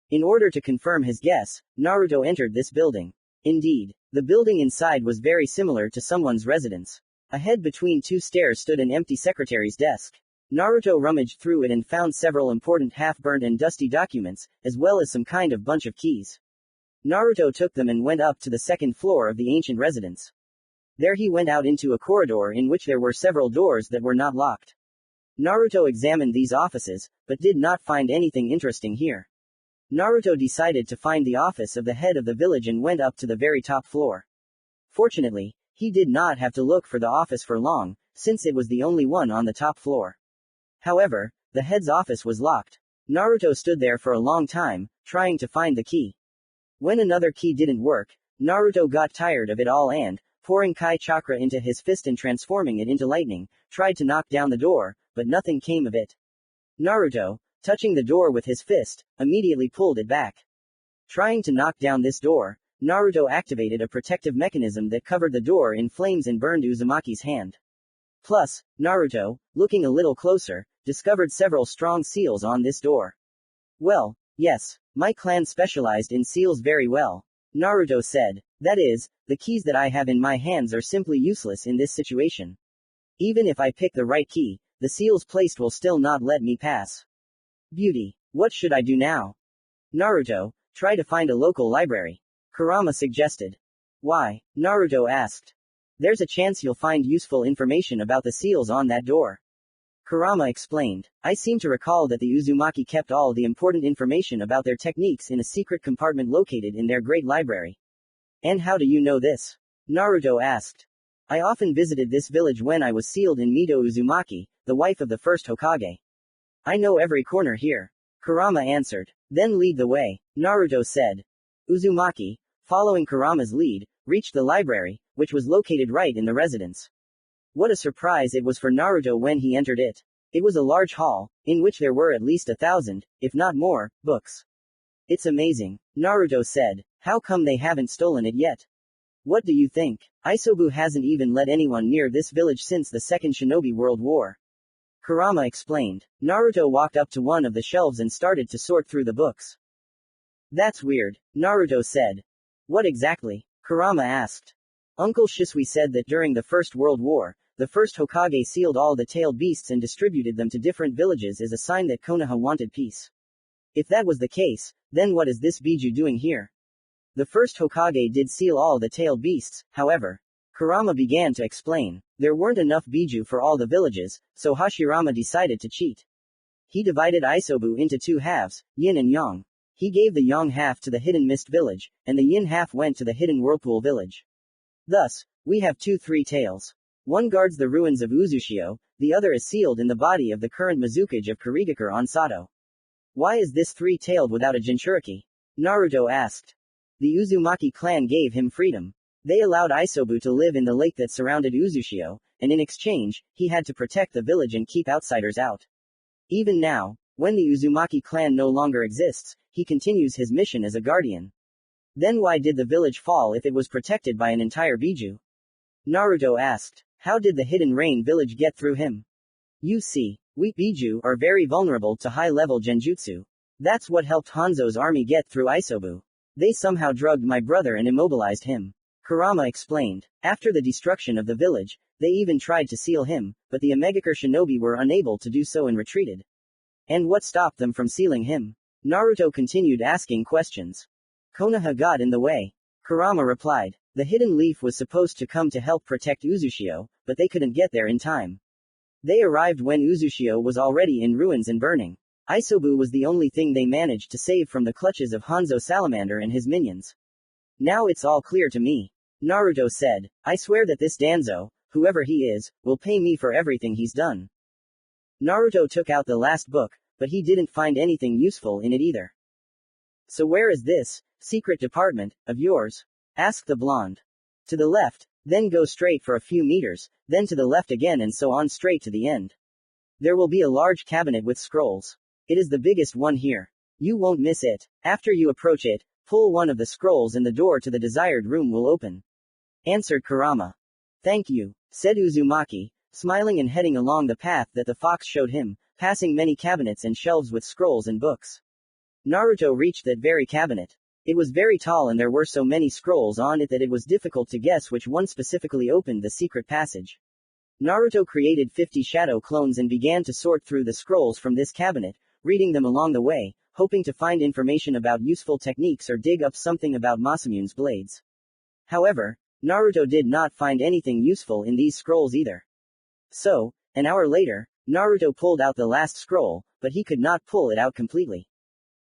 In order to confirm his guess, Naruto entered this building. Indeed, the building inside was very similar to someone's residence. Ahead between two stairs stood an empty secretary's desk. Naruto rummaged through it and found several important half-burnt and dusty documents, as well as some kind of bunch of keys. Naruto took them and went up to the second floor of the ancient residence. There he went out into a corridor in which there were several doors that were not locked. Naruto examined these offices, but did not find anything interesting here. Naruto decided to find the office of the head of the village and went up to the very top floor. Fortunately, he did not have to look for the office for long, since it was the only one on the top floor. However, the head's office was locked. Naruto stood there for a long time, trying to find the key. When another key didn't work, Naruto got tired of it all and, pouring Kai chakra into his fist and transforming it into lightning, tried to knock down the door, but nothing came of it. Naruto, touching the door with his fist, immediately pulled it back. Trying to knock down this door, Naruto activated a protective mechanism that covered the door in flames and burned Uzumaki's hand. Plus, Naruto, looking a little closer, discovered several strong seals on this door. Well, yes, my clan specialized in seals very well, Naruto said. That is, the keys that I have in my hands are simply useless in this situation. Even if I pick the right key, the seals placed will still not let me pass. Beauty, what should I do now? Naruto, try to find a local library, Kurama suggested. Why? Naruto asked. There's a chance you'll find useful information about the seals on that door. Kurama explained. I seem to recall that the Uzumaki kept all the important information about their techniques in a secret compartment located in their great library. And how do you know this? Naruto asked. I often visited this village when I was sealed in Mido Uzumaki, the wife of the first Hokage. I know every corner here, Kurama answered. Then lead the way, Naruto said. Uzumaki, following Kurama's lead, reached the library, which was located right in the residence. What a surprise it was for Naruto when he entered it. It was a large hall, in which there were at least 1,000, if not more, books. It's amazing, Naruto said. How come they haven't stolen it yet? What do you think? Isobu hasn't even let anyone near this village since the Second Shinobi World War. Kurama explained. Naruto walked up to one of the shelves and started to sort through the books. That's weird, Naruto said. What exactly? Kurama asked. Uncle Shisui said that during the First World War, the first Hokage sealed all the tailed beasts and distributed them to different villages as a sign that Konoha wanted peace. If that was the case, then what is this Biju doing here? The first Hokage did seal all the tailed beasts, however. Kurama began to explain. There weren't enough Biju for all the villages, so Hashirama decided to cheat. He divided Isobu into two halves, yin and yang. He gave the yang half to the hidden mist village, and the yin half went to the hidden whirlpool village. Thus, We have 2-3 tails. One guards the ruins of Uzushio, the other is sealed in the body of the current Mizukage of Kurigakure on Sato. Why is this 3-tailed without a Jinchuriki? Naruto asked. The Uzumaki clan gave him freedom. They allowed Isobu to live in the lake that surrounded Uzushio, and in exchange, he had to protect the village and keep outsiders out. Even now, when the Uzumaki clan no longer exists, he continues his mission as a guardian. Then why did the village fall if it was protected by an entire Biju? Naruto asked. How did the Hidden Rain village get through him? You see, we Biju are very vulnerable to high-level genjutsu. That's what helped Hanzo's army get through Isobu. They somehow drugged my brother and immobilized him. Kurama explained. After the destruction of the village, they even tried to seal him, but the Omegakure shinobi were unable to do so and retreated. And what stopped them from sealing him? Naruto continued asking questions. Konoha got in the way. Kurama replied. The hidden leaf was supposed to come to help protect Uzushio, but they couldn't get there in time. They arrived when Uzushio was already in ruins and burning. Isobu was the only thing they managed to save from the clutches of Hanzo Salamander and his minions. Now it's all clear to me. Naruto said. I swear that this Danzo, whoever he is, will pay me for everything he's done. Naruto took out the last book, but he didn't find anything useful in it either. So where is this secret department of yours? Asked the blonde. To the left, then go straight for a few meters, then to the left again and so on straight to the end. There will be a large cabinet with scrolls. It is the biggest one here. You won't miss it. After you approach it, pull one of the scrolls and the door to the desired room will open. Answered Kurama. Thank you, said Uzumaki, smiling and heading along the path that the fox showed him, passing many cabinets and shelves with scrolls and books. Naruto reached that very cabinet. It was very tall and there were so many scrolls on it that it was difficult to guess which one specifically opened the secret passage. Naruto created 50 shadow clones and began to sort through the scrolls from this cabinet, reading them along the way, hoping to find information about useful techniques or dig up something about Masamune's blades. However, Naruto did not find anything useful in these scrolls either. So, an hour later, Naruto pulled out the last scroll, but he could not pull it out completely.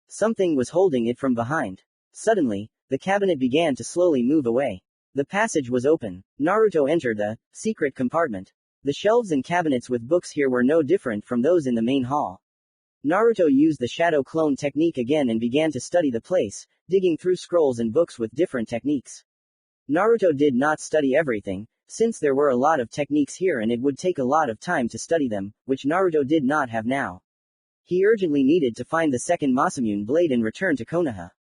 Something was holding it from behind. Suddenly, the cabinet began to slowly move away. The passage was open. Naruto entered the secret compartment. The shelves and cabinets with books here were no different from those in the main hall. Naruto used the shadow clone technique again and began to study the place, digging through scrolls and books with different techniques. Naruto did not study everything, since there were a lot of techniques here and it would take a lot of time to study them, which Naruto did not have now. He urgently needed to find the second Masamune blade and return to Konoha.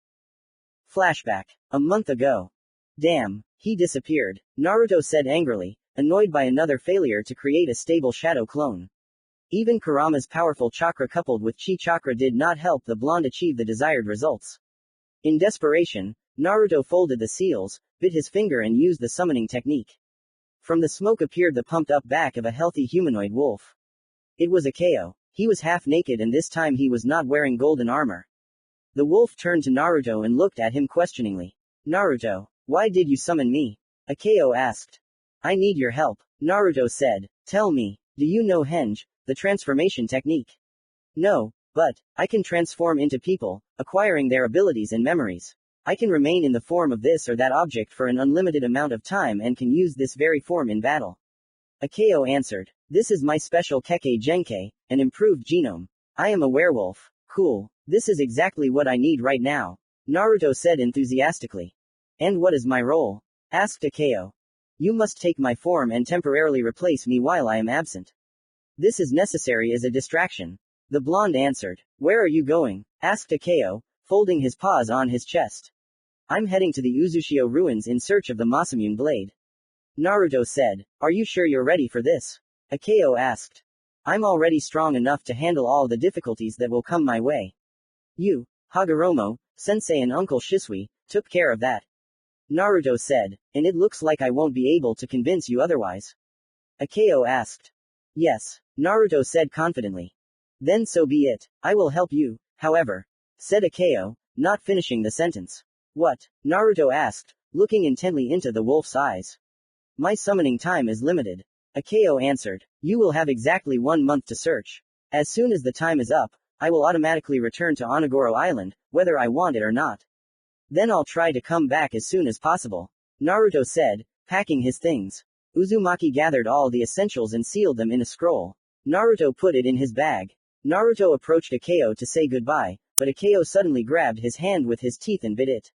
Flashback. A month ago. Damn, he disappeared, Naruto said angrily, annoyed by another failure to create a stable shadow clone. Even Kurama's powerful chakra coupled with chi chakra did not help the blonde achieve the desired results. In desperation, Naruto folded the seals, bit his finger and used the summoning technique. From the smoke appeared the pumped-up back of a healthy humanoid wolf. It was Akeo. He was half naked and this time he was not wearing golden armor. The wolf turned to Naruto and looked at him questioningly. Naruto, why did you summon me? Akeo asked. I need your help, Naruto said. Tell me, do you know Henge, the transformation technique? No, but I can transform into people, acquiring their abilities and memories. I can remain in the form of this or that object for an unlimited amount of time and can use this very form in battle. Akeo answered. This is my special Kekkei Genkei, an improved genome. I am a werewolf. Cool. This is exactly what I need right now, Naruto said enthusiastically. And what is my role? Asked Akeo. You must take my form and temporarily replace me while I am absent. This is necessary as a distraction. The blonde answered. Where are you going? Asked Akeo, folding his paws on his chest. I'm heading to the Uzushio ruins in search of the Masamune blade. Naruto said. Are you sure you're ready for this? Akeo asked. I'm already strong enough to handle all the difficulties that will come my way. You, Hagoroma, Sensei and Uncle Shisui, took care of that. Naruto said, and it looks like I won't be able to convince you otherwise. Akeo asked. Yes, Naruto said confidently. Then so be it, I will help you, however, said Akeo, not finishing the sentence. What? Naruto asked, looking intently into the wolf's eyes. My summoning time is limited. Akeo answered. You will have exactly 1 month to search. As soon as the time is up, I will automatically return to Onogoro Island, whether I want it or not. Then I'll try to come back as soon as possible. Naruto said, Packing his things. Uzumaki gathered all the essentials and sealed them in a scroll. Naruto put it in his bag. Naruto approached Akeo to say goodbye, but Akeo suddenly grabbed his hand with his teeth and bit it.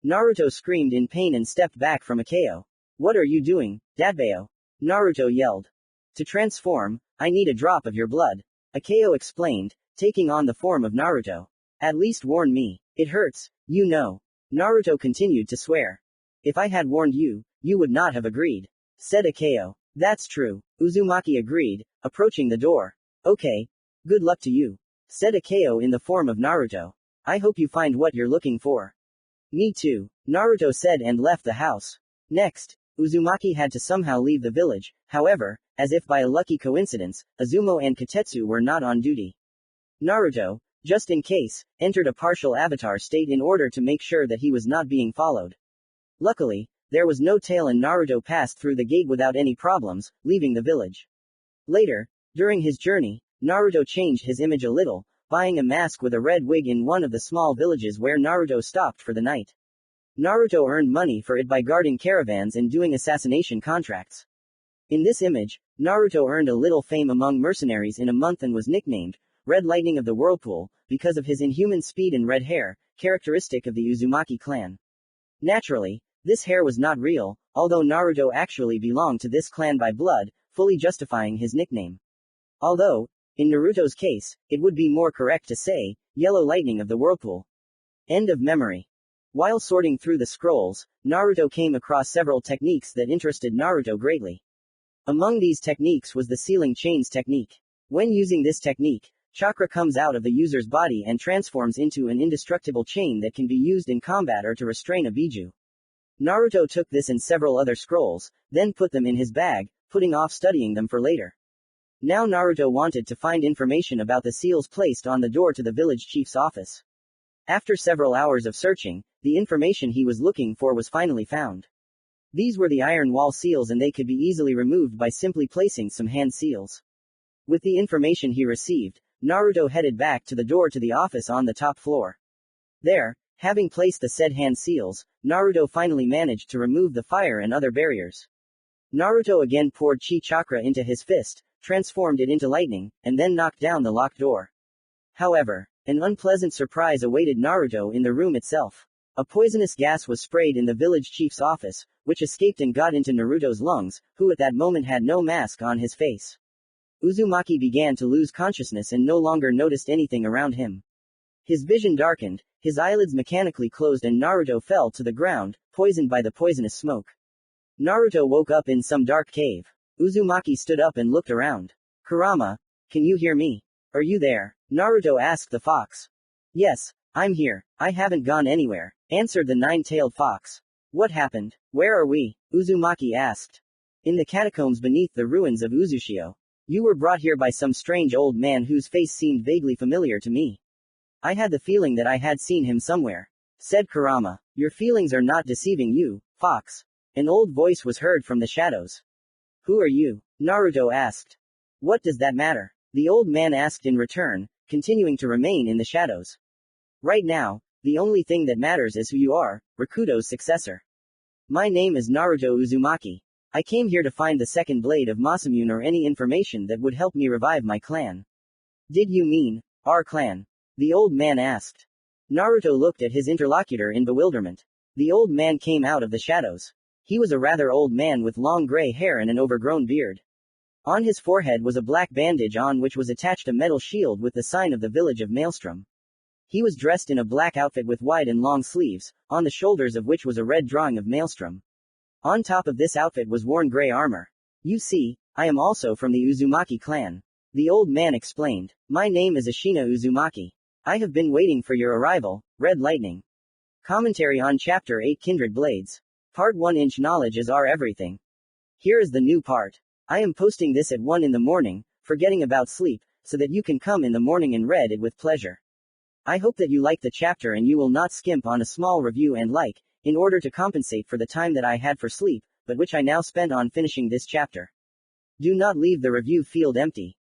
Naruto screamed in pain and stepped back from Akeo. What are you doing, Dadbeo? Naruto yelled. To transform, I need a drop of your blood. Akeo explained, taking on the form of Naruto. At least warn me. It hurts, you know. Naruto continued to swear. If I had warned you, you would not have agreed, said Akeo. That's true, Uzumaki agreed, approaching the door. Okay. Good luck to you, said Akeo in the form of Naruto. I hope you find what you're looking for. Me too, Naruto said and left the house. Next, Uzumaki had to somehow leave the village, however, as if by a lucky coincidence, Azumo and Katetsu were not on duty. Naruto, just in case, entered a partial avatar state in order to make sure that he was not being followed. Luckily, there was no tail and Naruto passed through the gate without any problems, leaving the village. Later, during his journey, Naruto changed his image a little, buying a mask with a red wig in one of the small villages where Naruto stopped for the night. Naruto earned money for it by guarding caravans and doing assassination contracts. In this image, Naruto earned a little fame among mercenaries in a month and was nicknamed Red Lightning of the Whirlpool, because of his inhuman speed and red hair, characteristic of the Uzumaki clan. Naturally, this hair was not real, although Naruto actually belonged to this clan by blood, fully justifying his nickname. Although, in Naruto's case, it would be more correct to say, Yellow Lightning of the Whirlpool. End of memory. While sorting through the scrolls, Naruto came across several techniques that interested Naruto greatly. Among these techniques was the sealing chains technique. When using this technique, chakra comes out of the user's body and transforms into an indestructible chain that can be used in combat or to restrain a biju. Naruto took this and several other scrolls, then put them in his bag, putting off studying them for later. Now Naruto wanted to find information about the seals placed on the door to the village chief's office. After several hours of searching, the information he was looking for was finally found. These were the iron wall seals and they could be easily removed by simply placing some hand seals. With the information he received, Naruto headed back to the door to the office on the top floor. There, having placed the said hand seals, Naruto finally managed to remove the fire and other barriers. Naruto again poured chi chakra into his fist, transformed it into lightning, and then knocked down the locked door. However, an unpleasant surprise awaited Naruto in the room itself. A poisonous gas was sprayed in the village chief's office, which escaped and got into Naruto's lungs, who at that moment had no mask on his face. Uzumaki began to lose consciousness and no longer noticed anything around him. His vision darkened, his eyelids mechanically closed and Naruto fell to the ground, poisoned by the poisonous smoke. Naruto woke up in some dark cave. Uzumaki stood up and looked around. Kurama, can you hear me? Are you there? Naruto asked the fox. Yes, I'm here. I haven't gone anywhere, answered the nine-tailed fox. What happened? Where are we? Uzumaki asked. In the catacombs beneath the ruins of Uzushio. You were brought here by some strange old man whose face seemed vaguely familiar to me. I had the feeling that I had seen him somewhere, said Kurama. Your feelings are not deceiving you, fox. An old voice was heard from the shadows. Who are you? Naruto asked. What does that matter? The old man asked in return, continuing to remain in the shadows. Right now, the only thing that matters is who you are, Rakuto's successor. My name is Naruto Uzumaki. I came here to find the second blade of Masamune or any information that would help me revive my clan. Did you mean, our clan? The old man asked. Naruto looked at his interlocutor in bewilderment. The old man came out of the shadows. He was a rather old man with long gray hair and an overgrown beard. On his forehead was a black bandage on which was attached a metal shield with the sign of the village of Maelstrom. He was dressed in a black outfit with wide and long sleeves, on the shoulders of which was a red drawing of Maelstrom. On top of this outfit was worn gray armor. You see, I am also from the Uzumaki clan. The old man explained. My name is Ashina Uzumaki. I have been waiting for your arrival, Red Lightning. Commentary on Chapter 8 Kindred Blades. Part 1 Inch knowledge is our everything. Here is the new part. I am posting this at 1 in the morning, forgetting about sleep, so that you can come in the morning and read it with pleasure. I hope that you like the chapter and you will not skimp on a small review and like, in order to compensate for the time that I had for sleep, but which I now spent on finishing this chapter. Do not leave the review field empty.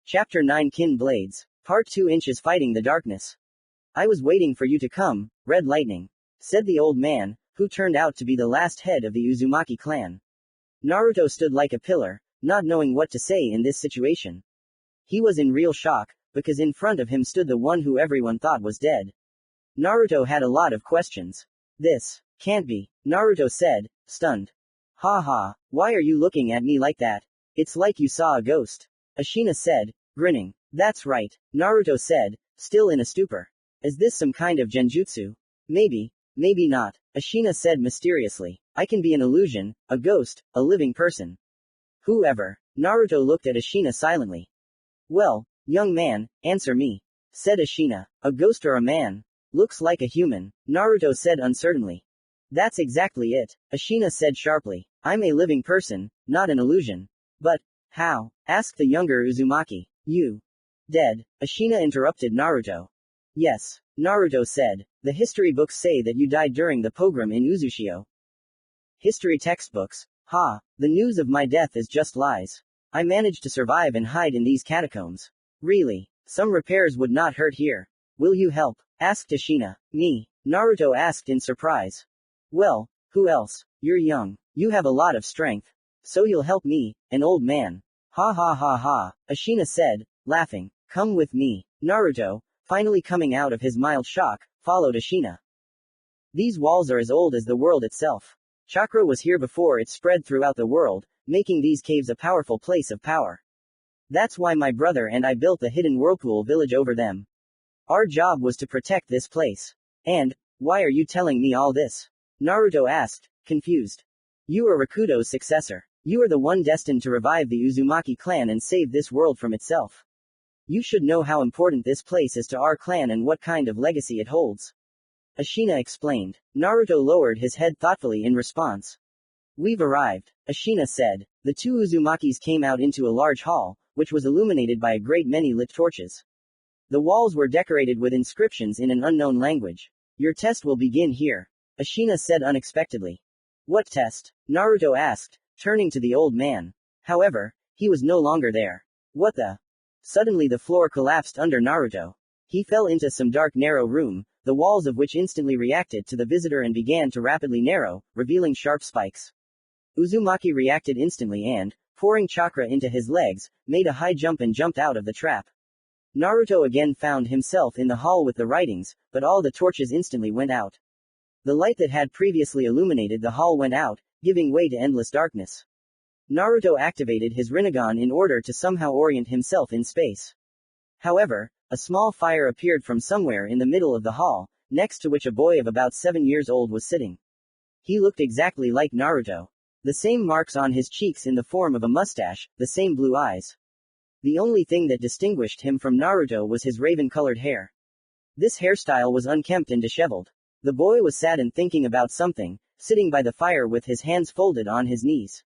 Chapter 9 Kin Blades. Part 2 Inches Fighting the Darkness. I was waiting for you to come, Red Lightning, said the old man, who turned out to be the last head of the Uzumaki clan. Naruto stood like a pillar, not knowing what to say in this situation. He was in real shock, because in front of him stood the one who everyone thought was dead. Naruto had a lot of questions. This can't be, Naruto said, stunned. Ha ha, why are you looking at me like that? It's like you saw a ghost. Ashina said, grinning. That's right, Naruto said, still in a stupor. Is this some kind of genjutsu? Maybe, maybe not, Ashina said mysteriously. I can be an illusion, a ghost, a living person. Whoever. Naruto looked at Ashina silently. Well, young man, answer me, said Ashina. A ghost or a man? Looks like a human, Naruto said uncertainly. That's exactly it, Ashina said sharply. I'm a living person, not an illusion. But, how? Asked the younger Uzumaki. You. Dead, Ashina interrupted Naruto. Yes, Naruto said. The history books say that you died during the pogrom in Uzushio. History textbooks. Ha, the news of my death is just lies. I managed to survive and hide in these catacombs. Really, some repairs would not hurt here. Will you help? Asked Ashina. Me? Naruto asked in surprise. Well, who else? You're young. You have a lot of strength. So you'll help me, an old man. Ha ha ha ha, Ashina said, laughing. Come with me. Naruto, finally coming out of his mild shock, followed Ashina. These walls are as old as the world itself. Chakra was here before it spread throughout the world, making these caves a powerful place of power. That's why my brother and I built the hidden whirlpool village over them. Our job was to protect this place. And, why are you telling me all this? Naruto asked, confused. You are Rakudo's successor. You are the one destined to revive the Uzumaki clan and save this world from itself. You should know how important this place is to our clan and what kind of legacy it holds. Ashina explained. Naruto lowered his head thoughtfully in response. We've arrived, Ashina said. The two Uzumakis came out into a large hall, which was illuminated by a great many lit torches. The walls were decorated with inscriptions in an unknown language. Your test will begin here, Ashina said unexpectedly. What test? Naruto asked, turning to the old man. However, he was no longer there. What the? Suddenly the floor collapsed under Naruto. He fell into some dark narrow room, the walls of which instantly reacted to the visitor and began to rapidly narrow, revealing sharp spikes. Uzumaki reacted instantly and, pouring chakra into his legs, made a high jump and jumped out of the trap. Naruto again found himself in the hall with the writings, but all the torches instantly went out. The light that had previously illuminated the hall went out, giving way to endless darkness. Naruto activated his Rinnegan in order to somehow orient himself in space. However, a small fire appeared from somewhere in the middle of the hall, next to which a boy of about 7 years old was sitting. He looked exactly like Naruto. The same marks on his cheeks in the form of a mustache, the same blue eyes. The only thing that distinguished him from Naruto was his raven-colored hair. This hairstyle was unkempt and disheveled. The boy was sad and thinking about something, sitting by the fire with his hands folded on his knees.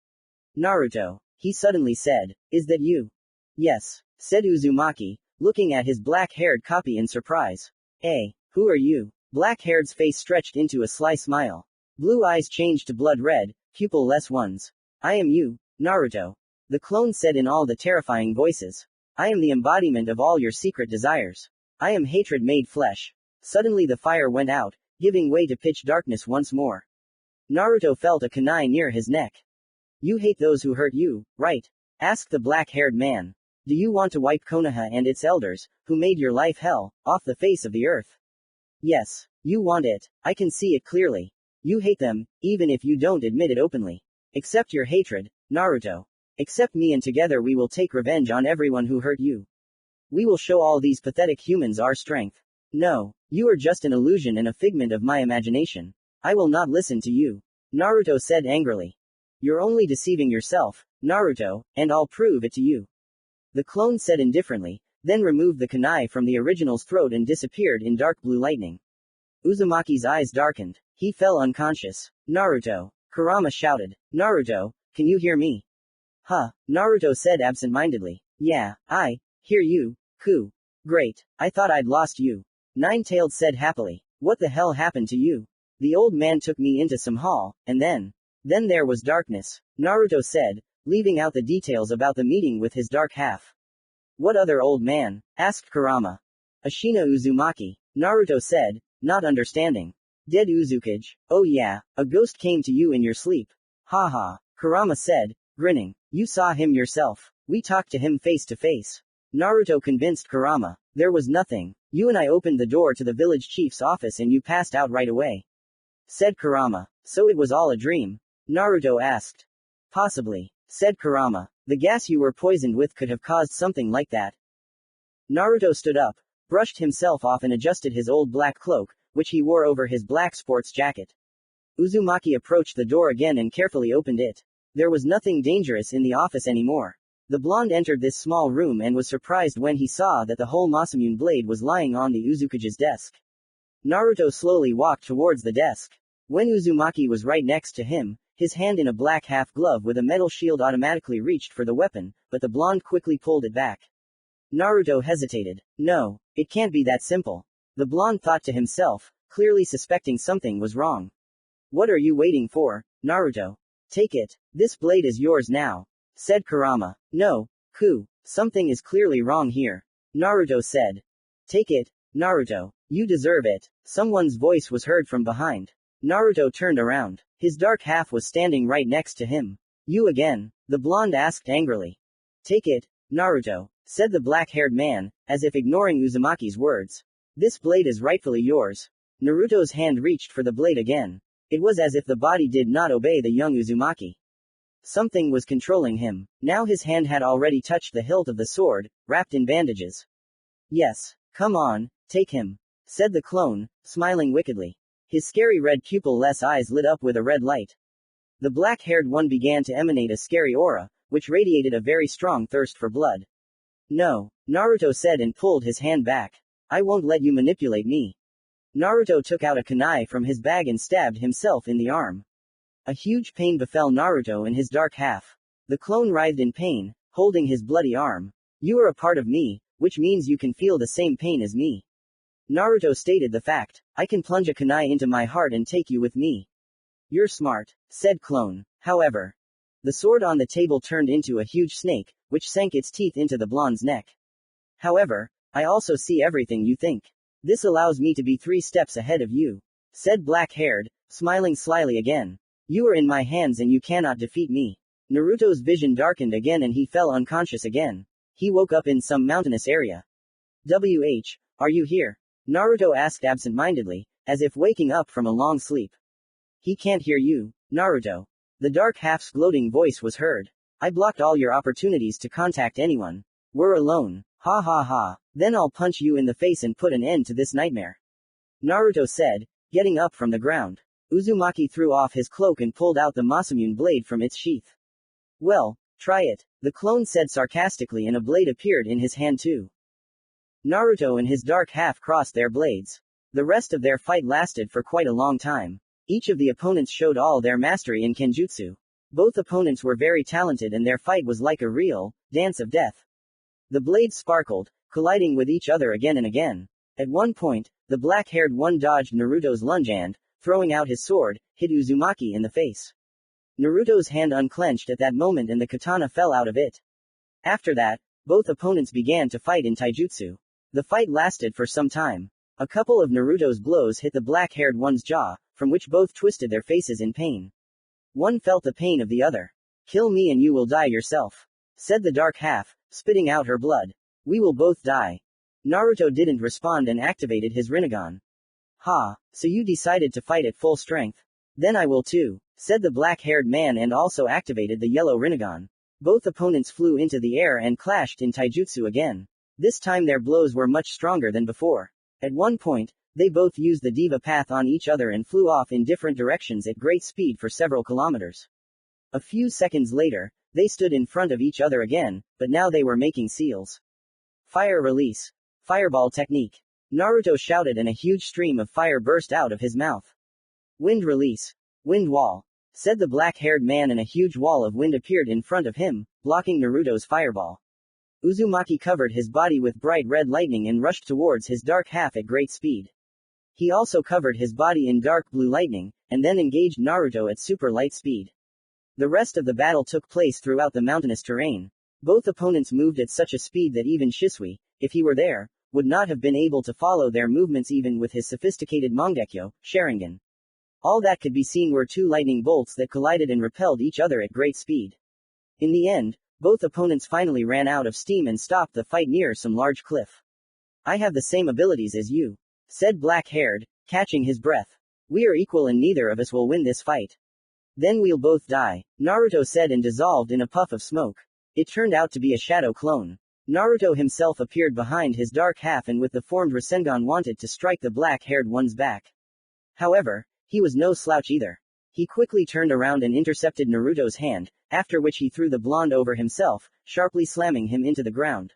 Naruto, he suddenly said, is that you? Yes, said Uzumaki, looking at his black-haired copy in surprise. Hey, who are you? Black-haired's face stretched into a sly smile. Blue eyes changed to blood red, pupil-less ones. I am you, Naruto. The clone said in all the terrifying voices. I am the embodiment of all your secret desires. I am hatred made flesh. Suddenly the fire went out, giving way to pitch darkness once more. Naruto felt a kunai near his neck. You hate those who hurt you, right? Asked the black-haired man. Do you want to wipe Konoha and its elders, who made your life hell, off the face of the earth? Yes, you want it. I can see it clearly. You hate them, even if you don't admit it openly. Accept your hatred, Naruto. Accept me and together we will take revenge on everyone who hurt you. We will show all these pathetic humans our strength. No, you are just an illusion and a figment of my imagination. I will not listen to you. Naruto said angrily. You're only deceiving yourself, Naruto, and I'll prove it to you. The clone said indifferently, then removed the kunai from the original's throat and disappeared in dark blue lightning. Uzumaki's eyes darkened. He fell unconscious. Naruto. Kurama shouted. Naruto, can you hear me? Huh, Naruto said absent-mindedly. Yeah, I hear you, Ku. Great, I thought I'd lost you. Nine-Tailed said happily. What the hell happened to you? The old man took me into some hall, and then there was darkness, Naruto said, leaving out the details about the meeting with his dark half. What other old man? Asked Kurama. Ashina Uzumaki, Naruto said, not understanding. Dead Uzukage. Oh yeah, a ghost came to you in your sleep. Ha ha. Kurama said, grinning. You saw him yourself. We talked to him face to face. Naruto convinced Kurama. There was nothing. You and I opened the door to the village chief's office and you passed out right away. Said Kurama. So it was all a dream? Naruto asked. Possibly. Said Kurama. The gas you were poisoned with could have caused something like that. Naruto stood up, brushed himself off and adjusted his old black cloak, which he wore over his black sports jacket. Uzumaki approached the door again and carefully opened it. There was nothing dangerous in the office anymore. The blonde entered this small room and was surprised when he saw that the whole Masamune blade was lying on the Uzukage's desk. Naruto slowly walked towards the desk. When Uzumaki was right next to him, his hand in a black half-glove with a metal shield automatically reached for the weapon, but the blonde quickly pulled it back. Naruto hesitated. No, it can't be that simple. The blonde thought to himself, clearly suspecting something was wrong. What are you waiting for, Naruto? Take it. This blade is yours now. Said Kurama. No, Ku. Something is clearly wrong here. Naruto said. Take it, Naruto. You deserve it. Someone's voice was heard from behind. Naruto turned around. His dark half was standing right next to him. You again? The blonde asked angrily. Take it, Naruto, said the black-haired man, as if ignoring Uzumaki's words. This blade is rightfully yours. Naruto's hand reached for the blade again. It was as if the body did not obey the young Uzumaki. Something was controlling him. Now his hand had already touched the hilt of the sword, wrapped in bandages. Yes, come on, take him, said the clone, smiling wickedly. His scary red pupil-less eyes lit up with a red light. The black-haired one began to emanate a scary aura, which radiated a very strong thirst for blood. No, Naruto said and pulled his hand back. I won't let you manipulate me. Naruto took out a kunai from his bag and stabbed himself in the arm. A huge pain befell Naruto in his dark half. The clone writhed in pain, holding his bloody arm. You are a part of me, which means you can feel the same pain as me. Naruto stated the fact. I can plunge a kunai into my heart and take you with me. You're smart, said clone. However, the sword on the table turned into a huge snake, which sank its teeth into the blonde's neck. However, I also see everything you think. This allows me to be 3 steps ahead of you, said black-haired, smiling slyly again. You are in my hands and you cannot defeat me. Naruto's vision darkened again and he fell unconscious again. He woke up in some mountainous area. Are you here? Naruto asked absent-mindedly, as if waking up from a long sleep. He can't hear you, Naruto. The dark half's gloating voice was heard. I blocked all your opportunities to contact anyone. We're alone. Ha ha ha. Then I'll punch you in the face and put an end to this nightmare. Naruto said, getting up from the ground. Uzumaki threw off his cloak and pulled out the Masamune blade from its sheath. Well, try it, the clone said sarcastically, and a blade appeared in his hand too. Naruto and his dark half crossed their blades. The rest of their fight lasted for quite a long time. Each of the opponents showed all their mastery in Kenjutsu. Both opponents were very talented and their fight was like a real dance of death. The blades sparkled, colliding with each other again and again. At one point, the black-haired one dodged Naruto's lunge and, throwing out his sword, hit Uzumaki in the face. Naruto's hand unclenched at that moment and the katana fell out of it. After that, both opponents began to fight in taijutsu. The fight lasted for some time. A couple of Naruto's blows hit the black-haired one's jaw, from which both twisted their faces in pain. One felt the pain of the other. Kill me and you will die yourself, said the dark half, spitting out her blood. We will both die. Naruto didn't respond and activated his Rinnegan. Ha, so you decided to fight at full strength? Then I will too, said the black-haired man and also activated the yellow Rinnegan. Both opponents flew into the air and clashed in taijutsu again. This time their blows were much stronger than before. At one point, they both used the diva path on each other and flew off in different directions at great speed for several kilometers. A few seconds later, they stood in front of each other again, but now they were making seals. Fire release. Fireball technique. Naruto shouted and a huge stream of fire burst out of his mouth. Wind release. Wind wall, said the black-haired man, and a huge wall of wind appeared in front of him, blocking Naruto's fireball. Uzumaki covered his body with bright red lightning and rushed towards his dark half at great speed. He also covered his body in dark blue lightning, and then engaged Naruto at super light speed. The rest of the battle took place throughout the mountainous terrain. Both opponents moved at such a speed that even Shisui, if he were there, would not have been able to follow their movements even with his sophisticated mangekyo, Sharingan. All that could be seen were two lightning bolts that collided and repelled each other at great speed. In the end, both opponents finally ran out of steam and stopped the fight near some large cliff. I have the same abilities as you, said black-haired, catching his breath. We are equal and neither of us will win this fight. Then we'll both die, Naruto said and dissolved in a puff of smoke. It turned out to be a shadow clone. Naruto himself appeared behind his dark half and with the formed rasengan wanted to strike the black-haired one's back. However, he was no slouch either. He quickly turned around and intercepted Naruto's hand, after which he threw the blonde over himself, sharply slamming him into the ground.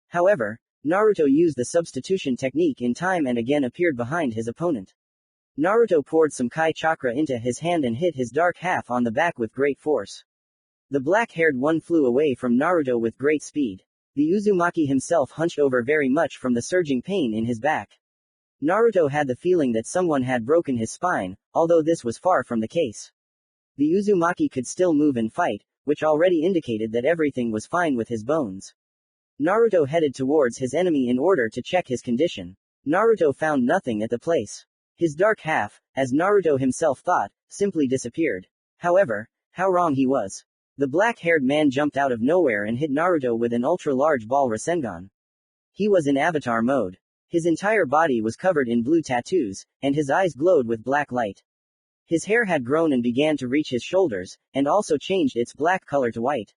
However, Naruto used the substitution technique in time and again appeared behind his opponent. Naruto poured some Kai chakra into his hand and hit his dark half on the back with great force. The black-haired one flew away from Naruto with great speed. The Uzumaki himself hunched over very much from the surging pain in his back. Naruto had the feeling that someone had broken his spine, although this was far from the case. The Uzumaki could still move and fight, which already indicated that everything was fine with his bones. Naruto headed towards his enemy in order to check his condition. Naruto found nothing at the place. His dark half, as Naruto himself thought, simply disappeared. However, how wrong he was. The black-haired man jumped out of nowhere and hit Naruto with an ultra-large ball rasengan. He was in avatar mode. His entire body was covered in blue tattoos, and his eyes glowed with black light. His hair had grown and began to reach his shoulders, and also changed its black color to white.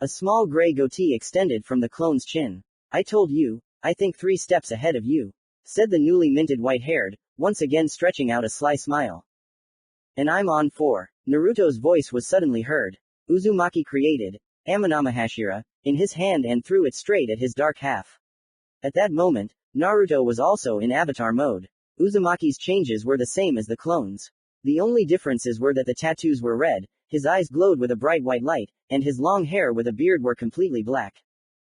A small gray goatee extended from the clone's chin. I told you, I think 3 steps ahead of you, said the newly minted white-haired, once again stretching out a sly smile. And I'm on 4. Naruto's voice was suddenly heard. Uzumaki created Amanamahashira in his hand and threw it straight at his dark half. At that moment, Naruto was also in avatar mode. Uzumaki's changes were the same as the clone's. The only differences were that the tattoos were red, his eyes glowed with a bright white light, and his long hair with a beard were completely black.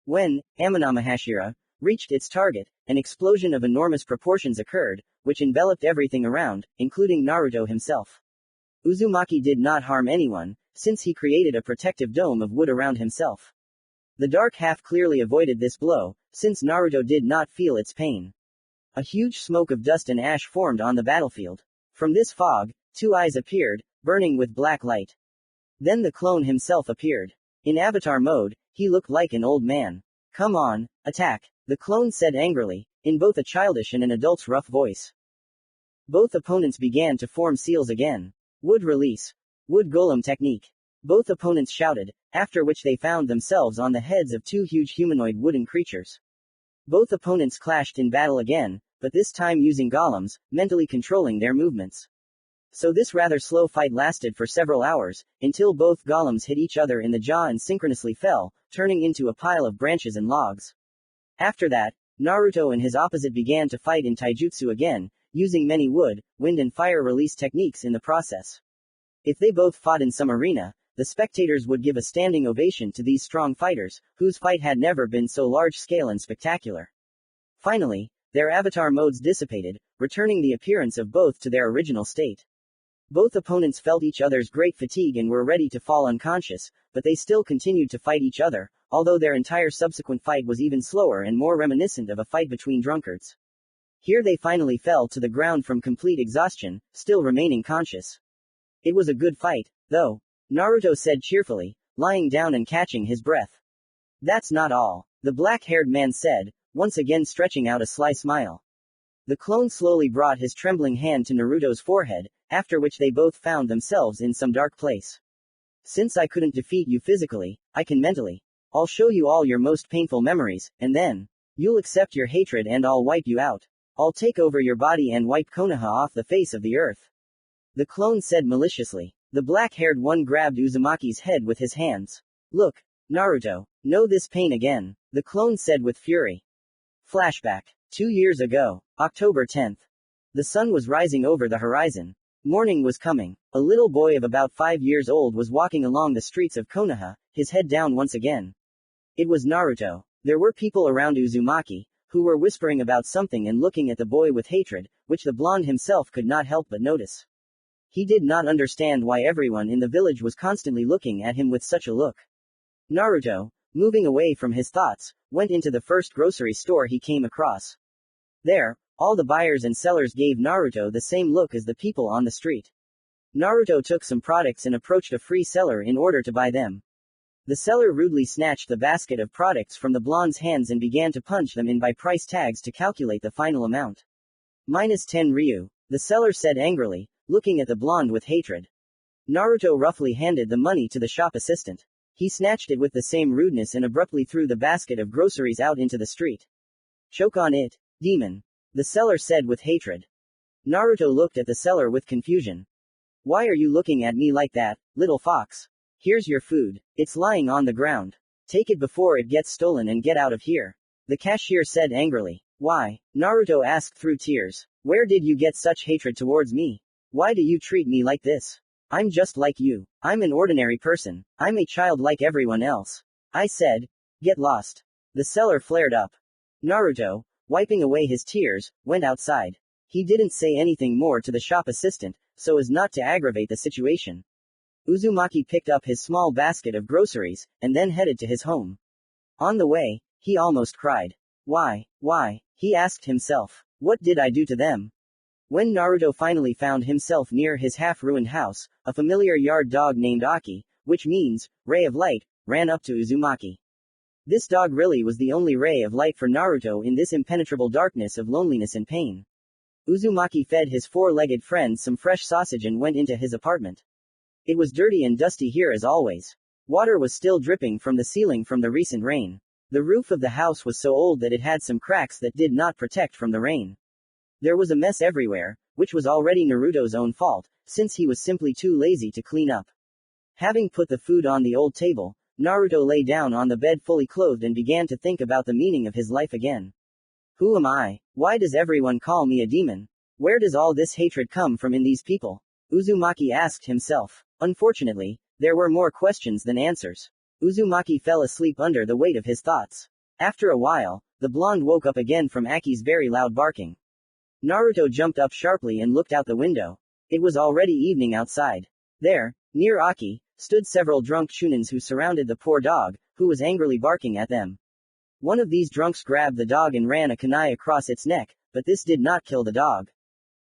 When Amanamahashira reached its target, an explosion of enormous proportions occurred, which enveloped everything around, including Naruto himself. Uzumaki did not harm anyone, since he created a protective dome of wood around himself. The dark half clearly avoided this blow, since Naruto did not feel its pain. A huge smoke of dust and ash formed on the battlefield. From this fog, 2 eyes appeared, burning with black light. Then the clone himself appeared. In avatar mode, he looked like an old man. Come on, attack, the clone said angrily, in both a childish and an adult's rough voice. Both opponents began to form seals again. Wood release. Wood golem technique. Both opponents shouted, after which they found themselves on the heads of 2 huge humanoid wooden creatures. Both opponents clashed in battle again, but this time using golems, mentally controlling their movements. So this rather slow fight lasted for several hours, until both golems hit each other in the jaw and synchronously fell, turning into a pile of branches and logs. After that, Naruto and his opposite began to fight in taijutsu again, using many wood, wind and fire release techniques in the process. If they both fought in some arena, the spectators would give a standing ovation to these strong fighters, whose fight had never been so large-scale and spectacular. Finally, their avatar modes dissipated, returning the appearance of both to their original state. Both opponents felt each other's great fatigue and were ready to fall unconscious, but they still continued to fight each other, although their entire subsequent fight was even slower and more reminiscent of a fight between drunkards. Here they finally fell to the ground from complete exhaustion, still remaining conscious. It was a good fight, though, Naruto said cheerfully, lying down and catching his breath. That's not all, the black-haired man said, once again stretching out a sly smile. The clone slowly brought his trembling hand to Naruto's forehead, after which they both found themselves in some dark place. Since I couldn't defeat you physically, I can mentally. I'll show you all your most painful memories, and then, you'll accept your hatred and I'll wipe you out. I'll take over your body and wipe Konoha off the face of the earth. The clone said maliciously. The black-haired one grabbed Uzumaki's head with his hands. Look, Naruto, know this pain again, the clone said with fury. Flashback. 2 years ago, October 10th. The sun was rising over the horizon. Morning was coming. A little boy of about 5 years old was walking along the streets of Konoha, his head down once again. It was Naruto. There were people around Uzumaki, who were whispering about something and looking at the boy with hatred, which the blonde himself could not help but notice. He did not understand why everyone in the village was constantly looking at him with such a look. Naruto, Moving away from his thoughts, went into the first grocery store he came across. There, all the buyers and sellers gave Naruto the same look as the people on the street. Naruto took some products and approached a free seller in order to buy them. The seller rudely snatched the basket of products from the blonde's hands and began to punch them in by price tags to calculate the final amount. -10 Ryu, the seller said angrily, looking at the blonde with hatred. Naruto roughly handed the money to the shop assistant. He snatched it with the same rudeness and abruptly threw the basket of groceries out into the street. Choke on it, demon, the seller said with hatred. Naruto looked at the seller with confusion. Why are you looking at me like that, little fox? Here's your food. It's lying on the ground. Take it before it gets stolen and get out of here. The cashier said angrily. Why? Naruto asked through tears. Where did you get such hatred towards me? Why do you treat me like this? I'm just like you. I'm an ordinary person. I'm a child like everyone else. I said. Get lost. The seller flared up. Naruto, wiping away his tears, went outside. He didn't say anything more to the shop assistant, so as not to aggravate the situation. Uzumaki picked up his small basket of groceries, and then headed to his home. On the way, he almost cried. Why, he asked himself. What did I do to them? When Naruto finally found himself near his half-ruined house, a familiar yard dog named Aki, which means, ray of light, ran up to Uzumaki. This dog really was the only ray of light for Naruto in this impenetrable darkness of loneliness and pain. Uzumaki fed his four-legged friend some fresh sausage and went into his apartment. It was dirty and dusty here as always. Water was still dripping from the ceiling from the recent rain. The roof of the house was so old that it had some cracks that did not protect from the rain. There was a mess everywhere, which was already Naruto's own fault, since he was simply too lazy to clean up. Having put the food on the old table, Naruto lay down on the bed fully clothed and began to think about the meaning of his life again. Who am I? Why does everyone call me a demon? Where does all this hatred come from in these people? Uzumaki asked himself. Unfortunately, there were more questions than answers. Uzumaki fell asleep under the weight of his thoughts. After a while, the blonde woke up again from Aki's very loud barking. Naruto jumped up sharply and looked out the window. It was already evening outside. There, near Aki, stood several drunk shunins who surrounded the poor dog, who was angrily barking at them. One of these drunks grabbed the dog and ran a kunai across its neck, but this did not kill the dog.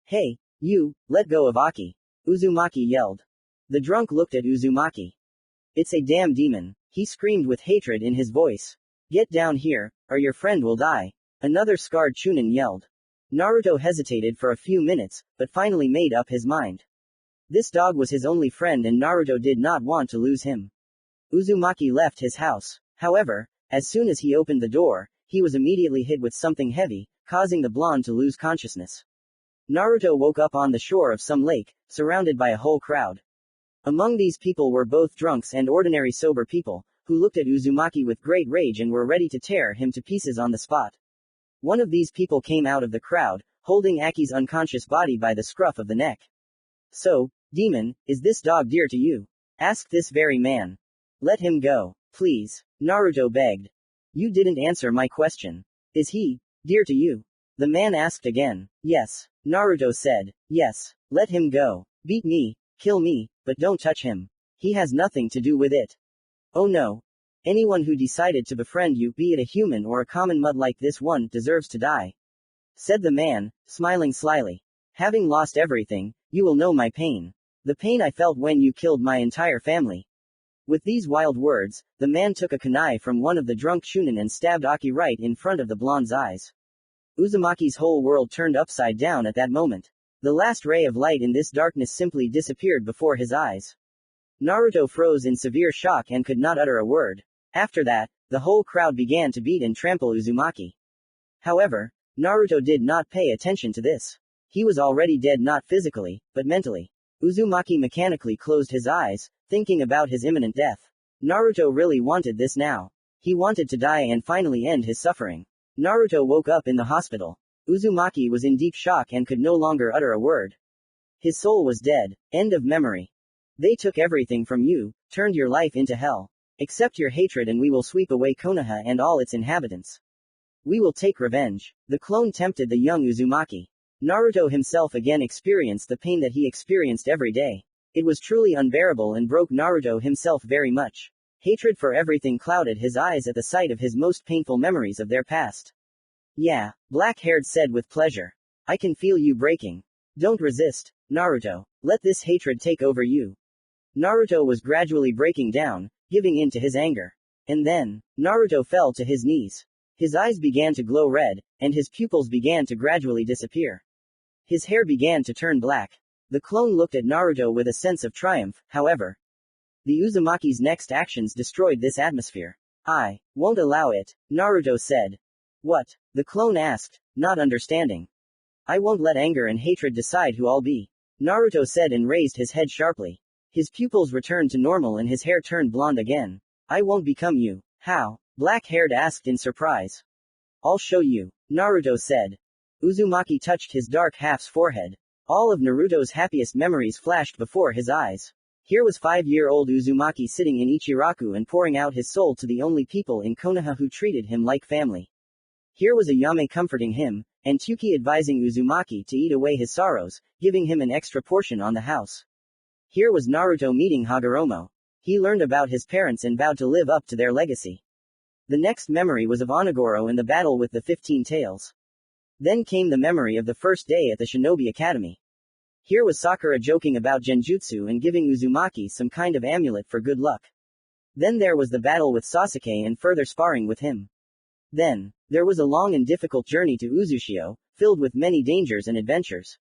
Hey, you, let go of Aki, Uzumaki yelled. The drunk looked at Uzumaki. It's a damn demon, he screamed with hatred in his voice. Get down here, or your friend will die, another scarred chunin yelled. Naruto hesitated for a few minutes, but finally made up his mind. This dog was his only friend and Naruto did not want to lose him. Uzumaki left his house. However, as soon as he opened the door, he was immediately hit with something heavy, causing the blonde to lose consciousness. Naruto woke up on the shore of some lake, surrounded by a whole crowd. Among these people were both drunks and ordinary sober people, who looked at Uzumaki with great rage and were ready to tear him to pieces on the spot. One of these people came out of the crowd, holding Aki's unconscious body by the scruff of the neck. So, demon, is this dog dear to you? Asked this very man. Let him go, please, Naruto begged. You didn't answer my question. Is he dear to you? The man asked again. Yes, Naruto said. Yes, let him go. Beat me, kill me, but don't touch him. He has nothing to do with it. Oh no. Anyone who decided to befriend you, be it a human or a common mud like this one, deserves to die. Said the man, smiling slyly. Having lost everything, you will know my pain. The pain I felt when you killed my entire family. With these wild words, the man took a kunai from one of the drunk shunin and stabbed Aki right in front of the blonde's eyes. Uzumaki's whole world turned upside down at that moment. The last ray of light in this darkness simply disappeared before his eyes. Naruto froze in severe shock and could not utter a word. After that, the whole crowd began to beat and trample Uzumaki. However, Naruto did not pay attention to this. He was already dead not physically, but mentally. Uzumaki mechanically closed his eyes, thinking about his imminent death. Naruto really wanted this now. He wanted to die and finally end his suffering. Naruto woke up in the hospital. Uzumaki was in deep shock and could no longer utter a word. His soul was dead. End of memory. They took everything from you, turned your life into hell. Accept your hatred and we will sweep away Konoha and all its inhabitants. We will take revenge. The clone tempted the young Uzumaki. Naruto himself again experienced the pain that he experienced every day. It was truly unbearable and broke Naruto himself very much. Hatred for everything clouded his eyes at the sight of his most painful memories of their past. Yeah, black-haired said with pleasure. I can feel you breaking. Don't resist, Naruto. Let this hatred take over you. Naruto was gradually breaking down, giving in to his anger. And then, Naruto fell to his knees. His eyes began to glow red, and his pupils began to gradually disappear. His hair began to turn black. The clone looked at Naruto with a sense of triumph, however. The Uzumaki's next actions destroyed this atmosphere. I won't allow it, Naruto said. What? The clone asked, not understanding. I won't let anger and hatred decide who I'll be, Naruto said and raised his head sharply. His pupils returned to normal and his hair turned blonde again. I won't become you. How? Black-haired asked in surprise. I'll show you, Naruto said. Uzumaki touched his dark half's forehead. All of Naruto's happiest memories flashed before his eyes. Here was 5-year-old Uzumaki sitting in Ichiraku and pouring out his soul to the only people in Konoha who treated him like family. Here was Ayame comforting him, and Tsuki advising Uzumaki to eat away his sorrows, giving him an extra portion on the house. Here was Naruto meeting Hagoroma. He learned about his parents and vowed to live up to their legacy. The next memory was of Onigoro in the battle with the 15 tails. Then came the memory of the first day at the Shinobi Academy. Here was Sakura joking about genjutsu and giving Uzumaki some kind of amulet for good luck. Then there was the battle with Sasuke and further sparring with him. Then, there was a long and difficult journey to Uzushio, filled with many dangers and adventures.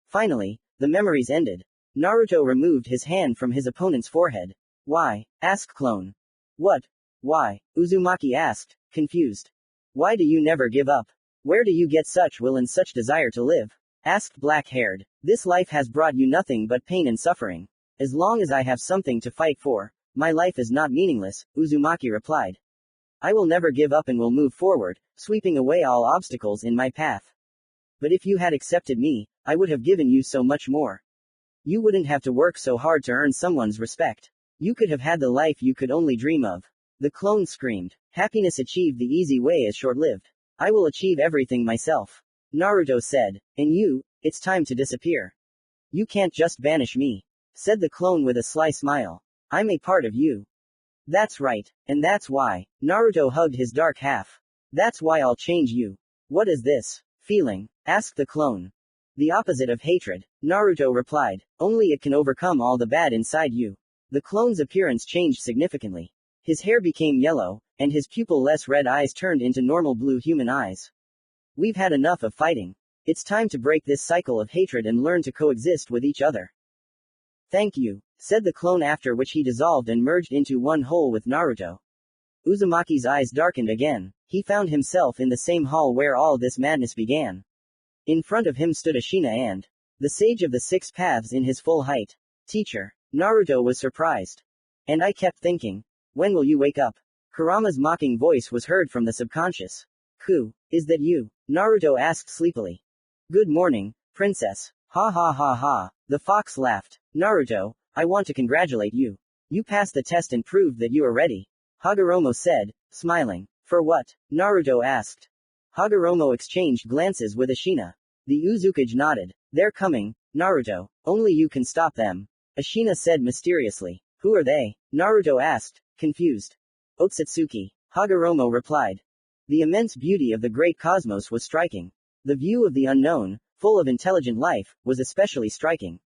Finally, the memories ended. Naruto removed his hand from his opponent's forehead. Why? Asked clone. What? Why? Uzumaki asked, confused. Why do you never give up? Where do you get such will and such desire to live? Asked black-haired. This life has brought you nothing but pain and suffering. As long as I have something to fight for, my life is not meaningless, Uzumaki replied. I will never give up and will move forward, sweeping away all obstacles in my path. But if you had accepted me, I would have given you so much more. You wouldn't have to work so hard to earn someone's respect. You could have had the life you could only dream of. The clone screamed. Happiness achieved the easy way is short-lived. I will achieve everything myself. Naruto said. And you, it's time to disappear. You can't just banish me, said the clone with a sly smile. I'm a part of you. That's right, and that's why. Naruto hugged his dark half. That's why I'll change you. What is this feeling? Asked the clone. The opposite of hatred, Naruto replied. Only it can overcome all the bad inside you. The clone's appearance changed significantly. His hair became yellow, and his pupil-less red eyes turned into normal blue human eyes. We've had enough of fighting. It's time to break this cycle of hatred and learn to coexist with each other. Thank you, said the clone, after which he dissolved and merged into one whole with Naruto. Uzumaki's eyes darkened again. He found himself in the same hall where all this madness began. In front of him stood Ashina and the Sage of the Six Paths in his full height. Teacher. Naruto was surprised. And I kept thinking, when will you wake up? Kurama's mocking voice was heard from the subconscious. Is that you? Naruto asked sleepily. Good morning, princess. Ha ha ha ha. The fox laughed. Naruto, I want to congratulate you. You passed the test and proved that you are ready. Hagoroma said, smiling. For what? Naruto asked. Hagoroma exchanged glances with Ashina. The Uzukage nodded. They're coming, Naruto. Only you can stop them. Ashina said mysteriously. Who are they? Naruto asked, confused. Otsutsuki. Hagoroma replied. The immense beauty of the great cosmos was striking. The view of the unknown, full of intelligent life, was especially striking.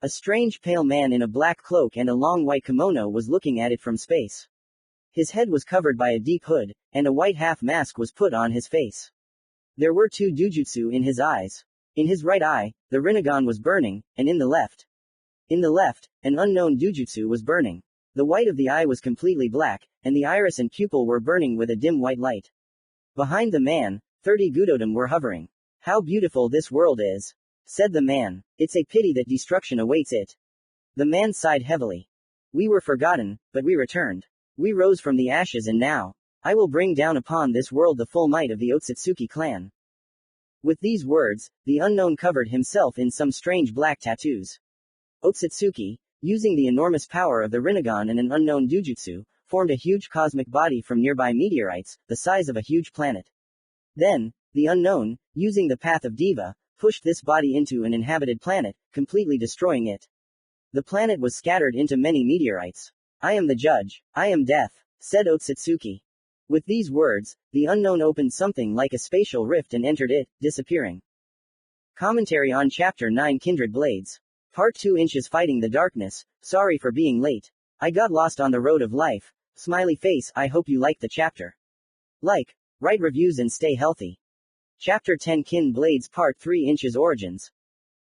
A strange pale man in a black cloak and a long white kimono was looking at it from space. His head was covered by a deep hood, and a white half mask was put on his face. There were 2 dujutsu in his eyes. In his right eye, the Rinnegan was burning, and in the left, an unknown dujutsu was burning. The white of the eye was completely black, and the iris and pupil were burning with a dim white light. Behind the man, 30 Gudodam were hovering. How beautiful this world is, said the man. It's a pity that destruction awaits it. The man sighed heavily. We were forgotten, but we returned. We rose from the ashes and now, I will bring down upon this world the full might of the Otsutsuki clan. With these words, the unknown covered himself in some strange black tattoos. Otsutsuki, using the enormous power of the Rinnegan and an unknown dujutsu, formed a huge cosmic body from nearby meteorites, the size of a huge planet. Then, the unknown, using the path of Diva, pushed this body into an inhabited planet, completely destroying it. The planet was scattered into many meteorites. I am the judge. I am death, said Otsutsuki. With these words, the unknown opened something like a spatial rift and entered it, disappearing. Commentary on Chapter 9 Kindred Blades. Part 2 Inches Fighting the Darkness. Sorry for being late. I got lost on the road of life. Smiley face. I hope you liked the chapter. Like, write reviews and stay healthy. Chapter 10 Kin Blades Part 3 Inches Origins.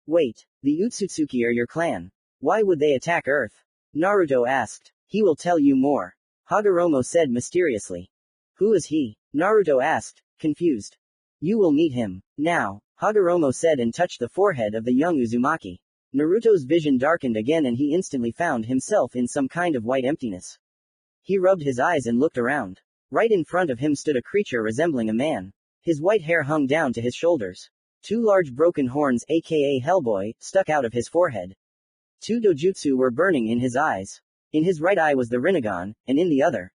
Wait, the Otsutsuki are your clan. Why would they attack Earth? Naruto asked. He will tell you more. Hagoroma said mysteriously. Who is he? Naruto asked, confused. You will meet him. Now, Hagoroma said and touched the forehead of the young Uzumaki. Naruto's vision darkened again and he instantly found himself in some kind of white emptiness. He rubbed his eyes and looked around. Right in front of him stood a creature resembling a man. His white hair hung down to his shoulders. Two large broken horns, aka Hellboy, stuck out of his forehead. Two dojutsu were burning in his eyes. In his right eye was the Rinnegan, and in the other,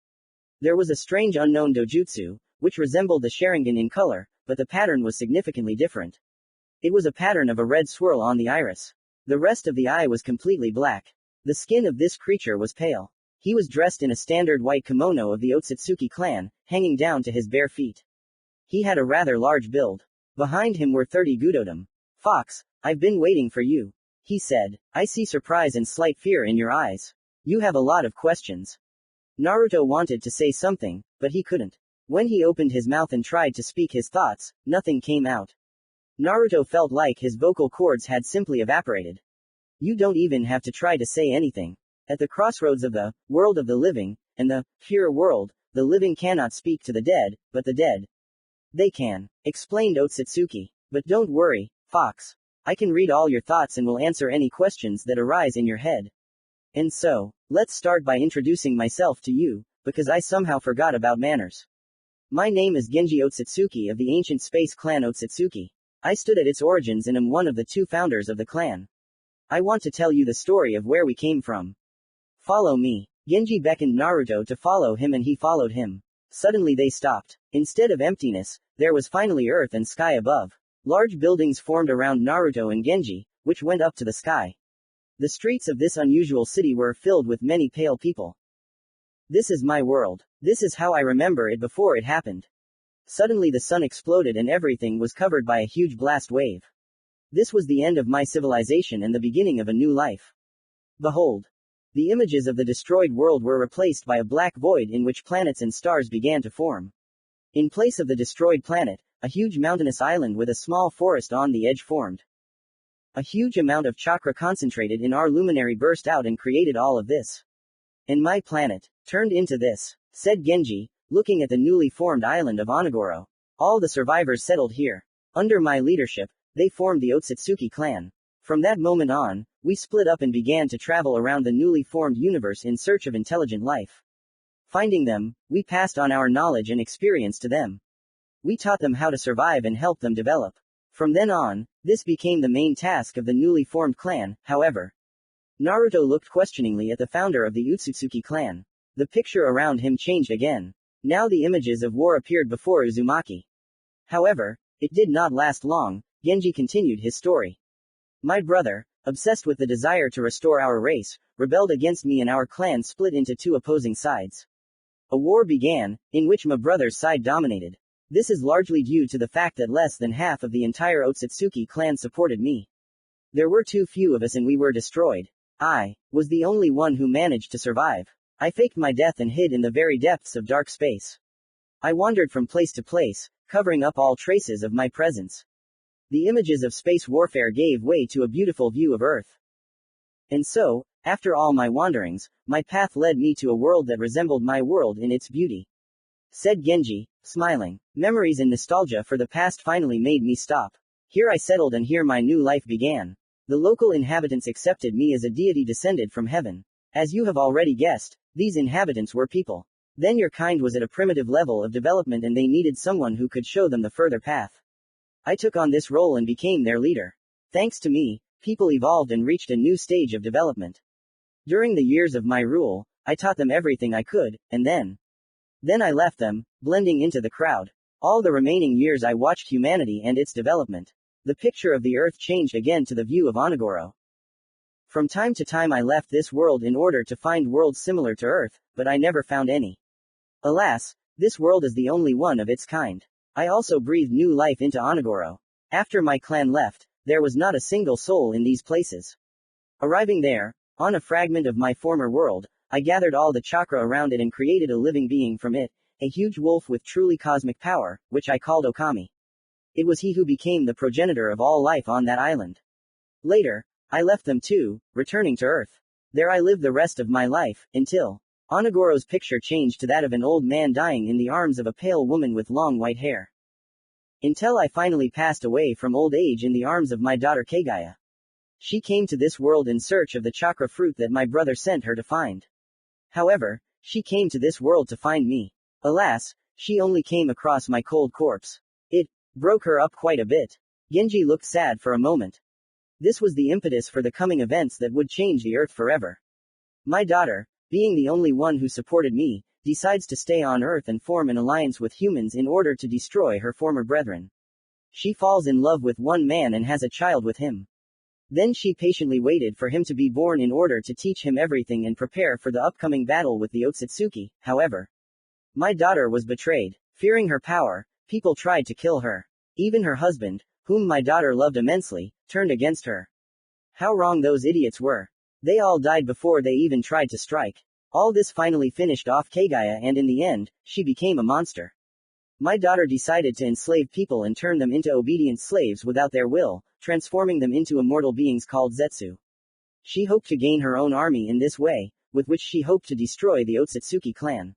there was a strange unknown dojutsu, which resembled the Sharingan in color, but the pattern was significantly different. It was a pattern of a red swirl on the iris. The rest of the eye was completely black. The skin of this creature was pale. He was dressed in a standard white kimono of the Otsutsuki clan, hanging down to his bare feet. He had a rather large build. Behind him were 30 Gudodam. Fox, I've been waiting for you. He said. I see surprise and slight fear in your eyes. You have a lot of questions. Naruto wanted to say something, but he couldn't. When he opened his mouth and tried to speak his thoughts, nothing came out. Naruto felt like his vocal cords had simply evaporated. You don't even have to try to say anything. At the crossroads of the world of the living and the pure world, the living cannot speak to the dead, but the dead, they can, explained Otsutsuki. But don't worry, Fox. I can read all your thoughts and will answer any questions that arise in your head. And so, let's start by introducing myself to you, because I somehow forgot about manners. My name is Genji Otsutsuki of the ancient space clan Otsutsuki. I stood at its origins and am one of the two founders of the clan. I want to tell you the story of where we came from. Follow me. Genji beckoned Naruto to follow him and he followed him. Suddenly they stopped. Instead of emptiness, there was finally earth and sky above. Large buildings formed around Naruto and Genji, which went up to the sky. The streets of this unusual city were filled with many pale people. This is my world. This is how I remember it before it happened. Suddenly the sun exploded and everything was covered by a huge blast wave. This was the end of my civilization and the beginning of a new life. Behold. The images of the destroyed world were replaced by a black void in which planets and stars began to form. In place of the destroyed planet, a huge mountainous island with a small forest on the edge formed. A huge amount of chakra concentrated in our luminary burst out and created all of this. And my planet turned into this, said Genji, looking at the newly formed island of Onigoro. All the survivors settled here. Under my leadership, they formed the Otsutsuki clan. From that moment on, we split up and began to travel around the newly formed universe in search of intelligent life. Finding them, we passed on our knowledge and experience to them. We taught them how to survive and helped them develop. From then on, this became the main task of the newly formed clan, however. Naruto looked questioningly at the founder of the Otsutsuki clan. The picture around him changed again. Now the images of war appeared before Uzumaki. However, it did not last long. Genji continued his story. My brother, obsessed with the desire to restore our race, rebelled against me and our clan split into two opposing sides. A war began, in which my brother's side dominated. This is largely due to the fact that less than half of the entire Otsutsuki clan supported me. There were too few of us and we were destroyed. I was the only one who managed to survive. I faked my death and hid in the very depths of dark space. I wandered from place to place, covering up all traces of my presence. The images of space warfare gave way to a beautiful view of Earth. And so, after all my wanderings, my path led me to a world that resembled my world in its beauty. Said Genji, smiling. Memories and nostalgia for the past finally made me stop. Here I settled and here my new life began. The local inhabitants accepted me as a deity descended from heaven. As you have already guessed, these inhabitants were people. Then your kind was at a primitive level of development and they needed someone who could show them the further path. I took on this role and became their leader. Thanks to me, people evolved and reached a new stage of development. During the years of my rule, I taught them everything I could, and then I left them, blending into the crowd. All the remaining years I watched humanity and its development. The picture of the earth changed again to the view of Onigoro. From time to time I left this world in order to find worlds similar to Earth, but I never found any. Alas, this world is the only one of its kind. I also breathed new life into Onogoro. After my clan left, there was not a single soul in these places. Arriving there, on a fragment of my former world, I gathered all the chakra around it and created a living being from it, a huge wolf with truly cosmic power, which I called Okami. It was he who became the progenitor of all life on that island. Later, I left them too, returning to Earth. There I lived the rest of my life, until Onogoro's picture changed to that of an old man dying in the arms of a pale woman with long white hair. Until I finally passed away from old age in the arms of my daughter Kagaya. She came to this world in search of the chakra fruit that my brother sent her to find. However, she came to this world to find me. Alas, she only came across my cold corpse. It broke her up quite a bit. Genji looked sad for a moment. This was the impetus for the coming events that would change the Earth forever. My daughter, being the only one who supported me, decides to stay on Earth and form an alliance with humans in order to destroy her former brethren. She falls in love with one man and has a child with him. Then she patiently waited for him to be born in order to teach him everything and prepare for the upcoming battle with the Otsutsuki. However, my daughter was betrayed. Fearing her power, people tried to kill her. Even her husband, whom my daughter loved immensely, turned against her. How wrong those idiots were. They all died before they even tried to strike. All this finally finished off Kagaya and in the end, she became a monster. My daughter decided to enslave people and turn them into obedient slaves without their will, transforming them into immortal beings called Zetsu. She hoped to gain her own army in this way, with which she hoped to destroy the Otsutsuki clan.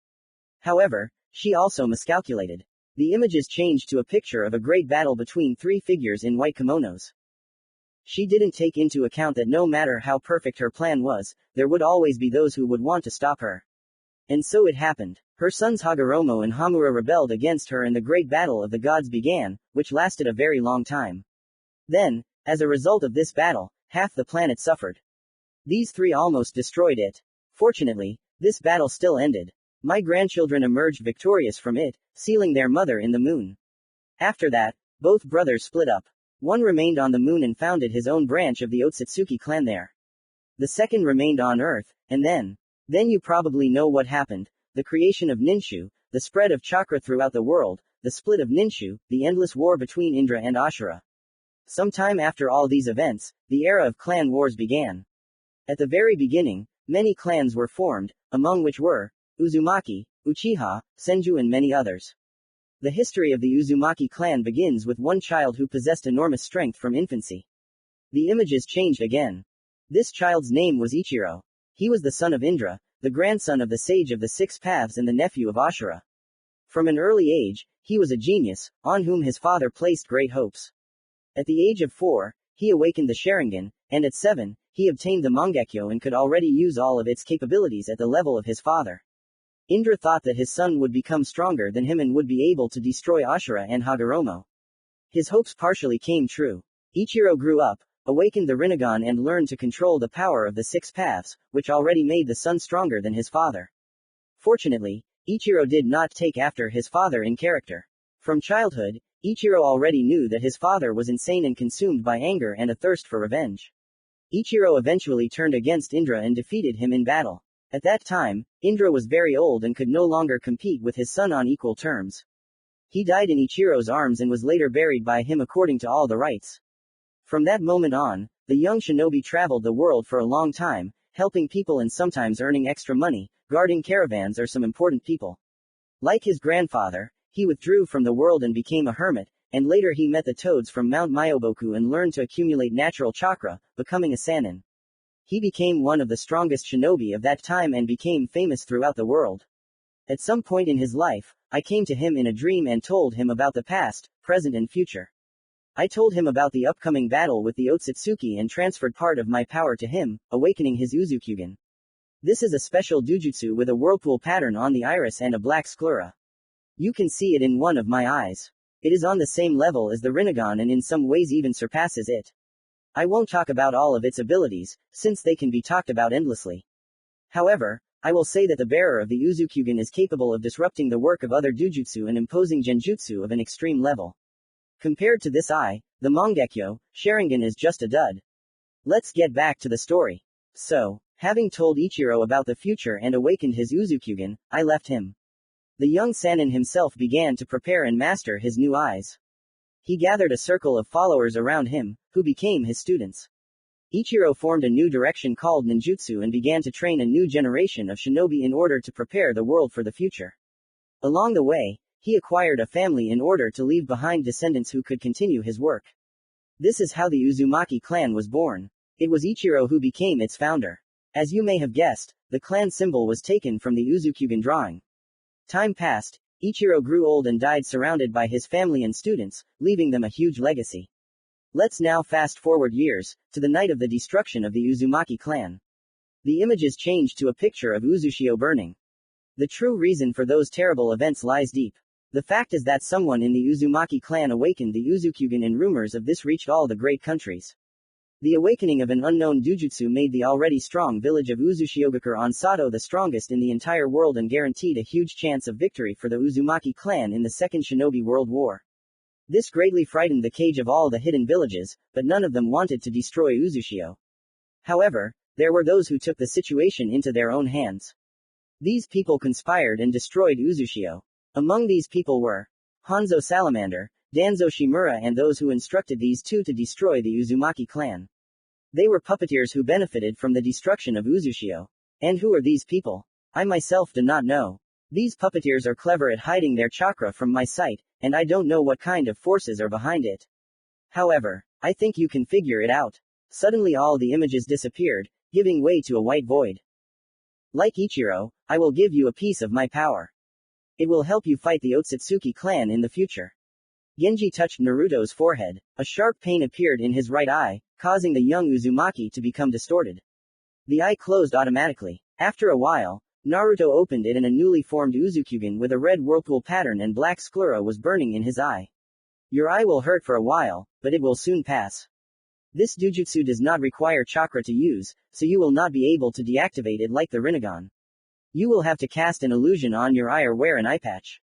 However, she also miscalculated. The images changed to a picture of a great battle between three figures in white kimonos. She didn't take into account that no matter how perfect her plan was, there would always be those who would want to stop her. And so it happened. Her sons Hagoroma and Hamura rebelled against her and the great battle of the gods began, which lasted a very long time. Then, as a result of this battle, half the planet suffered. These three almost destroyed it. Fortunately, this battle still ended. My grandchildren emerged victorious from it, sealing their mother in the moon. After that, both brothers split up. One remained on the moon and founded his own branch of the Otsutsuki clan there. The second remained on Earth, and then you probably know what happened. The creation of Ninshu, the spread of chakra throughout the world, the split of Ninshu, the endless war between Indra and Ashura. Sometime after all these events, the era of clan wars began. At the very beginning, many clans were formed, among which were Uzumaki, Uchiha, Senju and many others. The history of the Uzumaki clan begins with one child who possessed enormous strength from infancy. The images changed again. This child's name was Ichiro. He was the son of Indra, the grandson of the sage of the six paths and the nephew of Ashura. From an early age, he was a genius, on whom his father placed great hopes. At the age of 4, he awakened the Sharingan, and at 7, he obtained the Mangekyo and could already use all of its capabilities at the level of his father. Indra thought that his son would become stronger than him and would be able to destroy Ashura and Hagoromo. His hopes partially came true. Ichiro grew up, awakened the Rinnegan and learned to control the power of the six paths, which already made the son stronger than his father. Fortunately, Ichiro did not take after his father in character. From childhood, Ichiro already knew that his father was insane and consumed by anger and a thirst for revenge. Ichiro eventually turned against Indra and defeated him in battle. At that time, Indra was very old and could no longer compete with his son on equal terms. He died in Ichiro's arms and was later buried by him according to all the rites. From that moment on, the young shinobi traveled the world for a long time, helping people and sometimes earning extra money, guarding caravans or some important people. Like his grandfather, he withdrew from the world and became a hermit, and later he met the toads from Mount Myoboku and learned to accumulate natural chakra, becoming a Sannin. He became one of the strongest shinobi of that time and became famous throughout the world. At some point in his life, I came to him in a dream and told him about the past, present and future. I told him about the upcoming battle with the Otsutsuki and transferred part of my power to him, awakening his Uzukyugen. This is a special dujutsu with a whirlpool pattern on the iris and a black sclera. You can see it in one of my eyes. It is on the same level as the Rinnegan and in some ways even surpasses it. I won't talk about all of its abilities, since they can be talked about endlessly. However, I will say that the bearer of the Uzukyugen is capable of disrupting the work of other dujutsu and imposing genjutsu of an extreme level. Compared to this the Mangekyo, Sharingan is just a dud. Let's get back to the story. So, having told Ichiro about the future and awakened his Uzukyugen, I left him. The young Sannin himself began to prepare and master his new eyes. He gathered a circle of followers around him, who became his students. Ichiro formed a new direction called ninjutsu and began to train a new generation of shinobi in order to prepare the world for the future. Along the way, he acquired a family in order to leave behind descendants who could continue his work. This is how the Uzumaki clan was born. It was Ichiro who became its founder. As you may have guessed, the clan symbol was taken from the Uzukyugen drawing. Time passed, Ichiro grew old and died surrounded by his family and students, leaving them a huge legacy. Let's now fast forward years, to the night of the destruction of the Uzumaki clan. The images changed to a picture of Uzushio burning. The true reason for those terrible events lies deep. The fact is that someone in the Uzumaki clan awakened the Uzukyugen and rumors of this reached all the great countries. The awakening of an unknown dujutsu made the already strong village of Uzushiogakure on Sato the strongest in the entire world and guaranteed a huge chance of victory for the Uzumaki clan in the Second Shinobi World War. This greatly frightened the kage of all the hidden villages, but none of them wanted to destroy Uzushio. However, there were those who took the situation into their own hands. These people conspired and destroyed Uzushio. Among these people were Hanzo Salamander, Danzo Shimura and those who instructed these two to destroy the Uzumaki clan. They were puppeteers who benefited from the destruction of Uzushio. And who are these people? I myself do not know. These puppeteers are clever at hiding their chakra from my sight, and I don't know what kind of forces are behind it. However, I think you can figure it out. Suddenly all the images disappeared, giving way to a white void. Like Ichiro, I will give you a piece of my power. It will help you fight the Otsutsuki clan in the future. Genji touched Naruto's forehead. A sharp pain appeared in his right eye, causing the young Uzumaki to become distorted. The eye closed automatically. After a while, Naruto opened it and a newly formed Uzukyugen with a red whirlpool pattern and black sclera was burning in his eye. Your eye will hurt for a while, but it will soon pass. This Dujutsu does not require chakra to use, so you will not be able to deactivate it like the Rinnegan. You will have to cast an illusion on your eye or wear an eye patch.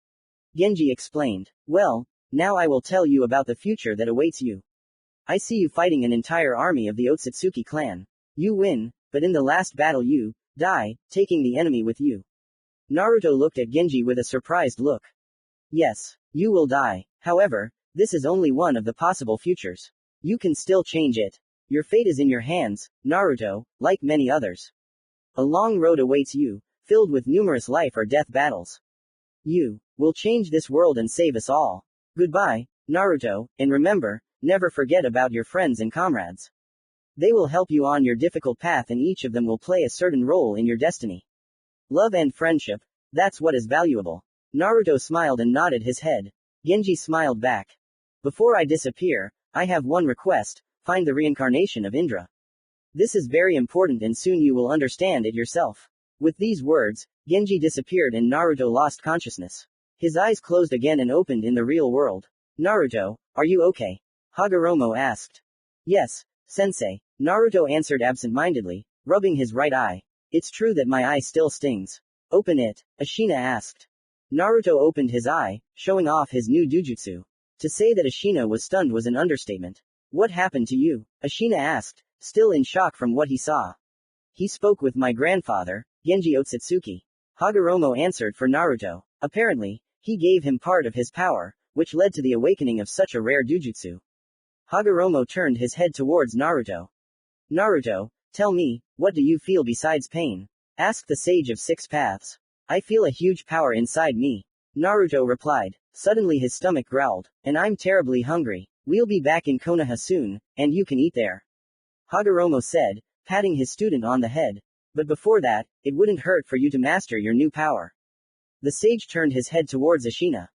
Genji explained. Well, now I will tell you about the future that awaits you. I see you fighting an entire army of the Otsutsuki clan. You win, but in the last battle you die, taking the enemy with you. Naruto looked at Genji with a surprised look. Yes, you will die. However, this is only one of the possible futures. You can still change it. Your fate is in your hands, Naruto, like many others. A long road awaits you, filled with numerous life or death battles. You will change this world and save us all. Goodbye, Naruto, and remember, never forget about your friends and comrades. They will help you on your difficult path and each of them will play a certain role in your destiny. Love and friendship, that's what is valuable. Naruto smiled and nodded his head. Genji smiled back. Before I disappear, I have one request, find the reincarnation of Indra. This is very important and soon you will understand it yourself. With these words, Genji disappeared and Naruto lost consciousness. His eyes closed again and opened in the real world. Naruto, are you okay? Hagoroma asked. Yes, sensei, Naruto answered absent-mindedly, rubbing his right eye. It's true that my eye still stings. Open it, Ashina asked. Naruto opened his eye, showing off his new Dujutsu. To say that Ashina was stunned was an understatement. What happened to you? Ashina asked, still in shock from what he saw. He spoke with my grandfather, Genji Otsutsuki. Hagoroma answered for Naruto. Apparently, he gave him part of his power, which led to the awakening of such a rare Dujutsu. Hagoroma turned his head towards Naruto. Naruto, tell me, what do you feel besides pain? Asked the Sage of Six Paths. I feel a huge power inside me. Naruto replied. Suddenly his stomach growled. And I'm terribly hungry. We'll be back in Konoha soon, and you can eat there. Hagoroma said, patting his student on the head. But before that, it wouldn't hurt for you to master your new power. The sage turned his head towards Ashina.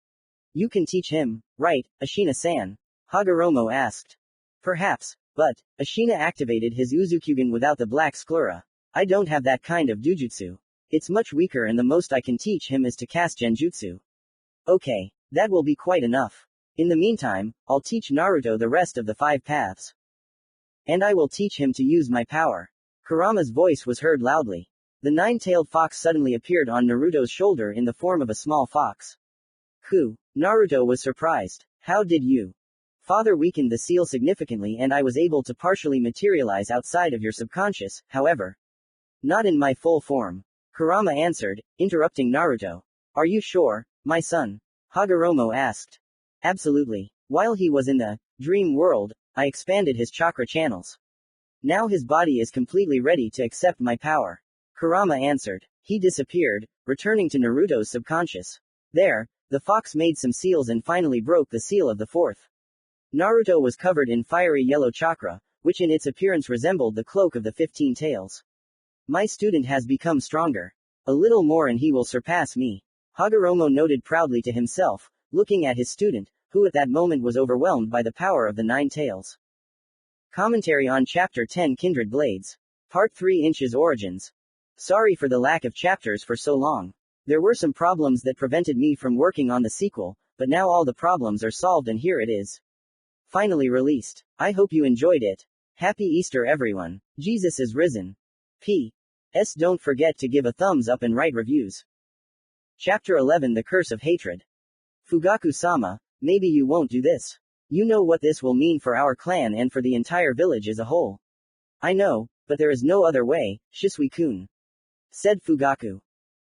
You can teach him, right, Ashina-san? Hagoroma asked. Perhaps, but, Ashina activated his Uzukyugen without the black sclera. I don't have that kind of Dujutsu. It's much weaker and the most I can teach him is to cast Genjutsu. Okay, that will be quite enough. In the meantime, I'll teach Naruto the rest of the 5 paths. And I will teach him to use my power. Kurama's voice was heard loudly. The 9-tailed fox suddenly appeared on Naruto's shoulder in the form of a small fox. Naruto was surprised. How did you Father weakened the seal significantly and I was able to partially materialize outside of your subconscious, however. Not in my full form. Kurama answered, interrupting Naruto. Are you sure, my son? Hagoroma asked. Absolutely. While he was in the dream world, I expanded his chakra channels. Now his body is completely ready to accept my power. Kurama answered. He disappeared, returning to Naruto's subconscious. There, the fox made some seals and finally broke the seal of the fourth. Naruto was covered in fiery yellow chakra, which in its appearance resembled the cloak of the 15 tails. My student has become stronger. A little more and he will surpass me. Hagoroma noted proudly to himself, looking at his student, who at that moment was overwhelmed by the power of the 9 tails. Commentary on Chapter 10 Kindred Blades. Part 3 Inches Origins. Sorry for the lack of chapters for so long. There were some problems that prevented me from working on the sequel, but now all the problems are solved and here it is. Finally released. I hope you enjoyed it. Happy Easter everyone. Jesus is risen. P.S. Don't forget to give a thumbs up and write reviews. Chapter 11 The Curse of Hatred. Fugaku-sama, maybe you won't do this. You know what this will mean for our clan and for the entire village as a whole. I know, but there is no other way, Shisui-kun. Said Fugaku.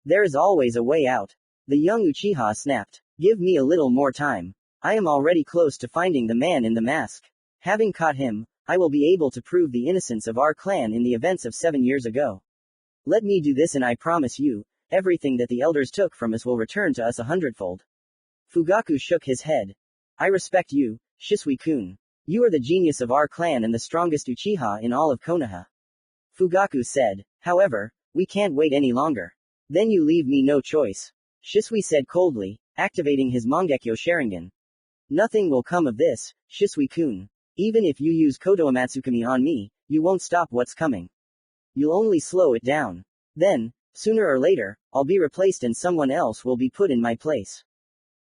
There is always a way out. The young Uchiha snapped. Give me a little more time. I am already close to finding the man in the mask. Having caught him, I will be able to prove the innocence of our clan in the events of 7 years ago. Let me do this and I promise you, everything that the elders took from us will return to us 100-fold. Fugaku shook his head. I respect you, Shisui-kun. You are the genius of our clan and the strongest Uchiha in all of Konoha. Fugaku said. However, we can't wait any longer. Then you leave me no choice. Shisui said coldly, activating his Mangekyo Sharingan. Nothing will come of this, Shisui-kun. Even if you use Koto Amatsukami on me, you won't stop what's coming. You'll only slow it down. Then, sooner or later, I'll be replaced and someone else will be put in my place.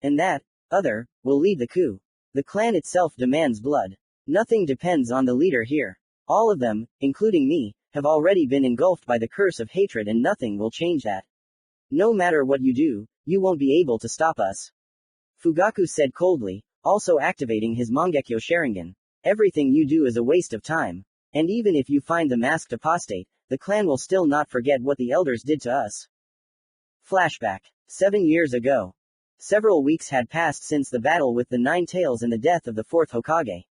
And that other will lead the coup. The clan itself demands blood. Nothing depends on the leader here. All of them, including me, have already been engulfed by the curse of hatred and nothing will change that. No matter what you do, you won't be able to stop us. Fugaku said coldly, also activating his Mangekyo Sharingan. Everything you do is a waste of time. And even if you find the masked apostate, the clan will still not forget what the elders did to us. Flashback. 7 years ago. Several weeks had passed since the battle with the 9 tails and the death of the 4th Hokage.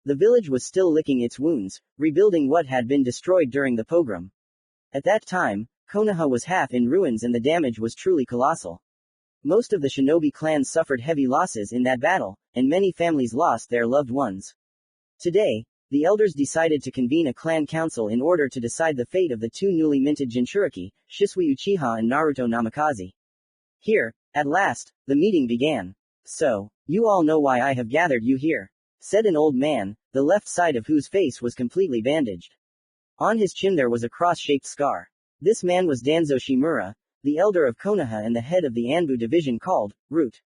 The village was still licking its wounds, rebuilding what had been destroyed during the pogrom. At that time, Konoha was half in ruins and the damage was truly colossal. Most of the shinobi clans suffered heavy losses in that battle, and many families lost their loved ones. Today, the elders decided to convene a clan council in order to decide the fate of the 2 newly minted Jinchuriki, Shisui Uchiha and Naruto Namikaze. Here, at last, the meeting began. So, you all know why I have gathered you here, said an old man, the left side of whose face was completely bandaged. On his chin there was a cross-shaped scar. This man was Danzo Shimura, the elder of Konoha and the head of the Anbu division called Root.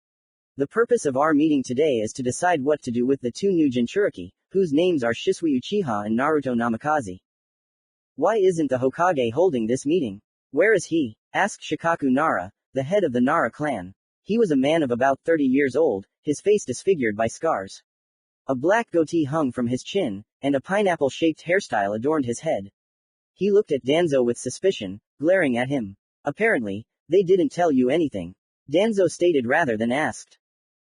The purpose of our meeting today is to decide what to do with the 2 new Jinchuriki, whose names are Shisui Uchiha and Naruto Namikaze. Why isn't the Hokage holding this meeting? Where is he? Asked Shikaku Nara, the head of the Nara clan. He was a man of about 30 years old, his face disfigured by scars. A black goatee hung from his chin, and a pineapple-shaped hairstyle adorned his head. He looked at Danzo with suspicion, glaring at him. Apparently, they didn't tell you anything. Danzo stated rather than asked.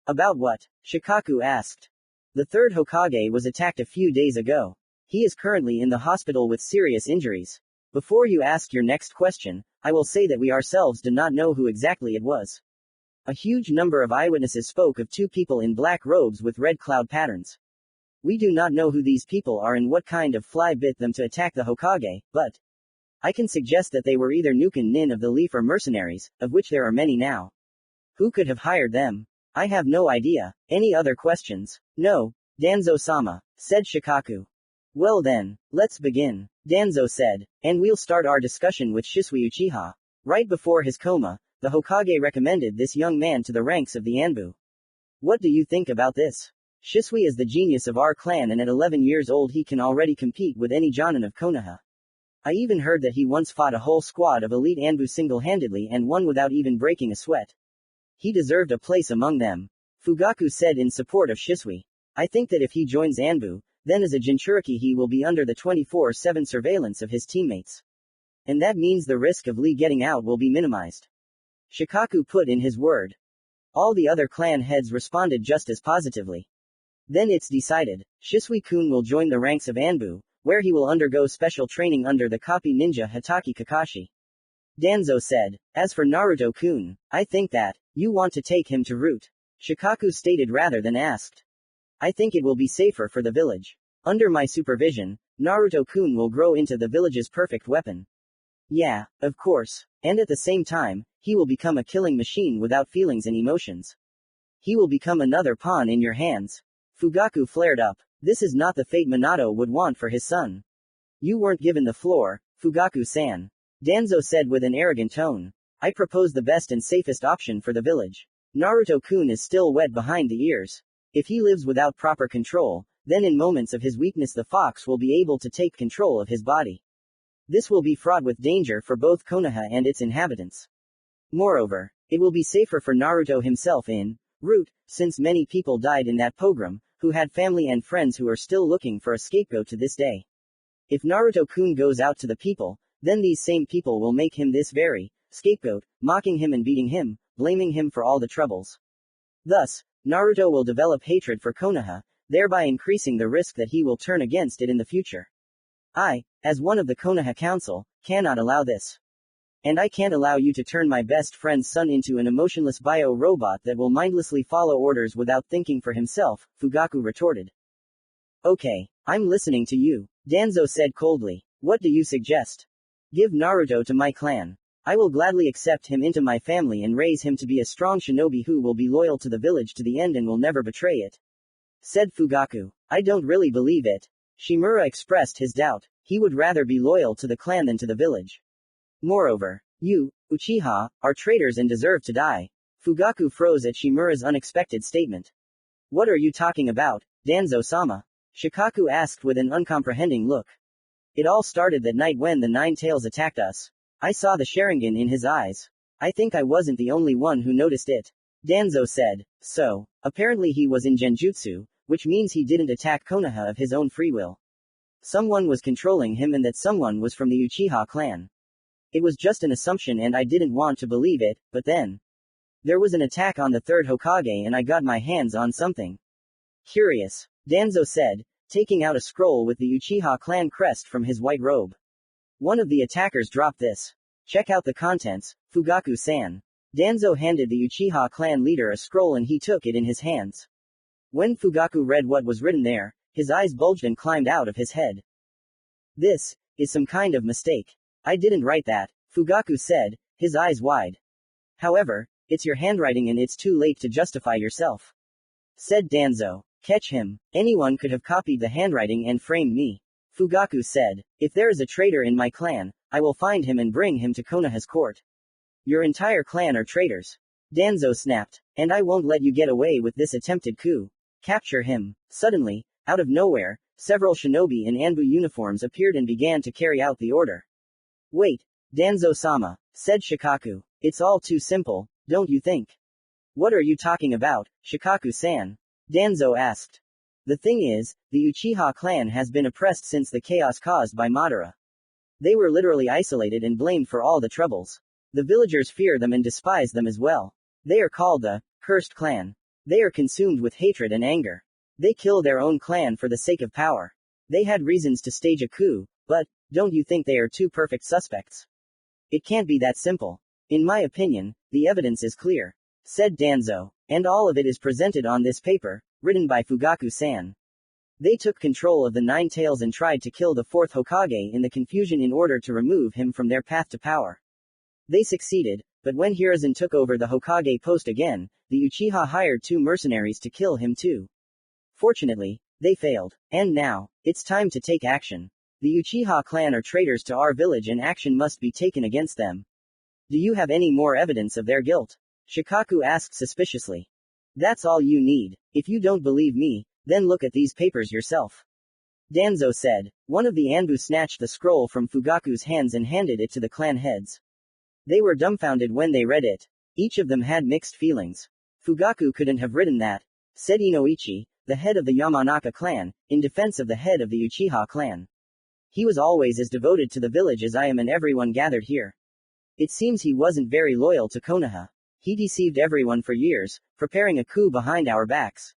About what? Shikaku asked. The 3rd Hokage was attacked a few days ago. He is currently in the hospital with serious injuries. Before you ask your next question, I will say that we ourselves do not know who exactly it was. A huge number of eyewitnesses spoke of 2 people in black robes with red cloud patterns. We do not know who these people are and what kind of fly bit them to attack the Hokage, but I can suggest that they were either Nukin Nin of the Leaf or mercenaries, of which there are many now. Who could have hired them? I have no idea. Any other questions? No, Danzo-sama, said Shikaku. Well then, let's begin, Danzo said, and we'll start our discussion with Shisui Uchiha. Right before his coma, the Hokage recommended this young man to the ranks of the Anbu. What do you think about this? Shisui is the genius of our clan and at 11 years old he can already compete with any Jonin of Konoha. I even heard that he once fought a whole squad of elite Anbu single-handedly and won without even breaking a sweat. He deserved a place among them. Fugaku said in support of Shisui. I think that if he joins Anbu, then as a Jinchuriki he will be under the 24/7 surveillance of his teammates. And that means the risk of Lee getting out will be minimized. Shikaku put in his word. All the other clan heads responded just as positively. Then it's decided. Shisui-kun will join the ranks of Anbu, where he will undergo special training under the copy ninja Hatake Kakashi. Danzo said, as for Naruto-kun, I think that, you want to take him to root. Shikaku stated rather than asked. I think it will be safer for the village. Under my supervision, Naruto-kun will grow into the village's perfect weapon. Yeah, of course. And at the same time, he will become a killing machine without feelings and emotions. He will become another pawn in your hands. Fugaku flared up. This is not the fate Minato would want for his son. You weren't given the floor, Fugaku-san. Danzo said with an arrogant tone. I propose the best and safest option for the village. Naruto-kun is still wet behind the ears. If he lives without proper control, then in moments of his weakness the fox will be able to take control of his body. This will be fraught with danger for both Konoha and its inhabitants. Moreover, it will be safer for Naruto himself in root, since many people died in that pogrom, who had family and friends who are still looking for a scapegoat to this day. If Naruto-kun goes out to the people, then these same people will make him this very scapegoat, mocking him and beating him, blaming him for all the troubles. Thus, Naruto will develop hatred for Konoha, thereby increasing the risk that he will turn against it in the future. I, as one of the Konoha Council, cannot allow this. And I can't allow you to turn my best friend's son into an emotionless bio-robot that will mindlessly follow orders without thinking for himself, Fugaku retorted. Okay, I'm listening to you, Danzo said coldly. What do you suggest? Give Naruto to my clan. I will gladly accept him into my family and raise him to be a strong shinobi who will be loyal to the village to the end and will never betray it. Said Fugaku. I don't really believe it. Shimura expressed his doubt. He would rather be loyal to the clan than to the village. Moreover, you, Uchiha, are traitors and deserve to die. Fugaku froze at Shimura's unexpected statement. What are you talking about, Danzo-sama? Shikaku asked with an uncomprehending look. It all started that night when the Nine Tails attacked us. I saw the Sharingan in his eyes. I think I wasn't the only one who noticed it. Danzo said. So, apparently he was in Genjutsu, which means he didn't attack Konoha of his own free will. Someone was controlling him and that someone was from the Uchiha clan. It was just an assumption and I didn't want to believe it, but then. There was an attack on the third Hokage and I got my hands on something. Curious. Danzo said, taking out a scroll with the Uchiha clan crest from his white robe. One of the attackers dropped this. Check out the contents, Fugaku-san. Danzo handed the Uchiha clan leader a scroll and he took it in his hands. When Fugaku read what was written there, his eyes bulged and climbed out of his head. This is some kind of mistake. I didn't write that, Fugaku said, his eyes wide. However, it's your handwriting and it's too late to justify yourself. Said Danzo. Catch him. Anyone could have copied the handwriting and framed me. Fugaku said. If there is a traitor in my clan, I will find him and bring him to Konoha's court. Your entire clan are traitors. Danzo snapped. And I won't let you get away with this attempted coup. Capture him. Suddenly, out of nowhere, several shinobi in Anbu uniforms appeared and began to carry out the order. Wait, Danzo-sama, said Shikaku. It's all too simple, don't you think? What are you talking about, Shikaku-san? Danzo asked. The thing is, the Uchiha clan has been oppressed since the chaos caused by Madara. They were literally isolated and blamed for all the troubles. The villagers fear them and despise them as well. They are called the cursed clan. They are consumed with hatred and anger. They kill their own clan for the sake of power. They had reasons to stage a coup, but, don't you think they are two perfect suspects? It can't be that simple. In my opinion, the evidence is clear. Said Danzo. And all of it is presented on this paper, written by Fugaku-san. They took control of the Nine Tails and tried to kill the fourth Hokage in the confusion in order to remove him from their path to power. They succeeded, but when Hiruzen took over the Hokage post again, the Uchiha hired 2 mercenaries to kill him too. Fortunately, they failed. And now, it's time to take action. The Uchiha clan are traitors to our village and action must be taken against them. Do you have any more evidence of their guilt? Shikaku asked suspiciously. That's all you need. If you don't believe me, then look at these papers yourself. Danzo said. One of the Anbu snatched the scroll from Fugaku's hands and handed it to the clan heads. They were dumbfounded when they read it. Each of them had mixed feelings. Fugaku couldn't have written that. Said Inoichi, the head of the Yamanaka clan, in defense of the head of the Uchiha clan. He was always as devoted to the village as I am and everyone gathered here. It seems he wasn't very loyal to Konoha. He deceived everyone for years, preparing a coup behind our backs.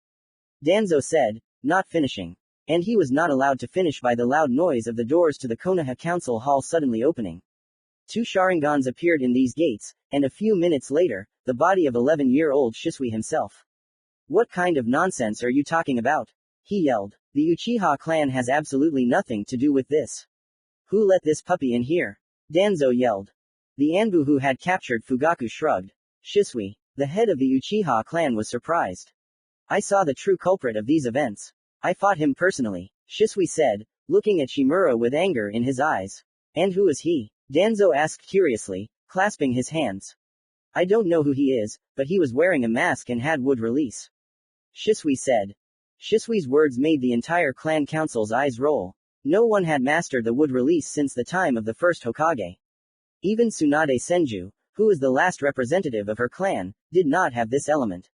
Danzo said, not finishing. And he was not allowed to finish by the loud noise of the doors to the Konoha council hall suddenly opening. 2 Sharingans appeared in these gates, and a few minutes later, the body of 11-year-old Shisui himself. What kind of nonsense are you talking about? He yelled. The Uchiha clan has absolutely nothing to do with this. Who let this puppy in here? Danzo yelled. The Anbu who had captured Fugaku shrugged. Shisui, the head of the Uchiha clan, was surprised. I saw the true culprit of these events. I fought him personally, Shisui said, looking at Shimura with anger in his eyes. And who is he? Danzo asked curiously, clasping his hands. I don't know who he is, but he was wearing a mask and had wood release. Shisui said. Shisui's words made the entire clan council's eyes roll. No one had mastered the wood release since the time of the first Hokage. Even Tsunade Senju, who is the last representative of her clan, did not have this element.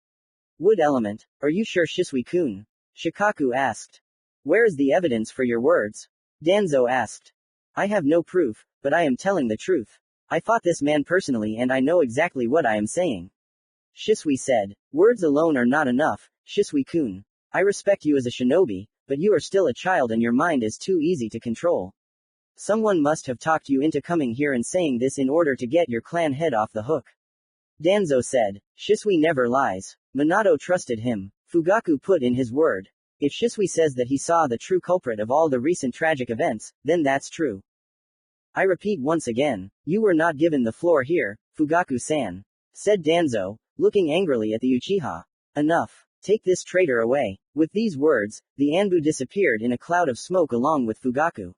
Wood element? Are you sure, Shisui-kun? Shikaku asked. Where is the evidence for your words? Danzo asked. I have no proof, but I am telling the truth. I fought this man personally and I know exactly what I am saying. Shisui said. Words alone are not enough, Shisui-kun. I respect you as a shinobi, but you are still a child and your mind is too easy to control. Someone must have talked you into coming here and saying this in order to get your clan head off the hook. Danzo said. Shisui never lies. Minato trusted him. Fugaku put in his word. If Shisui says that he saw the true culprit of all the recent tragic events, then that's true. I repeat once again, you were not given the floor here, Fugaku-san, said Danzo, looking angrily at the Uchiha. Enough. Take this traitor away. With these words, the Anbu disappeared in a cloud of smoke along with Fugaku.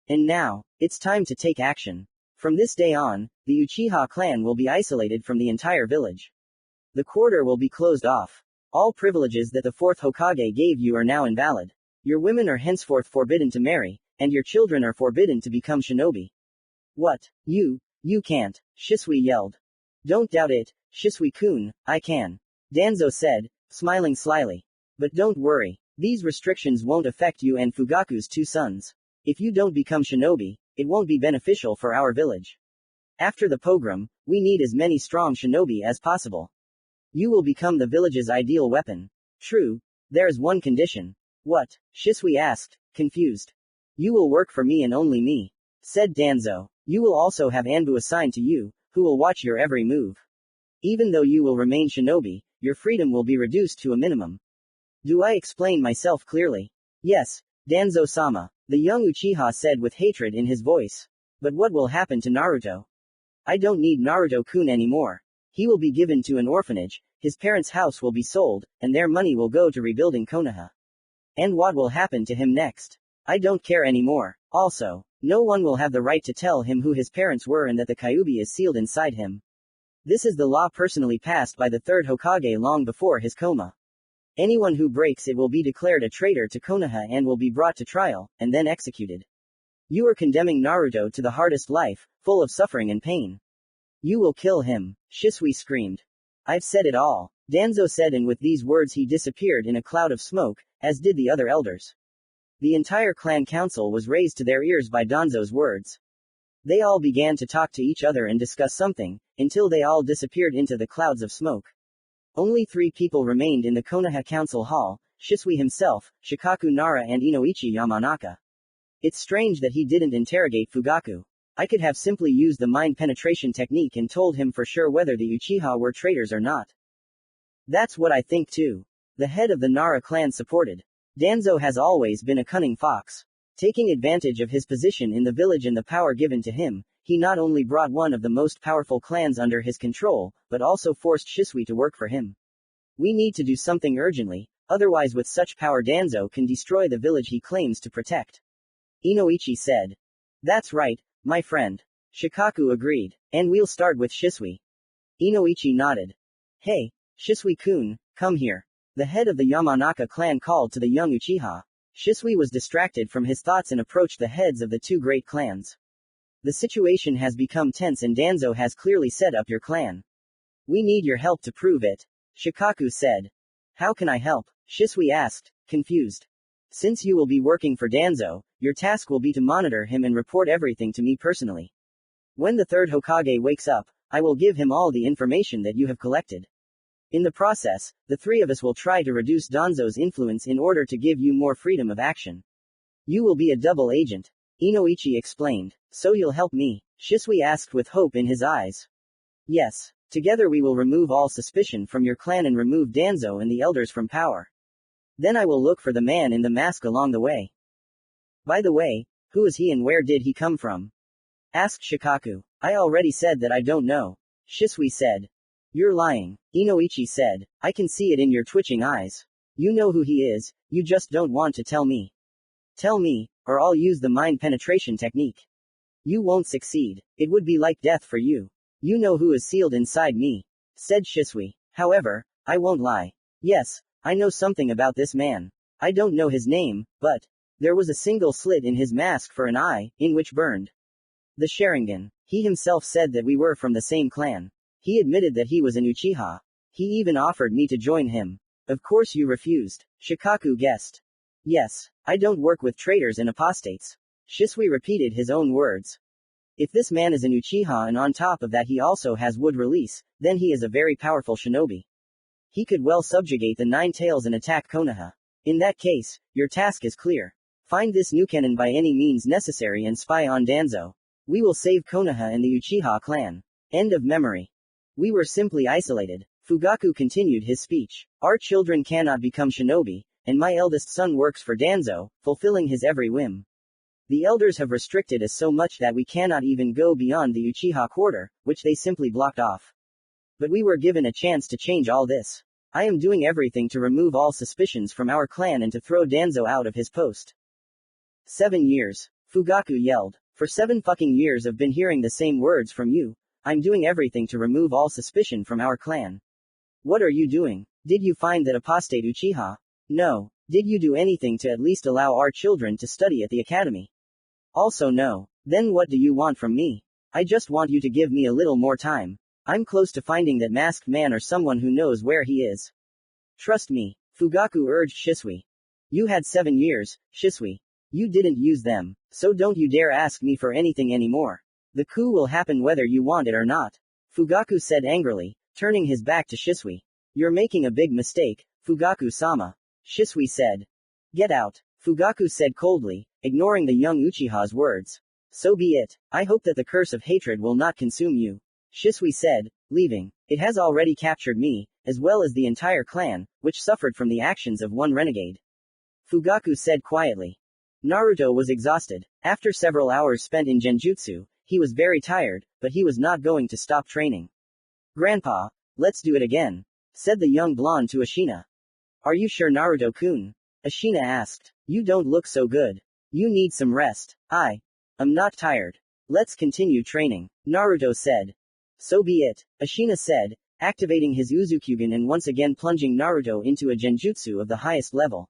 And now, it's time to take action. From this day on, the Uchiha clan will be isolated from the entire village. The quarter will be closed off. All privileges that the 4th Hokage gave you are now invalid. Your women are henceforth forbidden to marry, and your children are forbidden to become shinobi. What? You can't, Shisui yelled. Don't doubt it, Shisui-kun, I can. Danzo said, smiling slyly. But don't worry, these restrictions won't affect you and Fugaku's 2 sons. If you don't become shinobi, it won't be beneficial for our village. After the pogrom, we need as many strong shinobi as possible. You will become the village's ideal weapon. True, there's one condition. What? Shisui asked, confused. You will work for me and only me, said Danzo. You will also have Anbu assigned to you, who will watch your every move. Even though you will remain shinobi, your freedom will be reduced to a minimum. Do I explain myself clearly? Yes, Danzo-sama, the young Uchiha said with hatred in his voice. But what will happen to Naruto? I don't need Naruto-kun anymore. He will be given to an orphanage, his parents' house will be sold, and their money will go to rebuilding Konoha. And what will happen to him next? I don't care anymore. Also, no one will have the right to tell him who his parents were and that the Kyuubi is sealed inside him. This is the law personally passed by the 3rd Hokage long before his coma. Anyone who breaks it will be declared a traitor to Konoha and will be brought to trial, and then executed. You are condemning Naruto to the hardest life, full of suffering and pain. You will kill him, Shisui screamed. I've said it all, Danzo said, and with these words he disappeared in a cloud of smoke, as did the other elders. The entire clan council was raised to their ears by Danzo's words. They all began to talk to each other and discuss something, until they all disappeared into the clouds of smoke. Only 3 people remained in the Konoha council hall, Shisui himself, Shikaku Nara and Inoichi Yamanaka. It's strange that he didn't interrogate Fugaku. I could have simply used the mind penetration technique and told him for sure whether the Uchiha were traitors or not. That's what I think too. The head of the Nara clan supported. Danzo has always been a cunning fox. Taking advantage of his position in the village and the power given to him, he not only brought one of the most powerful clans under his control, but also forced Shisui to work for him. We need to do something urgently, otherwise with such power Danzo can destroy the village he claims to protect. Inoichi said. That's right, my friend. Shikaku agreed. And we'll start with Shisui. Inoichi nodded. Hey, Shisui-kun, come here. The head of the Yamanaka clan called to the young Uchiha. Shisui was distracted from his thoughts and approached the heads of the 2 great clans. The situation has become tense and Danzo has clearly set up your clan. We need your help to prove it. Shikaku said. How can I help? Shisui asked, confused. Since you will be working for Danzo, your task will be to monitor him and report everything to me personally. When the third Hokage wakes up, I will give him all the information that you have collected. In the process, the three of us will try to reduce Danzo's influence in order to give you more freedom of action. You will be a double agent. Inoichi explained. So you'll help me? Shisui asked with hope in his eyes. Yes. Together we will remove all suspicion from your clan and remove Danzo and the elders from power. Then I will look for the man in the mask along the way. By the way, who is he and where did he come from? Asked Shikaku. I already said that I don't know. Shisui said. You're lying. Inoichi said. I can see it in your twitching eyes. You know who he is, you just don't want to tell me. Tell me, or I'll use the mind penetration technique. You won't succeed. It would be like death for you. You know who is sealed inside me, said Shisui. However, I won't lie. Yes, I know something about this man. I don't know his name, but there was a single slit in his mask for an eye, in which burned the Sharingan. He himself said that we were from the same clan. He admitted that he was an Uchiha. He even offered me to join him. Of course you refused. Shikaku guessed. Yes, I don't work with traitors and apostates. Shisui repeated his own words. If this man is an Uchiha and on top of that he also has wood release, then he is a very powerful shinobi. He could well subjugate the Nine Tails and attack Konoha. In that case, your task is clear. Find this Nukenin by any means necessary and spy on Danzo. We will save Konoha and the Uchiha clan. End of memory. We were simply isolated. Fugaku continued his speech. Our children cannot become shinobi, and my eldest son works for Danzo, fulfilling his every whim. The elders have restricted us so much that we cannot even go beyond the Uchiha quarter, which they simply blocked off. But we were given a chance to change all this. I am doing everything to remove all suspicions from our clan and to throw Danzo out of his post. 7 years. Fugaku yelled. For 7 fucking years I've been hearing the same words from you. I'm doing everything to remove all suspicion from our clan. What are you doing? Did you find that apostate Uchiha? No. Did you do anything to at least allow our children to study at the academy? Also no. Then what do you want from me? I just want you to give me a little more time. I'm close to finding that masked man or someone who knows where he is. Trust me. Fugaku urged Shisui. You had 7 years, Shisui. You didn't use them, so don't you dare ask me for anything anymore. The coup will happen whether you want it or not. Fugaku said angrily, turning his back to Shisui. You're making a big mistake, Fugaku-sama. Shisui said. Get out. Fugaku said coldly, ignoring the young Uchiha's words. So be it. I hope that the curse of hatred will not consume you. Shisui said, leaving. It has already captured me, as well as the entire clan, which suffered from the actions of one renegade. Fugaku said quietly. Naruto was exhausted. After several hours spent in Genjutsu, he was very tired, but he was not going to stop training. Grandpa, let's do it again, said the young blonde to Ashina. Are you sure, Naruto-kun? Ashina asked. You don't look so good. You need some rest. I'm not tired. Let's continue training, Naruto said. So be it, Ashina said, activating his Uzukyugen and once again plunging Naruto into a Genjutsu of the highest level.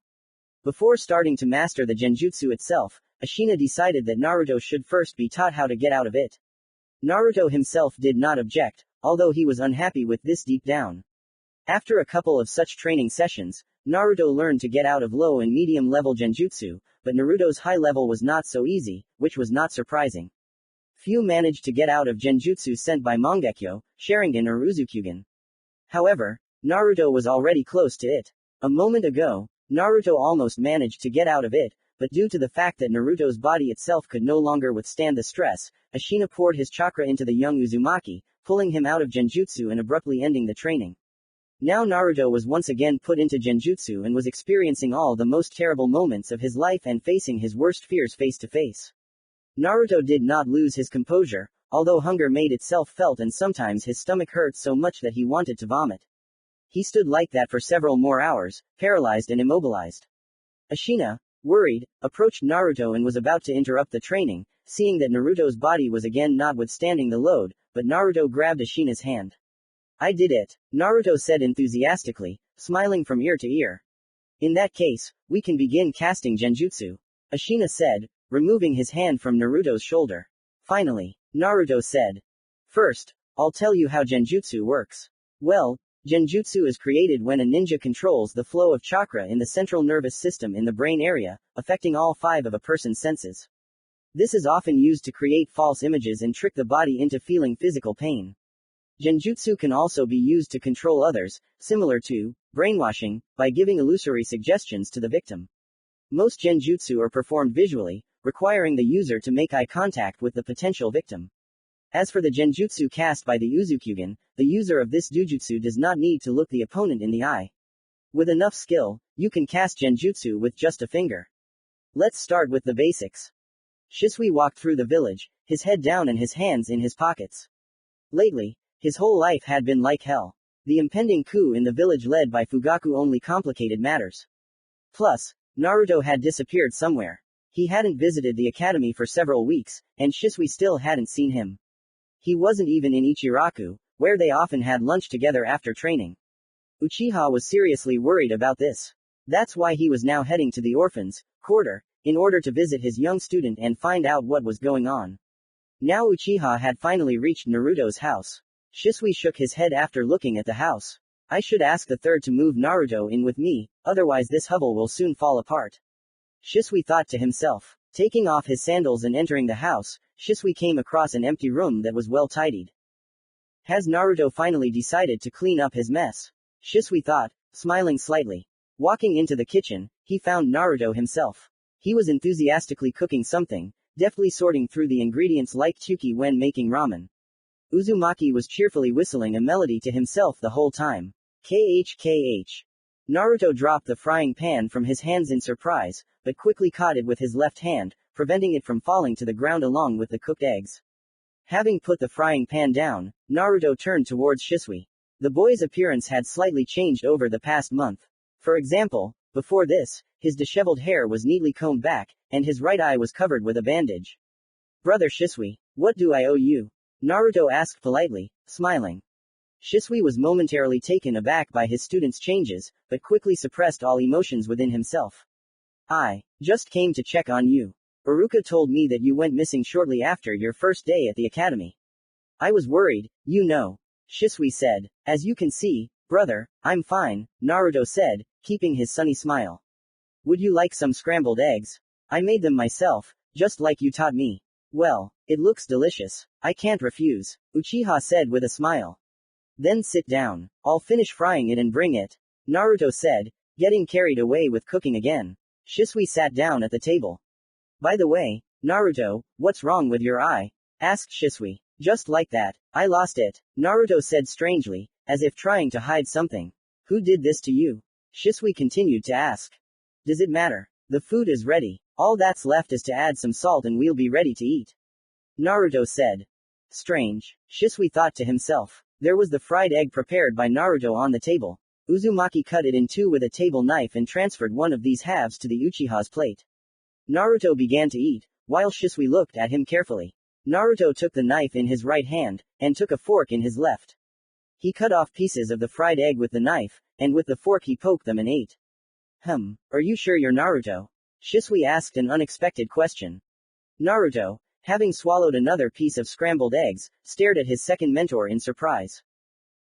Before starting to master the Genjutsu itself, Ashina decided that Naruto should first be taught how to get out of it. Naruto himself did not object, although he was unhappy with this deep down. After a couple of such training sessions, Naruto learned to get out of low and medium level Genjutsu, but Naruto's high level was not so easy, which was not surprising. Few managed to get out of Genjutsu sent by Mangekyo, Sharingan or Uzukyugen. However, Naruto was already close to it. A moment ago, Naruto almost managed to get out of it, but due to the fact that Naruto's body itself could no longer withstand the stress, Ashina poured his chakra into the young Uzumaki, pulling him out of Genjutsu and abruptly ending the training. Now Naruto was once again put into Genjutsu and was experiencing all the most terrible moments of his life and facing his worst fears face to face. Naruto did not lose his composure, although hunger made itself felt and sometimes his stomach hurt so much that he wanted to vomit. He stood like that for several more hours, paralyzed and immobilized. Ashina, worried, approached Naruto and was about to interrupt the training, seeing that Naruto's body was again not withstanding the load, but Naruto grabbed Ashina's hand. I did it, Naruto said enthusiastically, smiling from ear to ear. In that case, we can begin casting Genjutsu, Ashina said, removing his hand from Naruto's shoulder. Finally, Naruto said. First, I'll tell you how Genjutsu works. Well, Genjutsu is created when a ninja controls the flow of chakra in the central nervous system in the brain area, affecting all 5 of a person's senses. This is often used to create false images and trick the body into feeling physical pain. Genjutsu can also be used to control others, similar to brainwashing, by giving illusory suggestions to the victim. Most genjutsu are performed visually, requiring the user to make eye contact with the potential victim. As for the genjutsu cast by the Uzukyugen, the user of this dojutsu does not need to look the opponent in the eye. With enough skill, you can cast genjutsu with just a finger. Let's start with the basics. Shisui walked through the village, his head down and his hands in his pockets. Lately, his whole life had been like hell. The impending coup in the village led by Fugaku only complicated matters. Plus, Naruto had disappeared somewhere. He hadn't visited the academy for several weeks, and Shisui still hadn't seen him. He wasn't even in Ichiraku, where they often had lunch together after training. Uchiha was seriously worried about this. That's why he was now heading to the orphans' quarter, in order to visit his young student and find out what was going on. Now Uchiha had finally reached Naruto's house. Shisui shook his head after looking at the house. I should ask the third to move Naruto in with me, otherwise this hovel will soon fall apart. Shisui thought to himself. Taking off his sandals and entering the house, Shisui came across an empty room that was well tidied. Has Naruto finally decided to clean up his mess? Shisui thought, smiling slightly. Walking into the kitchen, he found Naruto himself. He was enthusiastically cooking something, deftly sorting through the ingredients like chuki when making ramen. Uzumaki was cheerfully whistling a melody to himself the whole time. KHKH. Naruto dropped the frying pan from his hands in surprise, but quickly caught it with his left hand, preventing it from falling to the ground along with the cooked eggs. Having put the frying pan down, Naruto turned towards Shisui. The boy's appearance had slightly changed over the past month. For example, before this, his disheveled hair was neatly combed back, and his right eye was covered with a bandage. Brother Shisui, what do I owe you? Naruto asked politely, smiling. Shisui was momentarily taken aback by his student's changes, but quickly suppressed all emotions within himself. I just came to check on you. Iruka told me that you went missing shortly after your first day at the academy. I was worried, you know. Shisui said. As you can see, brother, I'm fine, Naruto said, keeping his sunny smile. Would you like some scrambled eggs? I made them myself, just like you taught me. Well, it looks delicious. I can't refuse, Uchiha said with a smile. Then sit down. I'll finish frying it and bring it, Naruto said, getting carried away with cooking again. Shisui sat down at the table. By the way, Naruto, what's wrong with your eye? Asked Shisui. Just like that, I lost it, Naruto said strangely, as if trying to hide something. Who did this to you? Shisui continued to ask. Does it matter? The food is ready. All that's left is to add some salt and we'll be ready to eat, Naruto said. Strange, Shisui thought to himself. There was the fried egg prepared by Naruto on the table. Uzumaki cut it in two with a table knife and transferred one of these halves to the Uchiha's plate. Naruto began to eat, while Shisui looked at him carefully. Naruto took the knife in his right hand, and took a fork in his left. He cut off pieces of the fried egg with the knife, and with the fork he poked them and ate. Are you sure you're Naruto? Shisui asked an unexpected question. Naruto, having swallowed another piece of scrambled eggs, stared at his second mentor in surprise.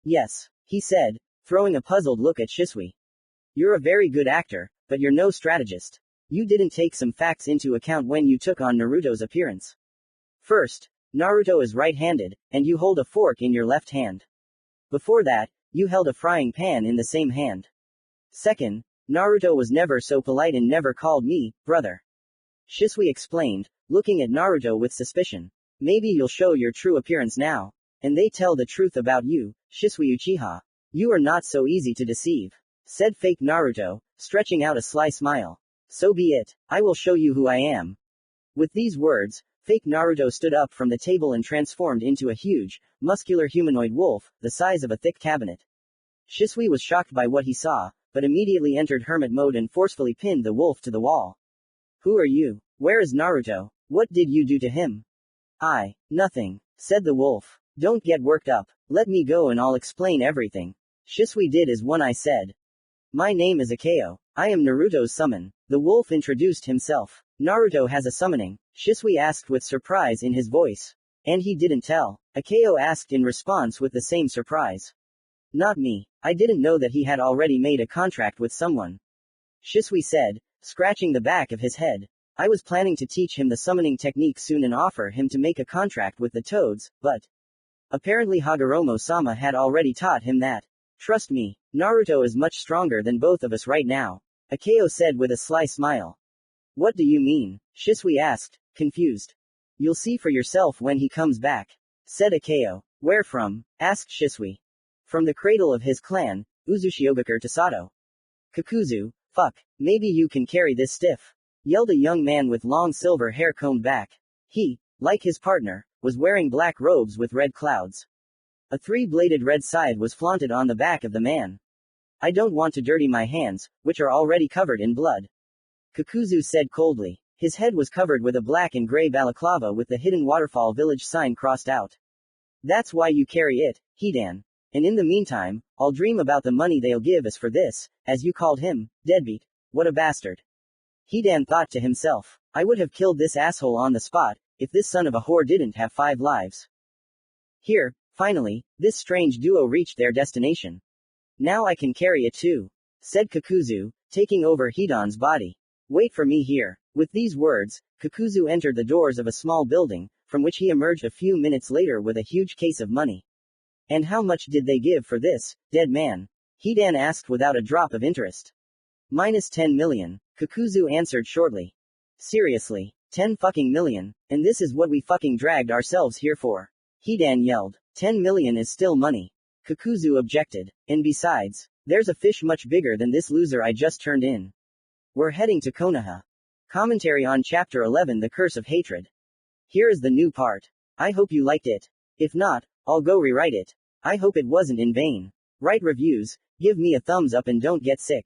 Yes, he said, throwing a puzzled look at Shisui. You're a very good actor, but you're no strategist. You didn't take some facts into account when you took on Naruto's appearance. First, Naruto is right-handed, and you hold a fork in your left hand. Before that, you held a frying pan in the same hand. Second, Naruto was never so polite and never called me brother. Shisui explained, looking at Naruto with suspicion. Maybe you'll show your true appearance now. And they tell the truth about you, Shisui Uchiha. You are not so easy to deceive, said fake Naruto, stretching out a sly smile. So be it, I will show you who I am. With these words, fake Naruto stood up from the table and transformed into a huge, muscular humanoid wolf, the size of a thick cabinet. Shisui was shocked by what he saw, but immediately entered hermit mode and forcefully pinned the wolf to the wall. Who are you? Where is Naruto? What did you do to him? Nothing, said the wolf. Don't get worked up. Let me go and I'll explain everything. Shisui did as one eye said. My name is Akeo. I am Naruto's summon. The wolf introduced himself. Naruto has a summoning, Shisui asked with surprise in his voice. And he didn't tell. Akeo asked in response with the same surprise. Not me. I didn't know that he had already made a contract with someone. Shisui said, scratching the back of his head. I was planning to teach him the summoning technique soon and offer him to make a contract with the toads, but apparently Hagoromo-sama had already taught him that. Trust me, Naruto is much stronger than both of us right now, Akeo said with a sly smile. What do you mean? Shisui asked, confused. You'll see for yourself when he comes back, said Akeo. Where from? Asked Shisui. From the cradle of his clan, Uzushiogakure Tasato. Kakuzu, fuck, maybe you can carry this stiff, yelled a young man with long silver hair combed back. He, like his partner, was wearing black robes with red clouds. A three-bladed red scythe was flaunted on the back of the man. I don't want to dirty my hands, which are already covered in blood, Kakuzu said coldly. His head was covered with a black and gray balaclava with the hidden waterfall village sign crossed out. That's why you carry it, Hidan. And in the meantime, I'll dream about the money they'll give us for this, as you called him, deadbeat. What a bastard. Hidan thought to himself. I would have killed this asshole on the spot, if this son of a whore didn't have 5 lives. Here, finally, this strange duo reached their destination. Now I can carry it too, said Kakuzu, taking over Hidan's body. Wait for me here. With these words, Kakuzu entered the doors of a small building, from which he emerged a few minutes later with a huge case of money. And how much did they give for this, dead man? Hidan asked without a drop of interest. Minus 10 million, Kakuzu answered shortly. Seriously, 10 fucking million, and this is what we fucking dragged ourselves here for? Hidan yelled. 10 million is still money. Kakuzu objected. And besides, there's a fish much bigger than this loser I just turned in. We're heading to Konoha. Commentary on Chapter 11 The Curse of Hatred. Here is the new part. I hope you liked it. If not, I'll go rewrite it. I hope it wasn't in vain. Write reviews, give me a thumbs up and don't get sick.